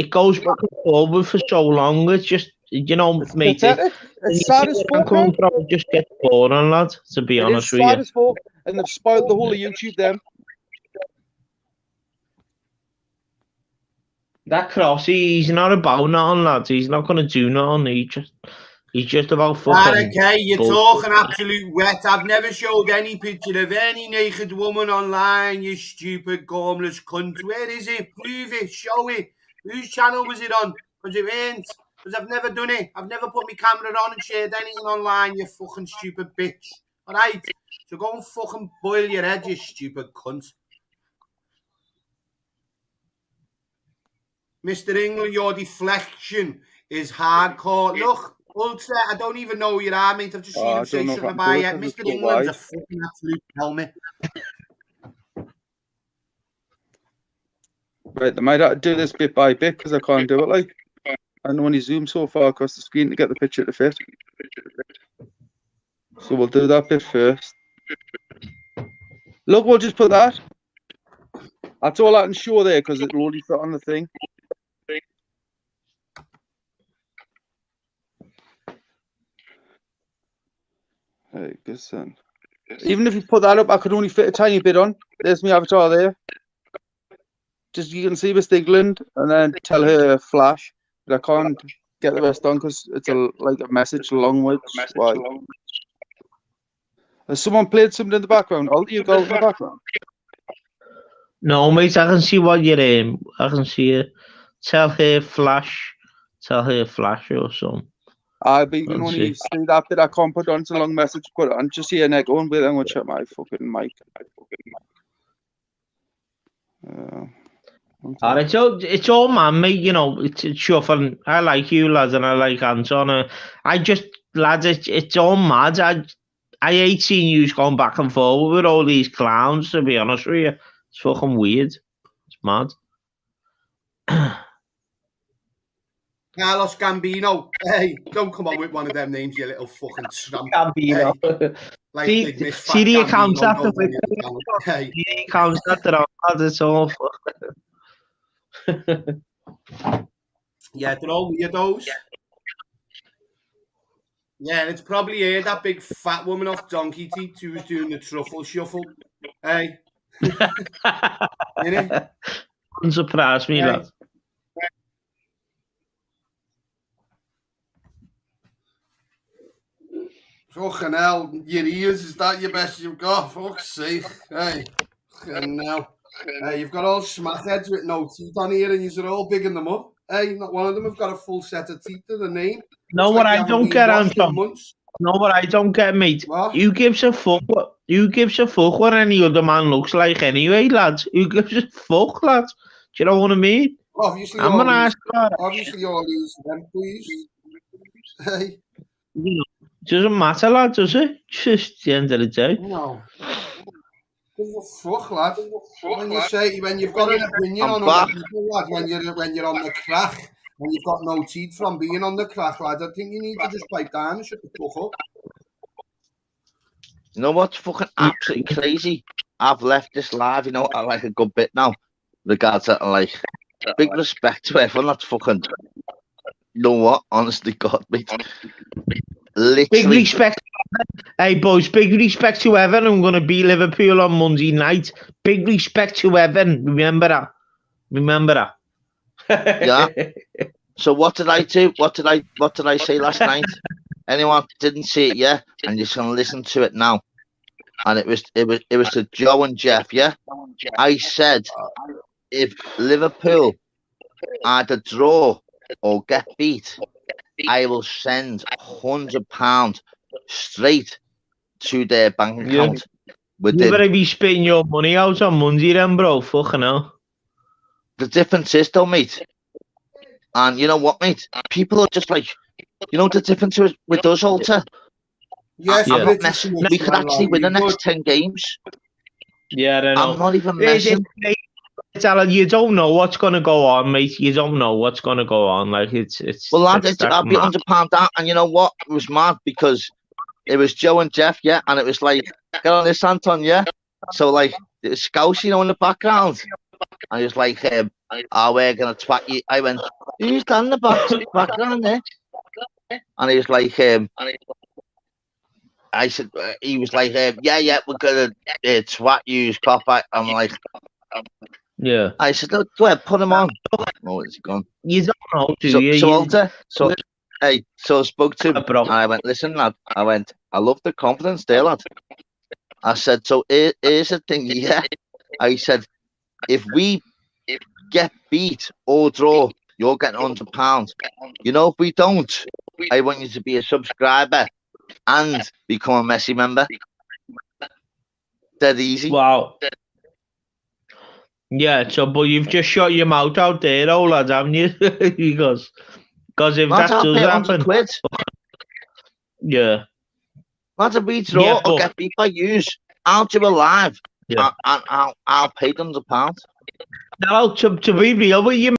goes back and forward for so long. It's just, you know, mate. It's sad as fuck. It just gets boring, lad, to be honest with you. It's sad as fuck. And they've spoiled the whole of YouTube, them. That Crossy, he's not about nothing, lads. He's not going to do nothing. He's just about fucking... Okay, you're talking absolute wet. I've never showed any picture of any naked woman online, you stupid, gormless cunt. Where is it? Prove it. Show it. Whose channel was it on? Because it ain't. Because I've never done it. I've never put my camera on and shared anything online, you fucking stupid bitch. All right? So go and fucking boil your head, you stupid cunt. Mr. England, your deflection is hardcore. Look, Ultra, I don't even know who you are, mate. I've just seen him say something about you. Mr. England's a fucking absolute helmet. Right, they might have to do this bit by bit because I can't do it, like. I can only zoom so far across the screen to get the picture to fit. So we'll do that bit first. Look, we'll just put that. That's all I can show there because it'll only fit on the thing. Hey, good son. Even if you put that up, I could only fit a tiny bit on. There's my avatar there. Just you can see Miss England and then tell her flash. But I can't get the rest on because it's like a message language. Why? Has someone played something in the background? All you go in the background. No, mate, I can see what you're in. I can see it. Tell her flash or something. But you can only see that bit. I can't put on. It's a long message. Put it on. Just see an echo and wait. I'm gonna check my fucking mic. It's all man, mate. You know, it's shuffling. I like you, lads, and I like Anton. I just, lads, it's all mad. I hate seeing you going back and forward with all these clowns. To be honest with you, it's fucking weird. It's mad. Carlos Gambino. Hey, don't come on with one of them names, you little fucking tramp. Gambino. Hey, like see the accounts after hey. The accounts after it's awful. Yeah, they're all weirdos. Yeah, it's probably here that big fat woman off Donkey Teeth who was doing the truffle shuffle. Hey. Doesn't surprise me, lad. Fucking hell, your ears, is that your best you've got? Fuck's sake. Hey, fucking hell. Hey, you've got all smackheads with no teeth on here and you're all bigging them up. Hey, not one of them have got a full set of teeth to the name. No, what I don't get, Anton. No, what I don't get, mate. What? Who gives a fuck what any other man looks like anyway, lads? Who gives a fuck, lads? Do you know what I mean? Obviously, I'm gonna ask about it. Obviously, all these them, please. Hey. You know, it doesn't matter, lad, does it? Just the end of the day. No. Fuck, lad. When you've got an opinion on other people, lad, when you're on the crack and you've got no teeth from being on the crack, lad, I think you need to just pipe down and shut the fuck up. You know what's fucking absolutely crazy? I've left this live, you know, I like a good bit now. Regards that, like, big respect to everyone that's fucking, you know what, honestly, God, mate. Literally. Big respect. Hey, boys, big respect to Evan. I'm going to beat Liverpool on Monday night. Big respect to Evan. Remember that. Yeah. So what did I do? What did I say last night? Anyone didn't see it yet, and you're going to listen to it now. And it was to Joe and Jeff, yeah? I said, if Liverpool either draw or get beat, I will send £100 straight to their bank account. You better be spitting your money out on Monday then, bro. Fucking hell. The difference is, though, mate, and you know what, mate? People are just like, you know the difference with us, Alter? Yes, I'm not messing. We could actually win the next 10 games. Yeah, I know. I'm not even messing. Alan, you don't know what's going to go on, mate. You don't know what's going to go on. Like, it's well, lad, I'll be £100 down. And you know what? It was mad because it was Joe and Jeff, yeah? And it was like, get on this, Anton, yeah? So, like, the scouts, you know, in the background. And he was like, oh, we're going to twat you. I went, who's that in the background there? And he was like, I said, he was like, yeah, we're going to twat you, copper. I'm like, yeah. I said, look, go ahead, put him on. Oh, it's gone. You don't know, do you? So, Alter, so I spoke to him, and I went, listen, lad. I love the confidence there, lad. I said, so here's the thing, yeah. I said, if we get beat or draw, you're getting £100. You know, if we don't, I want you to be a subscriber and become a Messi member. Dead easy. Wow. Yeah, so, but you've just shot your mouth out there, though, lads, haven't you? Because if that does happen... Yeah. Lads, if we draw or get beat by yous, I'll do a live. Yeah. And I'll pay them £100. Now, to be real with you,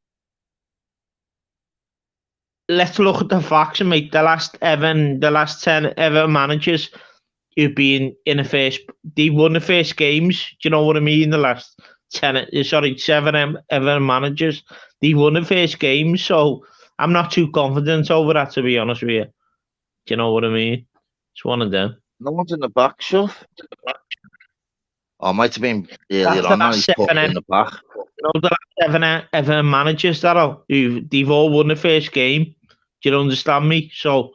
let's look at the facts, mate. The last 10 ever managers who've been in the first. They won the first games. Do you know what I mean? The last 7 ever managers. They won the first games, so I'm not too confident over that, to be honest with you. Do you know what I mean? It's one of them. No one's in the back, Shuff. Oh, might have been earlier That's the on. Now last he's put seven in the back. You know, the last 7 ever managers that are, they've all won the first game. Do you understand me? So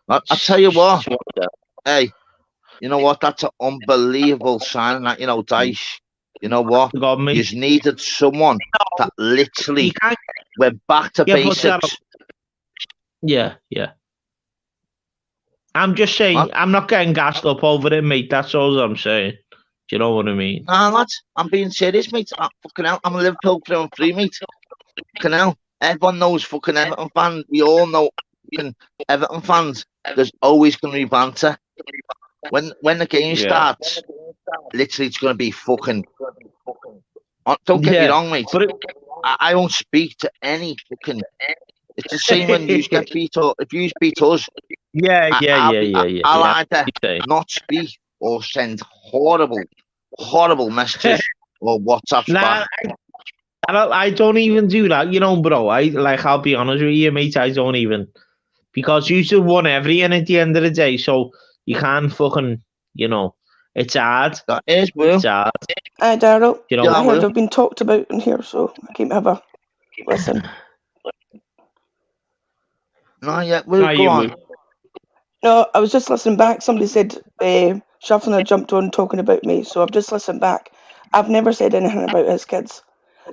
I tell you what. Hey, you know what? That's an unbelievable sign. That, you know, Dice. You know what? got me. You needed someone that literally went back to basics. Yeah. I'm just saying, What? I'm not getting gassed up over it, mate. That's all I'm saying. Do you know what I mean? Nah, lads, I'm being serious, mate. Fucking hell, I'm a Liverpool through and through, mate. Fucking hell, everyone knows fucking Everton fans. We all know fucking Everton fans. There's always going to be banter. When the game starts, literally it's going to be fucking. Don't get me wrong, mate. But I won't speak to any fucking. It's the same when you get beat or if you beat us. I'll either not speak or send horrible messages or WhatsApps back. I don't even do that, you know, bro. I'll be honest with you, mate. I don't even, because you should won everything at the end of the day, so you can't fucking, you know, it's hard. That is, Will. It's hard. Daryl, You know, I heard I've been talked about in here, so I came to have a listen. Not yet, Will. Go on. No, I was just listening back. Somebody said Shuffling had jumped on talking about me, so I've just listened back. I've never said anything about his kids.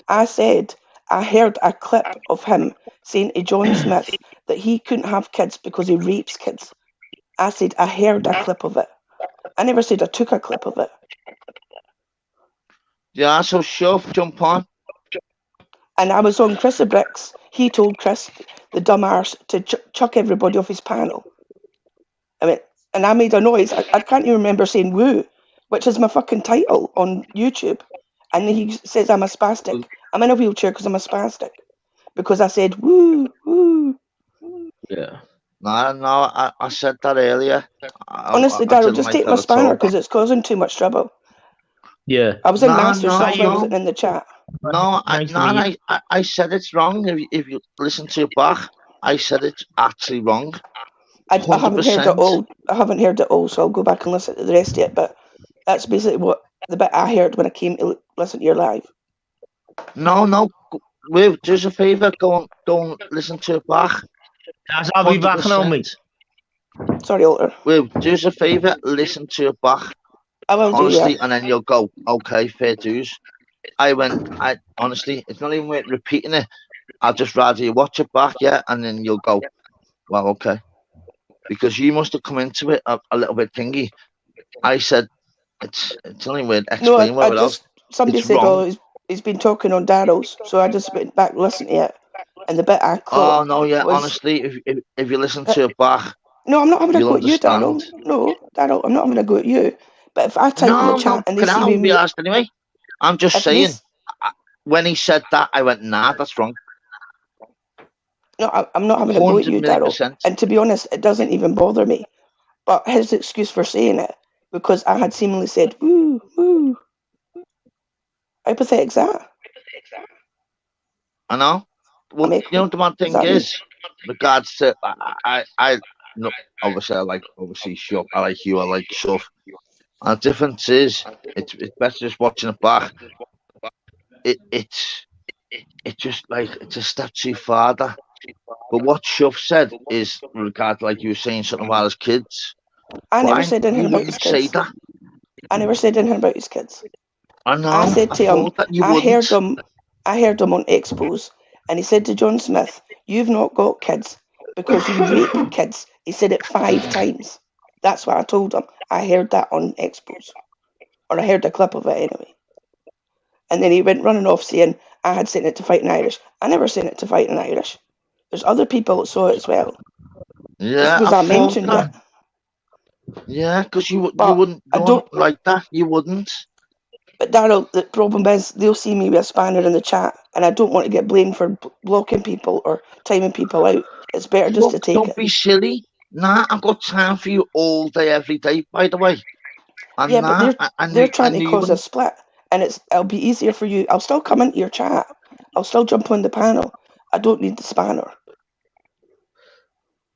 I said I heard a clip of him saying to John Smith that he couldn't have kids because he rapes kids. I said I heard a clip of it. I never said I took a clip of it. Yeah, so Shuff, jump on. And I was on Chris of Bricks. He told Chris, the dumb arse, to chuck everybody off his panel. I mean, and I made a noise. I can't even remember saying woo, which is my fucking title on YouTube. And he says I'm a spastic. I'm in a wheelchair because I'm a spastic. Because I said woo, woo. Yeah. No, I said that earlier. Honestly, Daryl, just take my spanner because it's causing too much trouble. Yeah. I was in Masters, so I wasn't in the chat. No, I said it's wrong. If you listen to it back, I said it's actually wrong. I haven't heard it all. I haven't heard it all, so I'll go back and listen to the rest of it. But that's basically what the bit I heard when I came to listen to your live. No. Will, do us a favour. Go and listen to it back. I'll be back now, mate. Sorry, Alter. Will, do us a favour. Listen to it back. I will honestly, do, yeah. And then you'll go, okay, fair dues. I honestly, it's not even worth repeating it. I'd just rather you watch it back, yeah, and then you'll go, well, okay. Because you must have come into it a little bit thingy. I said, it's only worth explaining what else. Somebody said, wrong. He's been talking on Daryl's, so I just went back listening to it. And the bit I caught. Oh, no, yeah, honestly, if you listen to it back. No, I'm not having a go at you, Daryl. No, Daryl, I'm not having a go at you. But if I type in the chat and they see me... anyway. I'm just saying, when he said that, I went, nah, that's wrong. No, I'm not having a go at you, Daryl. And to be honest, it doesn't even bother me. But his excuse for saying it, because I had seemingly said, woo, woo. How pathetic is that? I know. Well, you know, the one thing is, regards to, I no, obviously, I like, Shuff. I like you, I like Shuff. And the difference is, it's better just watching it back. It's just like, it's a step too far. But what Shuff said is, regard like you were saying something about his kids. I never said anything about his kids. I never said anything about his kids. I know. I said to him, I heard him on Expos, and he said to John Smith, "You've not got kids because you rape kids." He said it 5 times. That's what I told him. I heard that on Expos, or I heard a clip of it anyway. And then he went running off saying I had sent it to Fighting Irish. I never sent it to Fighting Irish. There's other people that saw it as well. Yeah, because I mentioned it. Yeah, because you wouldn't don't like that. You wouldn't. But Daryl, the problem is they'll see me with a spanner in the chat, and I don't want to get blamed for blocking people or timing people out. It's better just to take it. Don't be silly. Nah, I've got time for you all day, every day, by the way. And Yeah, but they're trying to you cause a wouldn't. split, and it'll be easier for you. I'll still come into your chat. I'll still jump on the panel. I don't need the spanner.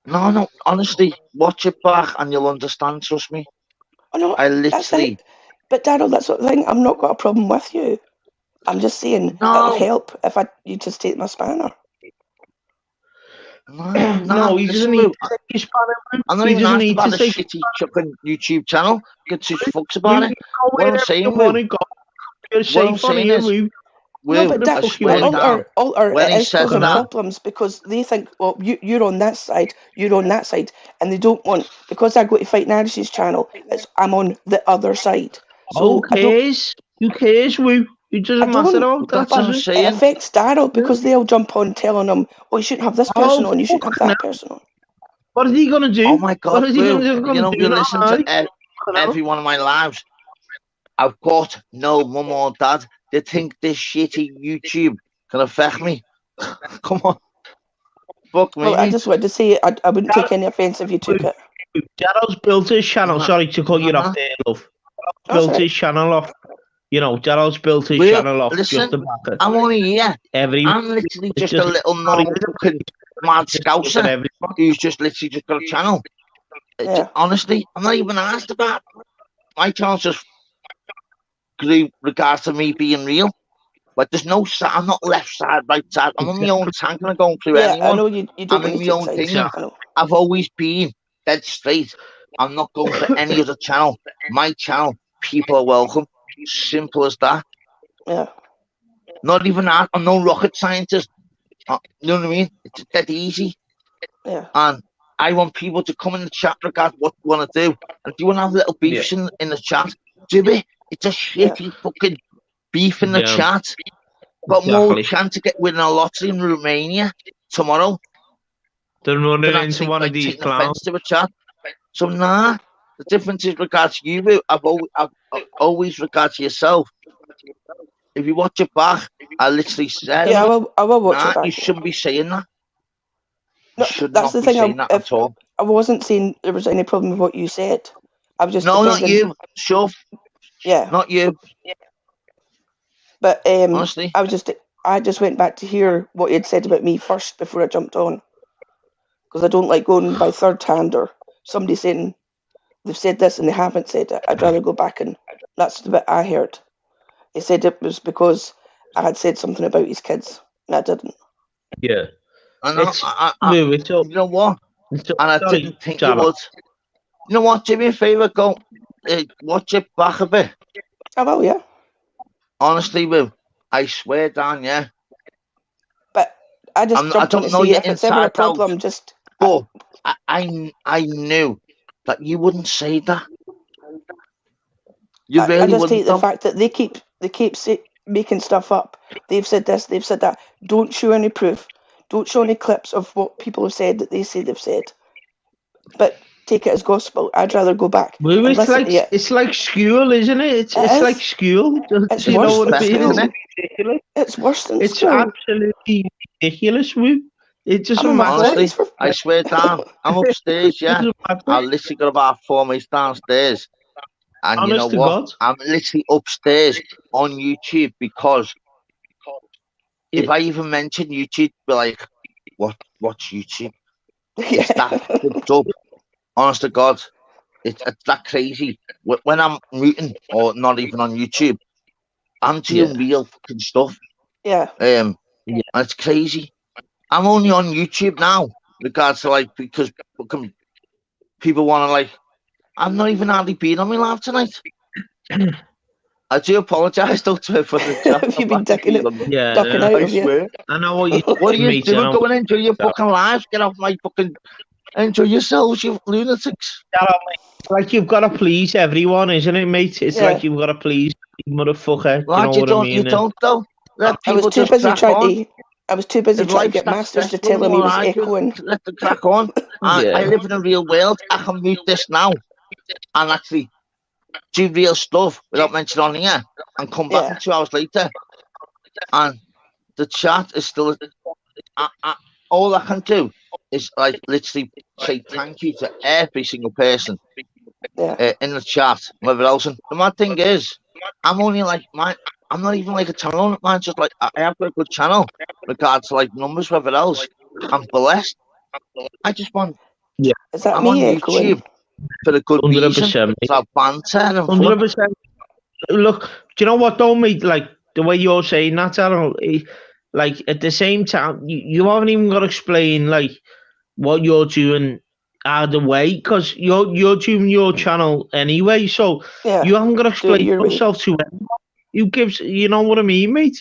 No, honestly, watch it back and you'll understand, trust me. Oh no, I that's literally. it. But Daryl, that's what the thing. I've not got a problem with you. I'm just saying it'll No, help if you just take my spanner. No, he doesn't listen, need Lou, to take his spanner, Lou. I'm not He even doesn't asked need about to a take shitty chucking YouTube channel. Get two fucks Lou, about you it. go What I'm wherever saying, you Lou, want to go. You're what I'm safe on saying here, is, Lou. No, Will, but the I fuck you swear want. down, Alter, when it he is said causing that, problems because they think, well, you're on this side, you're on that side, and they don't want, because I go to Fight Irish's channel, I'm on the other side. So Who cares? Who cares, Woo? It doesn't matter though. that's That what I'm doesn't. it saying. affects Daryl because they'll jump on telling him, oh, you shouldn't have this person on, you shouldn't have that person on. What is he gonna do? Oh my What God, is he Will, gonna you know, do you now? listen to every one of my lives. I've got no mum or dad. They think this shitty YouTube can affect me. Come on. Fuck me, Well, I mate. just wanted to say I wouldn't take any offence if you took it. Daryl's built his channel. Uh-huh. Sorry to cut you off there, love. That's Built right. his channel off. You know, Daryl's built his Will, channel off listen, just to back it. I'm only here. Every I'm literally it's just a little normal fucking mad scouser everyone. who's just literally just got a channel. Yeah. Honestly, I'm not even asked about my channel's just grew regards to me being real. Like there's no side, I'm not left side, right side. I'm on my own tank and I'm going through Yeah, I anyone. know you don't I'm want in to my take own sides. thing. I know. I've always been dead straight. I'm not going for any other channel. My channel, people are welcome. Simple as that. Yeah. Not even that. I'm no rocket scientist. You know what I mean? It's dead easy. Yeah. And I want people to come in the chat regardless what you want to do. And if you want to have little beefs in the chat, do it. It's a shitty fucking beef in the chat. Got more chance to get winning a lottery in Romania tomorrow. They're running than into actually, one of like, these taking offence clowns. to a chat. So nah, the difference is regards to you. I've always regard to yourself. If you watch it back, I literally said, Yeah, I will watch it back. You shouldn't be saying that. No, You should that's not the be thing. saying that at all. I wasn't saying there was any problem with what you said. I was just No, defending. not you. Sure. Yeah. Not you. But honestly, I just went back to hear what you had said about me first before I jumped on, because I don't like going by third hand or somebody saying they've said this and they haven't said it. I'd rather go back, and that's the bit I heard. He said it was because I had said something about his kids, and I didn't. Yeah. I know. You know what? And I didn't think you would. You know what? Do me a favour. Go watch it back a bit. I will, yeah. Honestly, Will, I swear down, yeah. But I just jumped on to see if it's ever a problem. But I knew that you wouldn't say that. You really I just wouldn't. hate the fact that they keep making stuff up. They've said this, they've said that. Don't show any proof. Don't show any clips of what people have said that they say they've said. But take it as gospel. I'd rather go back. Well, it's like school, isn't it? It's like school. It's you know what I mean? school. It's worse than it's school. It's absolutely ridiculous, Woo. It doesn't matter. Honestly, I swear down. I'm upstairs, yeah. I literally got about 4 mates downstairs. And honest you know what? God. I'm literally upstairs on YouTube because if I even mention YouTube, be like, what's YouTube? It's that fucked up. Honest to God, it's that crazy. When I'm rooting or not even on YouTube, I'm doing real fucking stuff. Yeah. And it's crazy. I'm only on YouTube now, regards to like because people want to like. I'm not even hardly been on my live tonight. I do apologise though for the chat. Have you been ducking out I of swear. I know what you. What are you doing? Go and enjoy your fucking lives. Get off my fucking. Enjoy yourselves, you lunatics. Like you've got to please everyone, isn't it, mate? It's like you've got to please motherfucker. Lad, you know what I mean? You don't though. Let I was too busy trying to get masters to tell him he was echoing. Let them crack on. I live in a real world. I can mute this now and actually do real stuff without mentioning on here and come back 2 hours later. And the chat is still. All I can do is like literally say thank you to every single person Yeah. in the chat, whatever else. And the mad thing is, I'm only like I'm not even like a channel. Mine's just like I have got a good channel, regards to like numbers, whatever else. I'm blessed. I just want. Yeah. Is that I'm on me echoing? YouTube for a good reason. 100%. To have banter and fun. 100%. Look, do you know what though, mate? Like the way you're saying that, Daryl, like at the same time, you haven't even got to explain like what you're doing either way, because you're doing your channel anyway, so Yeah. you haven't got to Do it explain your way. yourself to anyone. You gives, you know what I mean, mate?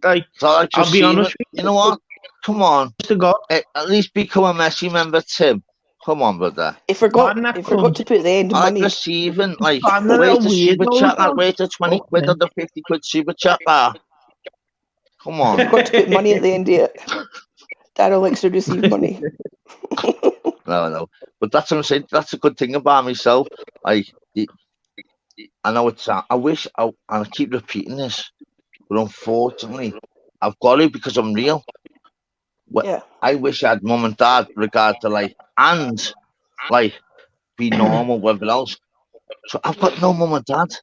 Like, So I I'll be honest with you know what? Come on, to God. at least become a Messi member, Tim. Come on, brother. He forgot Man, that to put the end I like money. receiving, like, Man, they're where's the weird, super those chat? Like, ones. where's the 20 quid or the 50 quid super chat bar? Come on. Forgot to put money at the end of it. Daryl likes to receive money. No. But that's what I'm saying. That's a good thing about myself. I know it's. I wish, and I keep repeating this, but unfortunately, I've got to because I'm real. Yeah. I wish I had mum and dad, regard to like, and like, be normal, whatever else. So I've got no mum and dad.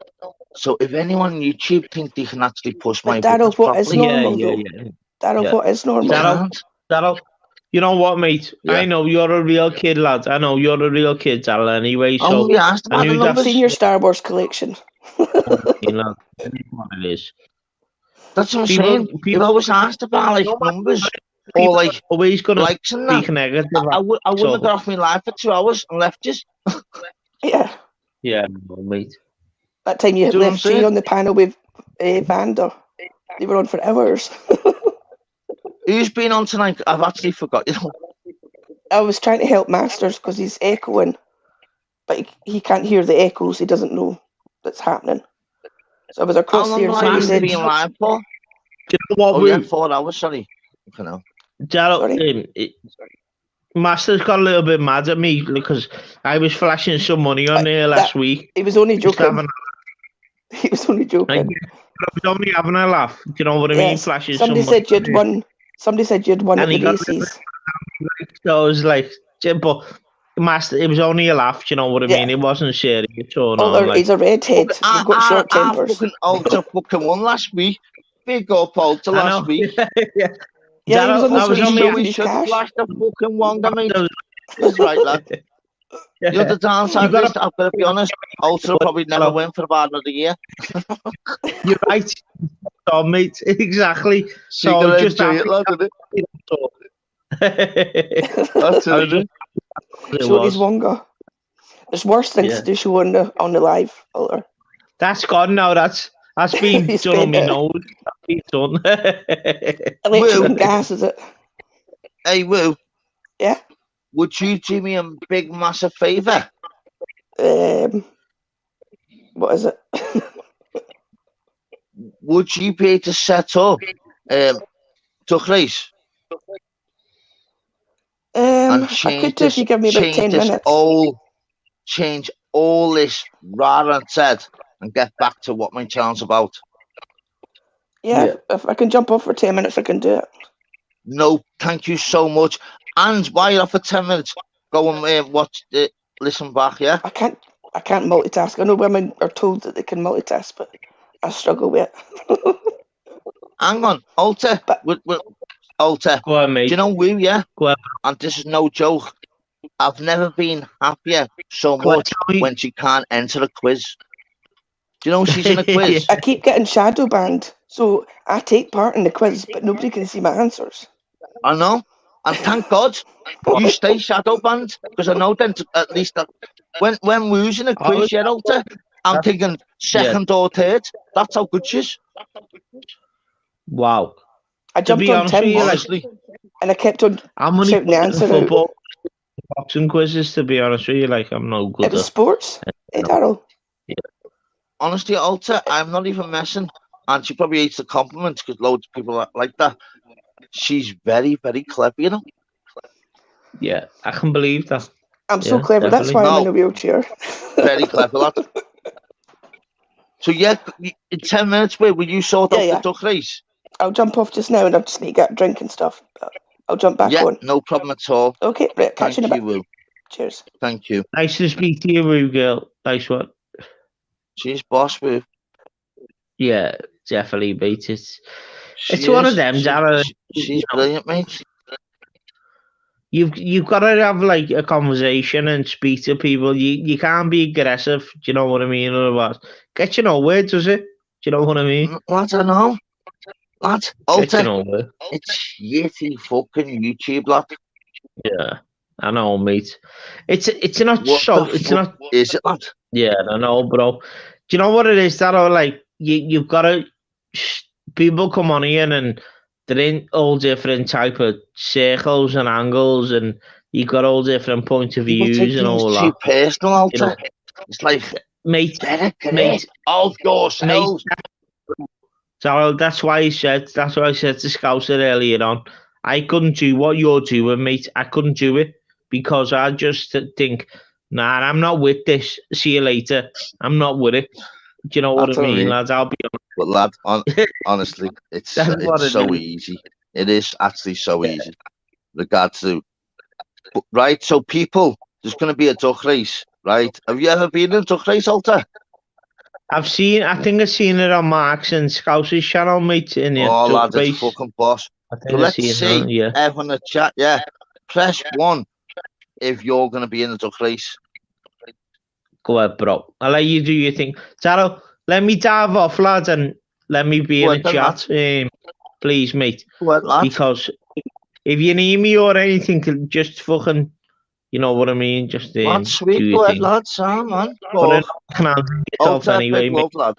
So if anyone on YouTube think they can actually push my But Daryl, buttons what is properly, normal though? Daryl, what is you normal? can't. Daryl, you know what, mate? Yeah. I know you're a real kid, lad. I know you're a real kid, Daryl, anyway, Oh, so yeah, asked I about the knew that. I've seen your Star Wars collection. You know, what it is. That's what I'm People- saying. people- If I was asked about like numbers or People like always gonna likes and speak that, negative. I wouldn't so- have got off my live for 2 hours and left you. Yeah. Yeah, no, mate. That time you Do you know what I'm left Jay saying? on the panel with Vander. They were on for hours. Who's been on tonight? I've actually forgot. You know, I was trying to help Masters because he's echoing, but he can't hear the echoes. He doesn't know that's happening. So I was how across long there. have Somebody you said, been live for? Do you know what, Oh yeah, Will? 4 hours. Sorry. You know. Daryl, Master's got a little bit mad at me because I was flashing some money on there last week. He was only Just joking. having He was only joking. I was only having a laugh. Do you know what I mean? Yes. Flashing Somebody some money said you'd on there. won. Somebody said you'd won And at he the got a little races. So I was like, but Master, it was only a laugh. Do you know what I mean? It wasn't serious or Oh, not. Like, he's a redhead. You've got short tempers. Alter fucking won last week. Big up Alter I last know. week. Yeah, he was on the I was Swedish on show my for We his should cash. flash the fucking wonder, mate. That's right, lad. The other downside You is, I've got to be honest, Alter will probably never win for about another year. You're right. So, mate, exactly. So gotta just enjoy happy it, lad, That's it. Showing his wonga. There's worse things to do show on the live. Alter. That's gone now. That's been He's done on been, me nose. That's been done. Electrical gas, is it? Hey, Woo. Yeah? Would you do me a big, massive favour? What is it? Would you be able to set up Duck Race? And I could do if you give me about 10 minutes. Change all this rather than said and get back to what my channel's about. Yeah, if I can jump off for 10 minutes, I can do it. No, thank you so much. And while you're off for 10 minutes, go and watch the listen back, yeah? I can't multitask. I know women are told that they can multitask, but I struggle with it. Hang on, Alter. Alter. Go on, mate. Do you know Woo, yeah? Go on. And this is no joke. I've never been happier so much when she can't enter a quiz. Do you know she's in a quiz? I keep getting shadow banned, so I take part in the quiz, but nobody can see my answers. I know. And thank God you stay shadow banned, because I know then at least that when Woo's in a quiz, yeah, Alter, I'm thinking second or third. That's how good she is. Wow. I jumped on Tim, honestly, and I kept on I'm only shouting the answer football, out. boxing quizzes, to be honest with you. Like, I'm no good. It was sports. Hey, Daryl. Yeah. Honestly, Alter, I'm not even messing. And she probably hates the compliments because loads of people are like that. She's very, very clever, you know? Yeah, I can believe that. I'm so clever. That's why I'm in a wheelchair. Very clever, lad. So, yeah, in 10 minutes, will you sort out the Duck Race? I'll jump off just now and I just need to get a drink and stuff. But I'll jump back Yeah, on. no problem at all. Okay, right, catch you in Thank a you, bit. Woo. Cheers. Thank you. Nice to speak to you, Woo girl. Nice one. She's boss, Woo. Yeah, definitely, mate. It's She one of is. them, Dara. She's brilliant, mate. You've got to have like a conversation and speak to people. You can't be aggressive. Do you know what I mean? Otherwise, get you nowhere, does it? Do you know what I mean? Lad, I know. Lad, Get you Alter, nowhere. it's yeti fucking YouTube, lad. Yeah, I know, mate. It's not What so. the It's fuck not. is it, lad? Yeah, I know, bro. Do you know what it is? That are like you've got to. People come on here and they're in all different type of circles and angles, and you've got all different point of People take views and things all too that. personal, You know, Alter. It's like, mate, get it, mate, out mate. yourselves. So that's why I said. That's why I said to Scouser earlier on. I couldn't do what you're doing, mate. I couldn't do it because I just think, nah, I'm not with this. See you later. I'm not with it. Do you know what That's I what I mean, mean. lads? I'll be But lad, honestly, it's That's what it so is. easy. It is actually so easy. Regards to, right? So people, there's going to be a duck race, right? Have you ever been in a duck race, Alter? I think I've seen it on Mark's and Scouse's channel, mate, in the Oh, duck lad, it's base. fucking boss. I So think I've let's seen see, that, yeah. everyone in the chat, yeah. Press 1 if you're going to be in the duck race. Go ahead, bro. I'll let you do your thing. Taro, let me dive off, lads, and let me be Go in the ahead, chat, please, mate. Go ahead, lad. Because if you need me or anything, just fucking, you know what I mean? Just Lad, do sweet, your go ahead, thing. lad, Sam, man. But Oh, I'll do yourself Alter, anyway, big mate. love, lad.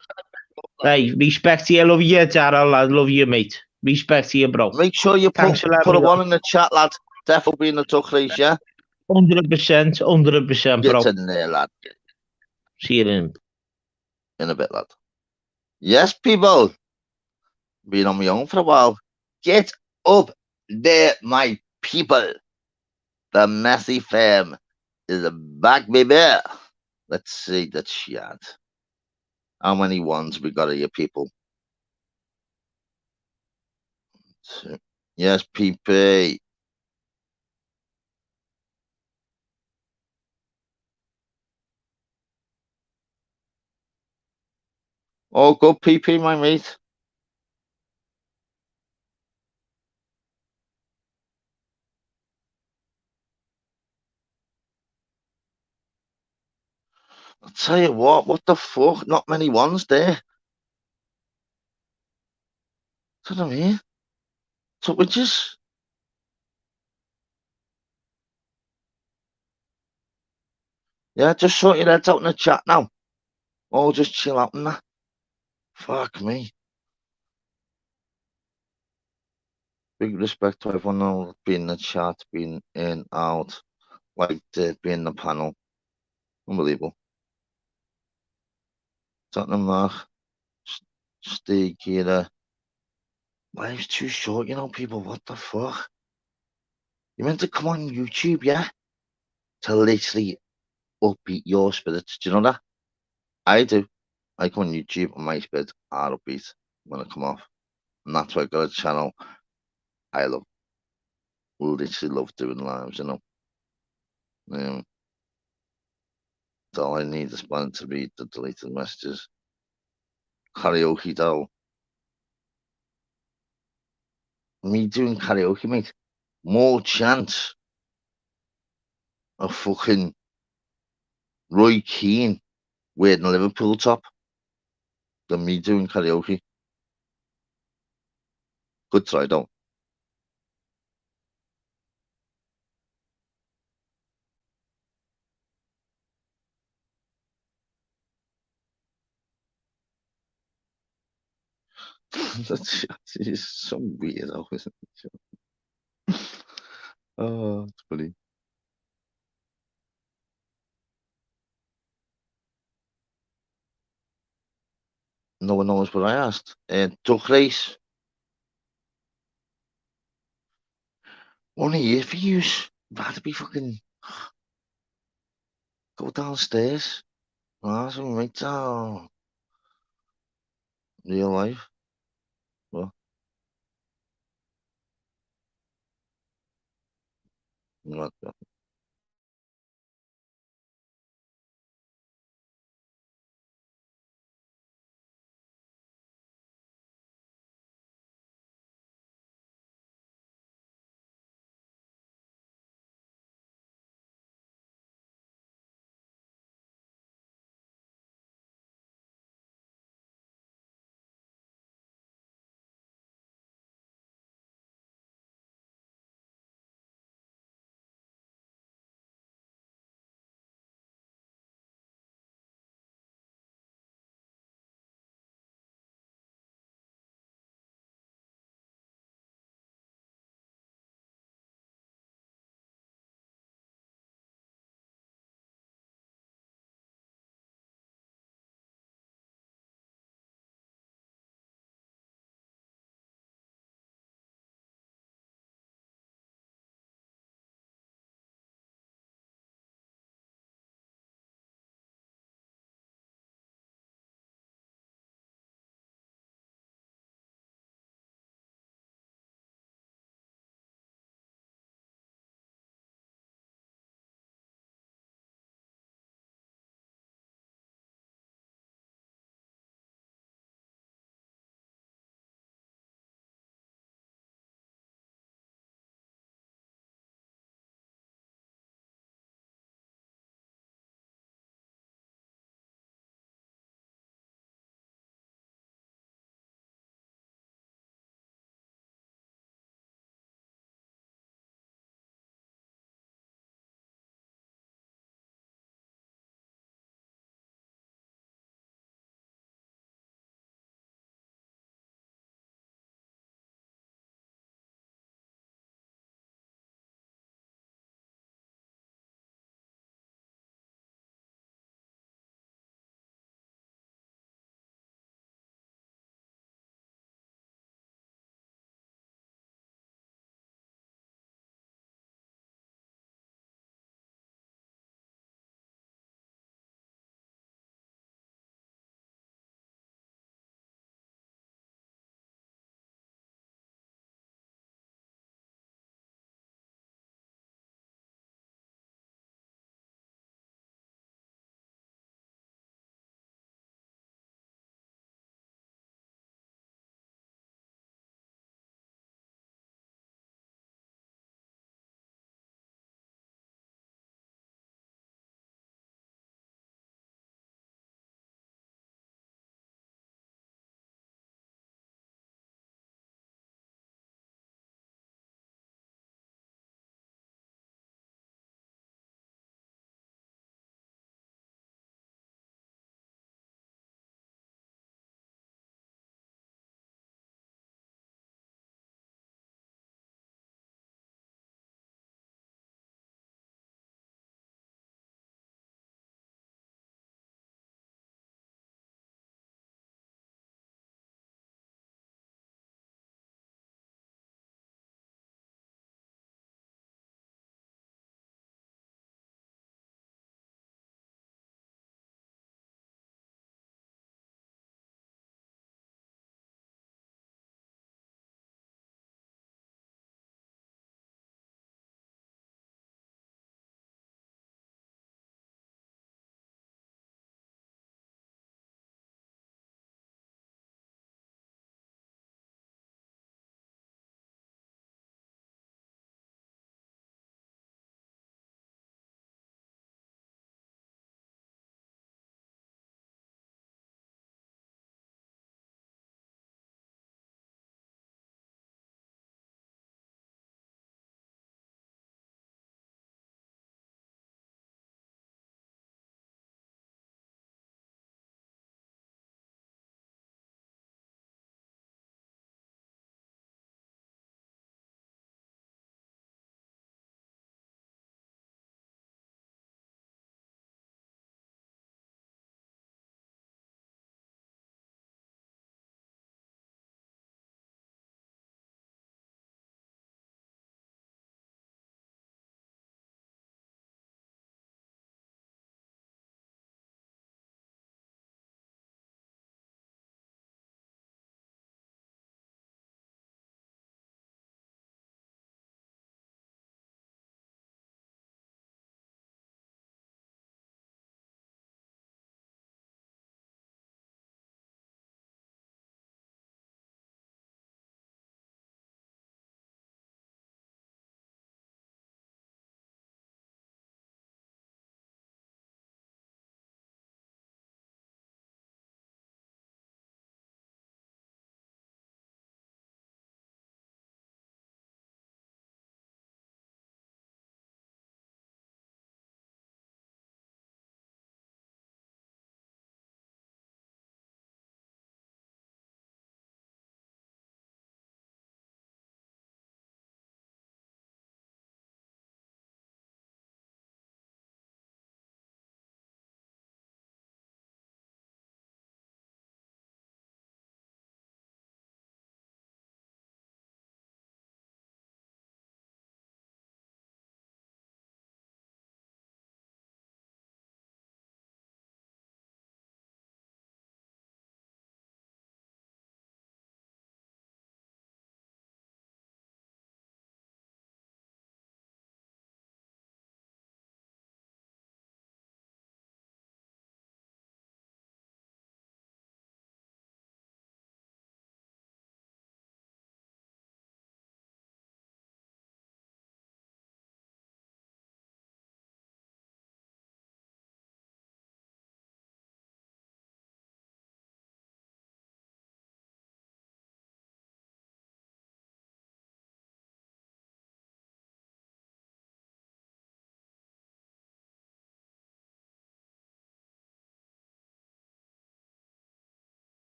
Hey, respect to you. I love you, Taro. I love you, mate. Respect to you, bro. Make sure you Thanks for letting put me a 1 in the chat, lad. Definitely be in the duck race, yeah? 100%, 100%, bro. Get in there, lad. See you in a bit, lad. Yes, people. Been on my own for a while. Get up there, my people. The messy fam is back, baby. Let's see that chat. How many ones we got of you people? Yes, PP. Oh, good PP, my mate. I'll tell you what the fuck? Not many ones there. That's what I mean. So we just. Yeah, just sort your heads out in the chat now. Oh, just chill out and that. Fuck me. Big respect to everyone else being in the chat, being in, out, like being in the panel. Unbelievable. Tottenham Mark, Steve Kira. Life's too short, you know, people. What the fuck? You meant to come on YouTube, yeah? To literally upbeat your spirits. Do you know that? I do. I come on YouTube and my spirits are upbeat when I come off. And that's why I got a channel I literally love doing lives, you know. That's all I need is one to read the deleted messages. Karaoke though. Me doing karaoke, mate. More chance of fucking Roy Keane wearing a Liverpool top than me doing karaoke. Good try, though. That's so weird, isn't it? Oh, it's funny. No one knows what I asked. Duck race. Only here for use. That'd be fucking. Go downstairs. Ask me, mate. Oh. Real life. Well. Not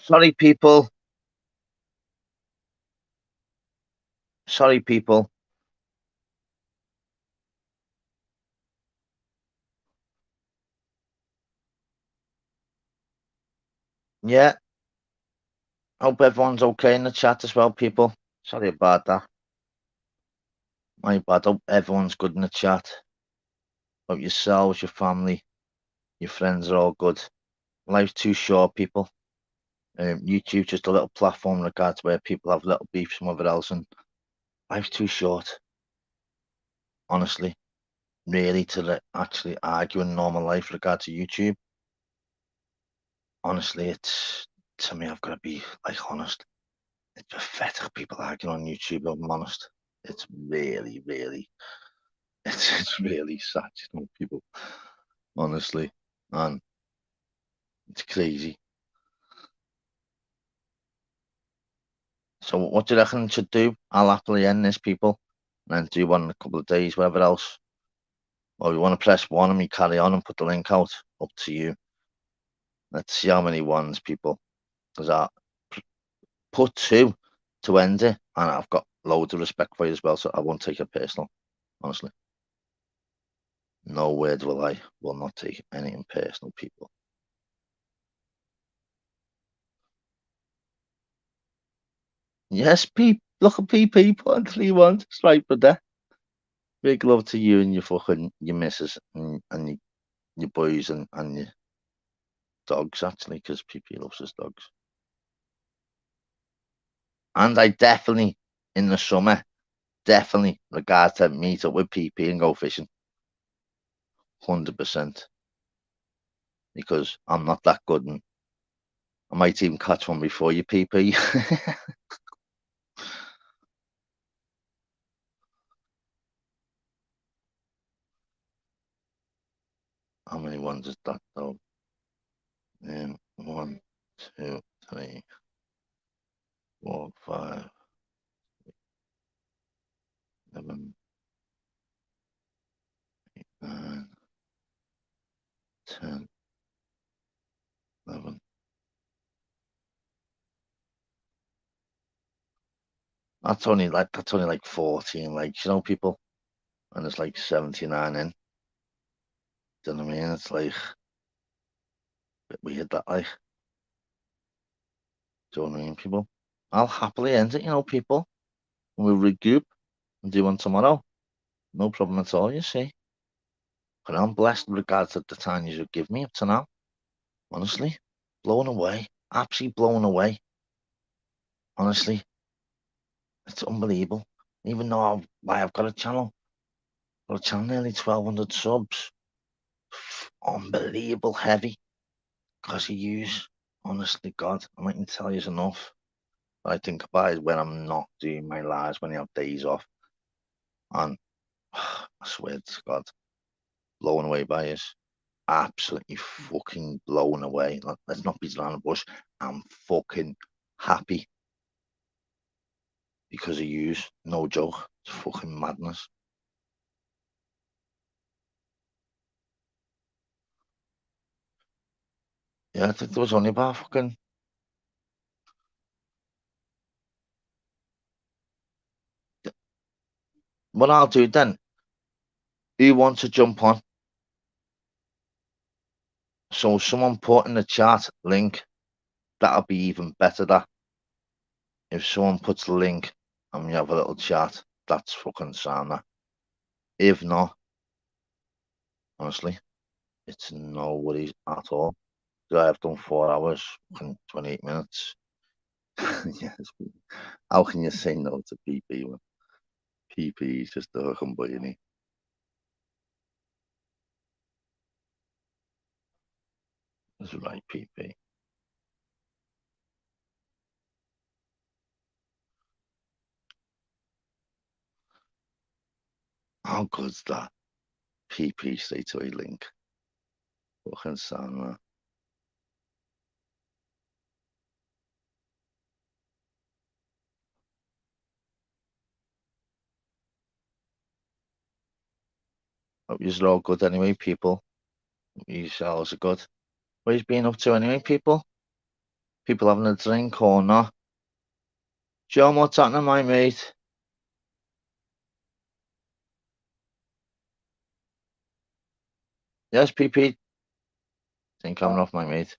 Sorry, people. Sorry, people. Yeah. Hope everyone's okay in the chat as well, people. Sorry about that. My bad. Hope everyone's good in the chat. Hope yourselves, your family, your friends are all good. Life's too short, people. YouTube's just a little platform in regards where people have little beefs and whatever else, and life's too short. Honestly, really, to actually argue in normal life in regard to YouTube. Honestly, it's, to me, I've got to be like honest. It's pathetic people arguing on YouTube, if I'm honest. It's really, really, it's really sad, you know, people. Honestly, and it's crazy. So what do you reckon I should do? I'll happily end this, people, and then do one in a couple of days, whatever else. Or you want to press one and me carry on and put the link out? Up to you. Let's see how many ones, people. Because I put two to end it, and I've got loads of respect for you as well, so I won't take it personal, honestly. No word will I. Will not take anything personal, people. Yes, Pete. Look at PP. Put 3 ones. Straight for that. Big love to you and your missus and your boys and your dogs, actually, because PP loves his dogs. And I definitely, in the summer, definitely regard to meet up with PP and go fishing. 100%. Because I'm not that good, and I might even catch one before you, PP. How many ones is that, though? 1, 2, 3, 4, 5, 11, 9, 10, 11. That's only like 14 likes, you know, people. And it's like 79 in. Do you know what I mean? It's like a bit weird, that, like. Do you know what I mean, people? I'll happily end it, you know, people. We'll regroup and do one tomorrow. No problem at all, you see. But I'm blessed in regards to the time you give me up to now. Honestly. Blown away. Absolutely blown away. Honestly. It's unbelievable. Even though I've got a channel. Got a channel, nearly 1,200 subs. Unbelievable heavy. Because you use, honestly, God, I mightn't tell you enough. But I think about it when I'm not doing my lives, when I have days off. And I swear to God, blown away by it. Absolutely fucking blown away. Let's not beat around the bush. I'm fucking happy because of yous. No joke. It's fucking madness. Yeah, I think there was only about fucking. What I'll do then, who wants to jump on? So someone put in the chat link, that'll be even better. That if someone puts the link and we have a little chat, that's fucking sound. That. If not, honestly, it's no worries at all. I've done 4 hours and 28 minutes. Yes. How can you say no to PP when PP is just a fucking boy, isn't he? That's right, PP. How good's that? PP straight away link. Fucking sound, man. Hope you're all good anyway, people. Yourselves are good. What you been up to anyway, people? people having a drink or not. John, what's happening, my mate? Yes, PP. Think I'm off, my mate.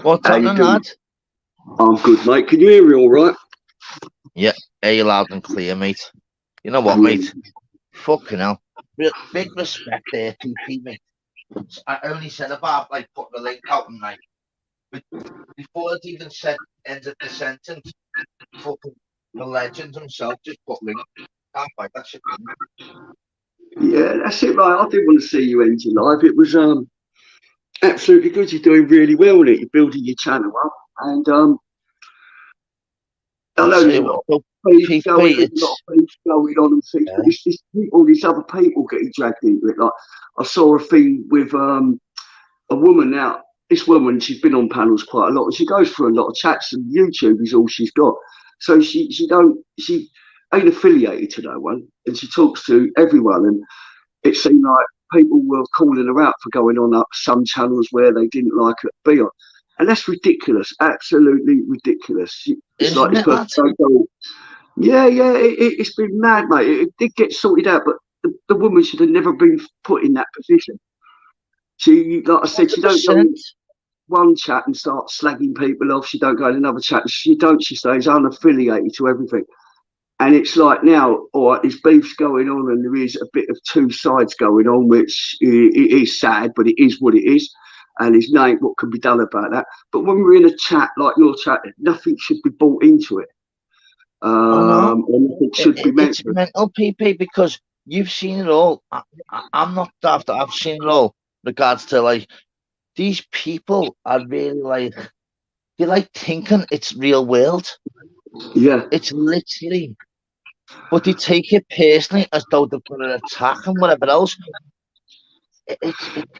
What's How you happening, doing? lad? I'm good, mate. Can you hear me all right? Yeah, hey, loud and clear, mate. You know what, Brilliant. mate? Fucking hell. Big respect there, PP, mate. I only said about, like, putting the link out and, like, before it even said ended the sentence, fucking the legend himself just put link. Can't fight that shit. Yeah, that's it, mate. I didn't want to see you end your life. It was absolutely good. You're doing really well in it. You're building your channel up, and I know there's a lot of beef going, there's a lot of beef going on and things, but it's just all these other people getting dragged into it. Like I saw a thing with a woman now. This woman, she's been on panels quite a lot, and she goes through a lot of chats, and YouTube is all she's got. So she ain't affiliated to no one, and she talks to everyone. And it seemed like people were calling her out for going on up some channels where they didn't like her to be on, and that's ridiculous, absolutely ridiculous. It's like this person don't go. Yeah, it's been mad, mate. It did get sorted out, but the woman should have never been put in that position. She, like I said, she don't go in one chat and start slagging people off. She don't go in another chat. She stays unaffiliated to everything. And it's like now, all right, there's beefs going on, and there is a bit of two sides going on, which it is sad, but it is what it is. And there's nothing what can be done about that. But when we're in a chat like your chat, nothing should be brought into it. It should be It's mental, PP, because you've seen it all. I'm not daft. I've seen it all. Regards to like these people are really like they like thinking it's real world. Yeah, it's literally, but they take it personally as though they're going to attack and whatever else.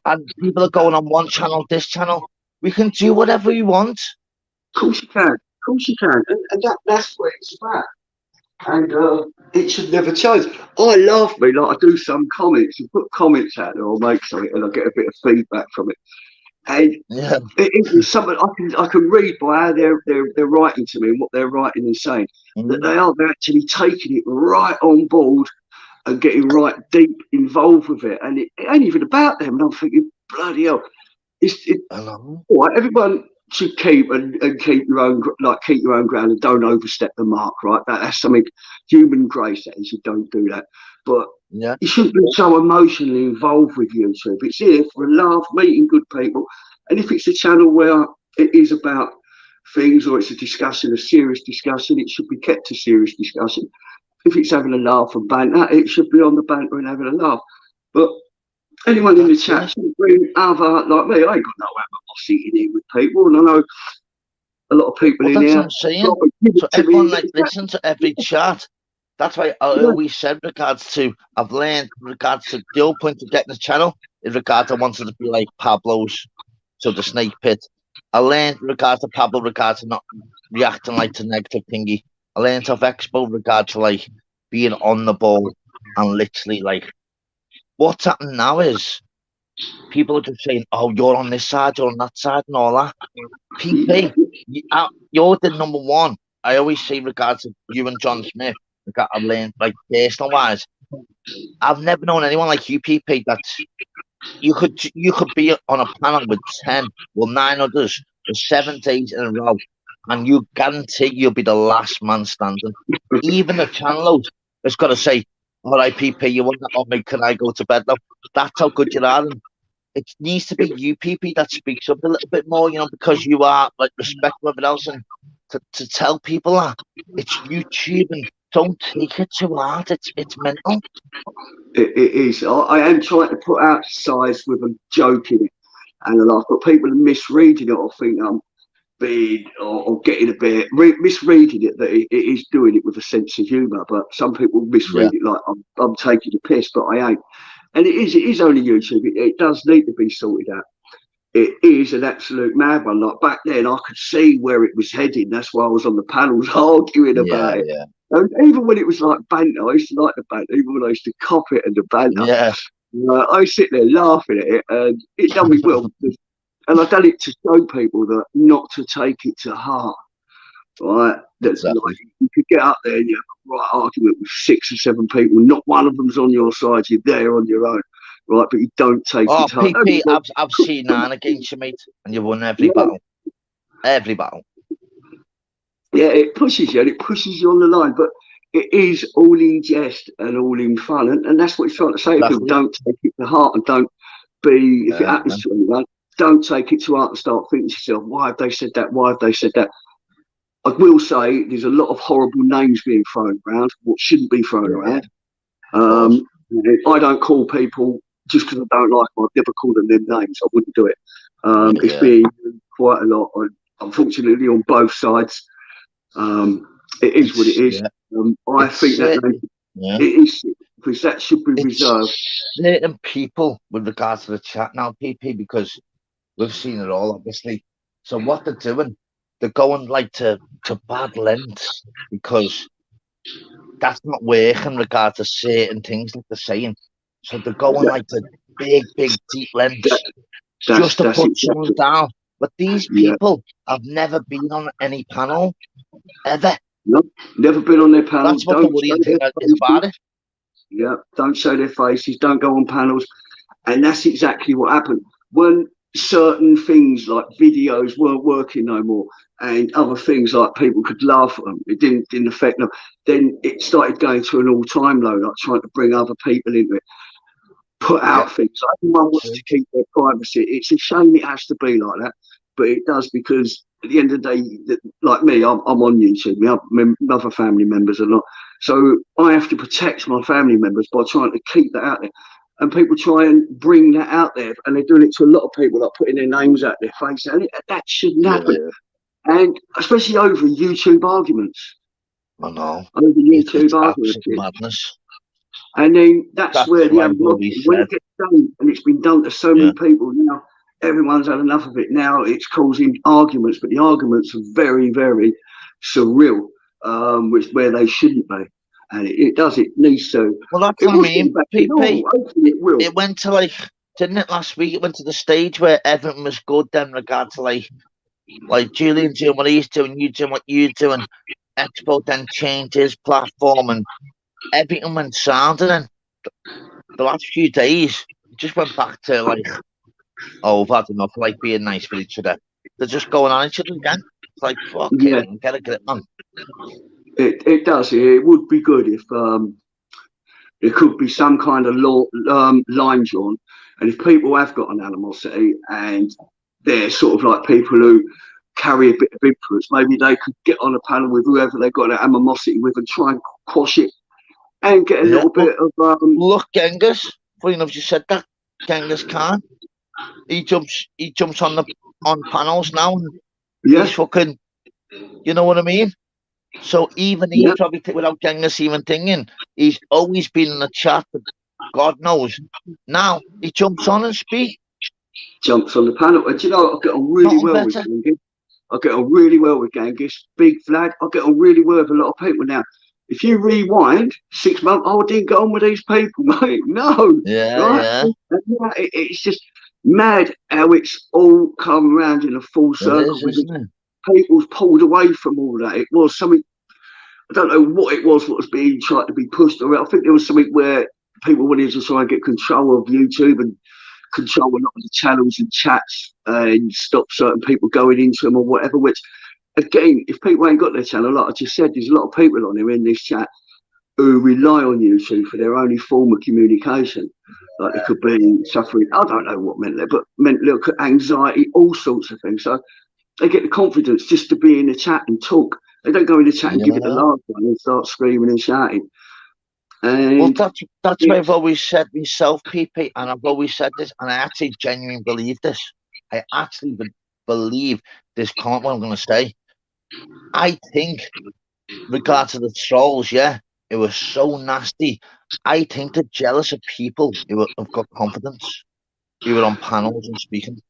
And people are going on one channel, this channel. We can do whatever we want. Of course you can. Of course you can. And that's what it's about. And it should never change. I laugh, like I do some comments and put comments out there or make something, and I get a bit of feedback from it. And it is something I can read by how they're writing to me and what they're writing and saying that they're actually taking it right on board and getting right deep involved with it. And it ain't even about them. And I'm thinking, bloody hell, all right, everyone should keep keep your own ground and don't overstep the mark, right? That's something human grace. That is, you don't do that. But you shouldn't be so emotionally involved with YouTube. It's here for a laugh, meeting good people. And if it's a channel where it is about things or it's a discussion, a serious discussion, it should be kept a serious discussion. If it's having a laugh and banter, it should be on the banter and having a laugh. But anyone in the chat should bring other, like me, I ain't got no animosity in here with people. And I know a lot of people in here. That's what I'm saying. So everyone listen to every chat. That's why I always said regards to, I've learned regards to the whole point of getting this channel is regards I wanted to be like Pablo's to the snake pit. I learned regards to Pablo regards to not reacting like to negative thingy. I learned of Expo regards to like being on the ball and literally like what's happening now is people are just saying, oh, you're on this side, you're on that side and all that. PP, you're the number one. I always say regards to you and John Smith, I've learned like personal wise. I've never known anyone like you, PP, that you could be on a panel with 10 or 9 others for 7 days in a row, and you guarantee you'll be the last man standing. Even the channel host has got to say, all right, PP, you want that on me? Can I go to bed now? That's how good you are. And it needs to be you, PP, that speaks up a little bit more, you know, because you are like respect everyone else, and to tell people that it's YouTube and don't take it too hard. It's mental. It is. I am trying to put out size with a joke in it and a laugh, but people are misreading it or think I'm being or getting a bit misreading it, that it is doing it with a sense of humour. But some people misread it like I'm taking the piss, but I ain't. And it is only YouTube. It does need to be sorted out. It is an absolute mad one. Like back then, I could see where it was heading. That's why I was on the panels arguing about it. Yeah. And even when it was like banter, I used to like the banter. Even when I used to cop it and the banter, I sit there laughing at it, and it done me well. And I've done it to show people that not to take it to heart, right? That Exactly. like, you could get up there and you have a right argument with 6 or 7 people, not one of them's on your side, you're there on your own, right? But you don't take Oh, it to heart. PP, I've seen that against you, mate, and you won every battle. Every battle. Yeah, it pushes you, and it pushes you on the line, but it is all in jest and all in fun, and that's what he's trying to say to people. Don't take it to heart, and don't be, if it happens to anyone, don't take it to heart and start thinking to yourself, why have they said that? Why have they said that? I will say there's a lot of horrible names being thrown around, what shouldn't be thrown around. I don't call people just because I don't like them. I'd never call them their names. I wouldn't do it. It's being used quite a lot, unfortunately, on both sides. It is what it is. I think that it is, because that should be reserved. Certain people with regards to the chat now, PP, because we've seen it all, obviously. So what they're doing, they're going like to bad lengths because that's not working in regards to certain things that they're saying. So they're going like to big, deep lengths just to put someone down. But these people have never been on any panel, ever. No, never been on their panel. That's what the worrying thing is about it. Yeah, don't show their faces, don't go on panels. And that's exactly what happened. When certain things like videos weren't working no more, and other things like people could laugh at them, it didn't affect them, then it started going to an all-time low, like trying to bring other people into it. Put out things. Everyone wants to keep their privacy. It's a shame it has to be like that, but it does, because at the end of the day, like me, I'm on YouTube. My other family members are not. So I have to protect my family members by trying to keep that out there. And people try and bring that out there, and they're doing it to a lot of people, like putting their names out their face. And that shouldn't happen. And especially over YouTube arguments. I know. Over YouTube arguments. Madness. And then that's where the animosity, when it gets done, and it's been done to so many people now, everyone's had enough of it. Now it's causing arguments, but the arguments are very, very surreal, which where they shouldn't be. And it needs to. Well, that's what I mean, PP. It went to like, didn't it last week? It went to the stage where everything was good then in regard to like Julian doing what he's doing, you doing what you're doing. Expo then changed his platform and everything went sound, and then the last few days it just went back to like, oh, we've had enough, like being nice with each other. They're just going on each other again. It's like, fuck it, get a grip, man. It does. It would be good if there could be some kind of line drawn, and if people have got an animosity and they're sort of like people who carry a bit of influence, maybe they could get on a panel with whoever they got an animosity with and try and quash it. And get a little bit of look, Genghis. Funny enough, you said that. Genghis Khan. He jumps on panels now. And he's fucking. You know what I mean? So even he probably without Genghis even thinking, he's always been in the chat. But God knows. Now he jumps on and speaks. Jumps on the panel, and you know I get on really well with Genghis. I get on really well with Genghis. Big flag. I get on really well with a lot of people now. If you rewind 6 months, I didn't get on with these people, mate. No. It's just mad how it's all come around in a full circle. People's pulled away from all that. It was something, I don't know what it was, what was being tried to be pushed around. I think there was something where people wanted to try and get control of YouTube and control a lot of the channels and chats and stop certain people going into them or whatever, which, again, if people ain't got their channel, like I just said, there's a lot of people on here in this chat who rely on YouTube for their only form of communication. Like it could be suffering, I don't know what mental, but mental anxiety, all sorts of things. So they get the confidence just to be in the chat and talk. They don't go in the chat and give it a laugh and start screaming and shouting. And well, that's why I've always said myself, PP, and I've always said this, and I actually genuinely believe this. I actually believe this comment, what I'm going to say. I think, regard to the trolls, it was so nasty. I think they're jealous of people who have got confidence, who are on panels and speaking.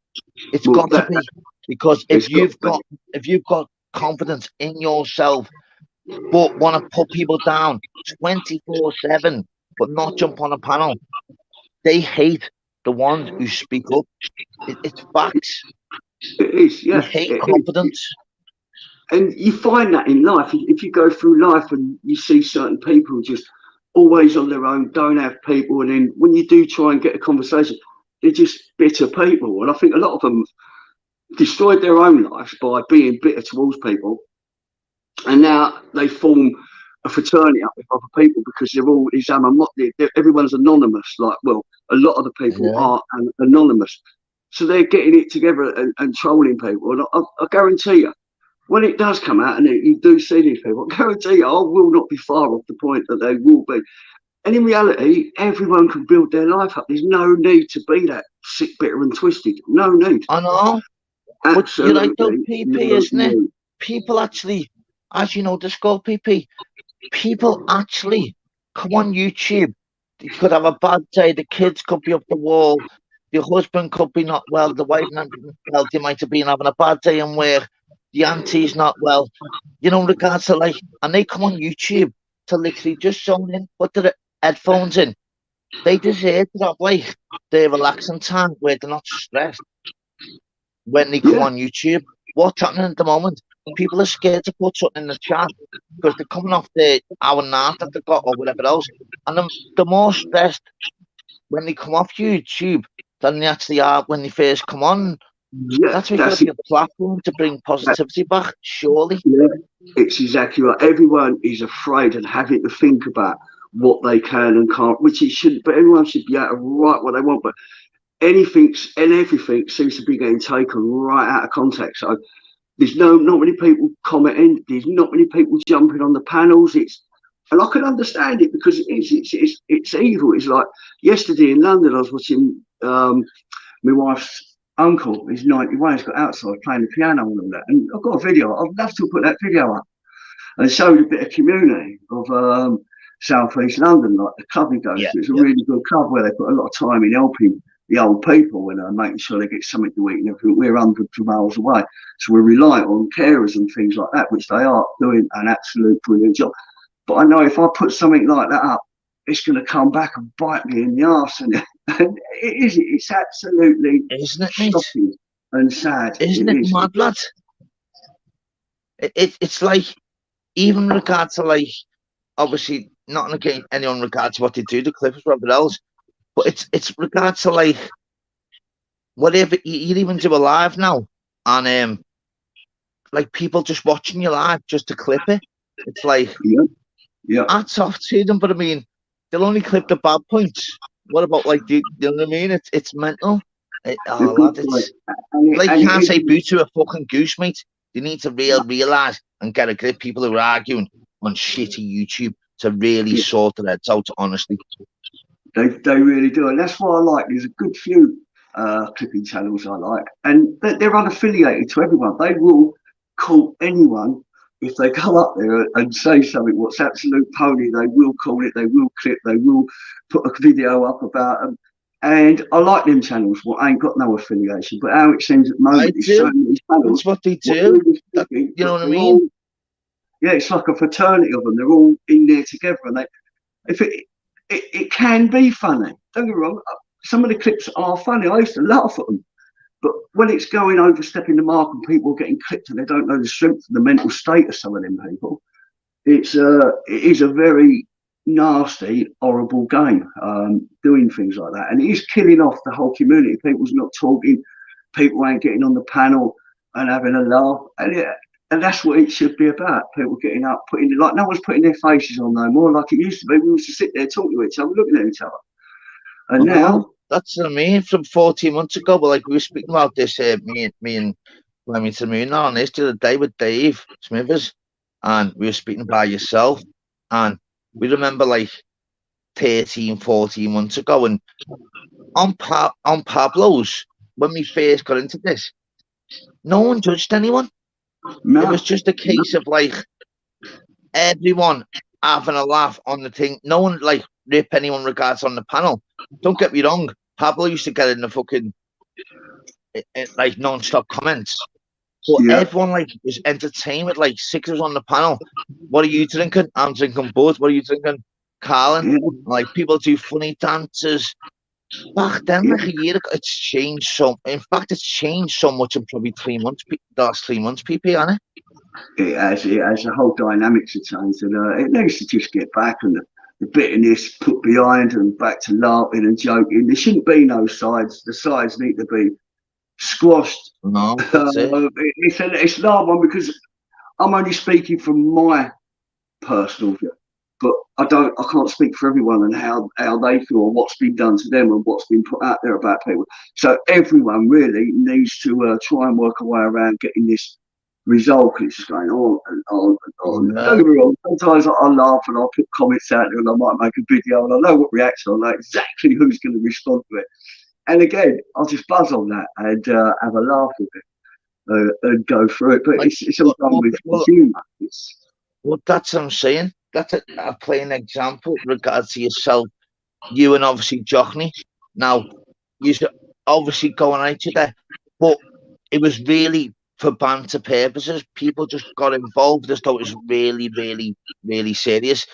It's got to be, because if you've got confidence in yourself, but want to put people down 24/7, but not jump on a panel, they hate the ones who speak up. It's facts. It is, We yeah. hate confidence. And you find that in life. If you go through life and you see certain people just always on their own, don't have people, and then when you do try and get a conversation, they're just bitter people. And I think a lot of them destroyed their own lives by being bitter towards people, and now they form a fraternity up with other people because they're all everyone's anonymous. Like, well, a lot of the people are anonymous, so they're getting it together and trolling people. And I guarantee you, when it does come out and you do see these people, I guarantee you, I will not be far off the point that they will be. And in reality, everyone can build their life up. There's no need to be that sick, bitter, and twisted. No need. I know. But you're like, though, PP, isn't it? People actually, as you know, the score, PP, people actually come on YouTube. They could have a bad day. The kids could be up the wall. The husband could be not well. The wife not well. They might have been having a bad day in work. The auntie's not well. You know, regards to like, and they come on YouTube to literally just zone in, put their headphones in. They deserve to have like their relaxing time where they're not stressed. When they come on YouTube, what's happening at the moment? People are scared to put something in the chat because they're coming off the hour and a half that they've got or whatever else, and they're more stressed when they come off YouTube than they actually are when they first come on. Yeah, that's why you've got a platform to bring positivity back, surely. Yeah, it's exactly right. Everyone is afraid and having to think about what they can and can't, which it shouldn't, but everyone should be able to write what they want. But anything and everything seems to be getting taken right out of context. So there's not many people commenting. There's not many people jumping on the panels. And I can understand it because it's evil. It's like yesterday in London, I was watching my wife's uncle. He's 91. He's got outside playing the piano and all that. And I've got a video. I'd love to put that video up and show a bit of community of South East London, like the club he goes to. It's a really good club where they put a lot of time in helping the old people and making sure they get something to eat and everything. We're hundreds of miles away, so we rely on carers and things like that, which they are doing an absolute brilliant job. But I know if I put something like that up, it's going to come back and bite me in the arse, and it's absolutely shocking and sad. Isn't it mad, lad? It's like, even in regard to like, obviously not against anyone in regard to what they do, the Clippers, whatever else, but it's regards to like whatever you even do a live now, and like people just watching you live just to clip it. It's like, hats off to them, but I mean, they'll only clip the bad points. What about like you know what I mean? It's mental. Lad, it's like you can't say boo to a fucking goose, mate. They need to realise and get a grip. People who are arguing on shitty YouTube to really sort their heads out, honestly. They really do, and that's what I like. There's a good few clipping channels I like, and they're unaffiliated to everyone. They will call anyone if they come up there and say something what's absolute pony. They will call it, they will clip, they will put a video up about them. And I like them channels. Well, ain't got no affiliation, but how it seems at the moment is certain these channels. That's what they do. You know what I mean? Yeah, it's like a fraternity of them. They're all in there together, and it can be funny. Don't get me wrong. Some of the clips are funny. I used to laugh at them. But when it's going overstepping the mark and people are getting clipped and they don't know the strength and the mental state of some of them people, it is a very nasty, horrible game, doing things like that. And it is killing off the whole community. People's not talking. People ain't getting on the panel and having a laugh. And that's what it should be about. People getting up, like no one's putting their faces on no more like it used to be. We used to sit there talking to each other, looking at each other. And now that's what I mean. From 14 months ago, but like we were speaking about this, me and Flemington Moon on this the other day with Dave Smithers, and we were speaking about yourself, and we remember like 13, 14 months ago, and on Pablo's, when we first got into this, no one judged anyone. No. It was just a case of like everyone having a laugh on the thing. No one like rip anyone regards on the panel. Don't get me wrong. Pablo used to get in the fucking like non-stop comments, but everyone like was entertained with like sixers on the panel. What are you drinking? I'm drinking Bud. What are you drinking? Carlin. Like people do funny dances. Back then, Yeah, like a year ago, it's changed so. In fact, it's changed so much in probably 3 months. The last 3 months, PP, hasn't it has. It has. The whole dynamics have changed, and it needs to just get back and the bitterness put behind and back to laughing and joking. There shouldn't be no sides. The sides need to be squashed. it? No, that's it. It's an hard one because I'm only speaking from my personal view, but I can't speak for everyone and how they feel or what's been done to them and what's been put out there about people. So everyone really needs to try and work a way around getting this resolved. It's just going on and on and on. Yeah. Don't get me wrong, sometimes I laugh and I'll put comments out there and I might make a video and I know what reaction, I know exactly who's going to respond to it. And again, I'll just buzz on that and have a laugh with it. And go through it, but Like, it's all done with humour. Well, that's what I'm saying. That's a plain example with regards to yourself, you and obviously Johnny. Now, you obviously going at each other, but it was really for banter purposes. People just got involved as though it was really, really, really serious.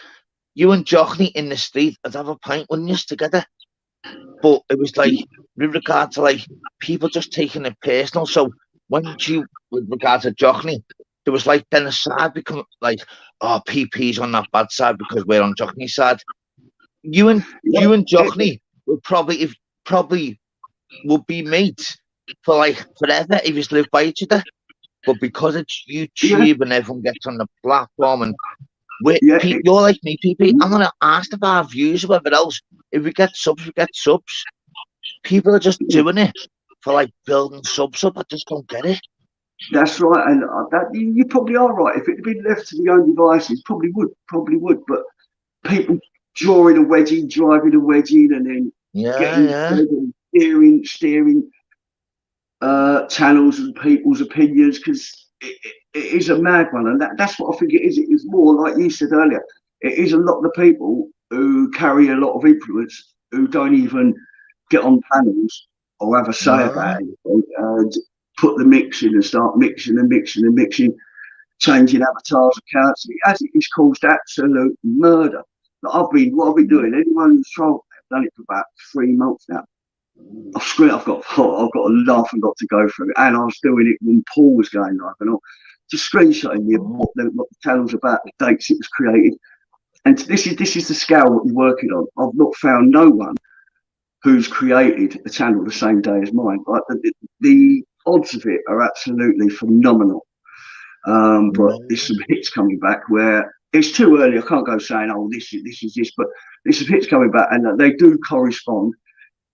You and Johnny in the street, I'd have a pint, wouldn't you, together? But it was like, with regard to like people just taking it personal. So when you, with regard to Johnny, there was like then a side become like, oh, PP's on that bad side because we're on Johnny's side. You and Johnny would probably would be mates for like forever if you live by each other. But because it's YouTube and everyone gets on the platform and you're like me, PP. I'm gonna ask of our views or whatever else. If we get subs, we get subs. People are just doing it for like building subs up. I just don't get it. That's right, and you probably are right. If it had been left to the own devices, probably would. But people drawing a wedge in, driving a wedge in, and then steering channels and people's opinions, because it is a mad one, and that's what I think it is. It is more like you said earlier. It is a lot of people who carry a lot of influence who don't even get on panels or have a say about anything, and put the mix in and start mixing, changing avatars, accounts. It's caused absolute murder. What I've been doing, anyone who's tried, I've done it for about 3 months now. I've got a laugh and got to go through it, and I was doing it when Paul was going live, and just screenshotting what the channel's about, the dates it was created, and this is the scale what we're working on. I've not found no one who's created a channel the same day as mine. Like the odds of it are absolutely phenomenal. But there's some hits coming back where it's too early. I can't go saying, oh, this is this, but there's some hits coming back, and they do correspond.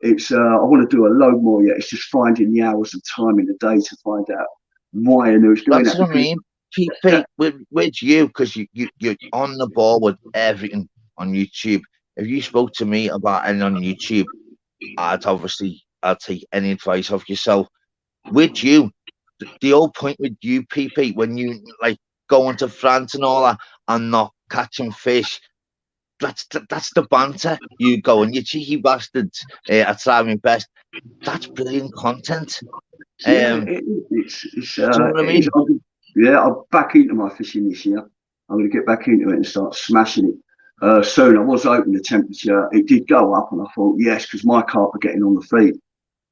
It's I want to do a load more yet. It's just finding the hours of time in the day to find out why and who's doing that. That's what I mean. PP, with you, because you're on the ball with everything on YouTube. If you spoke to me about anything on YouTube, I'd take any advice off yourself. With you, the whole point with you, PP, when you like going to France and all that and not catching fish, that's the banter. You go and you cheeky bastards, I try my best. That's brilliant content. It's you know what I mean? I'm back into my fishing this year. I'm going to get back into it and start smashing it soon. I was hoping the temperature, it did go up, and I thought, yes, because my carp are getting on the feed.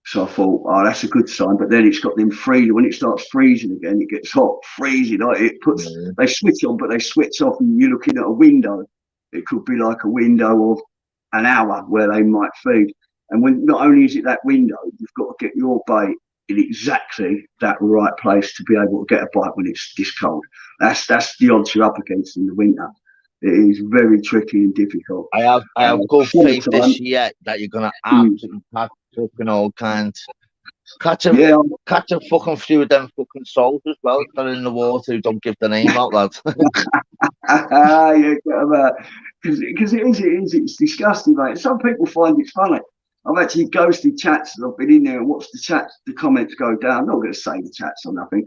So I thought, oh, that's a good sign. But then it's got them freezing. When it starts freezing again, it gets hot, freezing. It puts, they switch on, but they switch off, and you're looking at a window. It could be like a window of an hour where they might feed. And when not only is it that window, you've got to get your bait in exactly that right place to be able to get a bite when it's this cold. That's the odds you're up against in the winter. It is very tricky and difficult. I have good faith this year that you're gonna absolutely catch fucking all kinds. Catch a fucking few of them fucking souls as well that are in the water who don't give the name out, lads. Because it's disgusting, mate. Some people find it funny. I've actually ghosted chats and I've been in there and watched the comments go down. I'm not going to say the chats or nothing.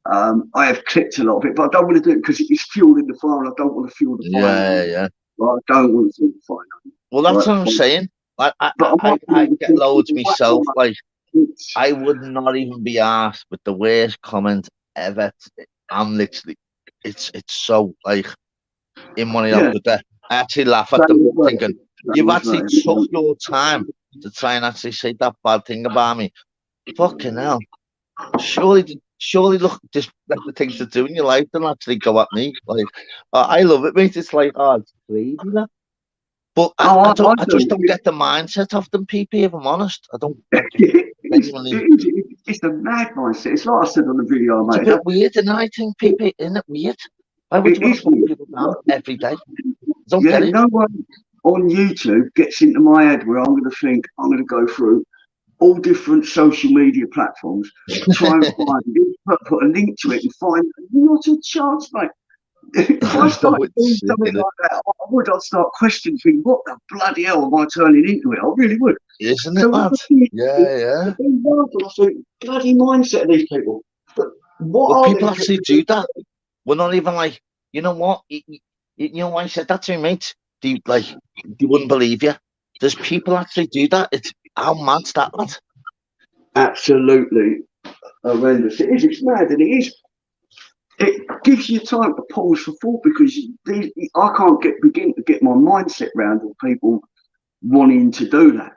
I have clicked a lot of it, but I don't want to do it because it's fueling the fire and I don't want to fuel the fire. Yeah. Well, I don't want to fuel the fire. Well, that's what I'm saying. I get loads myself. Like, I would not even be asked with the worst comment ever. I'm literally, it's so like in one of the I actually laugh at them thinking, you've actually took your time to try and actually say that bad thing about me. Fucking hell. Surely, look, just like the things to do in your life than actually go at me. Like, I love it, mate. It's like, oh, it's crazy, that. But I just don't get the mindset of them, PP, if I'm honest. I don't. It's a mad mindset. It's like I said on the video, mate. It's a bit weird, and I think, PP, isn't it weird? Why would you want to put people down every day? Don't get it. No one on YouTube gets into my head where I'm going to think I'm going to go through all different social media platforms, try and find put a link to it and find not a chance, mate. If I started doing something like that, I'd start questioning, thinking, what the bloody hell am I turning into it? I really would. Isn't it, lad? Yeah. I think, bloody mindset of these people. But what people actually do that? We're not even like, you know what? You know why I said that to me, mate? They wouldn't believe you. There's people actually do that. It's how mad's that, lad? Absolutely horrendous. It is. It's mad, and it is. It gives you time to pause for thought because I can't begin to get my mindset around of people wanting to do that.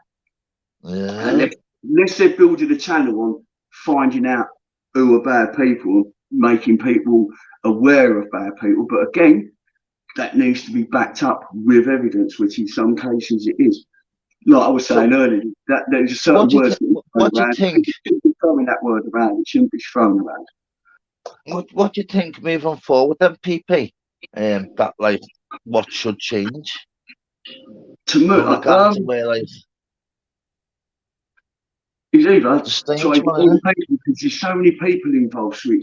Yeah. Unless they're building a channel on finding out who are bad people, making people aware of bad people. But again, that needs to be backed up with evidence, which in some cases it is. Like I was saying earlier, that there's a certain word. What do you think? Throwing that word around, it shouldn't be thrown around. What do you think moving forward then, PP? That like what should change? To me, it's either trying to because there's so many people involved. So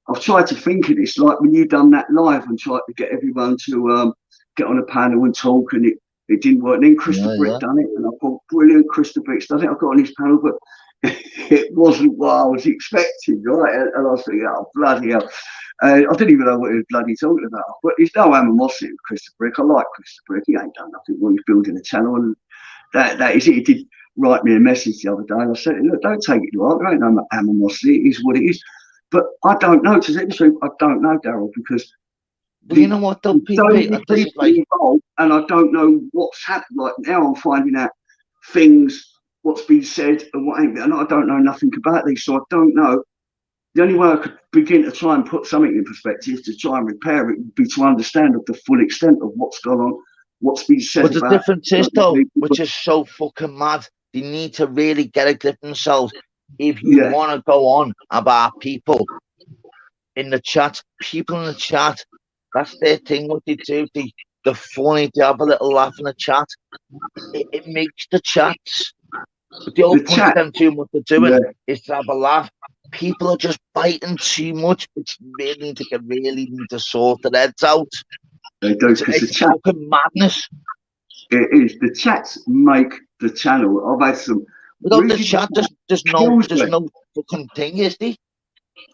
I've tried to think of this like when you've done that live and tried to get everyone to get on a panel and talk, and it didn't work. And then Christopher Brick done it, and I thought, brilliant, Christopher Brick's done it. I got on his panel, but it wasn't what I was expecting, right? And I was thinking, oh, bloody hell. I didn't even know what he was bloody talking about. But there's no animosity with Christopher Brick. I like Christopher Brick. He ain't done nothing wrong. He's building a channel, and that is it. He did write me a message the other day, and I said, look, don't take it to heart. There ain't no animosity. It is what it is. But I don't know. To tell you the truth, I don't know, Daryl, because you know what, though, people involved, and I don't know what's happened. Like now, I'm finding out things, what's been said, and what ain't. And I don't know nothing about these, so I don't know. The only way I could begin to try and put something in perspective to try and repair it would be to understand of the full extent of what's gone on, what's been said. But the difference is, though, which is so fucking mad, they need to really get a grip of themselves. If you want to go on about people in the chat, that's their thing, what they do. They're funny, they have a little laugh in the chat. It makes the chats. The whole point of them doing what they're doing is to have a laugh. People are just biting too much, which really need to sort their heads out. They do, because the chat, fucking madness. It is. The chats make the channel. I've had some. Without the chat, there's no fucking thing, is there?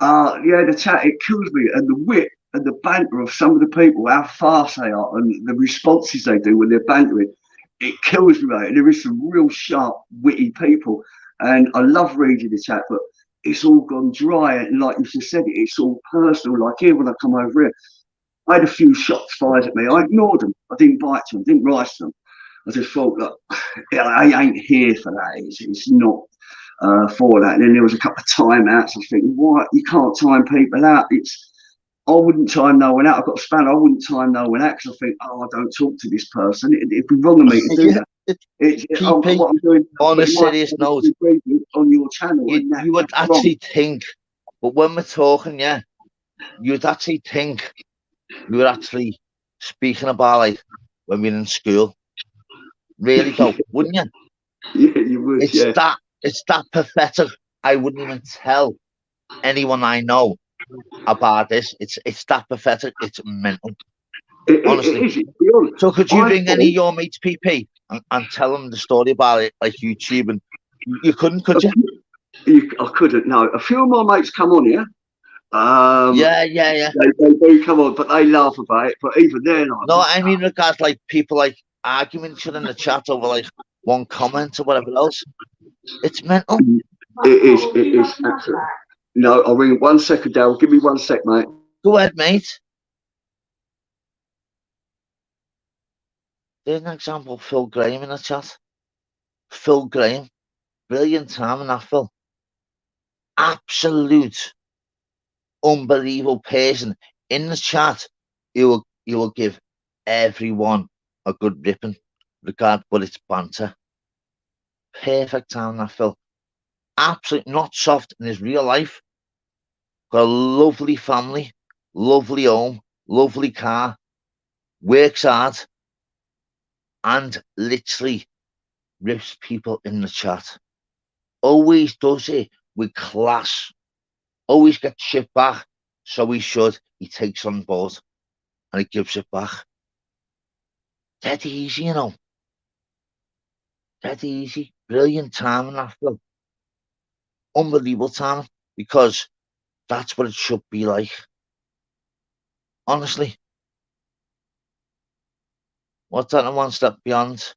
The chat, it kills me, and the wit and the banter of some of the people, how fast they are, and the responses they do when they're bantering, it kills me, mate. And there is some real sharp, witty people, and I love reading the chat, but it's all gone dry, and like you just said, it's all personal. Like here, when I come over here, I had a few shots fired at me. I ignored them. I didn't bite to them, didn't rise to them. I just thought, look, I ain't here for that. It's not for that. And then there was a couple of timeouts. I think, why you can't time people out? I wouldn't time no one out. I've got a spanner. I wouldn't time no one out because I think, I don't talk to this person. It'd be wrong of me to do that. What I'm doing on a serious note on your channel. You would actually think, but when we're talking, you'd actually think we were actually speaking about like when we were in school. Really though, wouldn't you? Yeah, you would. It's that pathetic. I wouldn't even tell anyone I know about this. It's that pathetic. It's mental. Honestly. So could you ring any of your mates, PP, and tell them the story about it, like YouTube? And you couldn't, could you? I couldn't. No, a few of my mates come on here. Yeah. They do come on, but they laugh about it. But even then, no, I mean, regards like people like arguing each other in the chat over like one comment or whatever else. It's mental. It is absolutely. No, I'll ring 1 second, Dale. Give me 1 sec, mate. Go ahead, mate. There's an example, Phil Graham in the chat. Phil Graham, brilliant time in that film. Absolute, unbelievable person in the chat. You will give everyone a good ripping, regard, but it's banter. Perfect time in that film. Absolutely not soft in his real life. Got a lovely family, lovely home, lovely car, works hard, and literally rips people in the chat. Always does it with class. Always gets shit back, so he should. He takes on board and he gives it back. Dead easy, you know. Dead easy. Brilliant time in that film. Unbelievable time, because that's what it should be like. Honestly. What's that one step beyond?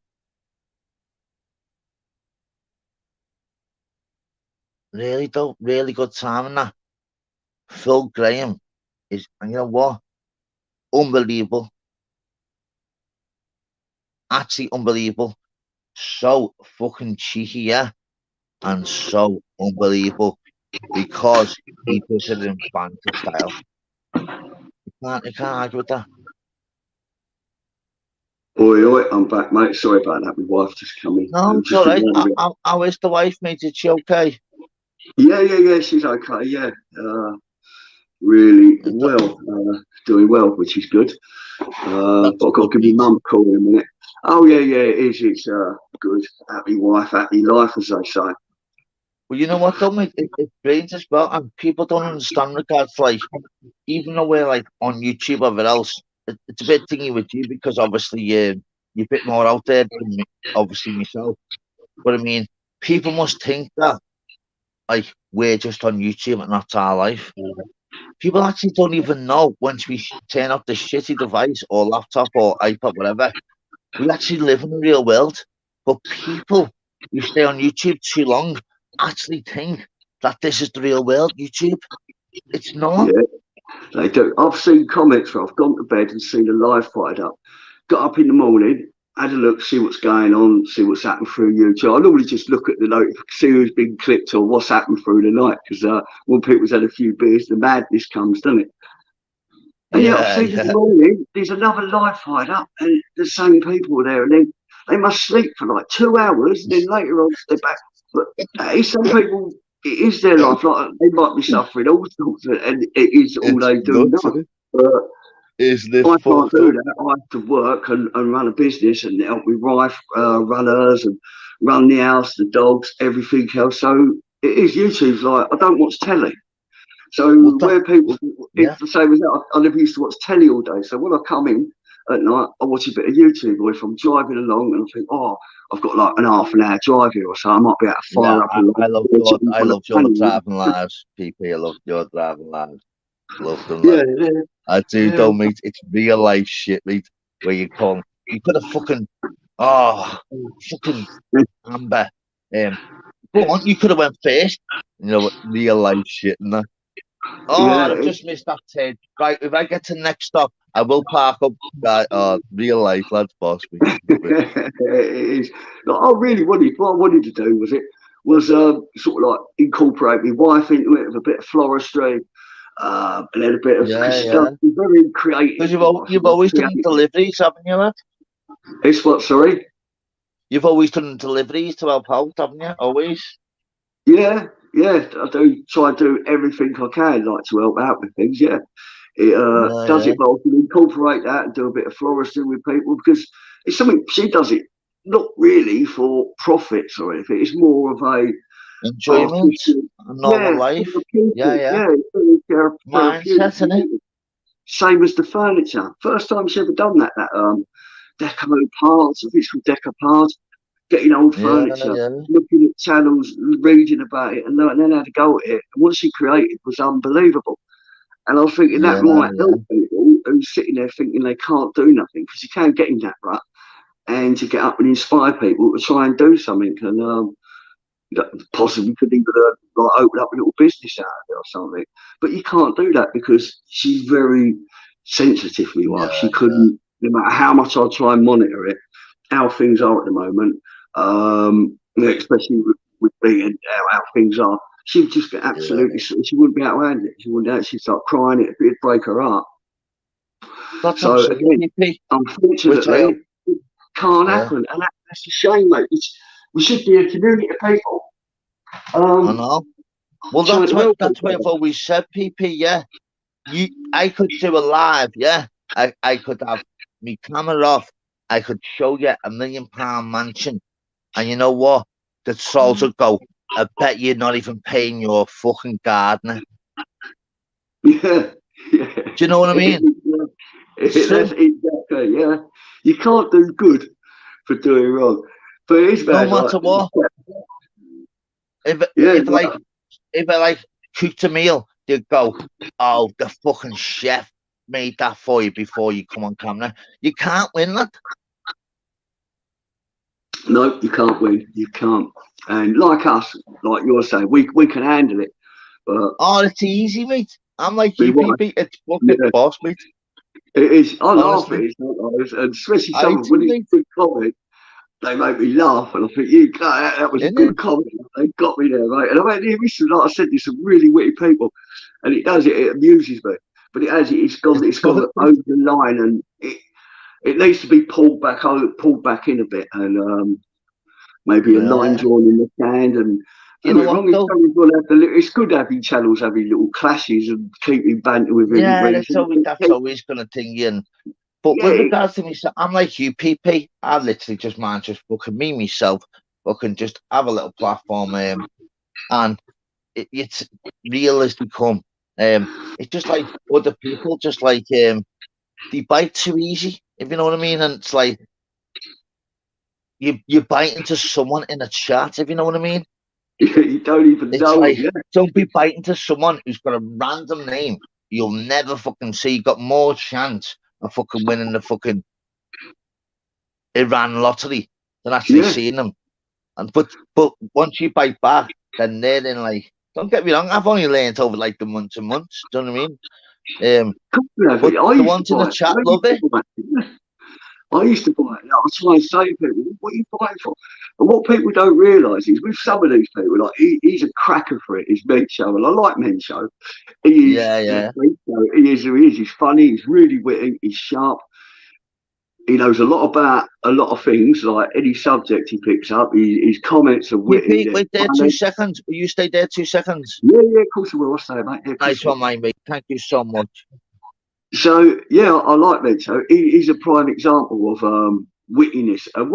Really though, really good time in that. Phil Graham is, and you know what? Unbelievable. Actually unbelievable. So fucking cheeky, yeah. And so unbelievable, because he does it in banter style. You can't argue with that. Oi, I'm back, mate. Sorry about that. My wife just coming. No, it's all right. How is the wife, mate? Is she okay? Yeah. She's okay. Yeah, really well. Doing well, which is good. But I've got to give my mum a call in a minute. Oh yeah, it is. It's good. Happy wife, happy life, as they say. Well, you know what though, mate? It's brilliant as well, and people don't understand regards, like, even though we're like on YouTube or whatever else, it's a bit thingy with you, because obviously you're a bit more out there than me, obviously myself. But I mean, people must think that like we're just on YouTube and that's our life. People actually don't even know, once we turn off the shitty device or laptop or iPad, whatever, we actually live in the real world. But people who stay on YouTube too long actually think that this is the real world, YouTube. It's not. Yeah, they do. I've seen comments where I've gone to bed and seen the live fired up. Got up in the morning, had a look, see what's going on, see what's happened through YouTube. I normally just look at the note, see who's been clicked or what's happened through the night, because when people's had a few beers, the madness comes, doesn't it? And yeah, I've seen this morning, there's another live fired up, and the same people there, and then they must sleep for like 2 hours, and then later on they're back. But some people, it is their life. Like they might be suffering all sorts, and it is all they do now. But I can't do that. I have to work and run a business and help my wife run hers and run the house, the dogs, everything else. So it is. YouTube's like, I don't watch telly. So where people, it's the same as that. I never used to watch telly all day. So when I come in at night, I watch a bit of YouTube. Or if I'm driving along and I think, oh, I've got like an half an hour drive here or so, I might be able to fire up. I love your driving lives, PP. I love your driving lives. Love them. Yeah. I do, though, mate. It's real life shit, mate. Where you could have fucking Amber. Go on, you could have went first. You know, real life shit and that. I've just missed that turn. Right, if I get to the next stop, I will park up. Real life, lads, boss me. It is. Like, what I wanted to do was sort of like incorporate my wife into it with a bit of floristry, and then a bit of stuff. Very creative. Because you've always done deliveries, haven't you, lad? It's what? Sorry. You've always done deliveries to help out, haven't you? Always. Yeah. I do try to do everything I can, like, to help out with things. Yeah. It does it, but I can incorporate that and do a bit of floristry with people, because it's something she does it not really for profits or anything. It's more of a enjoyment, a normal life. Mindset, isn't it? Same as the furniture. First time she ever done that deco parts, I think it's called deco parts. Getting old furniture, looking at channels, reading about it, and learning how to go at it. And what she created was unbelievable. And I was thinking that might help people who's sitting there thinking they can't do nothing, because you can get in that rut, and to get up and inspire people to try and do something, and possibly could even like open up a little business out of it or something. But you can't do that because she's very sensitive, my wife. She couldn't, no matter how much I try and monitor it, how things are at the moment. especially with being how things are. She would just get absolutely. She wouldn't be able to handle it. She wouldn't. She'd start crying. It'd break her heart. That's So again, unfortunately, it can't happen, and that's a shame, mate. We should be a community of people. I know. Well, that's what I've always said, PP. Yeah, I could do a live. Yeah, I could have my camera off. I could show you £1 million mansion, and you know what? The souls would go. I bet you're not even paying your fucking gardener. Yeah. Do you know what I mean? That's exactly, yeah. You can't do good for doing wrong. But it is bad. No matter what. If I cooked a meal, they'd go, oh, the fucking chef made that for you before you come on camera. You can't win that. No, you can't win. You can't. And like us, like you're saying, we can handle it. But it's easy, mate. I'm like you, PP. It's fucking boss, mate. It is. I laugh at it, and especially some when it's good comment, they make me laugh, and I think, that was a good comment. They got me there, mate. And I mean, like I said, there's some really witty people, and it amuses me. But it's gone over the line, and it needs to be pulled back in a bit, and maybe a line drawn in the sand. And it's good having channels having little clashes and keeping banter with everybody. That's always going to thing in. But with regards to myself, I'm like you, PP. I literally just fucking me myself, fucking just have a little platform, and it's real as they come. It's just like other people, just like they bite too easy, if you know what I mean. And it's like you bite into someone in a chat, if you know what I mean. You don't even know. Like, don't be biting to someone who's got a random name you'll never fucking see. You got more chance of fucking winning the fucking Iran lottery than actually seeing them. And but once you bite back, then they're in like. Don't get me wrong. I've only learned over like the months and months. Do you know what I mean? But the ones in the chat love it. I used to buy it. I try and say to people, what are you buying for? And what people don't realise is with some of these people, like he's a cracker for it. It's Men Show, and I like Men Show. He is who he is. He's funny. He's really witty. He's sharp. He knows a lot about a lot of things, like any subject he picks up. His comments are witty. Wait there 2 seconds. Will you stay there 2 seconds? Yeah, of course I will. I'll stay, mate. Nice one, mate. Thank you so much. So I like that. So he's a prime example of wittiness. And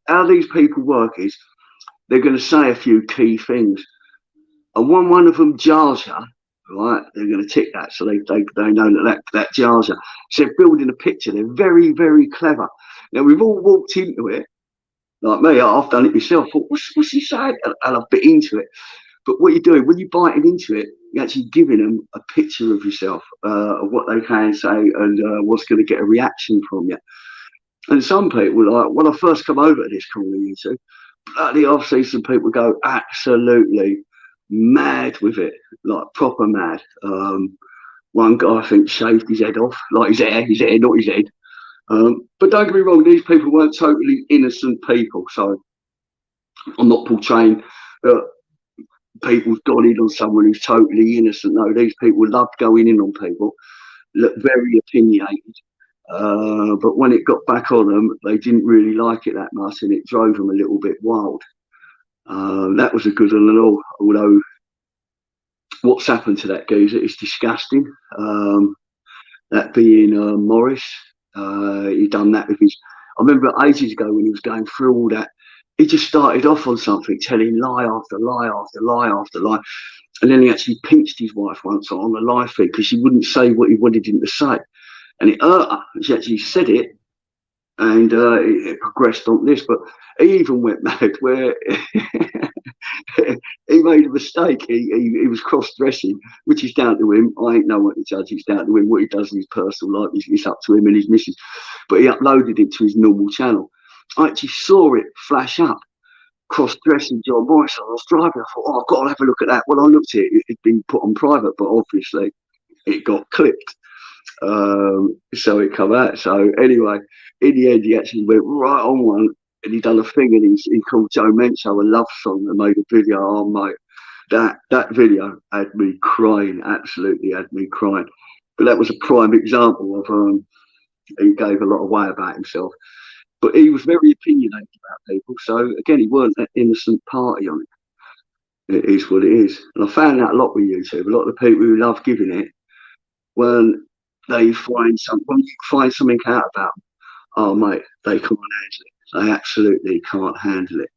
how these people work is they're going to say a few key things, and one of them jars you, right? They're going to tick that, so they know that jars you. So they're building a picture. They're very, very clever. Now we've all walked into it, like me. I've done it myself. I thought, what's he saying? And I've bit into it. But what you're doing when you're biting into it, you're actually giving them a picture of yourself, of what they can say, and what's going to get a reaction from you. And some people, like when I first come over to this call on YouTube, bloody, I've seen some people go absolutely mad with it, like proper mad. One guy, I think, shaved his head off, like his hair, not his head. But don't get me wrong, these people weren't totally innocent people, so I'm not portraying people's gone in on someone who's totally innocent. No, these people loved going in on people, look very opinionated. But when it got back on them, they didn't really like it that much, and it drove them a little bit wild. That was a good one and all, although what's happened to that geezer is disgusting. That being Morris, he done that with his. I remember ages ago when he was going through all that. He just started off on something, telling lie after lie after lie after lie. And then he actually pinched his wife once on the live feed because she wouldn't say what he wanted him to say. And it hurt her. She actually said it, and it progressed on this. But he even went mad where he made a mistake. He was cross-dressing, which is down to him. I ain't no one to judge. It's down to him. What he does in his personal life, it's up to him and his missus. But he uploaded it to his normal channel. I actually saw it flash up, cross-dressing John Morris. I was driving. I thought, I've got to have a look at that. When I looked at it, it'd been put on private, but obviously it got clipped. So it come out. So anyway, in the end, he actually went right on one and he done a thing, and he called Joe Mencho a love song and made a video. Oh mate, that video had me crying, absolutely had me crying. But that was a prime example of he gave a lot away about himself. But he was very opinionated about people. So again, he weren't an innocent party on it. It is what it is. And I found that a lot with YouTube. A lot of the people who love giving it, when they when you find something out about them, oh mate, they can't handle it. They absolutely can't handle it.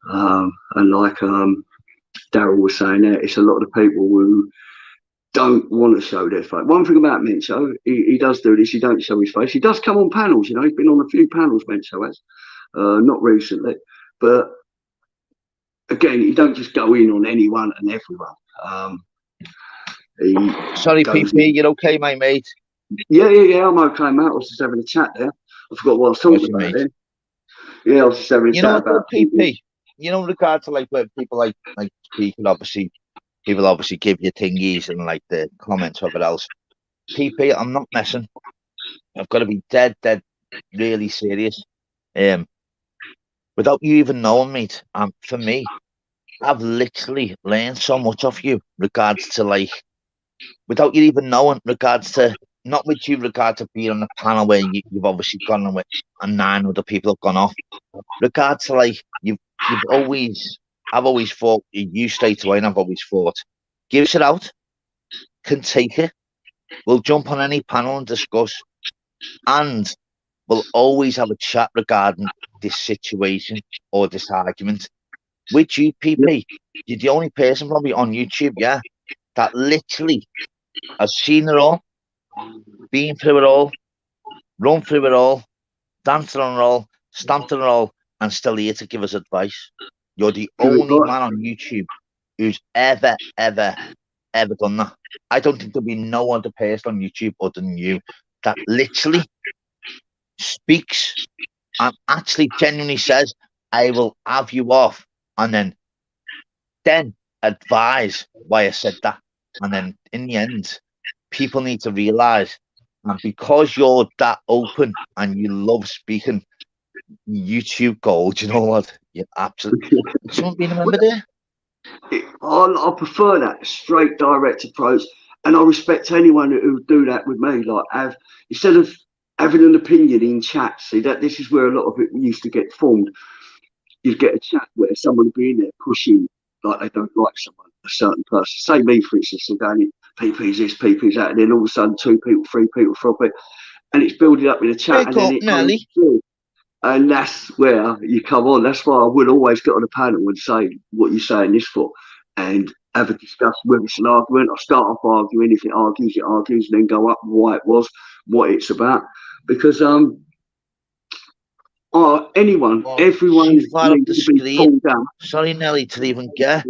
And like Daryl was saying there, it's a lot of the people who don't want to show their face. One thing about Mencho, he does do this, he don't show his face. He does come on panels, you know, he's been on a few panels, Mencho has, not recently. But again, he don't just go in on anyone and everyone. Sorry, PP, you're okay, my mate? Yeah, I'm okay, mate. I was just having a chat there. I forgot what I was talking about there. Yeah, I was just having a chat about PP. You know, in regard to like where people like people obviously give you thingies and like the comments or whatever else. PP, I'm not messing. I've got to be dead, really serious. Without you even knowing, mate, for me, I've literally learned so much of you regards to like, without you even knowing, regards to, not with you regard to being on the panel where you've obviously gone on with and 9 other people have gone off. Regards to like, I've always thought you straight away, and I've always thought, gives it out, can take it, we'll jump on any panel and discuss, and we'll always have a chat regarding this situation or this argument. With you, PP, you're the only person probably on YouTube, yeah, that literally has seen it all, been through it all, run through it all, danced on it all, stamped on it all, and still here to give us advice. You're the only man on YouTube who's ever done that. I don't think there'll be no other person on YouTube other than you that literally speaks and actually genuinely says, I will have you off, and then advise why I said that. And then in the end, people need to realise, and because you're that open and you love speaking, YouTube gold, you know what? You're absolutely someone being a member there. I prefer that straight, direct approach, and I respect anyone who do that with me. Like, instead of having an opinion in chat. See, this is where a lot of it used to get formed. You'd get a chat where someone would be in there pushing like they don't like someone, a certain person. Say me, for instance, I'm going, PP's this, PP's that, and then all of a sudden 2 people, 3 people, 4 people, and it's building up in a chat, and then it comes through. And that's where you come on. That's why I would always get on a panel and say, what you saying this for? And have a discussion, whether it's an argument. I start off arguing. If it argues, and then go up why it was, what it's about. Because everyone needs to be pulled down. Sorry, Nelly, to even get.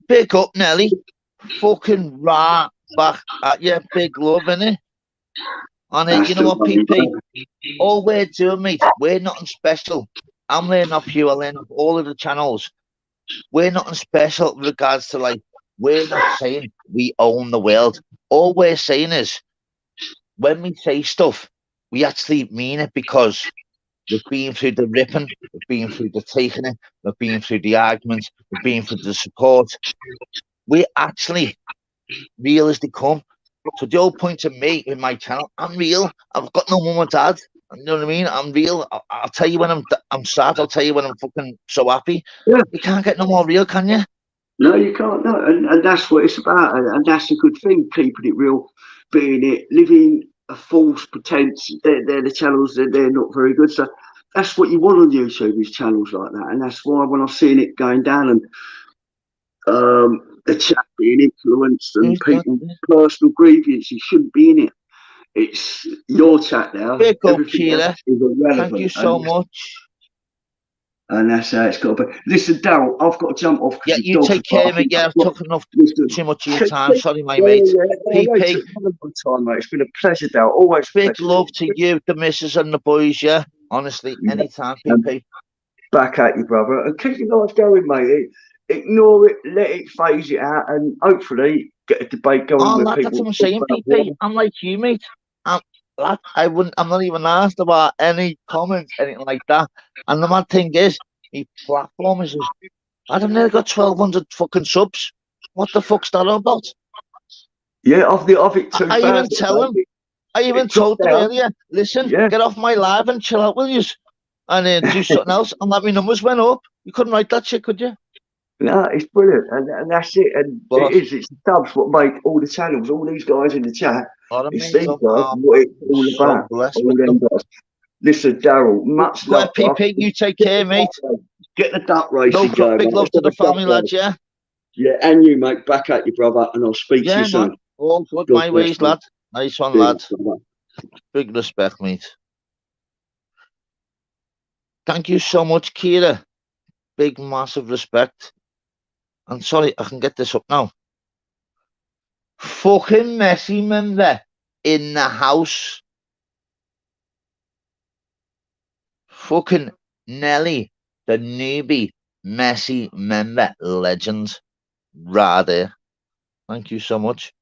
Pick up, Nelly. Fucking right back at you. Big love, innit? And you know what, PP? All we're doing, mate, we're nothing special. I'm learning off you, I learn off all of the channels. We're nothing special in regards to, like, we're not saying we own the world. All we're saying is, when we say stuff, we actually mean it, because we've been through the ripping, we've been through the taking it, we've been through the arguments, we've been through the support. We're actually real as they come. So the whole point to me with my channel, I'm real. I've got no mum and dad. You know what I mean? I'm real. I'll tell you when I'm sad. I'll tell you when I'm fucking so happy. Yeah. You can't get no more real, can you? No, you can't. No, and that's what it's about. And that's a good thing. Keeping it real, being it, living a false pretense. They're the channels that they're not very good. So that's what you want on YouTube, is channels like that. And that's why when I've seen it going down and the chat being influenced and people's personal grievances shouldn't be in it. It's your chat now. Big up, Sheila. Thank you so much. And that's how it's got to be. Listen, Daryl, I've got to jump off. Yeah, you take care of it. Yeah, I've took enough, too much of your time. Sorry, my mate. PP. Time, mate. It's been a pleasure, Daryl. Always big love to you, the missus and the boys, yeah. Honestly, anytime, PP. Back at you, brother. And keep your life going, mate. Ignore it, let it phase it out, and hopefully get a debate going with people. That's what I'm saying, PP. I'm like you, mate. Like, I'm not even asked about any comments, anything like that. And the mad thing is, my platform is just, I don't know, got 1,200 fucking subs. What the fuck's that about? Yeah, I've hit I even 2,000. tell him, I even It dropped told her down. earlier, listen, Yeah. get off my live and chill out, will you? And do something else. And that my numbers went up. You couldn't write that shit, could you? No, it's brilliant, and that's it. And But it's the subs what make all the channels, all these guys in the chat. I It's mean, these guys, oh, what it's all so about. blessed All with them them. guys. Listen, Daryl, much Go love, ahead, bro. PP. You take care, mate. Get the duck No, racing going, big mate. love Let's to have the a duck family, lads. race. Yeah. Yeah, and you, mate. Back at you, brother, and I'll speak to Yeah, you soon. man. All good, God my bless ways, you. lad. Nice one, Cheers, lad. brother. Big respect, mate. Thank you so much, Kira. Big, massive respect. And sorry, I can get this up now. Fucking Messi member in the house. Fucking Nelly, the newbie Messi member legend. Rather. Thank you so much.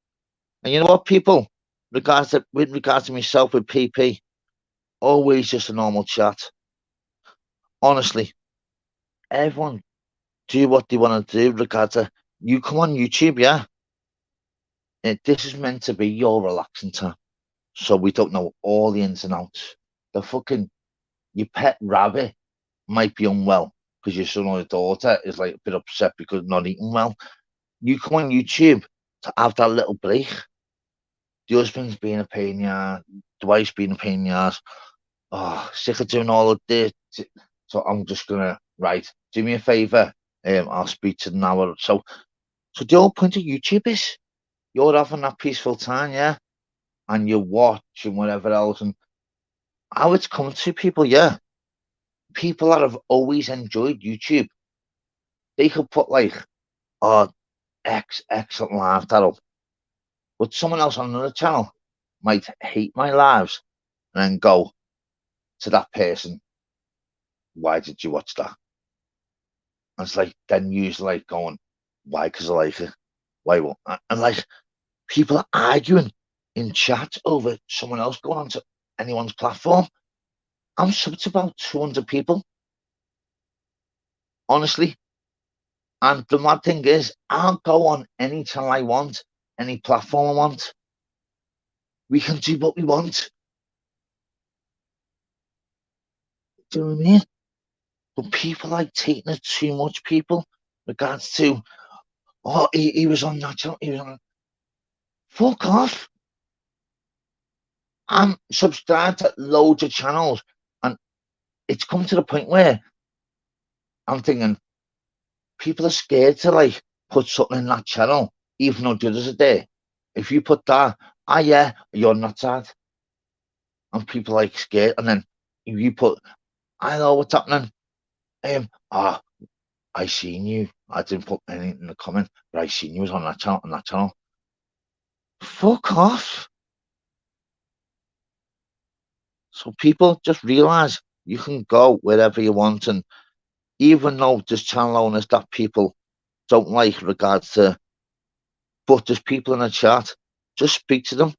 And you know what, people? With regards to myself with PP, always just a normal chat. Honestly, everyone do what they want to do. Regards to you come on YouTube, yeah. This is meant to be your relaxing time, so we don't know all the ins and outs. Your pet rabbit might be unwell because your son or your daughter is like a bit upset because not eating well. You come on YouTube to have that little break. The husband's being a pain in the ass, the wife's being a pain in the ass. Oh, sick of doing all of this. So I'm just gonna do me a favor. I'll speak to them now. So the whole point of YouTube is you're having that peaceful time, yeah, and you watch and whatever else, and how it's come to people, yeah. People that have always enjoyed YouTube, they could put like, oh, excellent laugh that up. But someone else on another channel might hate my lives and then go to that person, why did you watch that? And it's like, then you're like going, why? Because I like it. Why? What? And like, people are arguing in chat over someone else going onto anyone's platform. I'm subbed to about 200 people, honestly. And the mad thing is, I'll go on any channel I want, any platform I want. We can do what we want. Do you know what I mean? But people like taking it too much, people, regards to, oh, he was on that channel, he was on. Fuck off. I'm subscribed to loads of channels, and it's come to the point where I'm thinking people are scared to like put something in that channel, even though the others are there. If you put that, yeah, you're not sad. And people like scared, and then if you put, I know what's happening. I seen you. I didn't put anything in the comment, but I seen you was on that channel. Fuck off. So people just realize you can go wherever you want, and even though there's channel owners that people don't like regards to, but there's people in the chat, just speak to them.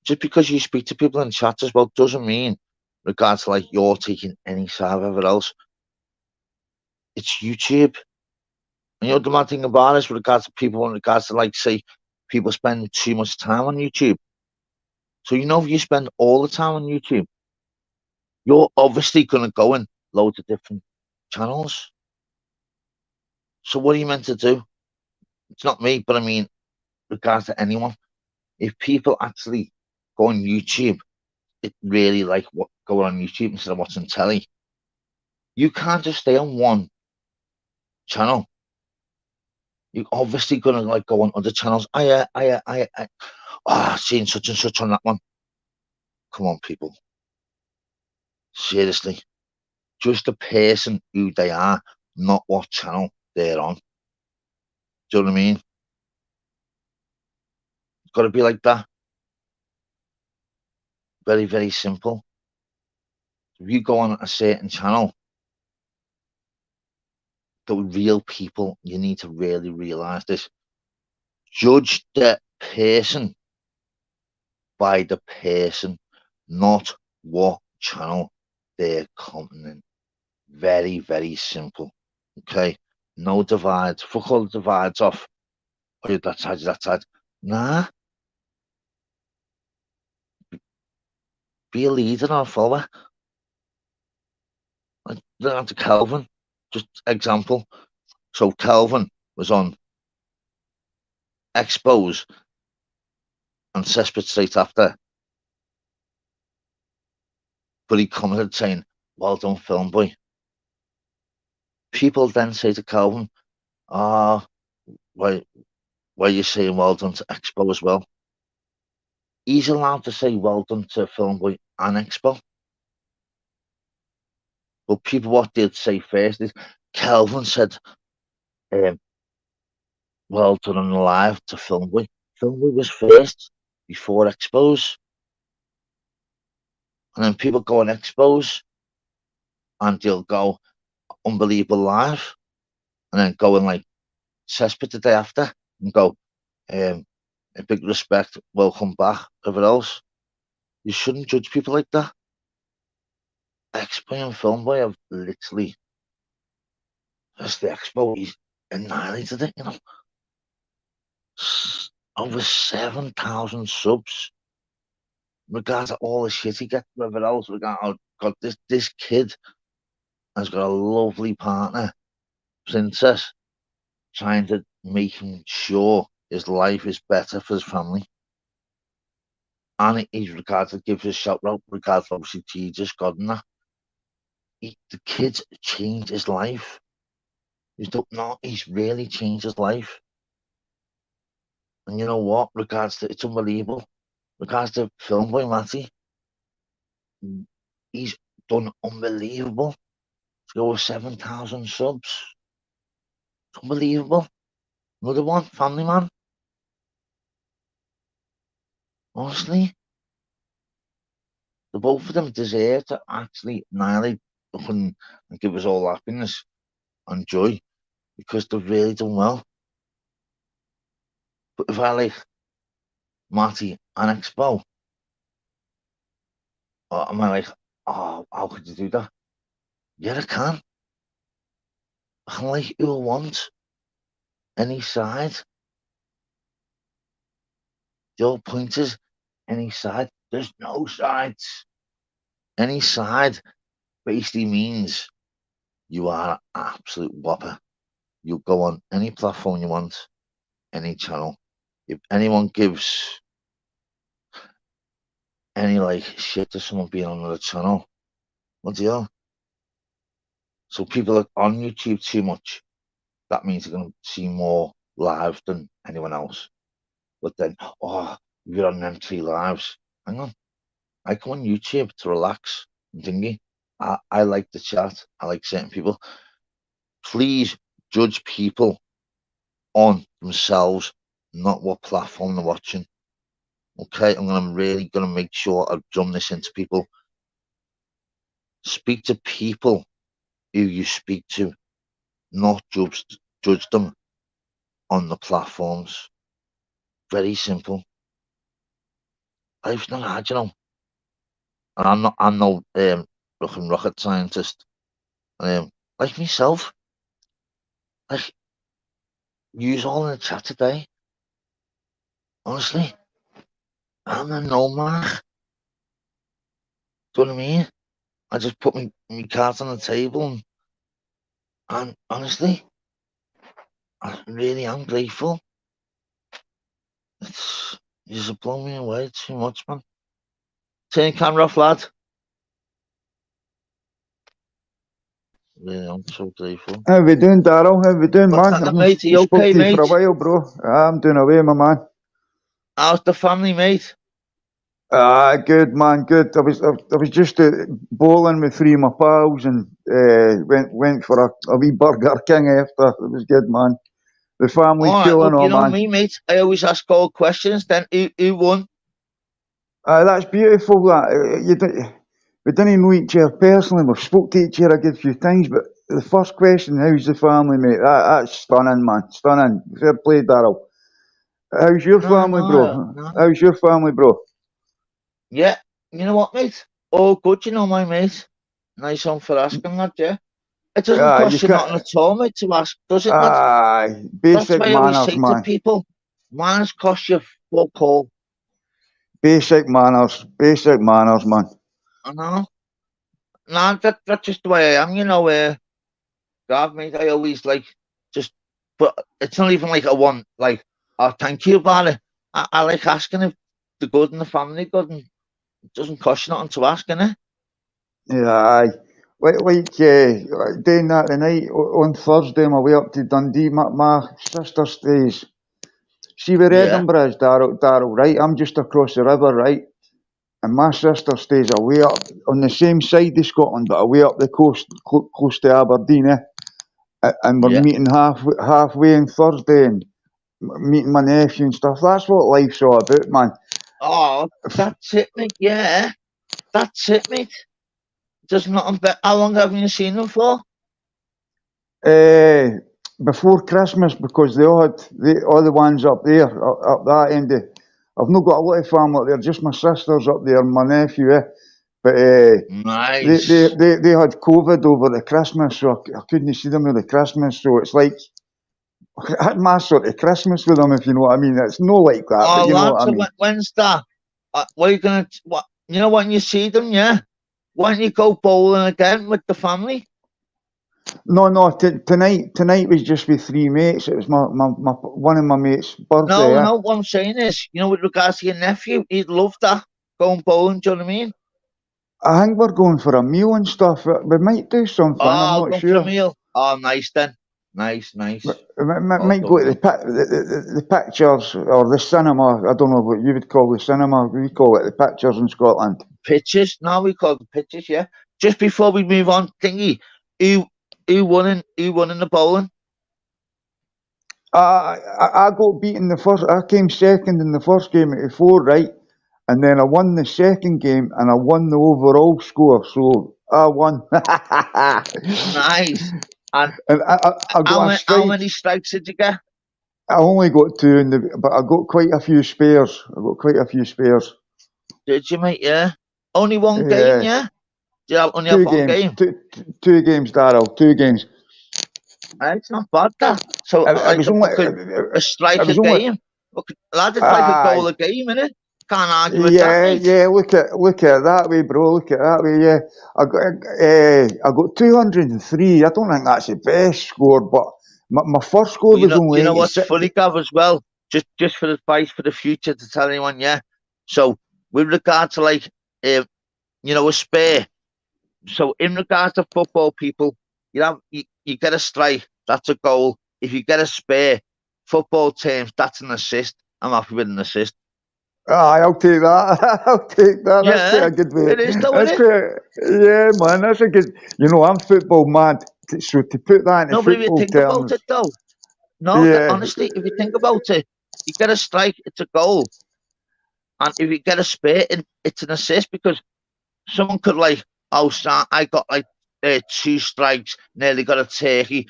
Just because you speak to people in chat as well doesn't mean regards to like you're taking any side of it else. It's YouTube. And you know the mad thing about it is with regards to people in regards to like say people spend too much time on YouTube. So you know if you spend all the time on YouTube, you're obviously gonna go in loads of different channels. So what are you meant to do? It's not me, but I mean regards to anyone. If people actually go on YouTube, it really like what going on YouTube instead of watching telly. You can't just stay on one channel. You're obviously gonna like go on other channels. Seeing such and such on that one. Come on, people. Seriously, just the person who they are, not what channel they're on. Do you know what I mean? It's got to be like that. Very, very simple. If you go on a certain channel, the real people, you need to really realize this. Judge the person by the person. not what channel they're commenting. Very, very simple. Okay? No divides. Fuck all the divides off. Oh, you're that side, you're that side. Nah. Be a leader or a follower. Like, down to Calvin. Just example. So Calvin was on Expose and Cesspit straight after. But he commented saying, well done, film boy. People then say to Calvin, why are you saying well done to Expo as well? He's allowed to say well done to film boy and Expo. But people, what they'd say first is, Calvin said, well done on the live to film boy. Film boy was first before Expos. And then people go on Expos and they'll go unbelievable live. And then go and like Cesspit the day after and go, a big respect, welcome back, whatever else. You shouldn't judge people like that. Expo and Film Boy have literally, as the Expo, he's annihilated it, you know. Over 7,000 subs. Regards to all the shit he gets, whatever else, got this kid has got a lovely partner, Princess, trying to make him sure his life is better for his family. And he's regards to give his shout out, regards to obviously Jesus, God, and that. The kid's changed his life. You don't know, he's really changed his life. And you know what? Regards to, it's unbelievable. Regards to Film Boy Matty, he's done unbelievable. To go with 7,000 subs. It's unbelievable. Another one, Family Man. Honestly, the both of them deserve to actually annihilate and give us all happiness and joy because they've really done well. But if I like Matty and Expo, am I like, oh, how could you do that? Yeah, I can. I can like who I want. Any side. The whole point is, any side. There's no sides. Any side basically means you are an absolute whopper. You go on any platform you want, any channel. If anyone gives any like shit to someone being on another channel, what the hell? So people are on YouTube too much. That means they're going to see more live than anyone else. But then, you're on them 3 lives. Hang on. I come on YouTube to relax and thingy. I like the chat. I like certain people. Please judge people on themselves, not what platform they're watching. Okay, I'm really gonna make sure I drum this into people. Speak to people who you speak to, not judge them on the platforms. Very simple. Life's not hard, you know. And I'm no rocket scientist. Like myself, like use all in the chat today. Honestly, I'm a nomad. Do you know what I mean? I just put my cards on the table and honestly, I really am grateful. It's just blown me away too much, man. Turn camera off, lad. Really, I'm so grateful. How we doing, Darryl? How we doing, What's man? happening, mate? Are you Spoke okay, to you mate? for a while, bro. I'm doing away, my man. How's the family, mate? Good, man, good. I was just bowling with 3 of my pals and went for a wee Burger King after. It was good, man. The family's All right, cool look, and all, you know man. me, mate. I always ask all questions. Then who won? That's beautiful. We didn't know each other personally. We've spoke to each other a good few times, but the first question, how's the family, mate? That's stunning, man. Stunning. Fair play, Darryl. How's your family, bro? No. How's your family, bro? Yeah, You know what, mate? Oh, good, you know, my mate. Nice one for asking that, yeah. It doesn't You cost you can't. nothing at all, mate, to ask, does it, lad? That's Basic why I always manners, say to man. people, manners cost you fuck all. Basic manners, man. I know. Nah, that's just the way I am, you know. God, mate, I always like just, but it's not even like I want, like, oh, thank you about it. I like asking if the good and the family good, and it doesn't cost you nothing to ask, innit? Yeah, aye. Like doing that the night on Thursday, my way up to Dundee. My sister stays. See where Yeah, Edinburgh is, Darryl, right? I'm just across the river, right? And my sister stays away up on the same side of Scotland, but away up the coast, close to Aberdeen, eh? And we're yeah. meeting halfway on Thursday and meeting my nephew and stuff. That's what life's all about, man. Oh, that's it, mate. Yeah, that's it, mate. There's nothing better. How long haven't you seen them for? Before Christmas, because they all the ones up there, up that end of, I've not got a lot of family up there, just my sisters up there and my nephew, eh? But Nice. they had COVID over the Christmas, so I couldn't see them over the Christmas, so it's like, I had my sort of Christmas with them, if you know what I mean. It's no like that, but Oh, you know what lads, I mean. when's that? What are you gonna? What you know when you see them? Yeah. Why don't you go bowling again with the family? No, tonight was just with three mates. It was my one of my mates' birthday, No, eh? no. What I'm saying is, you know, with regards to your nephew, he'd love that going bowling. Do you know what I mean? I think we're going for a meal and stuff. We might do something, I'm Oh, not going for a sure. meal. Oh, nice then. Nice, nice. We Well might go done, to man. the pictures or the cinema. I don't know what you would call the cinema. We call it the pictures in Scotland. Pitches. Now we call them pitches. Yeah. Just before we move on, thingy. Who won in the bowling? I got beaten the first. I came second in the first game at 4, right? And then I won the second game and I won the overall score. So I won. Nice. And I got a how strike. many strikes did you get? I only got 2 but I got quite a few spares. Did you, mate? Yeah. Only one game, Yeah, yeah? Did you only have 2 one games. game? Two games, Darryl. 2 games. It's not bad, that. So, It like was only. a strike It a was only. game. Look, lad, it's like a goal Aye. a game, innit? Can't argue with that, Yeah, mate. yeah. Look at it that way, bro. Look at it that way. Yeah, I got 203. I don't think that's the best score, but my first score Well, was you only know what's 86. funny, Gav, as well? Just for advice for the future to tell anyone, yeah? So, with regard to, like, you know, a spare. So, in regards to football, people, you get a strike, that's a goal. If you get a spare, football terms, that's an assist. I'm happy with an assist. Aye, I'll take that. I'll take that. That's quite Yeah, a good way. it is, though, That's isn't it? yeah, man. That's a good. You know, I'm football mad. So to put that into No, but if you football think about terms, it, though, no, yeah. honestly, if you think about it, you get a strike, it's a goal. And if you get a spare, it's an assist because someone could, like, oh, son, I got like 2 strikes, nearly got a turkey.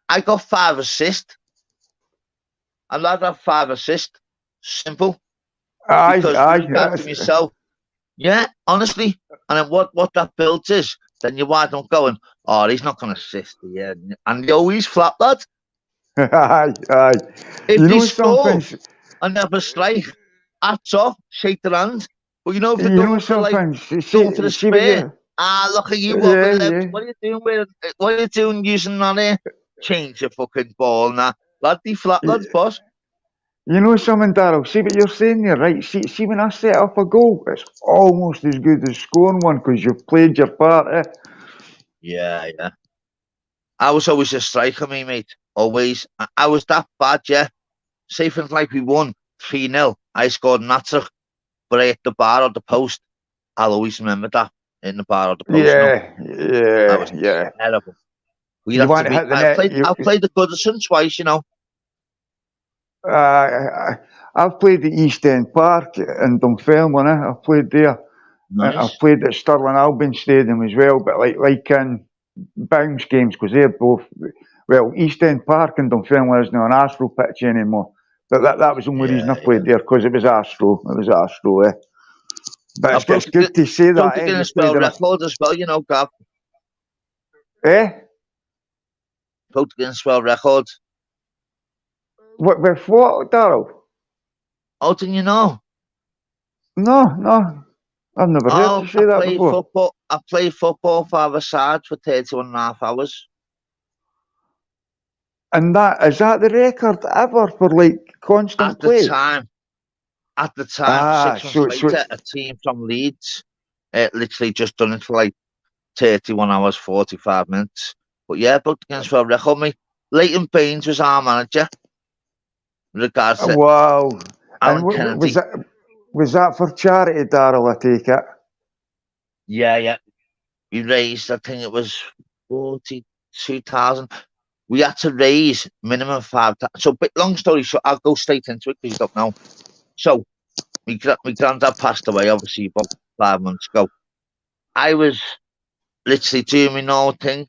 I got 5 assists. I'd rather have 5 assists. Simple. Because with regard to myself, yeah, honestly. And then what that builds is, then you wind up going, oh, he's not going to assist here. And you always flap that. Aye. If You they know score something. and have a strike, hats off, shake their hand. But you know, if they're You know going for something. going for the See what spare, you. look at you Yeah, wobbling yeah. What are you doing with what are you doing using that here? Change your fucking ball now. Lad, the flat lads, boss. You know something, Darryl? See what you're saying there, right? See when I set up a goal, it's almost as good as scoring one because you've played your part, eh? Yeah. I was always a striker, me, mate. Always. I was that bad, yeah. Say things like we won 3-0. I scored an hat-trick, but I hit the bar or the post. I'll always remember that. In the bar or the post, no. I was Yeah. terrible. We'd You have to want to be. hit the net. I've played the Goodison twice, you know. I've played at East End Park in Dunfermline. I've played there. Nice. I've played at Stirling Albion Stadium as well, but like in bounce games because they're both. Well, East End Park in Dunfermline isn't an Astro pitch anymore. But that was the only reason I played there because it was Astro. It was Astro, eh? But I it's good to say broke that, the eh? Guinness You played World enough. Record as well, you know, Gav. Eh? Broke the Guinness World Record. What, with what, Daryl? How didn't you know? No. I've never heard you say that before. I played football 5-a-side for 31.5 hours. And is that the record ever for like constant play? At the time, 6 months so later, a team from Leeds literally just done it for like 31 hours, 45 minutes. But yeah, broke the Guinness World Record, mate. Leighton Baines was our manager. In regards to wow. Alan And Kennedy. was that for charity, Daryl, I take it? Yeah. We raised, I think it was 42,000. We had to raise minimum 5,000. So, but long story short, I'll go straight into it because you don't know. So, my granddad passed away, obviously, about 5 months ago. I was literally doing my normal thing.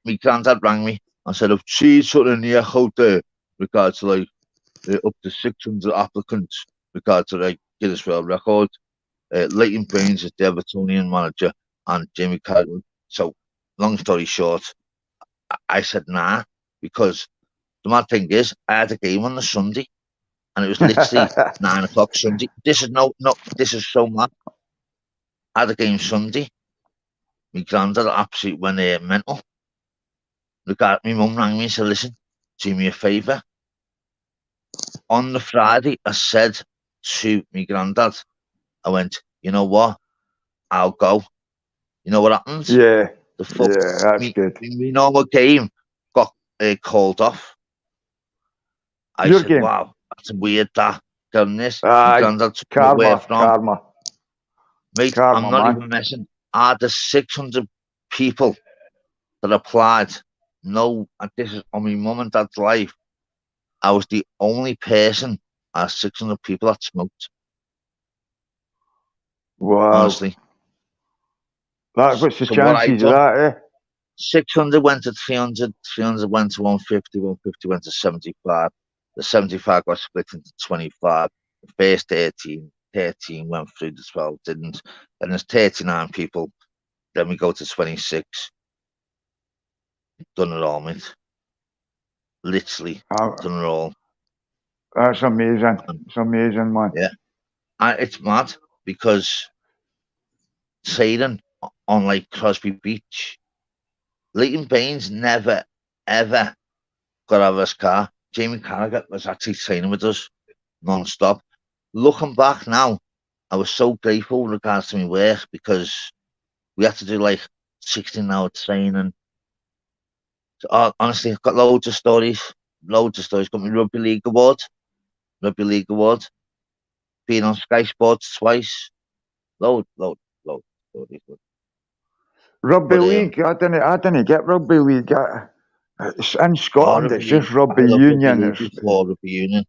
My granddad rang me and said, I've seen something in the Echo there, regards to like up to 600 applicants, regards to like Guinness World Record. Leighton Baines is the Evertonian manager and Jamie Carragher. So, long story short, I said nah, because the mad thing is, I had a game on the Sunday, and it was literally 9 o'clock Sunday. This is so mad. I had a game Sunday. My granddad absolutely went mental. My mum rang me and said, listen, do me a favour. On the Friday, I said to my granddad, I went, you know what? I'll go. You know what happens? Yeah. That's good. My normal game got called off. I Your said, game? wow, that's weird that. Done this. My granddad took me away from. Karma. Mate, I'm not even messing. Out of 600 people that applied, this is on my mum and dad's life, I was the only person out of 600 people that smoked. Wow. Honestly. What's the chances of that, eh? 600 went to 300, 300 went to 150, 150 went to 75. The 75 got split into 25. The first 13 went through, the 12 didn't. And there's 39 people. Then we go to 26. Done it all, mate. Literally done it all. That's amazing. It's amazing, man. Yeah. It's mad because sailing on like Crosby Beach, Leighton Baines never, ever got out of his car. Jamie Carragher was actually training with us non-stop. Looking back now, I was so grateful with regards to my work because we had to do like 16-hour training. Honestly, I've got loads of stories. Got my Rugby League award. Being on Sky Sports twice. Load stories. Rugby league? I didn't get rugby league. It's in Scotland, it's just rugby union. Before rugby union.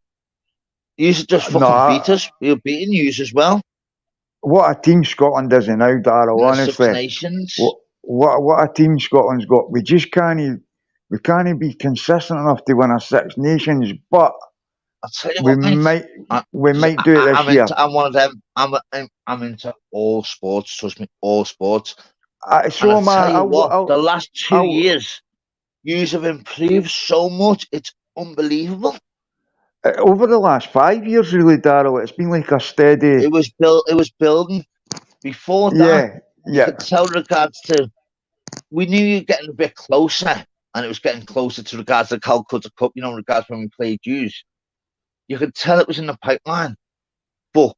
You should just fucking beat us. We were beating you as well. What a team Scotland is now, Darryl, honestly. Six Nations. What a team Scotland's got. We just can't be consistent enough to win a Six Nations, but I'll tell you what, mate. We might do it this year. I'm one of them. I'm into all sports. Trust me, all sports. So and I'll tell you what, the last 2 years, you have improved so much. It's unbelievable. Over the last 5 years, really, Darryl, it's been like a steady. It was building. Before that, you could tell regards to. We knew you were getting a bit closer, and it was getting closer to regards to the Calcutta Cup. You know, regards when we played yous. You could tell it was in the pipeline, but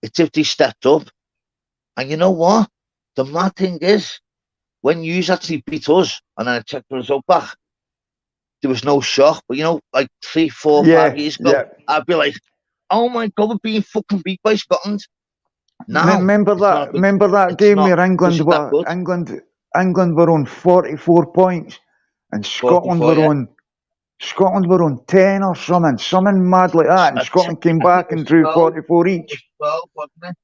it's if they stepped up. And you know what? The mad thing is, when you actually beat us, and then I checked the result back, there was no shock. But you know, like 3, 4, 5 years ago, I'd be like, "Oh my God, we're being fucking beat by Scotland." Now, remember that game where England were on 44 points, and Scotland were on 10 or something mad like that, and Scotland came back and drew 44 each. 12, wasn't it?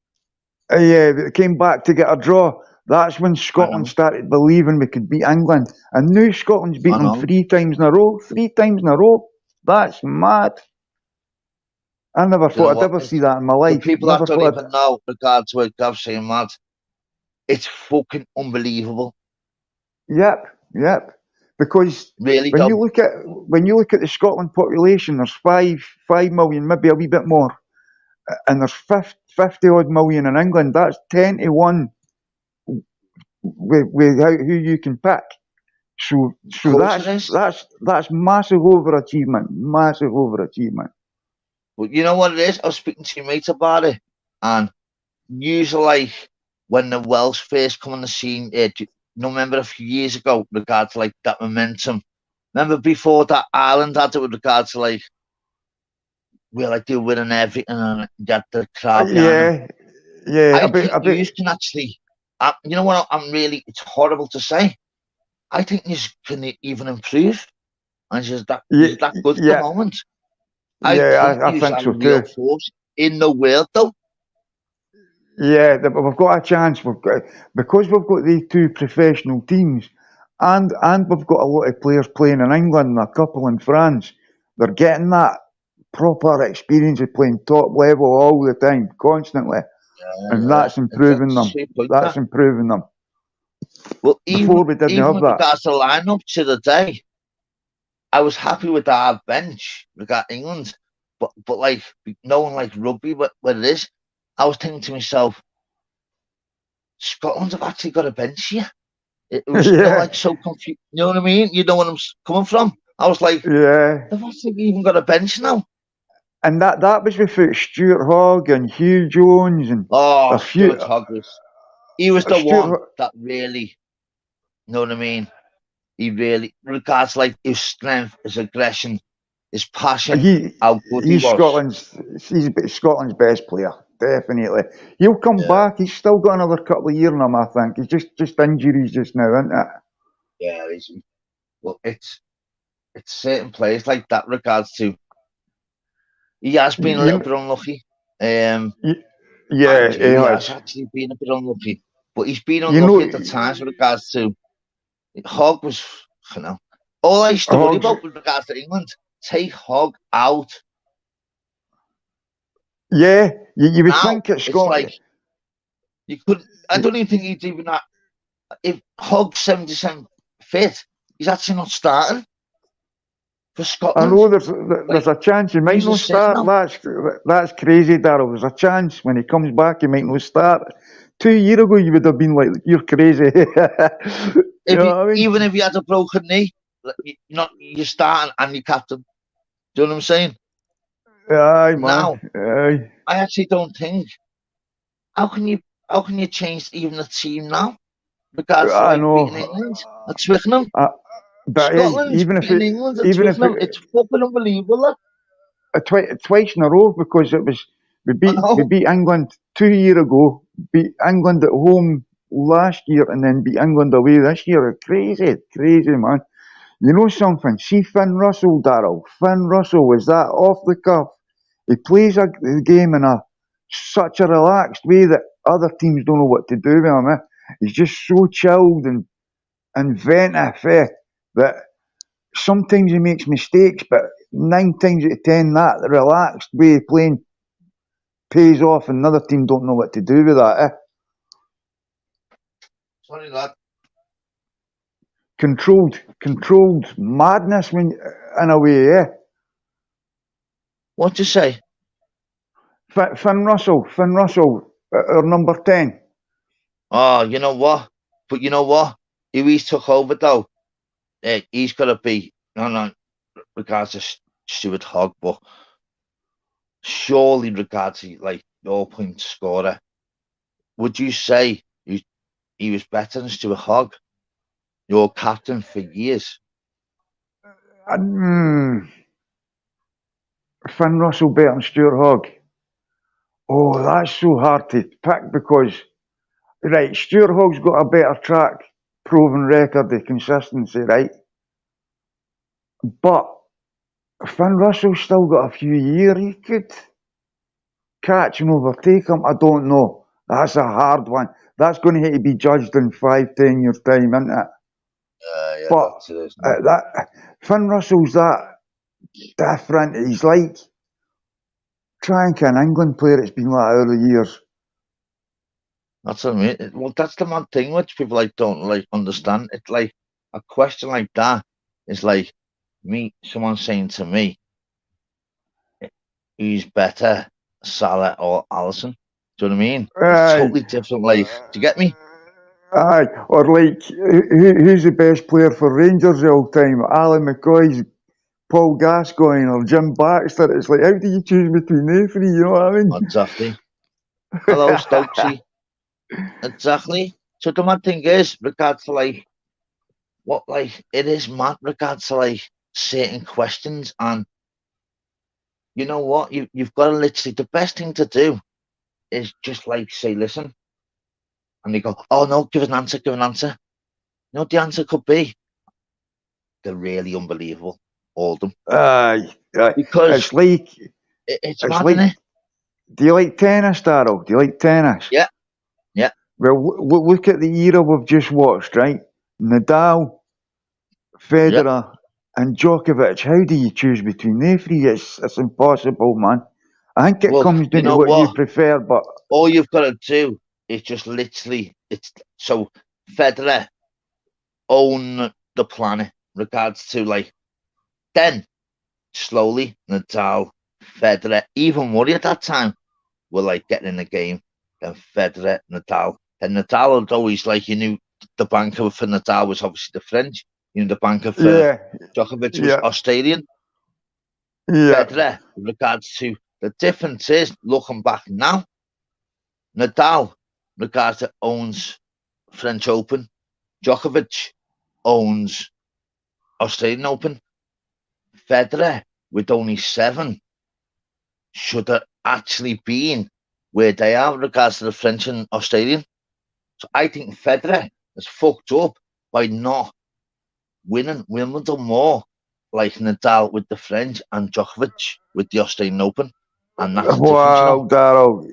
They came back to get a draw. That's when Scotland started believing we could beat England, and now Scotland's beaten them 3 times in a row. 3 times in a row. That's mad. I never Do you know thought I'd what? ever see that in my life. For people Never that don't thought. even know regards what Gav's saying, mad, it's fucking unbelievable. Yep. Because Really, when you though. look at the Scotland population, there's 5 million, maybe a wee bit more, and there's 50 odd million in England. That's 10 to 1 without who you can pick. So Of course it is. that's massive overachievement. Massive overachievement. But you know what it is? I was speaking to your mate about it, and usually, like, when the Welsh first come on the scene, remember a few years ago, regards to like that momentum. Remember before that Ireland had it with regards to like, we're like they're winning everything and that the crowd behind them. Yeah. I think you can actually, you know what? It's horrible to say. I think you can even improve, and she's that good at the moment. I think I you think are so a real too. force in the world, though. Yeah, we've got a chance. Because we've got these 2 professional teams, and we've got a lot of players playing in England and a couple in France. They're getting that proper experience of playing top level all the time, constantly, and that's improving them. That's improving them. Well, Before we didn't even have with that. regards to the lineup to the day, I was happy with our bench regarding England, but like knowing like rugby what it is, I was thinking to myself, Scotland have actually got a bench here. It was like so confused. You know what I mean? You know where I'm coming from? I was like, yeah, they've actually even got a bench now. And that was without Stuart Hogg and Hugh Jones and a few. Stuart Hogg he was the one that really, you know what I mean? He really, regards like his strength, his aggression, his passion, how good he was. He's Scotland's best player, definitely. He'll come back. He's still got another couple of years in him, I think. He's just injuries just now, isn't it? Yeah, well, it's certain players like that. Regards to, he has been a little bit unlucky. He has actually been a bit unlucky, but he's been unlucky at the times with regards to. Hogg was, all I used to worry about with regards to England, take Hogg out. Yeah, you would now, think it's Scotland. Like, you couldn't, I don't even think he'd even that. If Hogg's 70% fit, he's actually not starting for Scotland. I know there's a chance he might not start. That's crazy, Darryl. There's a chance when he comes back he might not start. 2 years ago you would have been like, you're crazy. Even if you had a broken knee, you're starting and you're captain. Do you know what I'm saying? Aye, now, man. I actually don't think. How can you change even the team now? Because like beating England at Twickenham. Scotland's even if England at Twickenham, it's fucking unbelievable. Twice in a row, because it was we beat England 2 years ago, beat England at home last year, and then beat England away this year. Crazy, man. You know something? See Finn Russell, Darryl. Finn Russell, is that off the cuff? He plays the game in such a relaxed way that other teams don't know what to do with him. He's just so chilled and inventive that sometimes he makes mistakes, but 9 times out of 10 that relaxed way of playing pays off, and another team don't know what to do with that. Sorry, lad. Controlled madness in a way, What'd you say? Finn Russell, our number 10. Oh, you know what? But you know what? If he's took over though, he's got to be regards to Stuart Hogg, but surely regards to like your point scorer, would you say he was better than Stuart Hogg, your captain for years? Finn Russell better than Stuart Hogg. Oh, that's so hard to pick because, right, Stuart Hogg's got a better track, proven record of consistency, right? But Finn Russell's still got a few years. He could catch and overtake him. I don't know. That's a hard one. That's going to have to be judged in 5-10 years' time, isn't it? Yeah, but Finn Russell's that different. He's like try and an England player it's been like over the years. That's what I mean. Well, that's the mad thing which people like don't like understand. It's like a question like that is like someone saying to me, who's better, Salah or Alisson? Do you know what I mean? It's totally different. Like, do you get me? Aye, or like, who's the best player for Rangers all time? Alan McCoy, Paul Gascoigne, or Jim Baxter? It's like, how do you choose between the three? You know what I mean? Exactly. Hello, Stokesy. Exactly. So the mad thing is, regards to like, what like it is mad regards to like certain questions, and you know what? You've got to literally the best thing to do is just like say, listen, and they go, oh no, give an answer, give an answer. You know what the answer could be? They're really unbelievable, all of them. Aye, because it's like it's mad, isn't it? Do you like tennis, Darryl? Do you like tennis? Yeah, yeah. Well, look at the era we've just watched, right? Nadal, Federer, and Djokovic. How do you choose between the three? It's impossible, man. I think it comes down to what you prefer, but all you've got to do is just literally so Federer own the planet regards to like then slowly Nadal, Federer, even Murray at that time were like getting in the game. Then Federer, Nadal. Then Nadal had always like you knew the banker for Nadal was obviously the French. You know the banker for Djokovic was Australian. Federer, in regards to the difference is looking back now, Nadal, regards to owns French Open, Djokovic owns Australian Open. Federer, with only 7, should have actually been where they are in regards to the French and Australian. So I think Federer is fucked up by not winning Wimbledon more like Nadal with the French and Djokovic with the Australian Open. And that's the difference, you know.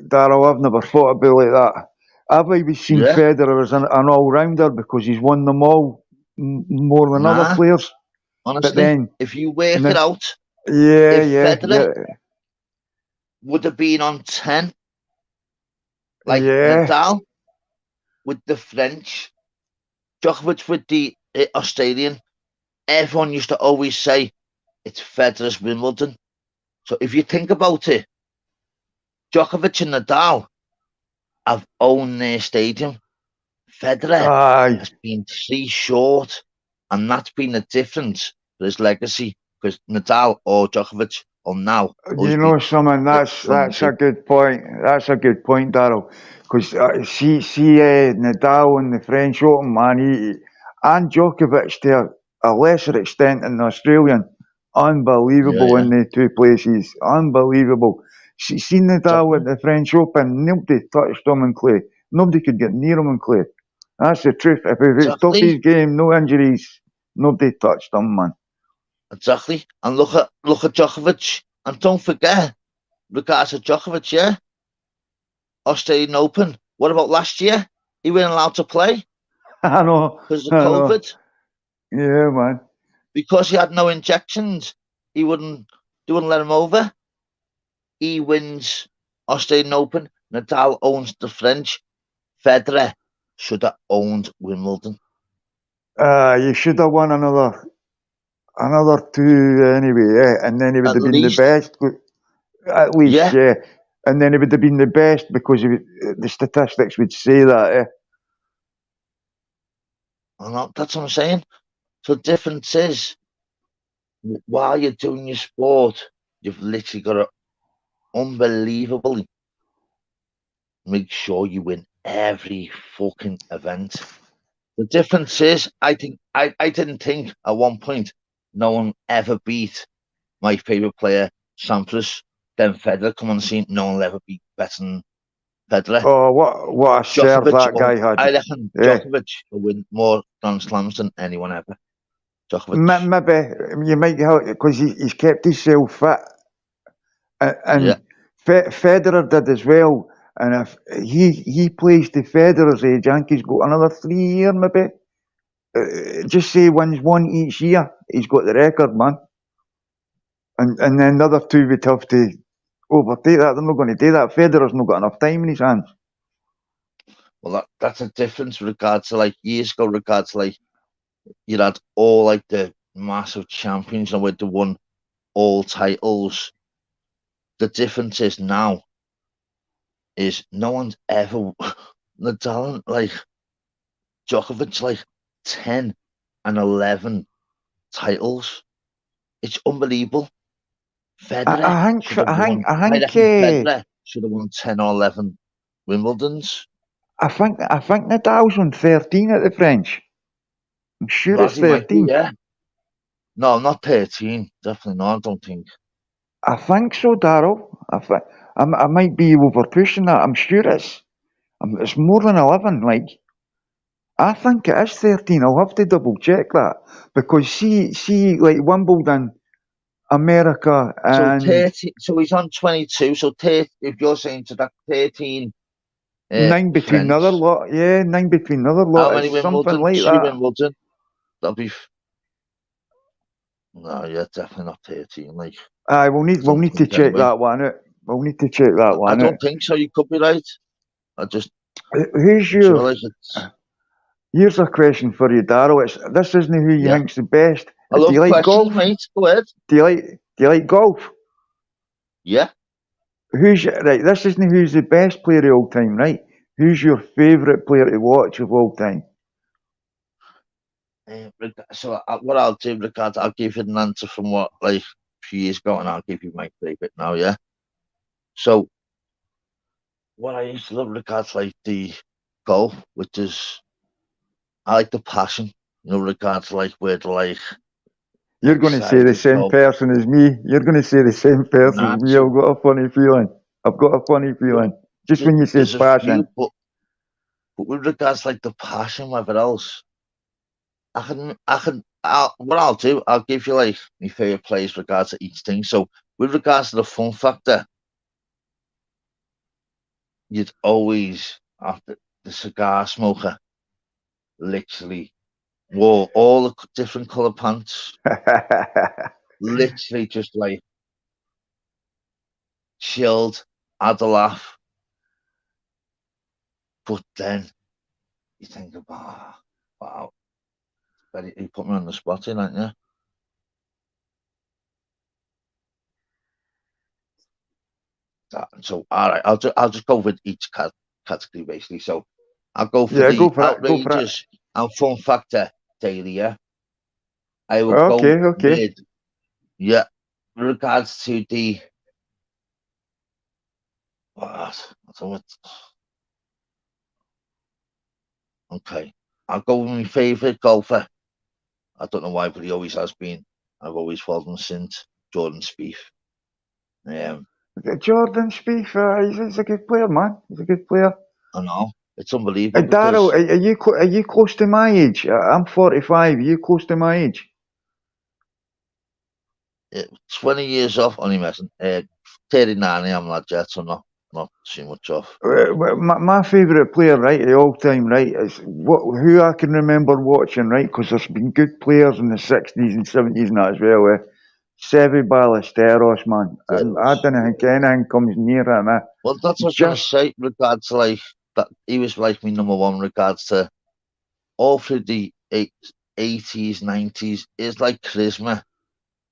Darryl, I've never thought about it like that. I've always seen Federer as an all-rounder because he's won them all more than other players. Honestly, but then, if you work it out, Federer would have been on 10, like Nadal with the French, Djokovic with the Australian, everyone used to always say it's Federer's Wimbledon. So if you think about it, Djokovic and Nadal have owned their stadium. Federer has been 3 short, and that's been the difference for his legacy. Because Nadal or Djokovic or now, you know something, that's a good point. That's a good point, Darryl. Because see, Nadal in the French Open, man, and Djokovic to a lesser extent in the Australian, unbelievable in the 2 places, unbelievable. See Nadal at the French Open, nobody touched him in clay. Nobody could get near him in clay. That's the truth. If he stopped his game, no injuries, nobody touched him, man. Exactly. And look at Djokovic. And don't forget, regards to Djokovic, Australian Open. What about last year? He wasn't allowed to play. I know. Because of COVID. Yeah, man. Because he had no injections, they wouldn't let him over. He wins Australian Open. Nadal owns the French. Federer should have owned Wimbledon. You should have won another 2 anyway, and then he would have been the best. At least, and then he would have been the best because the statistics would say that. That's what I'm saying. So the difference is, while you're doing your sport, you've literally got to unbelievably make sure you win every fucking event. The difference is, I didn't think at one point no one ever beat my favourite player, Sampras. Then Federer come on the scene, no one will ever beat better than Federer. Oh, what a serve that guy had. I reckon Djokovic will win more Grand Slams than anyone ever. Djokovic. Maybe you might help because he's kept himself fit, and Federer did as well. And if he plays to Federer's age, I think he's got another 3 years, maybe. Just say wins 1 each year, he's got the record, man. And then the other 2 would have to overtake that. They're not going to do that. Federer's not got enough time in his hands. Well, that's a difference with regards to like years ago. Regards to like you had all like the massive champions and where they won all titles. The difference is now is no one's ever Nadal like Djokovic like 10 and 11 titles. It's unbelievable. Federer I think Federer should have won 10 or 11 Wimbledons. I think Nadal's on 13 at the French. I'm sure it's 13. Yeah. No, not 13. Definitely not. I don't think. I think so, Darryl. I might be over pushing that. I'm sure it's more than 11. Like, I think it is 13. I'll have to double check that because see, like Wimbledon, America, and so 13. So he's on 22. So if you're saying to that 13. 9 between French. another lot. Yeah, 9 between another lot. How many Wimbledon? Something like 2 that. Wimbledon. That'll be. No, yeah, definitely not 13. Like. We'll need to check that one out. We'll need to check that one out. I don't think so. You could be right. Who's your? Here's a question for you, Darryl. This isn't who you think's the best. I love questions, golf, mate. Go ahead. Do you like golf? Yeah. Right? This isn't who's the best player of all time, right? Who's your favourite player to watch of all time? So what I'll do, Ricardo, I'll give you an answer from what like a few years ago, and I'll give you my favourite now. Yeah. So what I used to love, Ricardo, like the golf, which is I like the passion. You know, regards like where they're like. You're going to say the same person as me. You're going to say the same person as me. I've got a funny feeling. Just when you say passion. But with regards like the passion, whatever else, what I'll do, I'll give you like my favourite players regards to each thing. So with regards to the fun factor, you'd always have the cigar smoker literally wore all the different colour pants. Literally just like chilled, had a laugh. But then you think about, wow, you put me on the spot in, aren't you? So all right, I'll just go with each category basically. So I'll go for the outrageous and fun factor daily. Yeah, I will go with with regards to the okay, I'll go with my favourite golfer. I don't know why, but he always has been. I've always followed him since Jordan Spieth. Jordan Spieth, he's a good player, man. He's a good player. I know. It's unbelievable. Darryl, are you close to my age? I'm 45. Are you close to my age? 20 years off, only messing. 39 I am, lad, yet, so not too much off. My favourite player, right, of all time, right, is who I can remember watching, right, because there's been good players in the 60s and 70s and that as well. Seve Ballesteros, man. I don't think anything comes near him. Well, that's what I was going to say, regards to like that. He was like me number one, regards to all through the 80s, 90s. It's like charisma,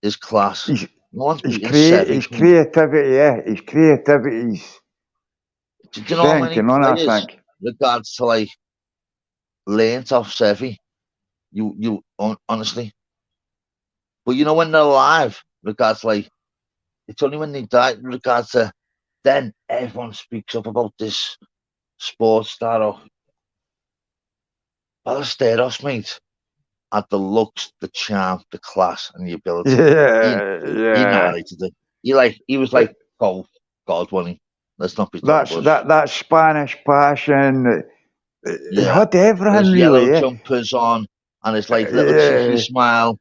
his class. His creativity, yeah. His creativity. Do you know how many players, regards to like, learnt off Seve? You honestly. But you know when they're alive, regards like, it's only when they die, regards to, then everyone speaks up about this sports star. Ballesteros, mate, had the looks, the charm, the class, and the ability. He narrated it. He was like God, wasn't he? Let's not be that Spanish passion. He had everything, his really. Yellow jumpers on, and his like little cheeky smile.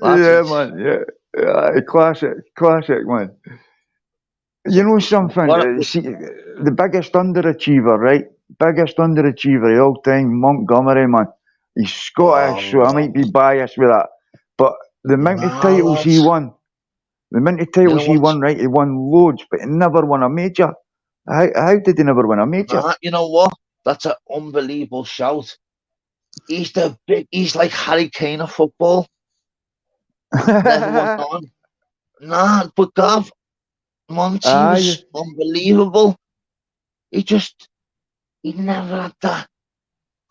Man. Yeah. Classic, man. You know something? See, the biggest underachiever, right? Biggest underachiever of all time, Montgomery, man. He's Scottish, so I might be biased with that. But the amount of titles he won, The amount of titles he won, right? He won loads, but he never won a major. How did he never win a major? You know what? That's an unbelievable shout. He's like Harry Kane of football. Never won none. Nah, but Gav, Monty was unbelievable. He never had that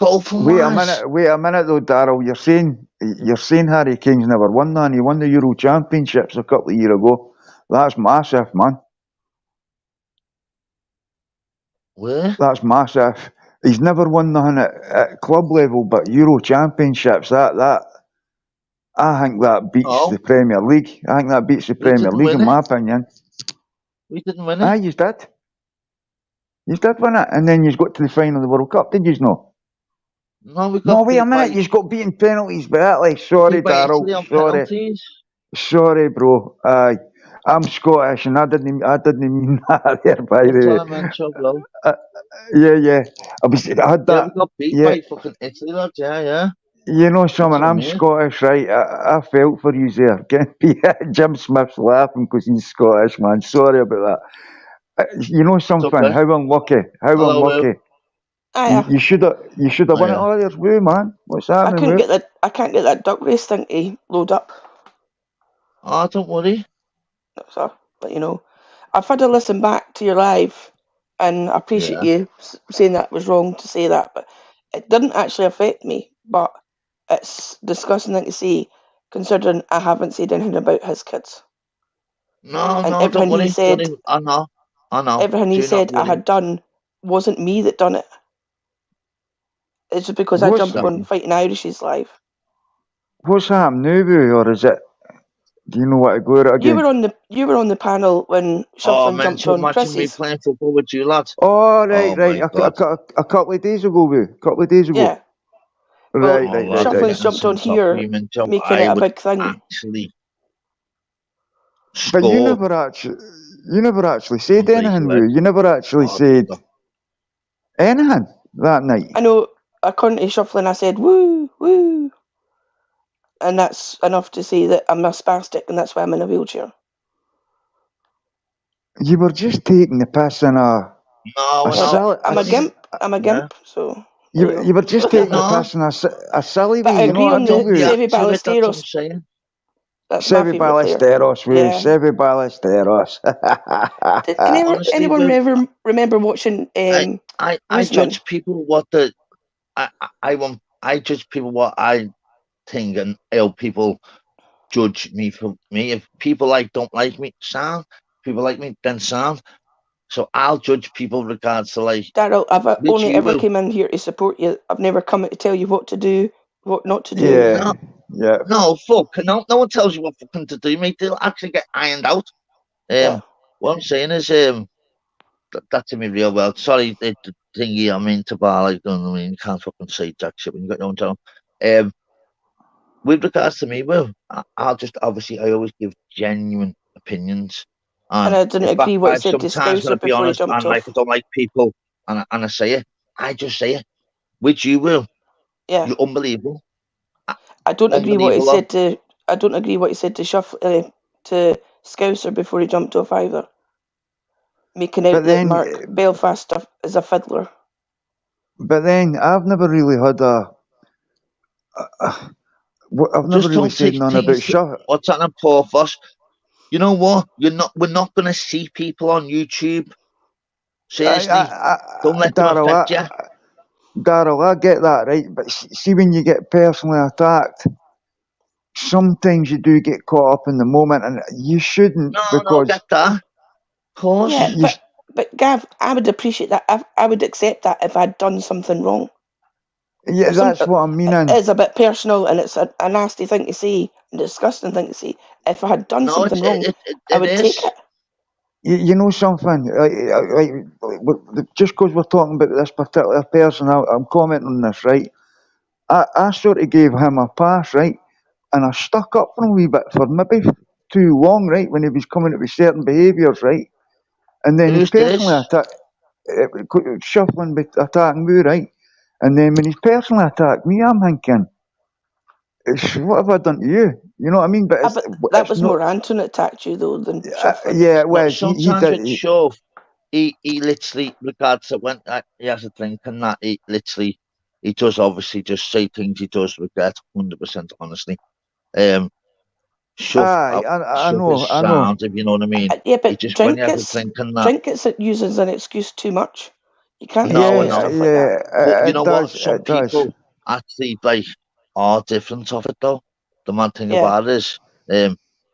goal for Wait a minute though, Darryl. You're saying Harry Kane's never won that, and he won the Euro Championships a couple of years ago. That's massive, man. Where? That's massive. He's never won nothing at club level, but Euro Championships, that I think that beats the Premier League. I think that beats the Premier League in my opinion. We didn't win it. You did. You did win it, and then you got to the final of the World Cup, did you know? No, we got No, wait a minute, you got beaten penalties by Italy. Sorry, Darryl. Sorry, bro. I'm Scottish, and I didn't mean that there, by the way. Yeah. I had that. We got beat by fucking Italy, lads. Yeah. You know something, I'm Scottish, right? I felt for you there. Jim Smith's laughing because he's Scottish, man. Sorry about that. You know something, okay. How unlucky. You should have won it all years, Woo, man. What's happening? I can't get that duck race thing to load up. Oh, don't worry. So, but you know, I've had to listen back to your live, and I appreciate you saying that was wrong to say that, but it didn't actually affect me. But it's disgusting thing to see, considering I haven't said anything about his kids. No, don't worry. I know. Everything he said I had done wasn't me that done it. It's just because I jumped on Fighting Irish's live. What's happened now, Boo, or is it? Do you know what to go at again? You were on the panel when Shufflin jumped on Chris's. Me playing football with you, lad. Oh, right. A couple of days ago, Boo. Yeah. Right. Shufflin's jumped on here, making it a big thing. But you never actually said anything, Boo. You never actually said anything that night. I know, according to Shufflin, I said, woo, woo. And that's enough to say that I'm a spastic, and that's why I'm in a wheelchair. You were just taking the piss in a... No, I'm a gimp. I'm a gimp, so... You were just taking the piss in a silly way, you know what I agree on the Sevi Ballesteros. Sevi Ballesteros, Sevi Ballesteros. Did anyone ever remember watching... I judge people what the... I judge people what I think, and people judge me for me. If people don't like me, sound. People like me, then sound. So I'll judge people regards to Darryl, I've only ever came in here to support you. I've never come to tell you what to do, what not to do. Yeah. No, fuck. No one tells you what fucking to do, mate. They'll actually get ironed out. What I'm saying is, that's in me real well. Sorry, the thingy I'm into bar, you you can't fucking say jack shit when you got your own channel. With regards to me, I'll just obviously I always give genuine opinions. And I didn't agree what he said to Scouser before he jumped off. I don't like people, and I say it. I just say it. Which you will. Yeah. You're unbelievable. I don't agree what he said to. I don't agree what he said to to Scouser before he jumped off either. Making out that Mark Belfast stuff is a fiddler. But then I've never really had I've never really said none about Shufflin. What's happening, poor Foss? You know what? We're not going to see people on YouTube. Seriously, don't let them affect you. Darryl, I get that, right? But see, when you get personally attacked, sometimes you do get caught up in the moment, and you shouldn't. No, I get that. Of course. Yeah, but Gav, I would appreciate that. I would accept that if I'd done something wrong. Yeah, that's what I'm meaning. It's a bit personal, and it's a nasty thing to say, a disgusting thing to say. If I had done something wrong, I would take it. You know something? Just because we're talking about this particular person, I'm commenting on this, right? I sort of gave him a pass, right? And I stuck up for him a wee bit for maybe too long, right? When he was coming up with certain behaviours, right? And then he's personally Shufflin attacking me, right? And then when he's personally attacked me, I'm thinking, what have I done to you? You know what I mean? But But that was more Anton that attacked you though than Shuffling. yeah, it No, was. He sometimes did. with Shove, he literally, regards to when he has a drink and that, he literally, he does obviously just say things he does regret 100% honestly. Shove, I Shove know, is I know. sound, if you know what I mean. Yeah, but He just, when he has a drink and that. drink gets used as an excuse too much. You can't No, I say know. stuff like that. But you it know does, what? Some it does. people actually like are different of it though. The mad thing Yeah. about it is,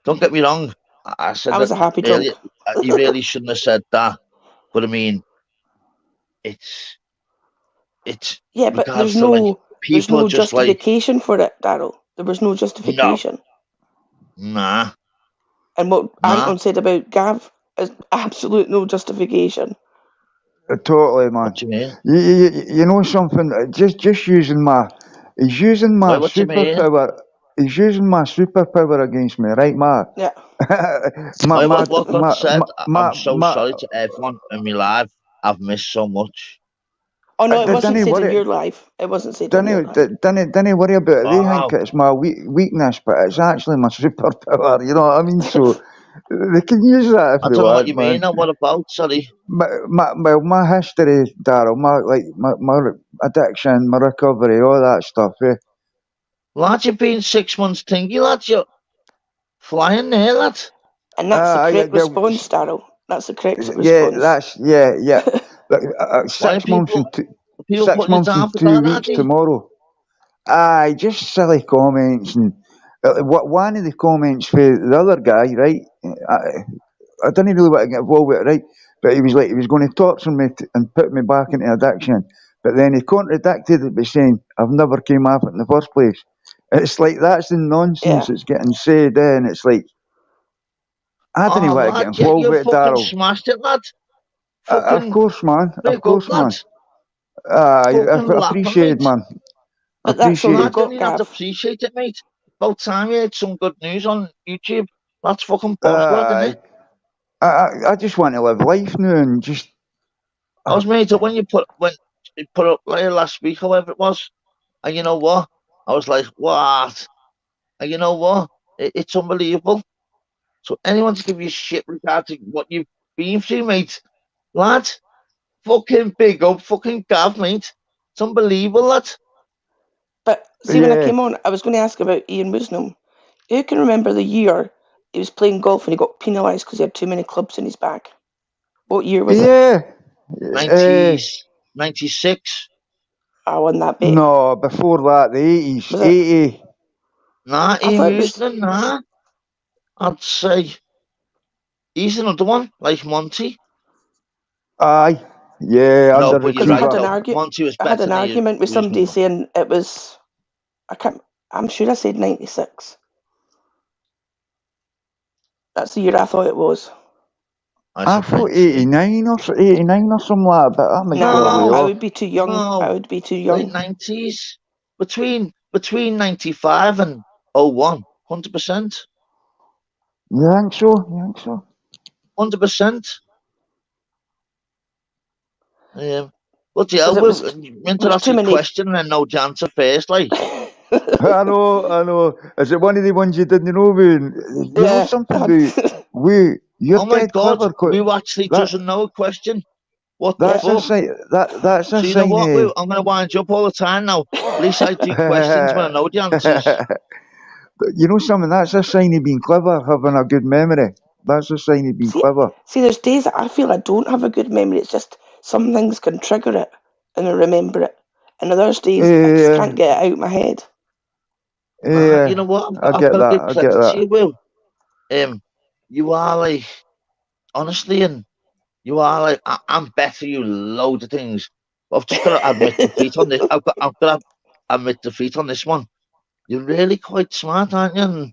don't get me wrong. I said I was that a happy earlier. drunk. You really shouldn't have said that. But I mean, it's Yeah, but regards to like there's people no are just like, justification for it, Daryl. There was no justification. nah. And what Nah. Anton said about Gav is absolute no justification. Totally, man. What do you mean? You know something? Just using he's using my What do you mean? superpower. He's using my superpower against me, right, Ma? Yeah. What got said? I'm so sorry to everyone in my life. I've missed so much. Oh no, it wasn't said in your life. It wasn't said in your life. Don't worry about it. They think Oh. it's my weakness, but it's actually my superpower. You know what I mean? So they can use that if I they don't know want, what you mean. And what about? Sorry. My history, Daryl, my addiction, my recovery, all that stuff. Yeah. Lad, you've been 6 months thingy, lad. You're flying there, lad. And that's the correct response, Daryl. That's the correct response. Yeah. Like, 6 months and people 6 put you months down and for 2 that, weeks Addy? tomorrow. Aye, just silly comments and what one of the comments for the other guy, right? I didn't really want to get involved with it, right? But he was like, he was going to torture me and put me back into addiction. But then he contradicted it by saying, I've never came off it in the first place. It's like, that's the nonsense that's getting said, and it's like, I didn't want to get Lad, involved you with it, fucking Daryl. smashed it, lad. Of course, man. Of course, man. I I appreciate it, man. I appreciate it. You don't even have to appreciate it, mate. About time you had some good news on YouTube. That's fucking boss work, isn't it? I just want to live life now and just. I was made when you put up last week, however it was, and you know what? I was like, what? And you know what? It's unbelievable. So anyone to give you shit regarding what you've been through, mate, lad, fucking big up, fucking Gav, mate. It's unbelievable, lad. But see, when I came on, I was going to ask about Ian Woosnam. Who can remember the year he was playing golf and he got penalised because he had too many clubs in his bag? What year was it? 96. I won that bet. No, before that, the 80s. Was it? 80. Nah, I thought it was. Nah. I'd say he's another one, like Monty. Aye. Yeah, no, but you're right, Monty was better I had an than argument with somebody saying it was. I'm sure I said 96. That's the year I thought it was. I thought 89 or something like that, but I might No, I would be too young. I would be too young. Late 90s. Between 95 and 01, 100%. You think so? 100%. What the hell? We're meant to ask a question and no answer first, like. I know. Is it one of the ones you didn't know? You know something? You're oh my dead God, clever. Who actually doesn't know a question? What that's the fuck? That's a so you sign. know what, Woo? I'm going to wind you up all the time now. At least I do questions when I know the answers. You know something? That's a sign of being clever, having a good memory. That's a sign of being clever. See, there's days that I feel I don't have a good memory. It's just some things can trigger it and I remember it. And others days I just can't get it out of my head. Yeah, you know what? I get I've got to give that. credit to you, Will. You are like, honestly, and you are like, I'm better you loads of things. I've just got to admit defeat on this. I've got to admit defeat on this one. You're really quite smart, aren't you? And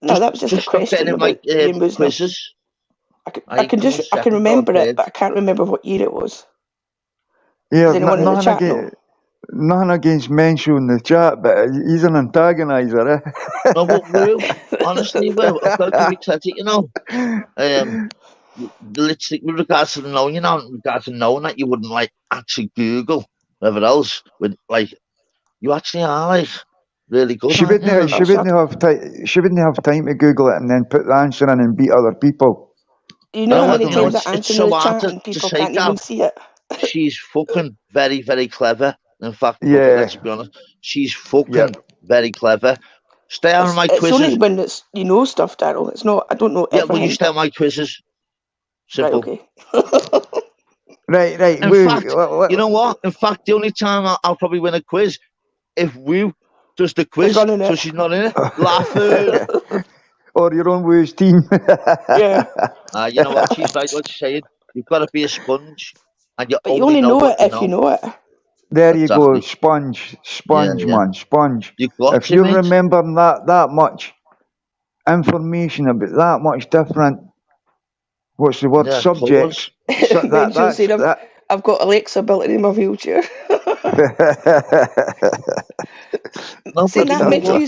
no, that was just a question about quizzes. I can remember it, but I can't remember what year it was. Yeah, Does anyone in the chat know? Nothing against Mensch in the chat, but he's an antagonizer, eh? No, but Will, honestly, Will, I've got to give you credit, you know. Literally, with regards to knowing, knowing that you wouldn't like actually Google whatever else with like, you actually are like really good. She aren't wouldn't. you? She wouldn't have time. She wouldn't have time to Google it and then put the answer in and beat other people. You know how many You know, times I it's answer in so the hard chat and to people say, can't even Gav. see it? She's fucking very, very clever. In fact, Yeah. let's be honest, she's fucking Yep. very clever. Stay out of my It's only quizzes. when it's you know stuff, Daryl. It's not. I don't know Yeah, well, you everything. stay out of my quizzes. Simple. Right. Okay. Right. In fact, you know what? In fact, the only time I'll probably win a quiz if Woo does the quiz, running so it. she's not in it. Laughing. Or your own Woo's team. Yeah. You know what? She's right. What she's saying. You've got to be a sponge, and you But you only only know know what it if you know it. There you go, Exactly. sponge, Yeah. man, sponge. You got If to, you're mate. remembering that much information about that much different, what's the word, Yeah, subjects. So Mental said that. I've got Alexa built into my wheelchair. No, Saying but that, you know Mental what?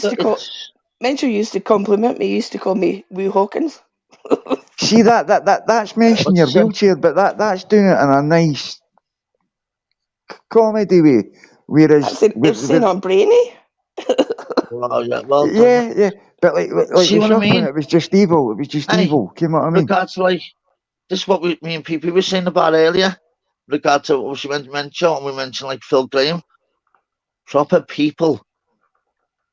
used to compliment me. He used to call me Woo Hawkins. See that's mentioning your What's that? wheelchair, but that's doing it in a nice comedy way. Whereas It's saying I'm brainy. Well, yeah, well done. yeah, but like See with what I shuffling, mean? it was just evil. It was just Hey, evil. You know what I mean? regards to like this is what me and PP were saying about earlier. Regard to what she mentioned, and we mentioned like Phil Graham, proper people.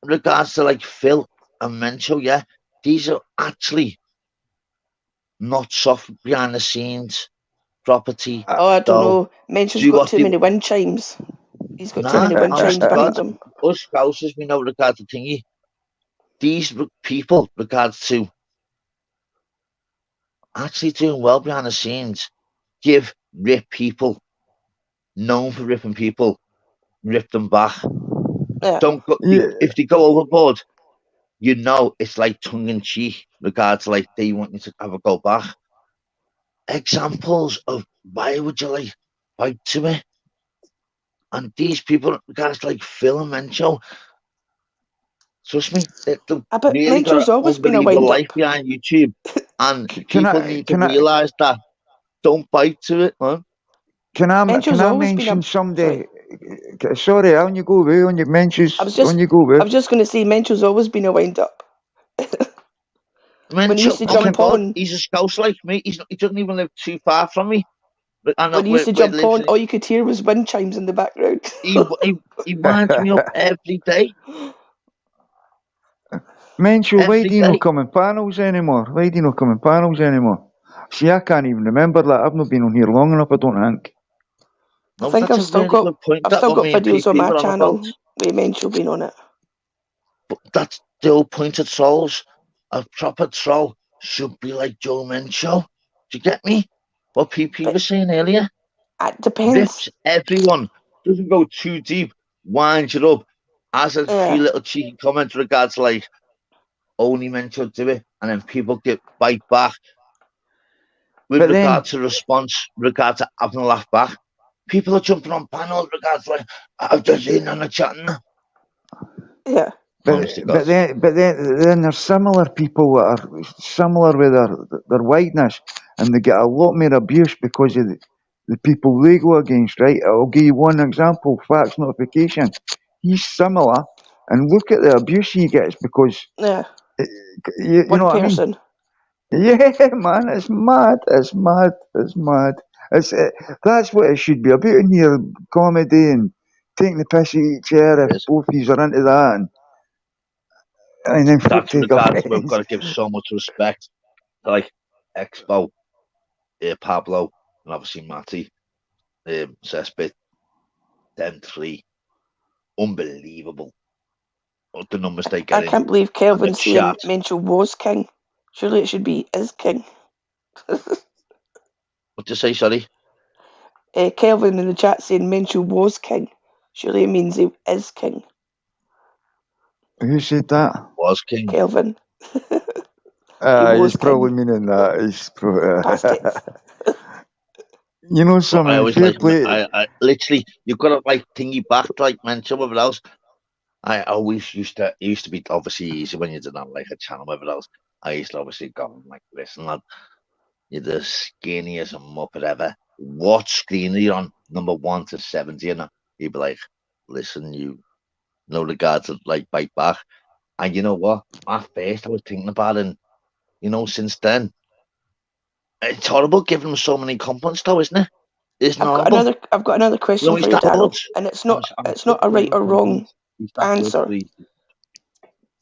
In regards to like Phil and Mencho, yeah, these are actually not soft behind the scenes property. Oh, I don't know. Mention's got too they many wind chimes. He's got too Nah, many wind honest chimes to behind God, him. us Scousers, we know regard to thingy. These people, regards to actually doing well behind the scenes, rip people, known for ripping people, rip them back. Yeah. Don't go, if they go overboard, you know it's like tongue in cheek, regards to like they want you to have a go back. Examples of why would you like fight to it? And these people, guys like Phil and Mencho, trust me, they've really got Mencho's an always been a unbelievable wind-up. life behind YouTube. And Can people I- need to can I- realise that. Don't bite to it, man. Can I Mencho's always been mention a- somebody? Sorry, on you go, Woo. On your mentions, on you go, Woo. I was just going to say Mencho's always been a wind-up. When he used to jump on, he's a scouse like me. He doesn't even live too far from me. But I know when he used to where jump on, all you could hear was wind chimes in the background. he winds me up every day. Mencho, why Every do you not day. come in panels anymore? Why do you not come in panels anymore? See, I can't even remember that. I've not been on here long enough, I don't think. I think I've still got videos on my channel about. with Mencho being on it. But that's the whole point of trolls. A proper troll should be like Joe Mencho. Do you get me? What PP was saying earlier? It depends. Rips everyone. Doesn't go too deep. Winds it up. Has a few little cheeky comments regards like only Mencho do it, and then people bite back. With regard to response, regard to having a laugh back, people are jumping on panels regards like I've just seen on the chatting. Yeah. But then there's similar people that are similar with their whiteness, and they get a lot more abuse because of the people they go against, right? I'll give you one example, Fax Notification. He's similar, and look at the abuse he gets because you know what I mean? Yeah, man, it's mad. It's that's what it should be about in here, comedy and taking the piss at each other if both of you are into that. And then that's take regards. We've offence. got to give so much respect to like Expo, Pablo, and obviously Matty, Cesspit, them three, unbelievable. The numbers they get I can't believe Kelvin's saying chat. Mencho was king. Surely it should be is king. What do you say, sorry? Kelvin in the chat saying Mencho was king. Surely it means he is king. Who said that? Was king. Kelvin. He's probably meaning that. He's Past tense. You know I something? always Fair like. play. I literally, you've got to like thingy back, like mention whatever else. I always used to. It used to be obviously easy when you didn't have like a channel, whatever else. I used to obviously go like, listen, lad, you're the skinniest muppet ever. What screen are you on? Number 1 to 70, and he'd be like, listen, you no regard to like bite back. And you know what? At first I was thinking about it, and since then, it's horrible giving them so many compliments though, isn't it? Isn't it horrible? I've got another question He for you, Daryl, starts. and it's I not was a right giving or wrong compliments. He's that good, answer. please.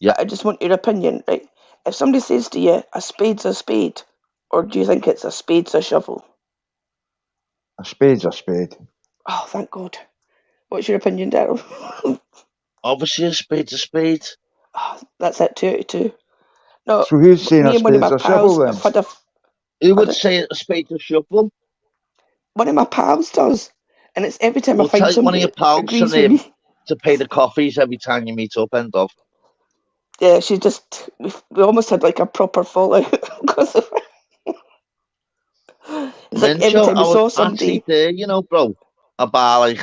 But I just want your opinion, right? If somebody says to you, a spade's a spade, or do you think it's a spade's a shovel? A spade's a spade. Oh, thank God. What's your opinion, Daryl? Obviously, a spade's a spade. Oh, that's it, 2 out of 2. No, So who's saying me a and one of spade's my a shovel pals then? have had a... Who would say a spade's a shovel? One of my pals does, and it's every time Well, I find tell one of somebody your that pals agrees with me. to pay the coffees every time you meet up, end of. Yeah, she just... We almost had like a proper fallout because of her. It's like every time we saw somebody... actually there, bro, about like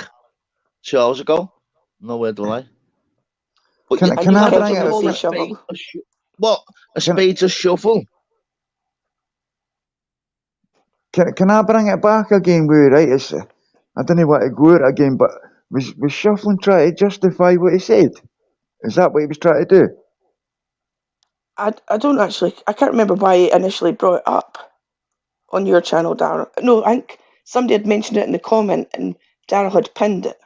2 hours ago. No word of a lie. But Can I bring it? shovel. What? A spade's a shovel. Can I bring it back again, Woo, right? I don't know what to go at it again, but was Shuffling trying to justify what he said? Is that what he was trying to do? I don't actually... I can't remember why he initially brought it up on your channel, Darryl. No, I think somebody had mentioned it in the comment and Darryl had pinned it.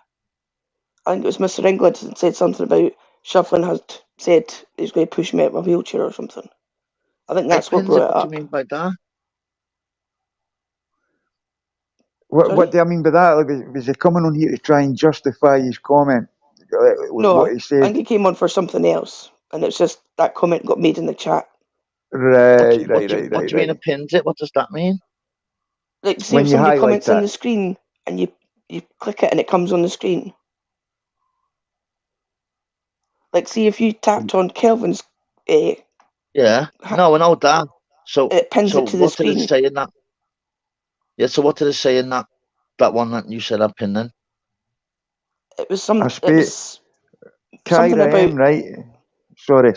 I think it was Mr. England that said something about Shuffling had said he's going to push me out my wheelchair or something. I think that's what brought it up. What do you mean by that? What do I mean by that? Like, was he coming on here to try and justify his comment? No, what he said? I think he came on for something else, and it's just that comment got made in the chat. Right. What do you mean it pins it? What does that mean? Like, see if somebody comments on the screen and you click it and it comes on the screen. Like, see if you tapped on Kelvin's. Yeah. No, I know that. So it pins it to the screen. What did it say in that? Yeah. So what did it say in that one that you said I pinned in? It was something about right. Sorry.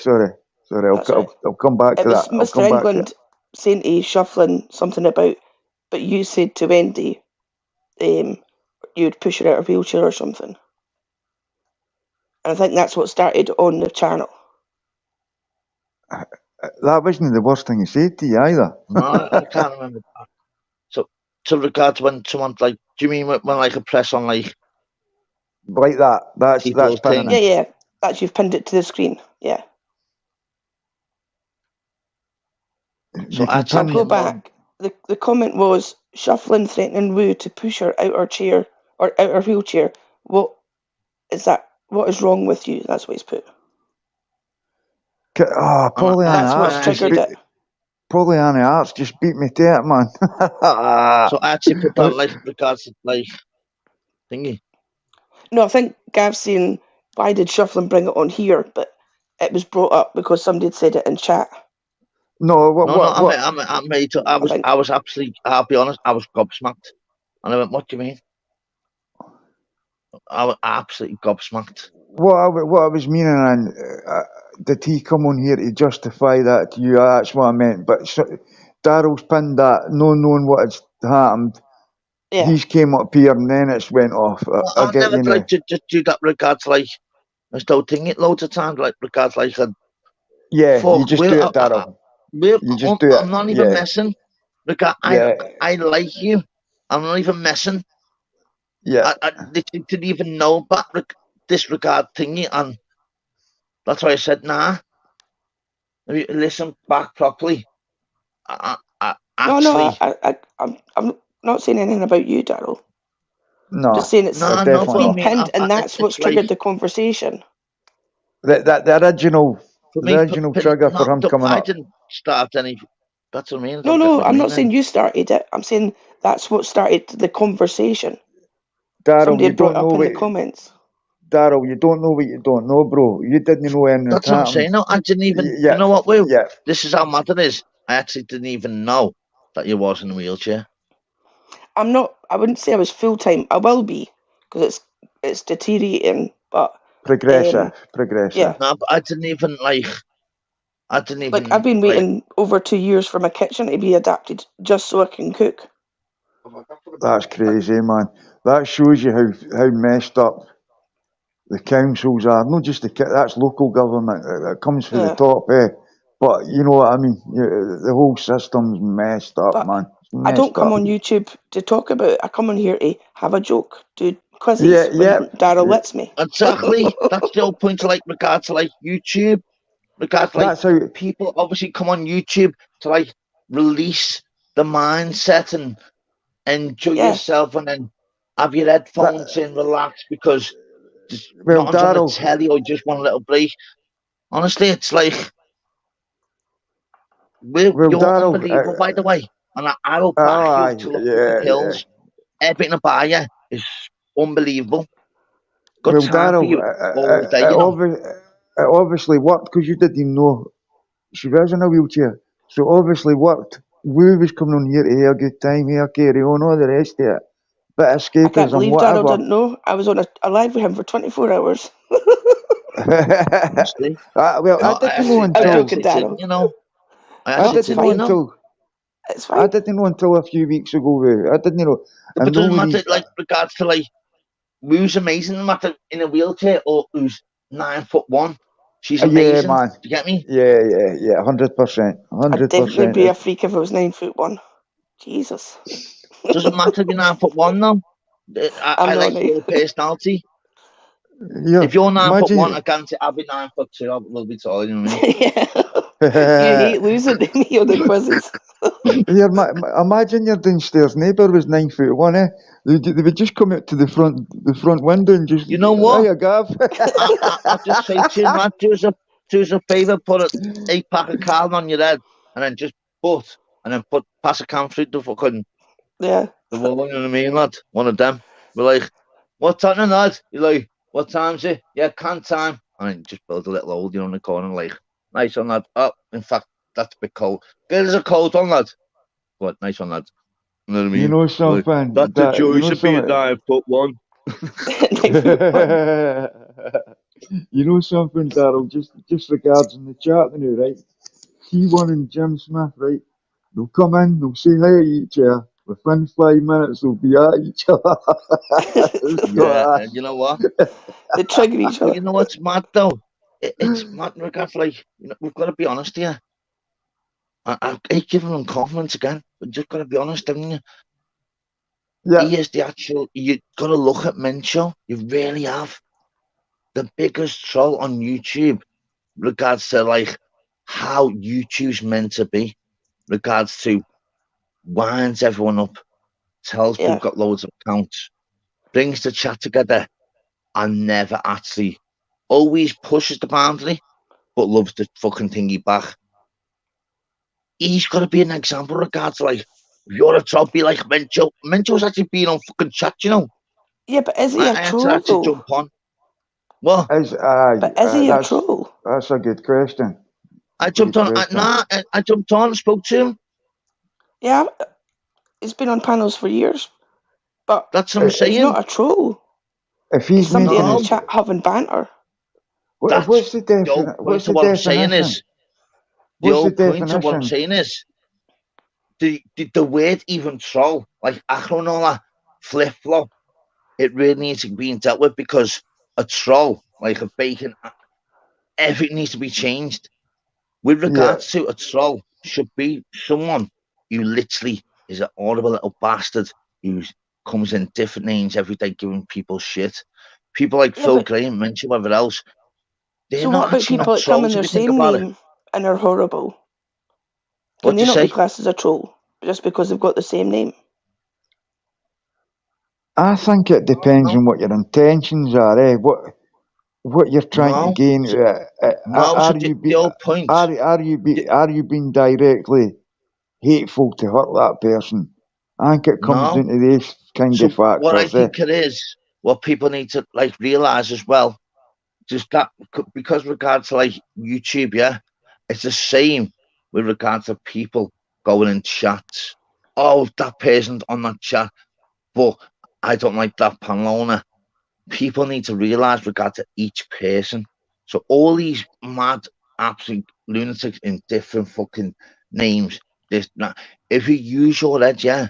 I'll come back to that. It was Mr. England saying to Shuffling something about, but you said to Wendy, you'd push her out of a wheelchair or something. And I think that's what started on the channel. That wasn't the worst thing he said to you either. No, I can't remember that. So regards when someone like, do you mean when like a press on like that? That's pinning. Yeah. That's you've pinned it to the screen. Yeah. So I'll go back. The comment was Shuffling threatening Woo to push her out her chair or out her wheelchair. What is that? What is wrong with you? That's what he's put. Pollyanna Arts just beat me to it, man. So I actually put that like regards to like thingy. No, I think Gav's saying why did Shuffling bring it on here, but it was brought up because somebody had said it in chat. I was absolutely. I'll be honest. I was gobsmacked, and I went, "What do you mean?" I was absolutely gobsmacked. What I was meaning, and did he come on here to justify that to you? That's what I meant. But Daryl's pinned that, no knowing what had happened. Yeah. He's came up here, and then it's went off. I never tried to just do that regards like I still think it loads of times, like regards like a. Yeah, you just do it, Daryl. I'm not even messing. Because I like you. I'm not even messing. Yeah. I literally didn't even know about disregard thingy, and that's why I said nah. If you listen back properly, I'm not saying anything about you, Daryl. No, I'm just saying it's been pinned, and that's what's triggered the conversation. The original trigger for him coming up. I didn't start any. That's what I mean. No, I'm not saying you started it. I'm saying that's what started the conversation. Daryl, you brought don't up know in the comments. Daryl, you don't know what you don't know, bro. You didn't know anything. That's what I'm saying. No, I didn't even. You know what, Will? Yeah. This is how mad it is. I actually didn't even know that you was in a wheelchair. I'm not. I wouldn't say I was full time. I will be because it's deteriorating, but progressive. Yeah. No, but I didn't even like. I've been waiting over 2 years for my kitchen to be adapted just so I can cook. That's crazy, man. That shows you how messed up the councils are, not just that's local government, that comes from the Yeah. top, but you know what I mean, the whole system's messed up, But man. It's I don't messed come up. on YouTube to talk about it. I come on here to have a joke, do quizzes Yeah, when yeah. Daryl lets me. Exactly. That's the whole point to like regards to like YouTube. Regards to like That's how people obviously come on YouTube to like release the mindset and enjoy Yeah. yourself and then have your that. headphones in, relax because just Well, nothing's on the Daryl, telly or just want a little break. Honestly, it's like you're Daryl, unbelievable, by the way, and I will oh, back you aye, till the fucking yeah, yeah. hills. Everything about you is unbelievable. Good Well, time for Daryl, you all day, you know. it obviously worked because you didn't even know she was in a wheelchair. So it obviously worked. Woo was coming on here to have a good time, here, carry on, all the rest of it. Bit of I can't escapism, believe Daryl whatever. didn't know. I was on a live with him for 24 hours. Honestly, Well, no, I didn't know I'm until joking, it, Daryl. you know. I I actually It's didn't didn't, know you fine. know. until It's I fine. didn't know until a few weeks ago. I didn't know, But it and doesn't nobody. matter, like, regards to, like, who's amazing, no matter in a wheelchair or who's 9'1". She's Yeah, amazing. man. Do you get me? Yeah, 100%, I'd definitely 100%. be a freak if I was 9'1". Jesus. Doesn't matter if you're 9'1", though. I'm I not like new. your personality. Yeah, If you're 9'1", I imagine. guarantee I'll be 9'2". I will be tall, you know what I mean? Yeah. You hate losing to me on the quizzes. Here, imagine your downstairs neighbour was 9'1", eh? They would just come out to the front window and just, You know what? hiya, Gav. I just say to him, lad, do us a favour, put a 8-pack of Carlin on your head, and then just pass a can through the fucking Yeah. the wall, you know what I mean, lad? One of them. We're like, what's happening, lad? You're like, what time's it? Yeah, can time. And then just build a little hole, you know, in the corner, like, nice one, lad. Oh, in fact, that's a bit cold. Get us a cold one, lad. What, nice one, lad. You know what I You mean? know Like, something? that's the You choice know of being something? 9'1". 9'1". You know something, Daryl? Just regards in the chat now, right? T1 and Jim Smith, right? They'll come in, they'll say hi to each other. Within 5 minutes, they'll be at each other. Yeah, and you know what? They trigger each But other. you know what's mad, though? It's mad in regards, like, you know, we've got to be honest here. I hate giving them compliments again, but just got to be honest, haven't you? Yeah, He is the actual. You got to look at Mencho. You really have the biggest troll on YouTube. Regards to like how YouTube's meant to be. Regards to winds everyone up, tells people Yeah. got loads of accounts, brings the chat together, and never actually always pushes the boundary, but loves the fucking thingy back. He's got to be an example. Regards to like, if you're a troll, be like Mencho. Mencho's actually been on fucking chat, you know. Yeah, but is he I a had to troll actually though? jump on. Well, But is he a troll? that's a good question. I jumped on. I jumped on and spoke to him. Yeah, he's been on panels for years. But that's what I'm saying. He's not a troll. If he's somebody in making the chat having banter. What's the definition? What's the what I'm saying is the whole point of what I'm saying is the word even troll, like acronola, flip flop, it really needs to be dealt with because a troll, like a bacon, everything needs to be changed. With regards to a troll, should be someone who literally is an horrible little bastard who comes in different names every day giving people shit. People like Phil Graham, mention whatever else. They're so not what about actually people not that come in trolls their if you think same about it. name and are horrible? Can What'd they you not be say? classed as a troll just because they've got the same name? I think it depends on what your intentions are, eh? What you're trying to gain. Are you being directly hateful to hurt that person? I think it comes down to these kind of factors. What I think it is, what people need to like realize as well, just that because regards to like YouTube, yeah, it's the same with regards to people going in chats. Oh, that person's on that chat, but I don't like that panel owner. People need to realize regard to each person. So all these mad, absolute lunatics in different fucking names, this, that. If you use your head, yeah,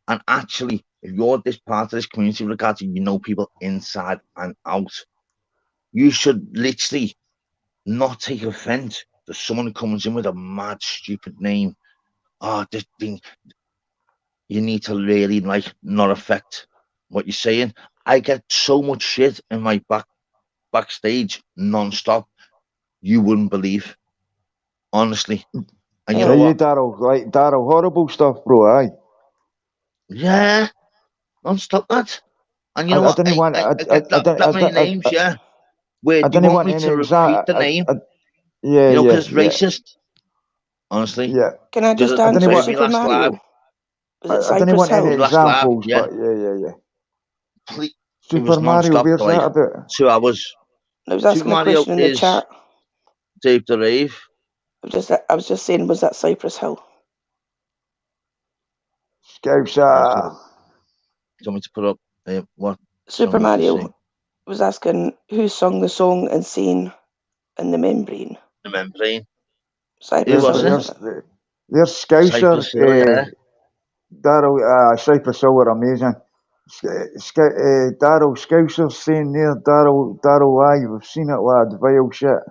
and actually, if you're this part of this community, regard to you know people inside and out, you should literally not take offence to someone who comes in with a mad, stupid name. Oh, this thing. You need to really not affect what you're saying. I get so much shit in my backstage non-stop. You wouldn't believe, honestly. And you know what? Daryl, horrible stuff, bro. Aye. Yeah, non-stop that. And you know I what? didn't want. I get that many names, yeah, where I they didn't want want me any to repeat the name. Yeah, you know, because yeah, it's racist. Honestly. yeah. Can I just I answer didn't Super Mario? Was it I didn't Cypress want any Hill? last lap, examples, yeah. but yeah. It Super was Mario, non-stop where's for like that about? 2 hours. I was Super asking a Mario question in the is chat. Dave the Rave. I was just saying, was that Cypress Hill? Scouser. Do you want me to put up what? Super Mario was asking who sung the song Insane in the Membrane. The Membrane. Cypress Who was Hill. it? There's Scouser. Cypress Hill, yeah. Daryl, Cypress Hill were amazing. Daryl Scouser saying there, Daryl live. I've seen it, lad. Vile shit.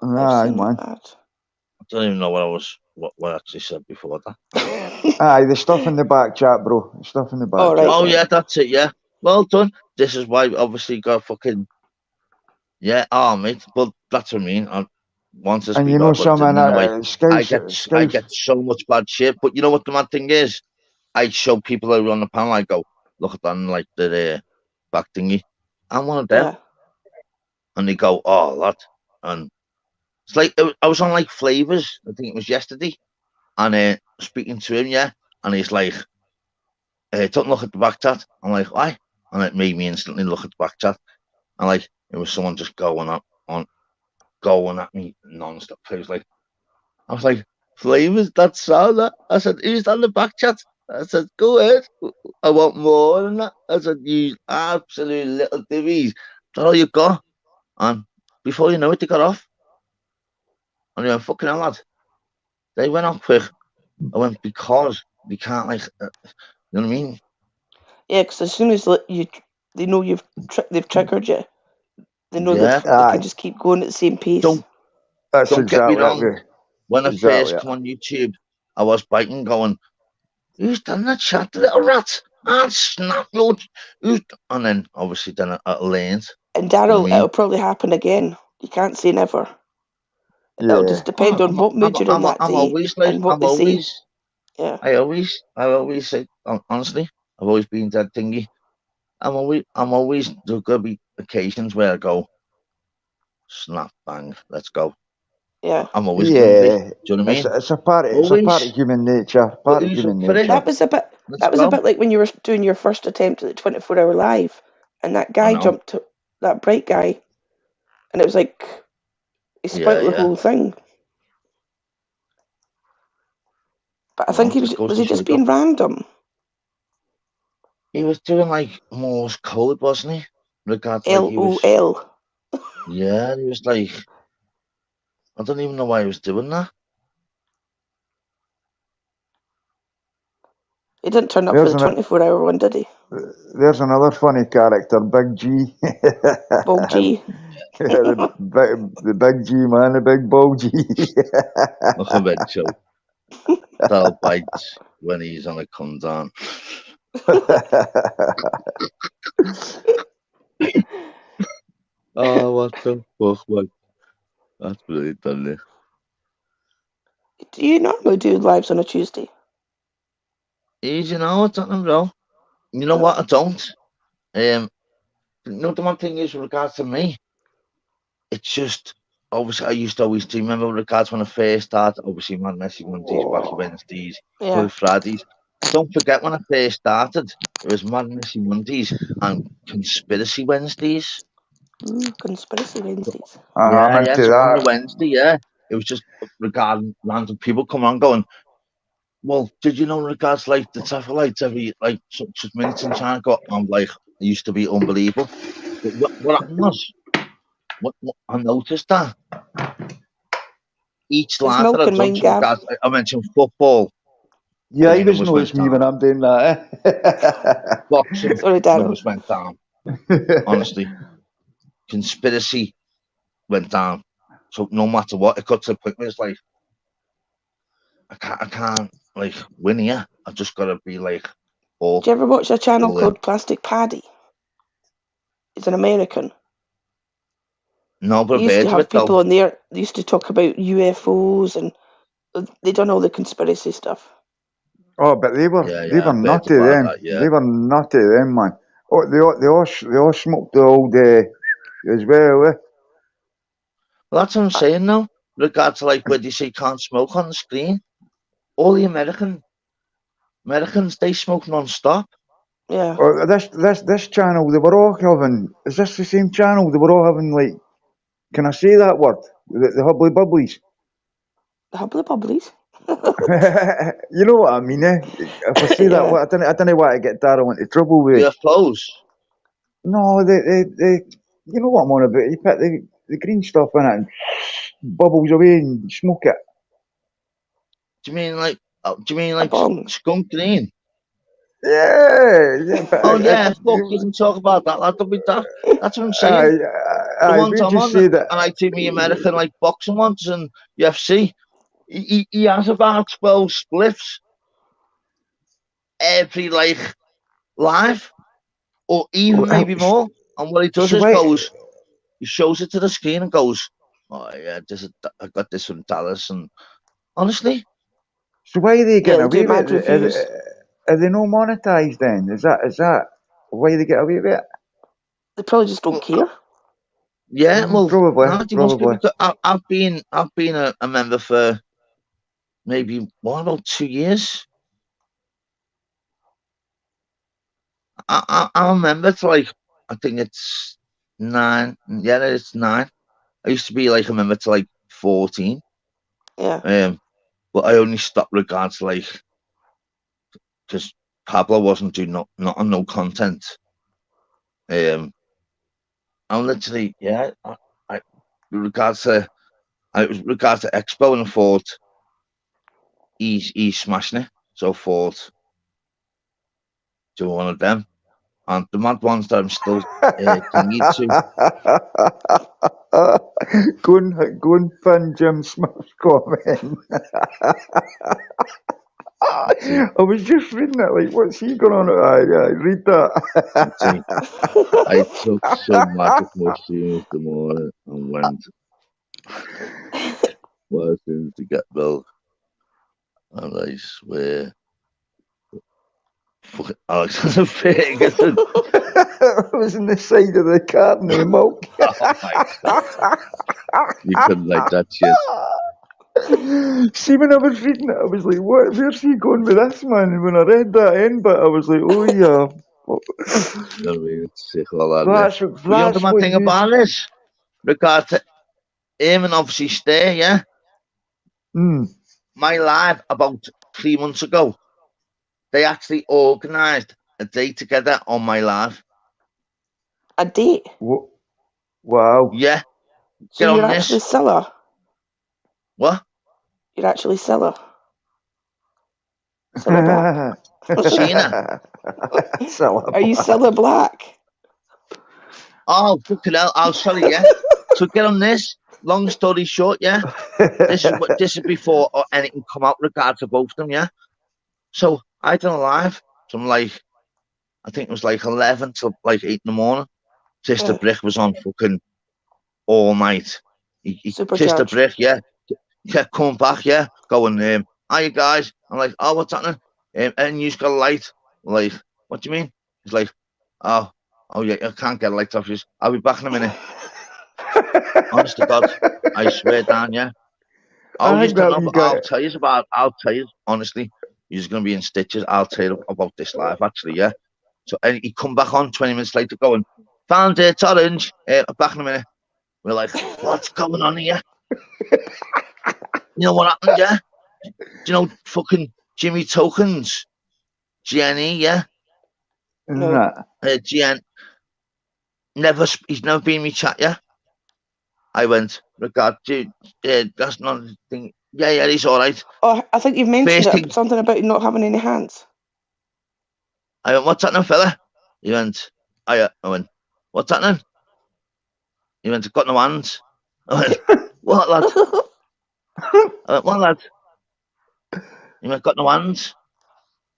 Aye, man. I don't even know what I actually said before that. Aye, the stuff in the back chat, bro. The stuff in the back chat. Oh, yeah, that's it, yeah. Well done. This is why, obviously, got fucking... Yeah, mate. But that's what I mean. I want to speak and you know, up, but some I get so much bad shit. But you know what the mad thing is? I show people over on the panel, I go, look at that, like the back thingy. I'm one of them. Yeah. And they go, oh, that. And it's like, I was on like Flavors, I think it was yesterday. And speaking to him, yeah. And he's like, don't look at the back chat. I'm like, why? And it made me instantly look at the back chat. And like, it was someone just going at me non-stop. I was like, Flavors, that's Sarah. I said, who's on the back chat? I said, go ahead. I want more than that. I said, you absolute little divvies. That's all you got. And before you know it, they got off. And they went, fucking hell, lad. They went off quick. I went, because they can't, you know what I mean? Yeah, because as soon as they know they've triggered you, they know that they can just keep going at the same pace. Don't get me wrong. When I first come on YouTube, I was biting, going, who's done that chat, the little rat? And snap load. And then, obviously, then I learned. And Daryl, it'll probably happen again. You can't say never. Yeah. It'll just depend on what mood you're in that day always like, and what they say. Yeah. I always say, honestly, I've always been that thingy. I'm always, there's going to be occasions where I go, snap, bang, let's go. Yeah. I'm always going to be. Do you know what I mean? It's a part of human nature. Part of human nature. That was a bit like when you were doing your first attempt at the 24-hour live, and that guy jumped to that bright guy, and it was like he spoiled the whole thing. But I think was he just being random? He was doing like Morse code, wasn't he? LOL. Yeah, he was like, I don't even know why he was doing that. He didn't turn up for the 24-hour one, did he? There's another funny character, Big G. Bog G. the Big G, man, the big Bog G. Look at that show. That'll bite when he's on a come down. Oh, what the fuck, man. That's brilliant, isn't it? Do you normally do lives on a Tuesday? Easy now, I don't know. You know what, I don't. You know, the one thing is with regards to me, it's just, obviously, I used to always do, remember with regards when I first started, obviously, Mad Messy Mondays, Wacky Wednesdays, Good Fridays. Don't forget when I first started, it was Mad Messy Mondays and Conspiracy Wednesdays. Conspiracy Wednesdays. Yeah, so on the Wednesday, it was just regarding random people coming on going, well, did you know in regards like the traffic lights every like such minutes in China got? I'm like, it used to be unbelievable. But what happened was, what I noticed that each lad that I've done, regards, I mentioned football. Yeah, he was noticed me when I'm doing that. Boxing numbers went down. Honestly, conspiracy went down. So no matter what, it got to the point where it's like, I can't like win here. I just gotta be like. Do you ever watch a channel called Plastic Paddy? He's an American. No, but he used to have people on there. They used to talk about UFOs and they done all the conspiracy stuff. Oh, but they were nutty then. They were nutty then, man. Oh, they all smoked the old as well. Well, that's what I'm saying now. Regard to like where they say can't smoke on the screen. All the Americans, they smoke non-stop. Yeah. Oh, this channel, they were all having. Is this the same channel? They were all having like. Can I say that word? The hubbly bubblies. The hubbly bubblies. You know what I mean, eh? If I say that, I don't want to get Daryl into trouble with. UFOs. No, the you know what I'm on about. You put the green stuff in it and bubbles away and smoke it. Do you mean like skunk green? Yeah. Oh yeah, fuck! You can talk about that. That'll be that. That's what I'm saying. The ones I'm on, and I take me American like boxing ones and UFC. He has about 12 spliffs every like live, or even maybe more. And what he does is he shows it to the screen and goes, "Oh yeah, I got this from Dallas." And honestly, so why are they getting away with it? Are they not monetized then? Is that why they get away with it? They probably just don't care. Yeah, well, probably. Must be because I've been a member for maybe about 2 years. I'm a member to like I think it's 9. Yeah, it's 9. I used to be like a member to like 14. Yeah. But I only stopped regards like because Pablo wasn't doing not on no content. I'm literally I regards to Expo and I thought he's smashing it. So I thought do one of them. And the mad ones that I'm still clinging to. Go and find Jim Smith's comment. I was just reading it, like, what's he going on? Read that. I took some magic mushrooms the morning and went to get milk. And I swear, fucking Alexander Ferguson. I was in the side of the carton of the milk. Oh my God. You couldn't like that shit. See, when I was reading it, I was like, what? Where's he going with this, man? And when I read that end bit, I was like, oh, yeah. You know what I mean? It's sick, all that. But you know the thing about this? Regard to him and obviously Stay, yeah? My live about 3 months ago, they actually organised a date together on my live. A date? Wow. Yeah. So you're actually Scylla? What? You're actually Scylla. Scylla Black. Sheena. Are you Scylla Black? Oh, fucking hell. I'll tell you, yeah. So get on this. Long story short, yeah. This is before anything come out regard to both of them, yeah. So I done a live from like I think it was like 11 till like 8 in the morning. Sister Brick was on fucking all night. Sister Brick, yeah. Kept coming back, yeah. Going, hiya guys. I'm like, oh, what's happening? And you've got a light. I'm like, what do you mean? He's like, oh yeah, I can't get a light off you. I'll be back in a minute. Honest to God, I swear down, yeah. Oh, I'll tell you honestly, he's gonna be in stitches. I'll tell you about this live actually, yeah. So and he come back on 20 minutes later going, found it, orange, back in a minute. We're like, what's going on here? You know what happened, yeah? Do you know fucking Jimmy Tokens? Jenny, yeah? No. Jen. He's never been in me chat, yeah? I went, regard, dude, that's not the thing. Yeah, he's all right. Oh, I think you've mentioned something about not having any hands. I went, what's happening, fella? He went, I went, what's happening? He went, got no hands. I went, what, lad? I went, what, lad? He went, got no hands.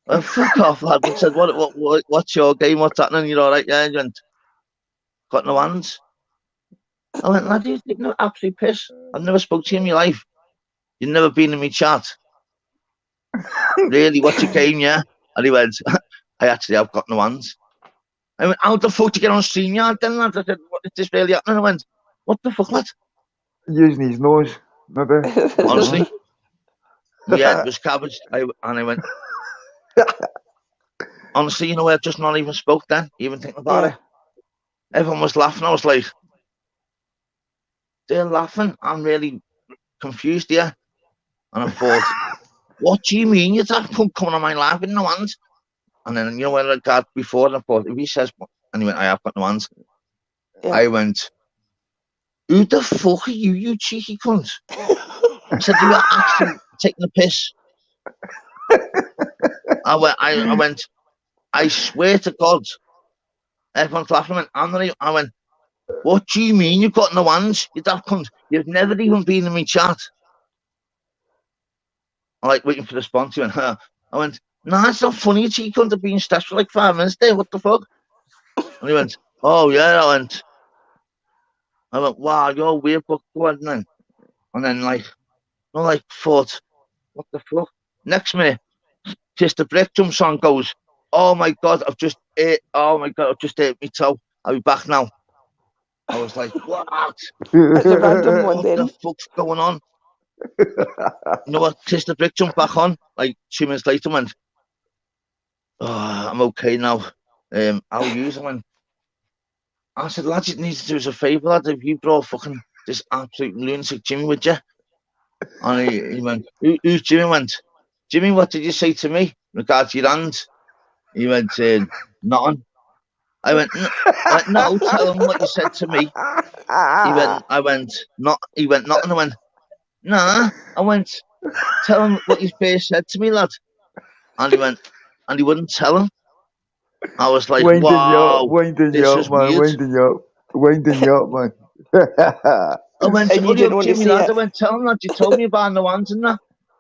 I went, fuck off, lad. I said, what's your game? What's happening? You're all right, yeah? He went, got no hands. I went, lad, you're taking an absolute piss. I've never spoke to you in my life. You've never been in my chat. Really, what's your game, yeah? And he went, I actually have got no hands. I went, how the fuck do you get on StreamYard then, lad? I said, what is this really happening? I went, what the fuck, lad? Using his nose, maybe. Honestly, my head was cabbaged. And I went, honestly, you know, I just not even spoke then, even thinking about it. Everyone was laughing. I was like, they're laughing. I'm really confused here. And I thought, what do you mean you're that punk coming on my live with no hands? And then, you know, when I got before, and I thought, if he says, and he went, I have got no hands. Yeah. I went, who the fuck are you, you cheeky cunt? I said, you were actually taking a piss. I went, I swear to God. Everyone's laughing. I went, what do you mean you've got no hands? You daft cunt. You've never even been in my chat. I like waiting for the response. He went, huh. I went, nah, it's not funny. You cheeky cunt have been stashed for like 5 minutes there. What the fuck? And he went, oh, yeah. I went, wow, you're weird, but go on then. And then, thought, what the fuck? Next minute, Kiss the Brick drum song goes, oh my God, I've just hit my toe. I'll be back now. I was like, what? That's a random one then. What the fuck's going on? You know what? Kiss the Brick jumped back on, like 2 minutes later, went, oh, I'm okay now. I'll use it. I said, lads, you need to do us a favour, lad. If you brought fucking this absolute lunatic Jimmy with you. And he went, who's Jimmy? Went, Jimmy, what did you say to me in regards to your hands? He went, nothing. I went, no, tell him what you said to me. He went, nothing. I went, nah. I went, tell him what you first said to me, lad. And he went, and he wouldn't tell him. I was like, wow, winding you up, man. Winding you up, man. I went, and you didn't want Jimmy, lad. I went, tell him that you told me about no hands and that.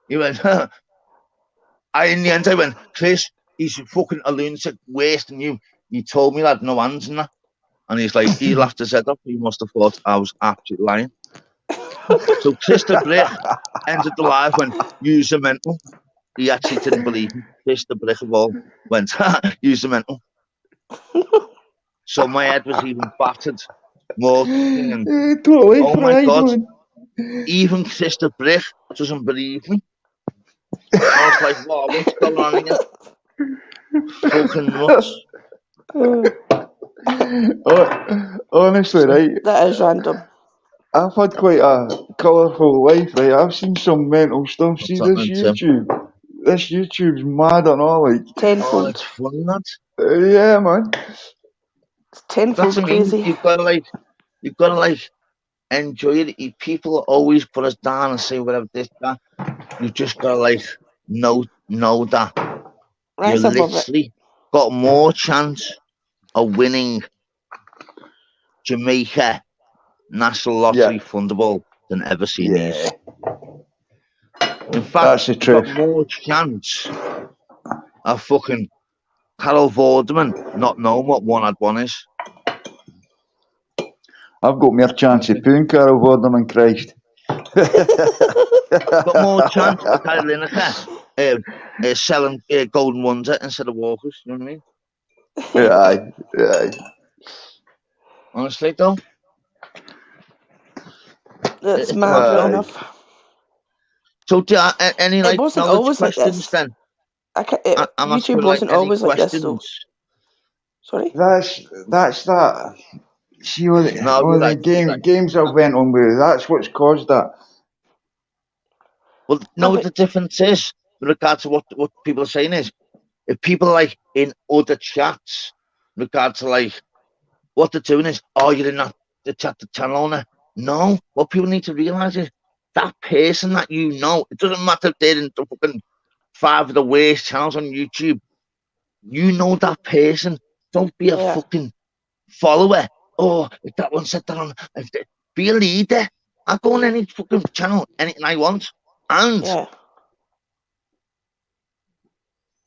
He went, in the end, I went, Chris, he's fucking a lunatic, worse than you. He told me that no hands and that. And he's like, he laughed his head up. He must have thought I was absolutely lying. So Chris the Brick ended the live when use a mental. He actually didn't believe me. Chris the Brick of all went, use a mental. So my head was even battered. More and, oh my God, even Chris the Brick doesn't believe me. I was like, wow, what's going on here? Fucking nuts. Honestly, right? That is random. I've had quite a colourful life, right? I've seen some mental stuff. See this YouTube? This YouTube's mad and all, like. Tenfold. Oh, it's funny, lad. Yeah, man. It's tenfold crazy. You've got to enjoy it. People always put us down and say whatever this, that. You've just got to know that you literally got more chance of winning Jamaica National Lottery Thunderball than ever seen these. In fact, you've got more chance of fucking Carol Vorderman not knowing what one had won is. I've got more chance of putting Carol Vorderman, Christ. Got more chance of Carol Lineker selling Golden Wonder instead of Walkers, you know what I mean? Yeah. Honestly, though. That's mad enough. So, do you any it wasn't always questions like this. then? YouTube wasn't always like this, though. Sorry? That's that. See, all the games I went on with, that's what's caused that. Well, the difference is, with regard to what people are saying is, if people are in other chats, with regard to what they're doing is, you're in the chat, the channel owner. No, what people need to realise is that person that you know, it doesn't matter if they're in the fucking 5 of the worst channels on YouTube. You know that person. Don't be a fucking follower oh, if that one said that on, be a leader. I go on any fucking channel, anything I want, and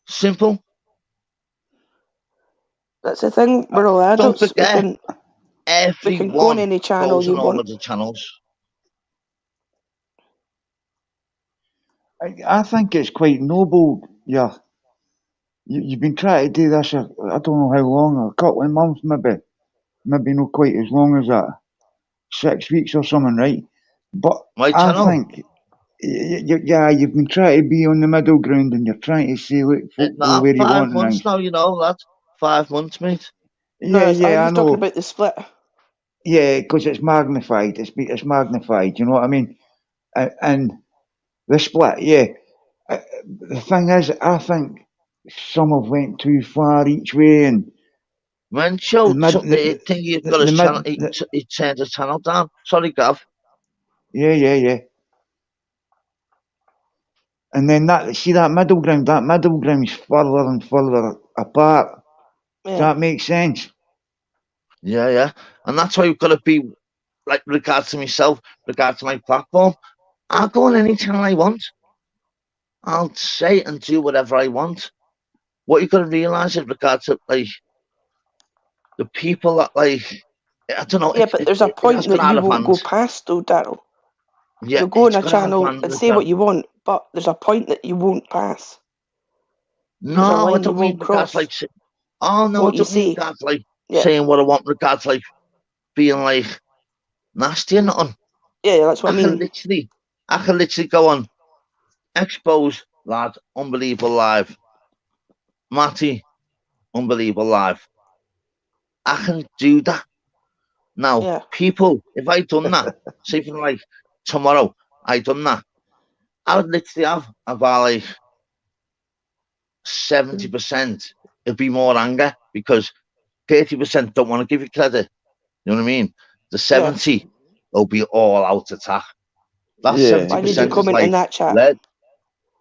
simple. That's the thing. We're all adults. Don't forget, we can go on any channel goes you on all want. of the channels. I think it's quite noble. Yeah, you've been trying to do this. I don't know how long, a couple of months, maybe not quite as long as that. 6 weeks or something, right? But My I channel. think, yeah, you've been trying to be on the middle ground, and you're trying to say, look, folk go where you want. 5 months now, you know that. 5 months, mate. Yeah, I know. Talking about the split. Yeah, because it's magnified. It's magnified. You know what I mean? And the split, yeah. The thing is, I think some have went too far each way, and when Joe think you've got his channel, he turned his channel down. Sorry, Gav. Yeah. And then that middle ground's further and further apart. Does that make sense? Yeah. And that's why you've got to be, like, regards to myself, regards to my platform. I'll go on any channel I want. I'll say and do whatever I want. What you've got to realise is regards to, like, the people that, like, I don't know. Yeah, but there's a point that you won't go past, though, Daryl. Yeah, you'll go on a channel and say what you want, but there's a point that you won't pass. No, I don't mean regards like. Oh no, I don't mean regards like saying what I want. Regards like being like nasty or nothing. Yeah, that's what I mean. I can literally go on. Expose, lad, unbelievable live. Matty, unbelievable live. I can do that. Now, people, if I done that, say for like tomorrow, I done that, I would literally have about like 70%. It'd be more anger because 30% don't want to give you credit. You know what I mean? The 70 will be all out attack. That 70% Why did you comment in that chat?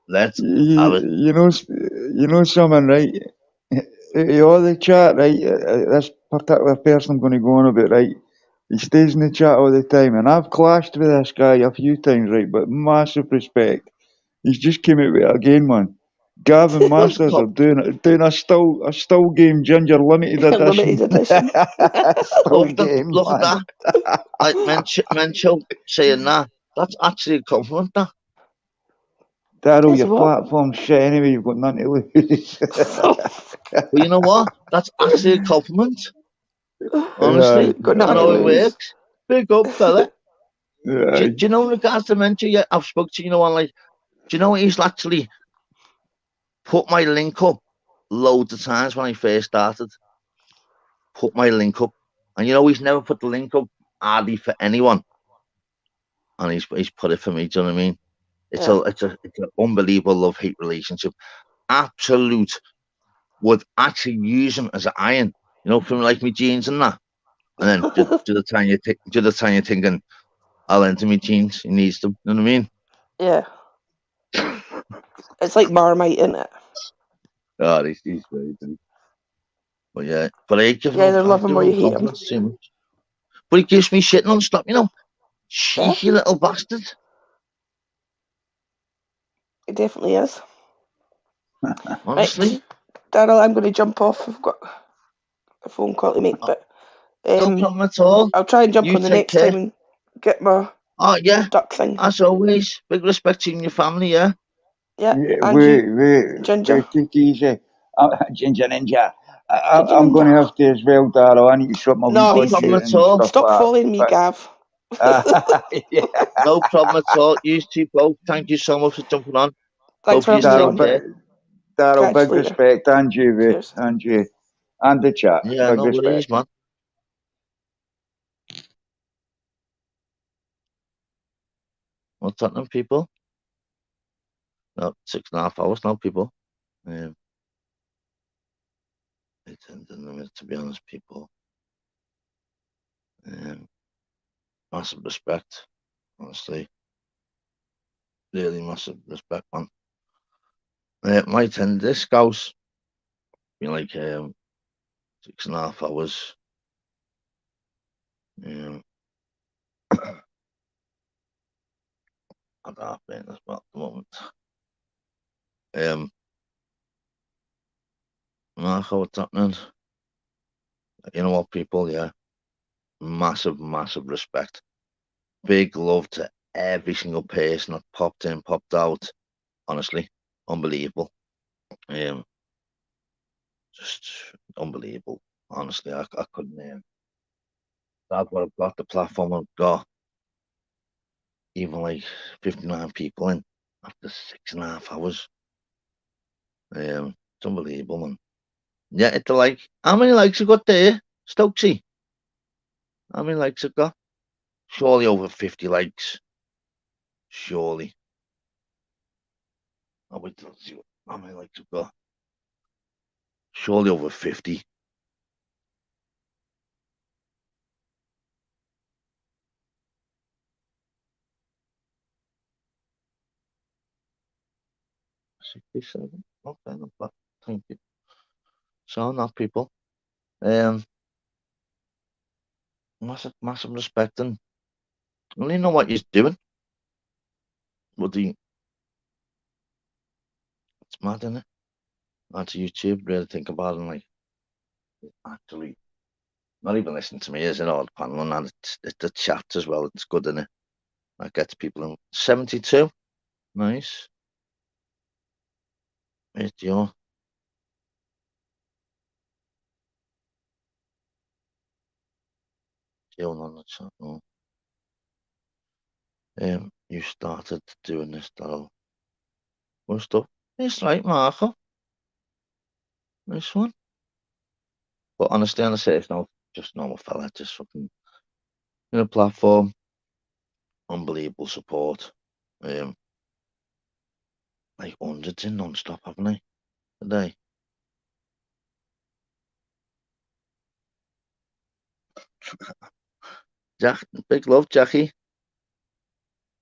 Let's you know something, right? All the chat, right? This particular person I'm going to go on about, right? He stays in the chat all the time, and I've clashed with this guy a few times, right? But massive respect. He's just came out with it again, man. Gavin Masters are doing a still game Ginger limited edition. Limited edition. Look at that. Like Mencho saying that. That's actually a compliment, that. Daryl, your platform's shit anyway, you've got nothing to lose. Well, you know what? That's actually a compliment. Honestly, I know it works. Big up, fella. Do you know in regards to Mencho, yeah, I've spoke to, on like, do you know he's actually put my link up loads of times when I first started? Put my link up. And he's never put the link up hardly for anyone. And he's put it for me, do you know what I mean? It's an unbelievable love-hate relationship. Absolute. Would actually use him as an iron, from like my jeans and that. And then do the tiny thing, I'll enter my jeans. He needs them. You know what I mean? Yeah. It's like Marmite, isn't it? Oh, he's very good. But yeah, but I give either love him or you hate him. Too much. But he gives me shit non-stop, cheeky little bastard. He definitely is. Honestly. Right, Daryl, I'm going to jump off. I've got a phone call to make, but no problem at all. I'll try and jump on the next time and get my duck thing. As always, big respect to you and your family, yeah? Yeah, wait, Ginger. Take it easy. Ginger Ninja. I'm going to have to as well, Daryl. I need to sort my wee problem out at all. Stop following me, Gav. No problem at all. You two both, thank you so much for jumping on. Thanks for having me on. Daryl, big respect, and you, and the chat. Yeah, big no respect. worries, man. What's happening, people? No, 6.5 hours now, people. It's ending, to be honest, people. Massive respect, honestly. Really massive respect, man. Might end this house. Been like 6.5 hours. At half as well at the moment. Marco, what's happening? You know what, people? Yeah, massive respect. Big love to every single person that popped in, popped out. Honestly, unbelievable. Just unbelievable. Honestly, I couldn't. That's what I've got. The platform I've got. Even like 59 people in after 6.5 hours. It's unbelievable, man. Yeah, it's like, how many likes you got there, Stokesy? How many likes you got? Surely over 50 likes. Surely. I'll wait till I see how many likes you got. Surely over 50. $67. Okay, not bad. Thank you. So now, people. Massive respect, and I don't even know what you're doing. But it's mad, isn't it? That's YouTube. Really think about it, and like, actually, not even listening to me, is it? All the panel and that. It's the chat as well. It's good, isn't it? That gets people in. 72. Nice. It's your. Still on the chat. No. You started doing this, though. Good stuff. It's right, Marco. Nice one. But honestly, I say it's no, just normal fella, just fucking in a platform. Unbelievable support. Like hundreds in non-stop, haven't they? Today. Jack, big love, Jackie.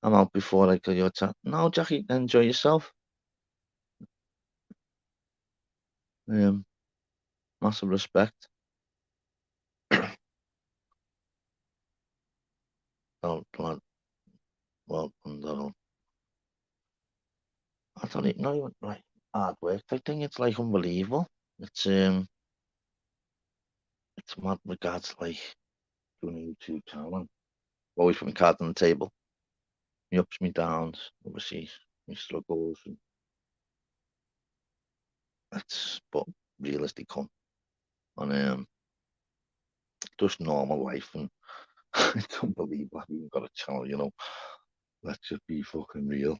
I'm out before I go your chat. No, Jackie, enjoy yourself. Massive respect. Oh, glad. Well, I don't even know like hard work. I think it's like unbelievable. It's mad regards like doing a YouTube channel and always putting cards on the table. Me ups, me downs, obviously, me struggles, and that's but realistic come on just normal life, and I can't believe I've even got a channel, you know. Let's just be fucking real.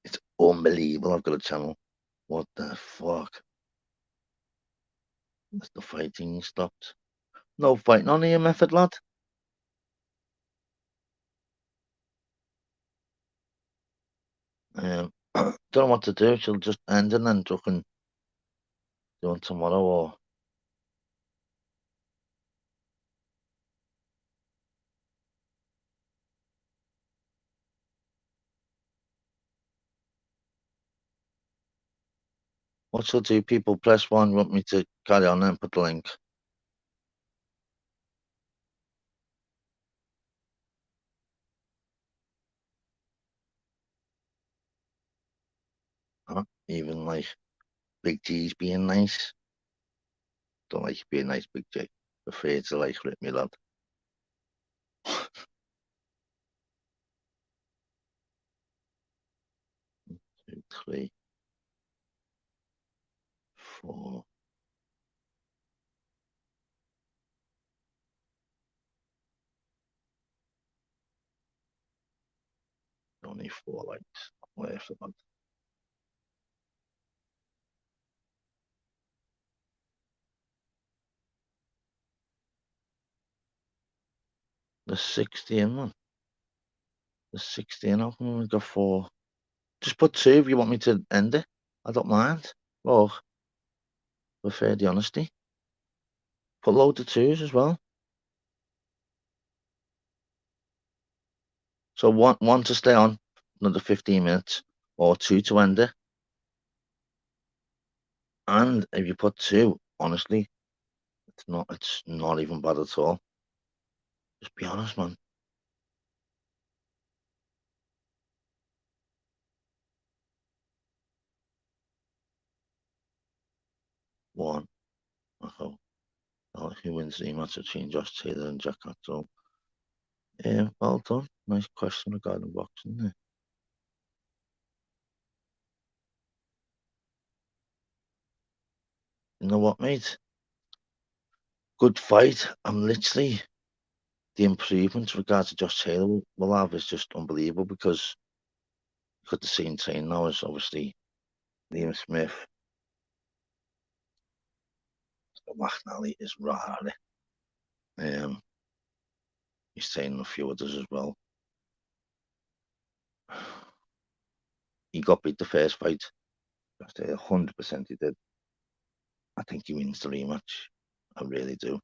It's unbelievable I've got a channel. What the fuck? Has the fighting stopped? No fighting on here, method lad. Don't know what to do. She'll just end and then fucking do it tomorrow or. What shall I do? People press one. You want me to carry on and put the link? Even like Big G's being nice. Don't like you being nice, Big G. Prefer to like rip me lad. 2, 3, 4. Only 4 likes. Worth it, man. There's 16, man. There's 16. How come we got 4? Just put 2 if you want me to end it. I don't mind. Look, prefer the honesty. Put loads of 2s as well. So one to stay on another 15 minutes, or 2 to end it. And if you put 2, honestly, it's not even bad at all. Just be honest, man. One. Okay. Who wins the rematch between Josh Taylor and Jack Catterall? Well done. Nice question regarding boxing there. You know what, mate? Good fight. I'm literally... The improvements regards to Josh Taylor will have is just unbelievable because you've got the same train now as obviously Liam Smith. McNally is rare. He's training a few others as well. He got beat the first fight. 100% he did. I think he wins the rematch. I really do.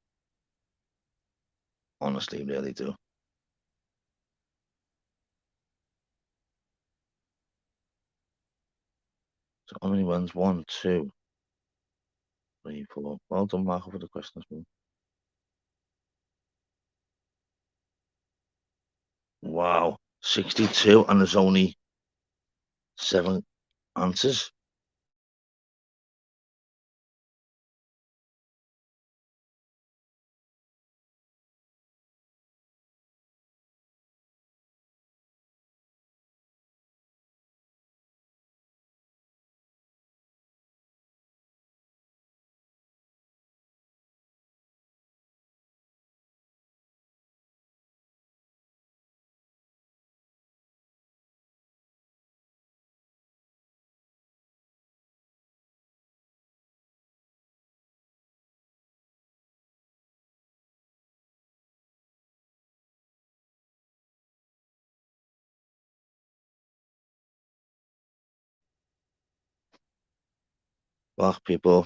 Honestly, really do. So how many wins? 1, 2, 3, 4. Well done, Marco, for the questions, man. Wow, 62, and there's only 7 answers. Black people.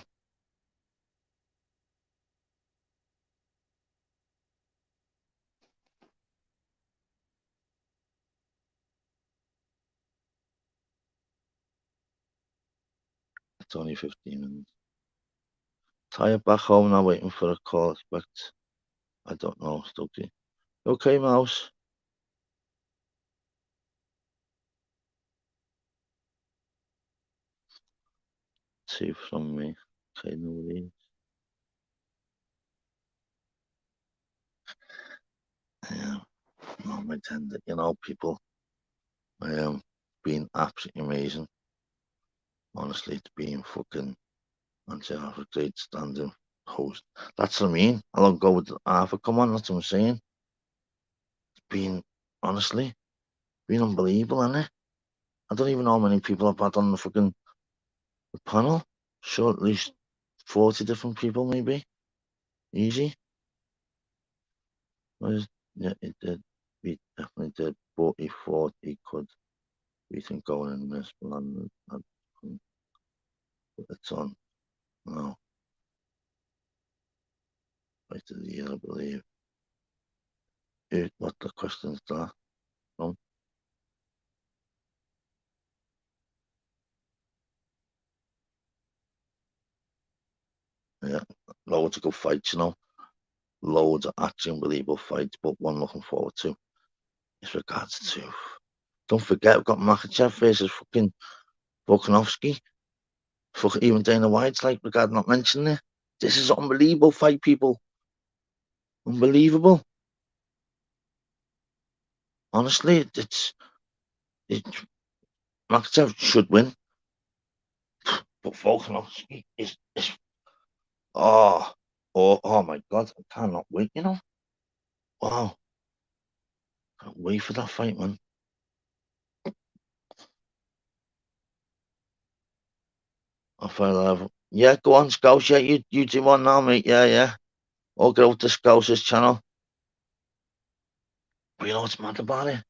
It's only 15 minutes. Tie it back home now, waiting for a call. Expect. I don't know, Stokey. Okay, Mouse. 2 from me. Okay, no leads. No, my tender, people. Been absolutely amazing. Honestly, it's been fucking. And to have a great standing host. That's what I mean. I don't go with Arthur. Come on, that's what I'm saying. It's been, honestly, been unbelievable, isn't it? I don't even know how many people I've had on the panel. Sure, at least 40 different people, maybe. Easy. Yeah, it did. We definitely did. But he thought he could beat him going in this, but it's on. No. Right to the year, I believe. What the questions are? No? Yeah, loads of good fights, loads of actually unbelievable fights, but one looking forward to is regards to. Don't forget, we've got Makachev versus fucking Volkanovski. Fucking even Dana White's like, regard not mentioning it. This is an unbelievable fight, people. Unbelievable. Honestly, it's Makachev should win, but Volkanovski is oh my god, I cannot wait. Wow, can't wait for that fight, man. Yeah, go on, Scouse. Yeah, you do one now, mate. Yeah. I'll go to Scouse's channel. But you know what's mad about it?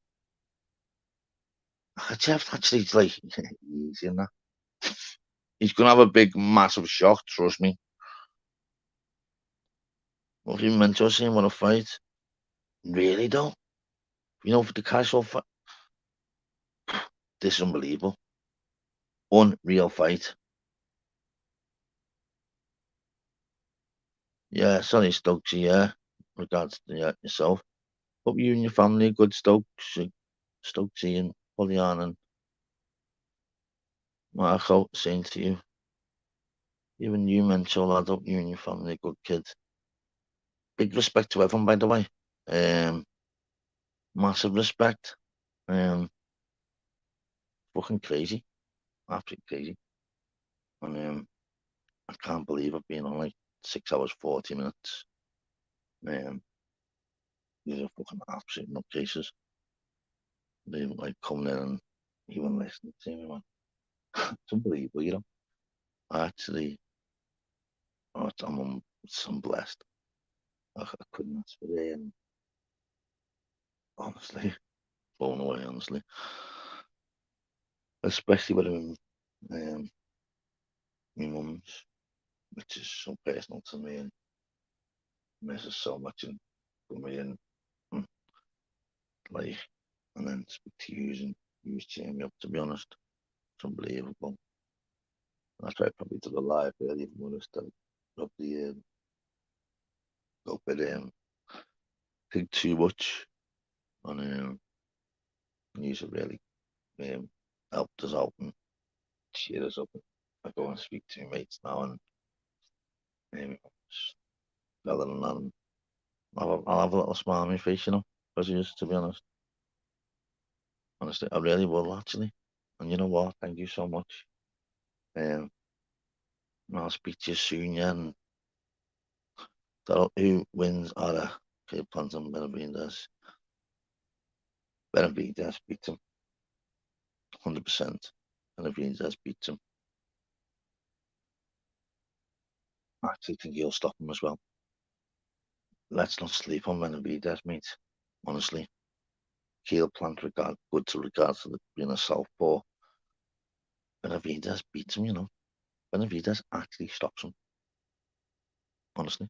Jeff actually, like, easy in that. He's going to have a big, massive shock, trust me. What have you meant to say? Want to fight? Really, though? For the casual fight? This is unbelievable. Unreal fight. Yeah, sorry, Stokesy, yeah. Regards to yourself. Hope you and your family are good, Stokesy and Pollyarn and Marco, same to you. Even you, Mental, lad, hope you and your family are good kids. Big respect to everyone, by the way. Massive respect. Fucking crazy. Absolutely crazy. And I can't believe I've been on like 6 hours, 40 minutes. These are fucking absolute nutcases. They like coming in and even listening to me, man. It's unbelievable, you know. Actually, I'm blessed. I couldn't ask for it, and honestly, blown away, honestly. Especially with my mum's, which is so personal to me and misses so much and for me and like, and then speak to you and you cheering me up, to be honest. It's unbelievable. That's why I probably took a live early when I started up the go bit think too much and he's really helped us out and cheered us up. I go and speak to my mates now and other than that, I'll have a little smile on my face, you know, because he is, to be honest. Honestly, I really will actually. And you know what? Thank you so much. I'll speak to you soon, yeah. And who wins are okay, plans on Benavides. Benavides beats him 100%. Benavides beats him. I actually think he'll stop him as well. Let's not sleep on Benavides, mate. Honestly, heel plant good to regards to being a southpaw. Benavides beats him, you know. Benavides actually stops him. Honestly.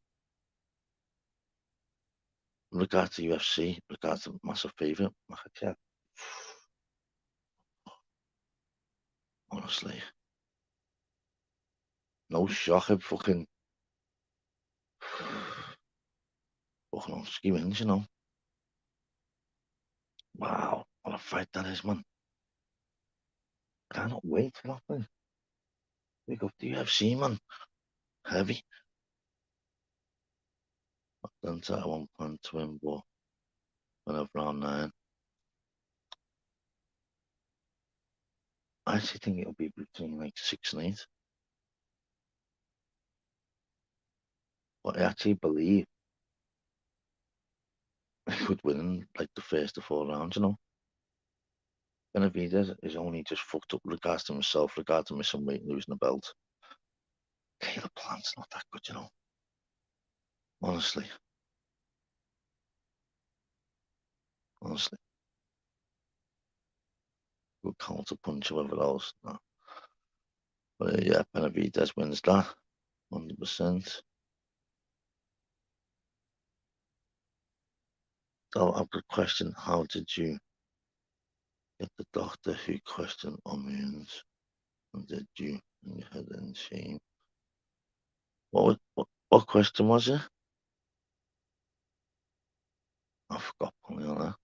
In regards to UFC, regards to massive favourite, Makhachev. Honestly. No shock of fucking Fucking wins, you know. Wow, what a fight that is, man. I cannot wait for that thing. Big up the UFC, man. Heavy. Then to 1 point to win, but whenever round 9. I actually think it'll be between like 6 and 8. But I actually believe I could win in like the first of 4 rounds, you know. Benavides is only just fucked up regards to himself, regards to missing weight and losing the belt. Caleb Plant's not that good, you know. Honestly. Good counter punch, whoever else. No. But yeah, Benavides wins that 100%. So I've got a question. How did you get the doctor who questioned hormones? And did you and you had in shame? What question was it? I forgot putting on that.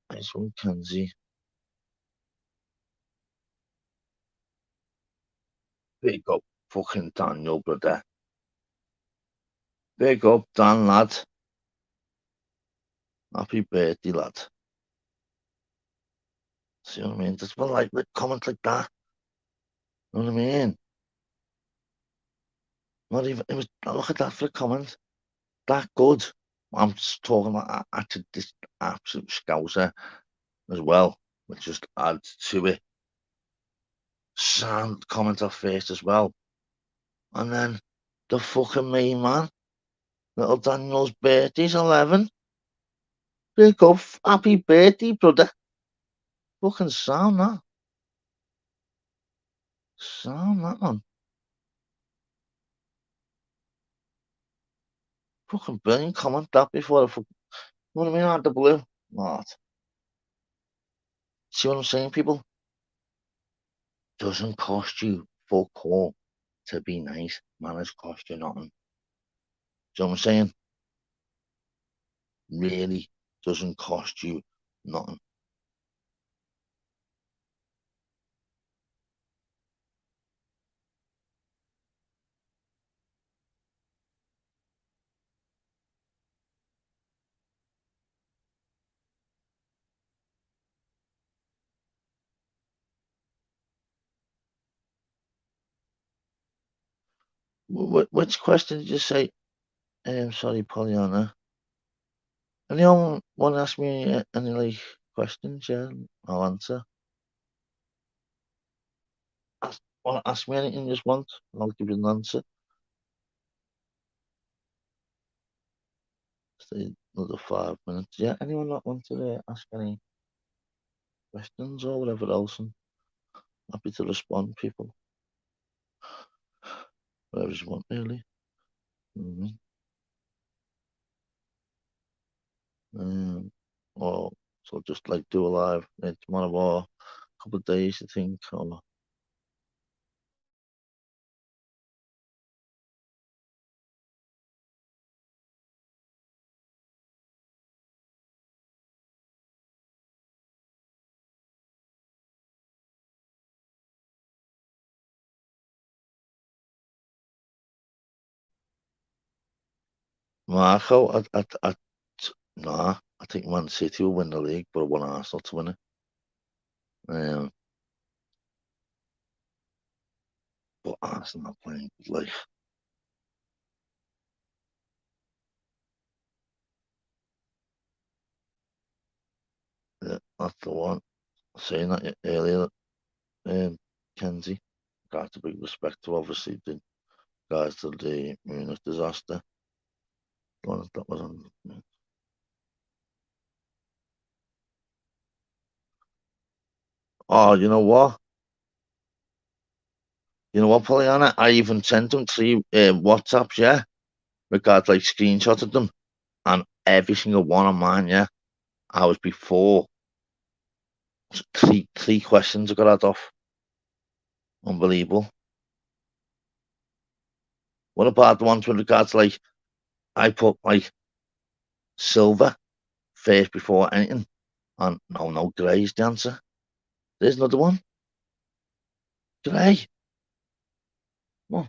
Nice one, Kenzie. Big up fucking Daniel, brother. Big up Dan, lad. Happy birthday, lad. See what I mean? Just one like comment like that. You know what I mean? Not even, it was, look at that for a comment. That good. I'm just talking about actually this absolute scouser as well, which just adds to it. Sound comment off first as well. And then the fucking main man, little Daniel's birthday's 11. Big up, happy birthday, brother. Fucking sound that. Sound that, man. Fucking brilliant comment that before I fucking what I mean? Out the blue. What? See what I'm saying, people? Doesn't cost you fuck all to be nice. Manners cost you nothing. See what I'm saying? Really doesn't cost you nothing. Which question did you say? Sorry, Pollyanna. Anyone want to ask me any like questions? Yeah, I'll answer. Want to ask me anything you just want? I'll give you an answer. Stay another 5 minutes. Yeah, anyone not want to ask any questions or whatever else? I'm happy to respond, people. Whatever you want, really. Or so just like do a live tomorrow or a couple of days, I think. Or Marco, nah, I think Man City will win the league, but I want Arsenal to win it. But Arsenal are playing good life. Yeah, that's the one. Saying that earlier, Kenzie, got a big respect to obviously the guys to the Munich disaster. That was on. Oh, you know what? You know what, Pollyanna? I even sent them 3 WhatsApps, yeah, regard like screenshotted them, and every single one of mine, yeah, I was before three questions I got out off. Unbelievable. What about the ones with regards like I put like silver first before anything, and no, grey is the answer. There's another one. Grey. What?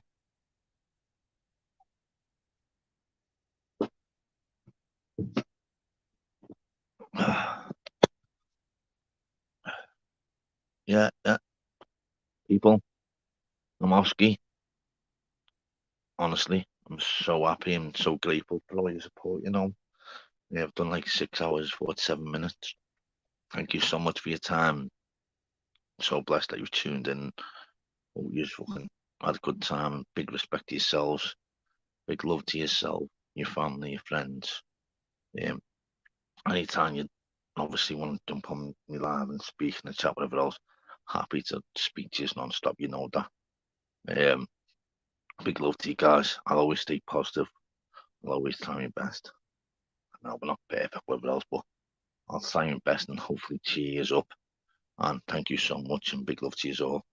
Yeah. People, I'm Oski. Honestly, I'm so happy and so grateful for all your support, Yeah, I've done like 6 hours, 47 minutes. Thank you so much for your time. So blessed that you tuned in. Hope you fucking had a good time. Big respect to yourselves. Big love to yourself, your family, your friends. Anytime you obviously want to jump on me live and speak in the chat, whatever else, happy to speak to you non-stop. You know that. Big love to you guys. I'll always stay positive. I'll always try my best. I know we're not perfect, whatever else, but I'll try my best and hopefully cheer you up. And thank you so much and big love to you all.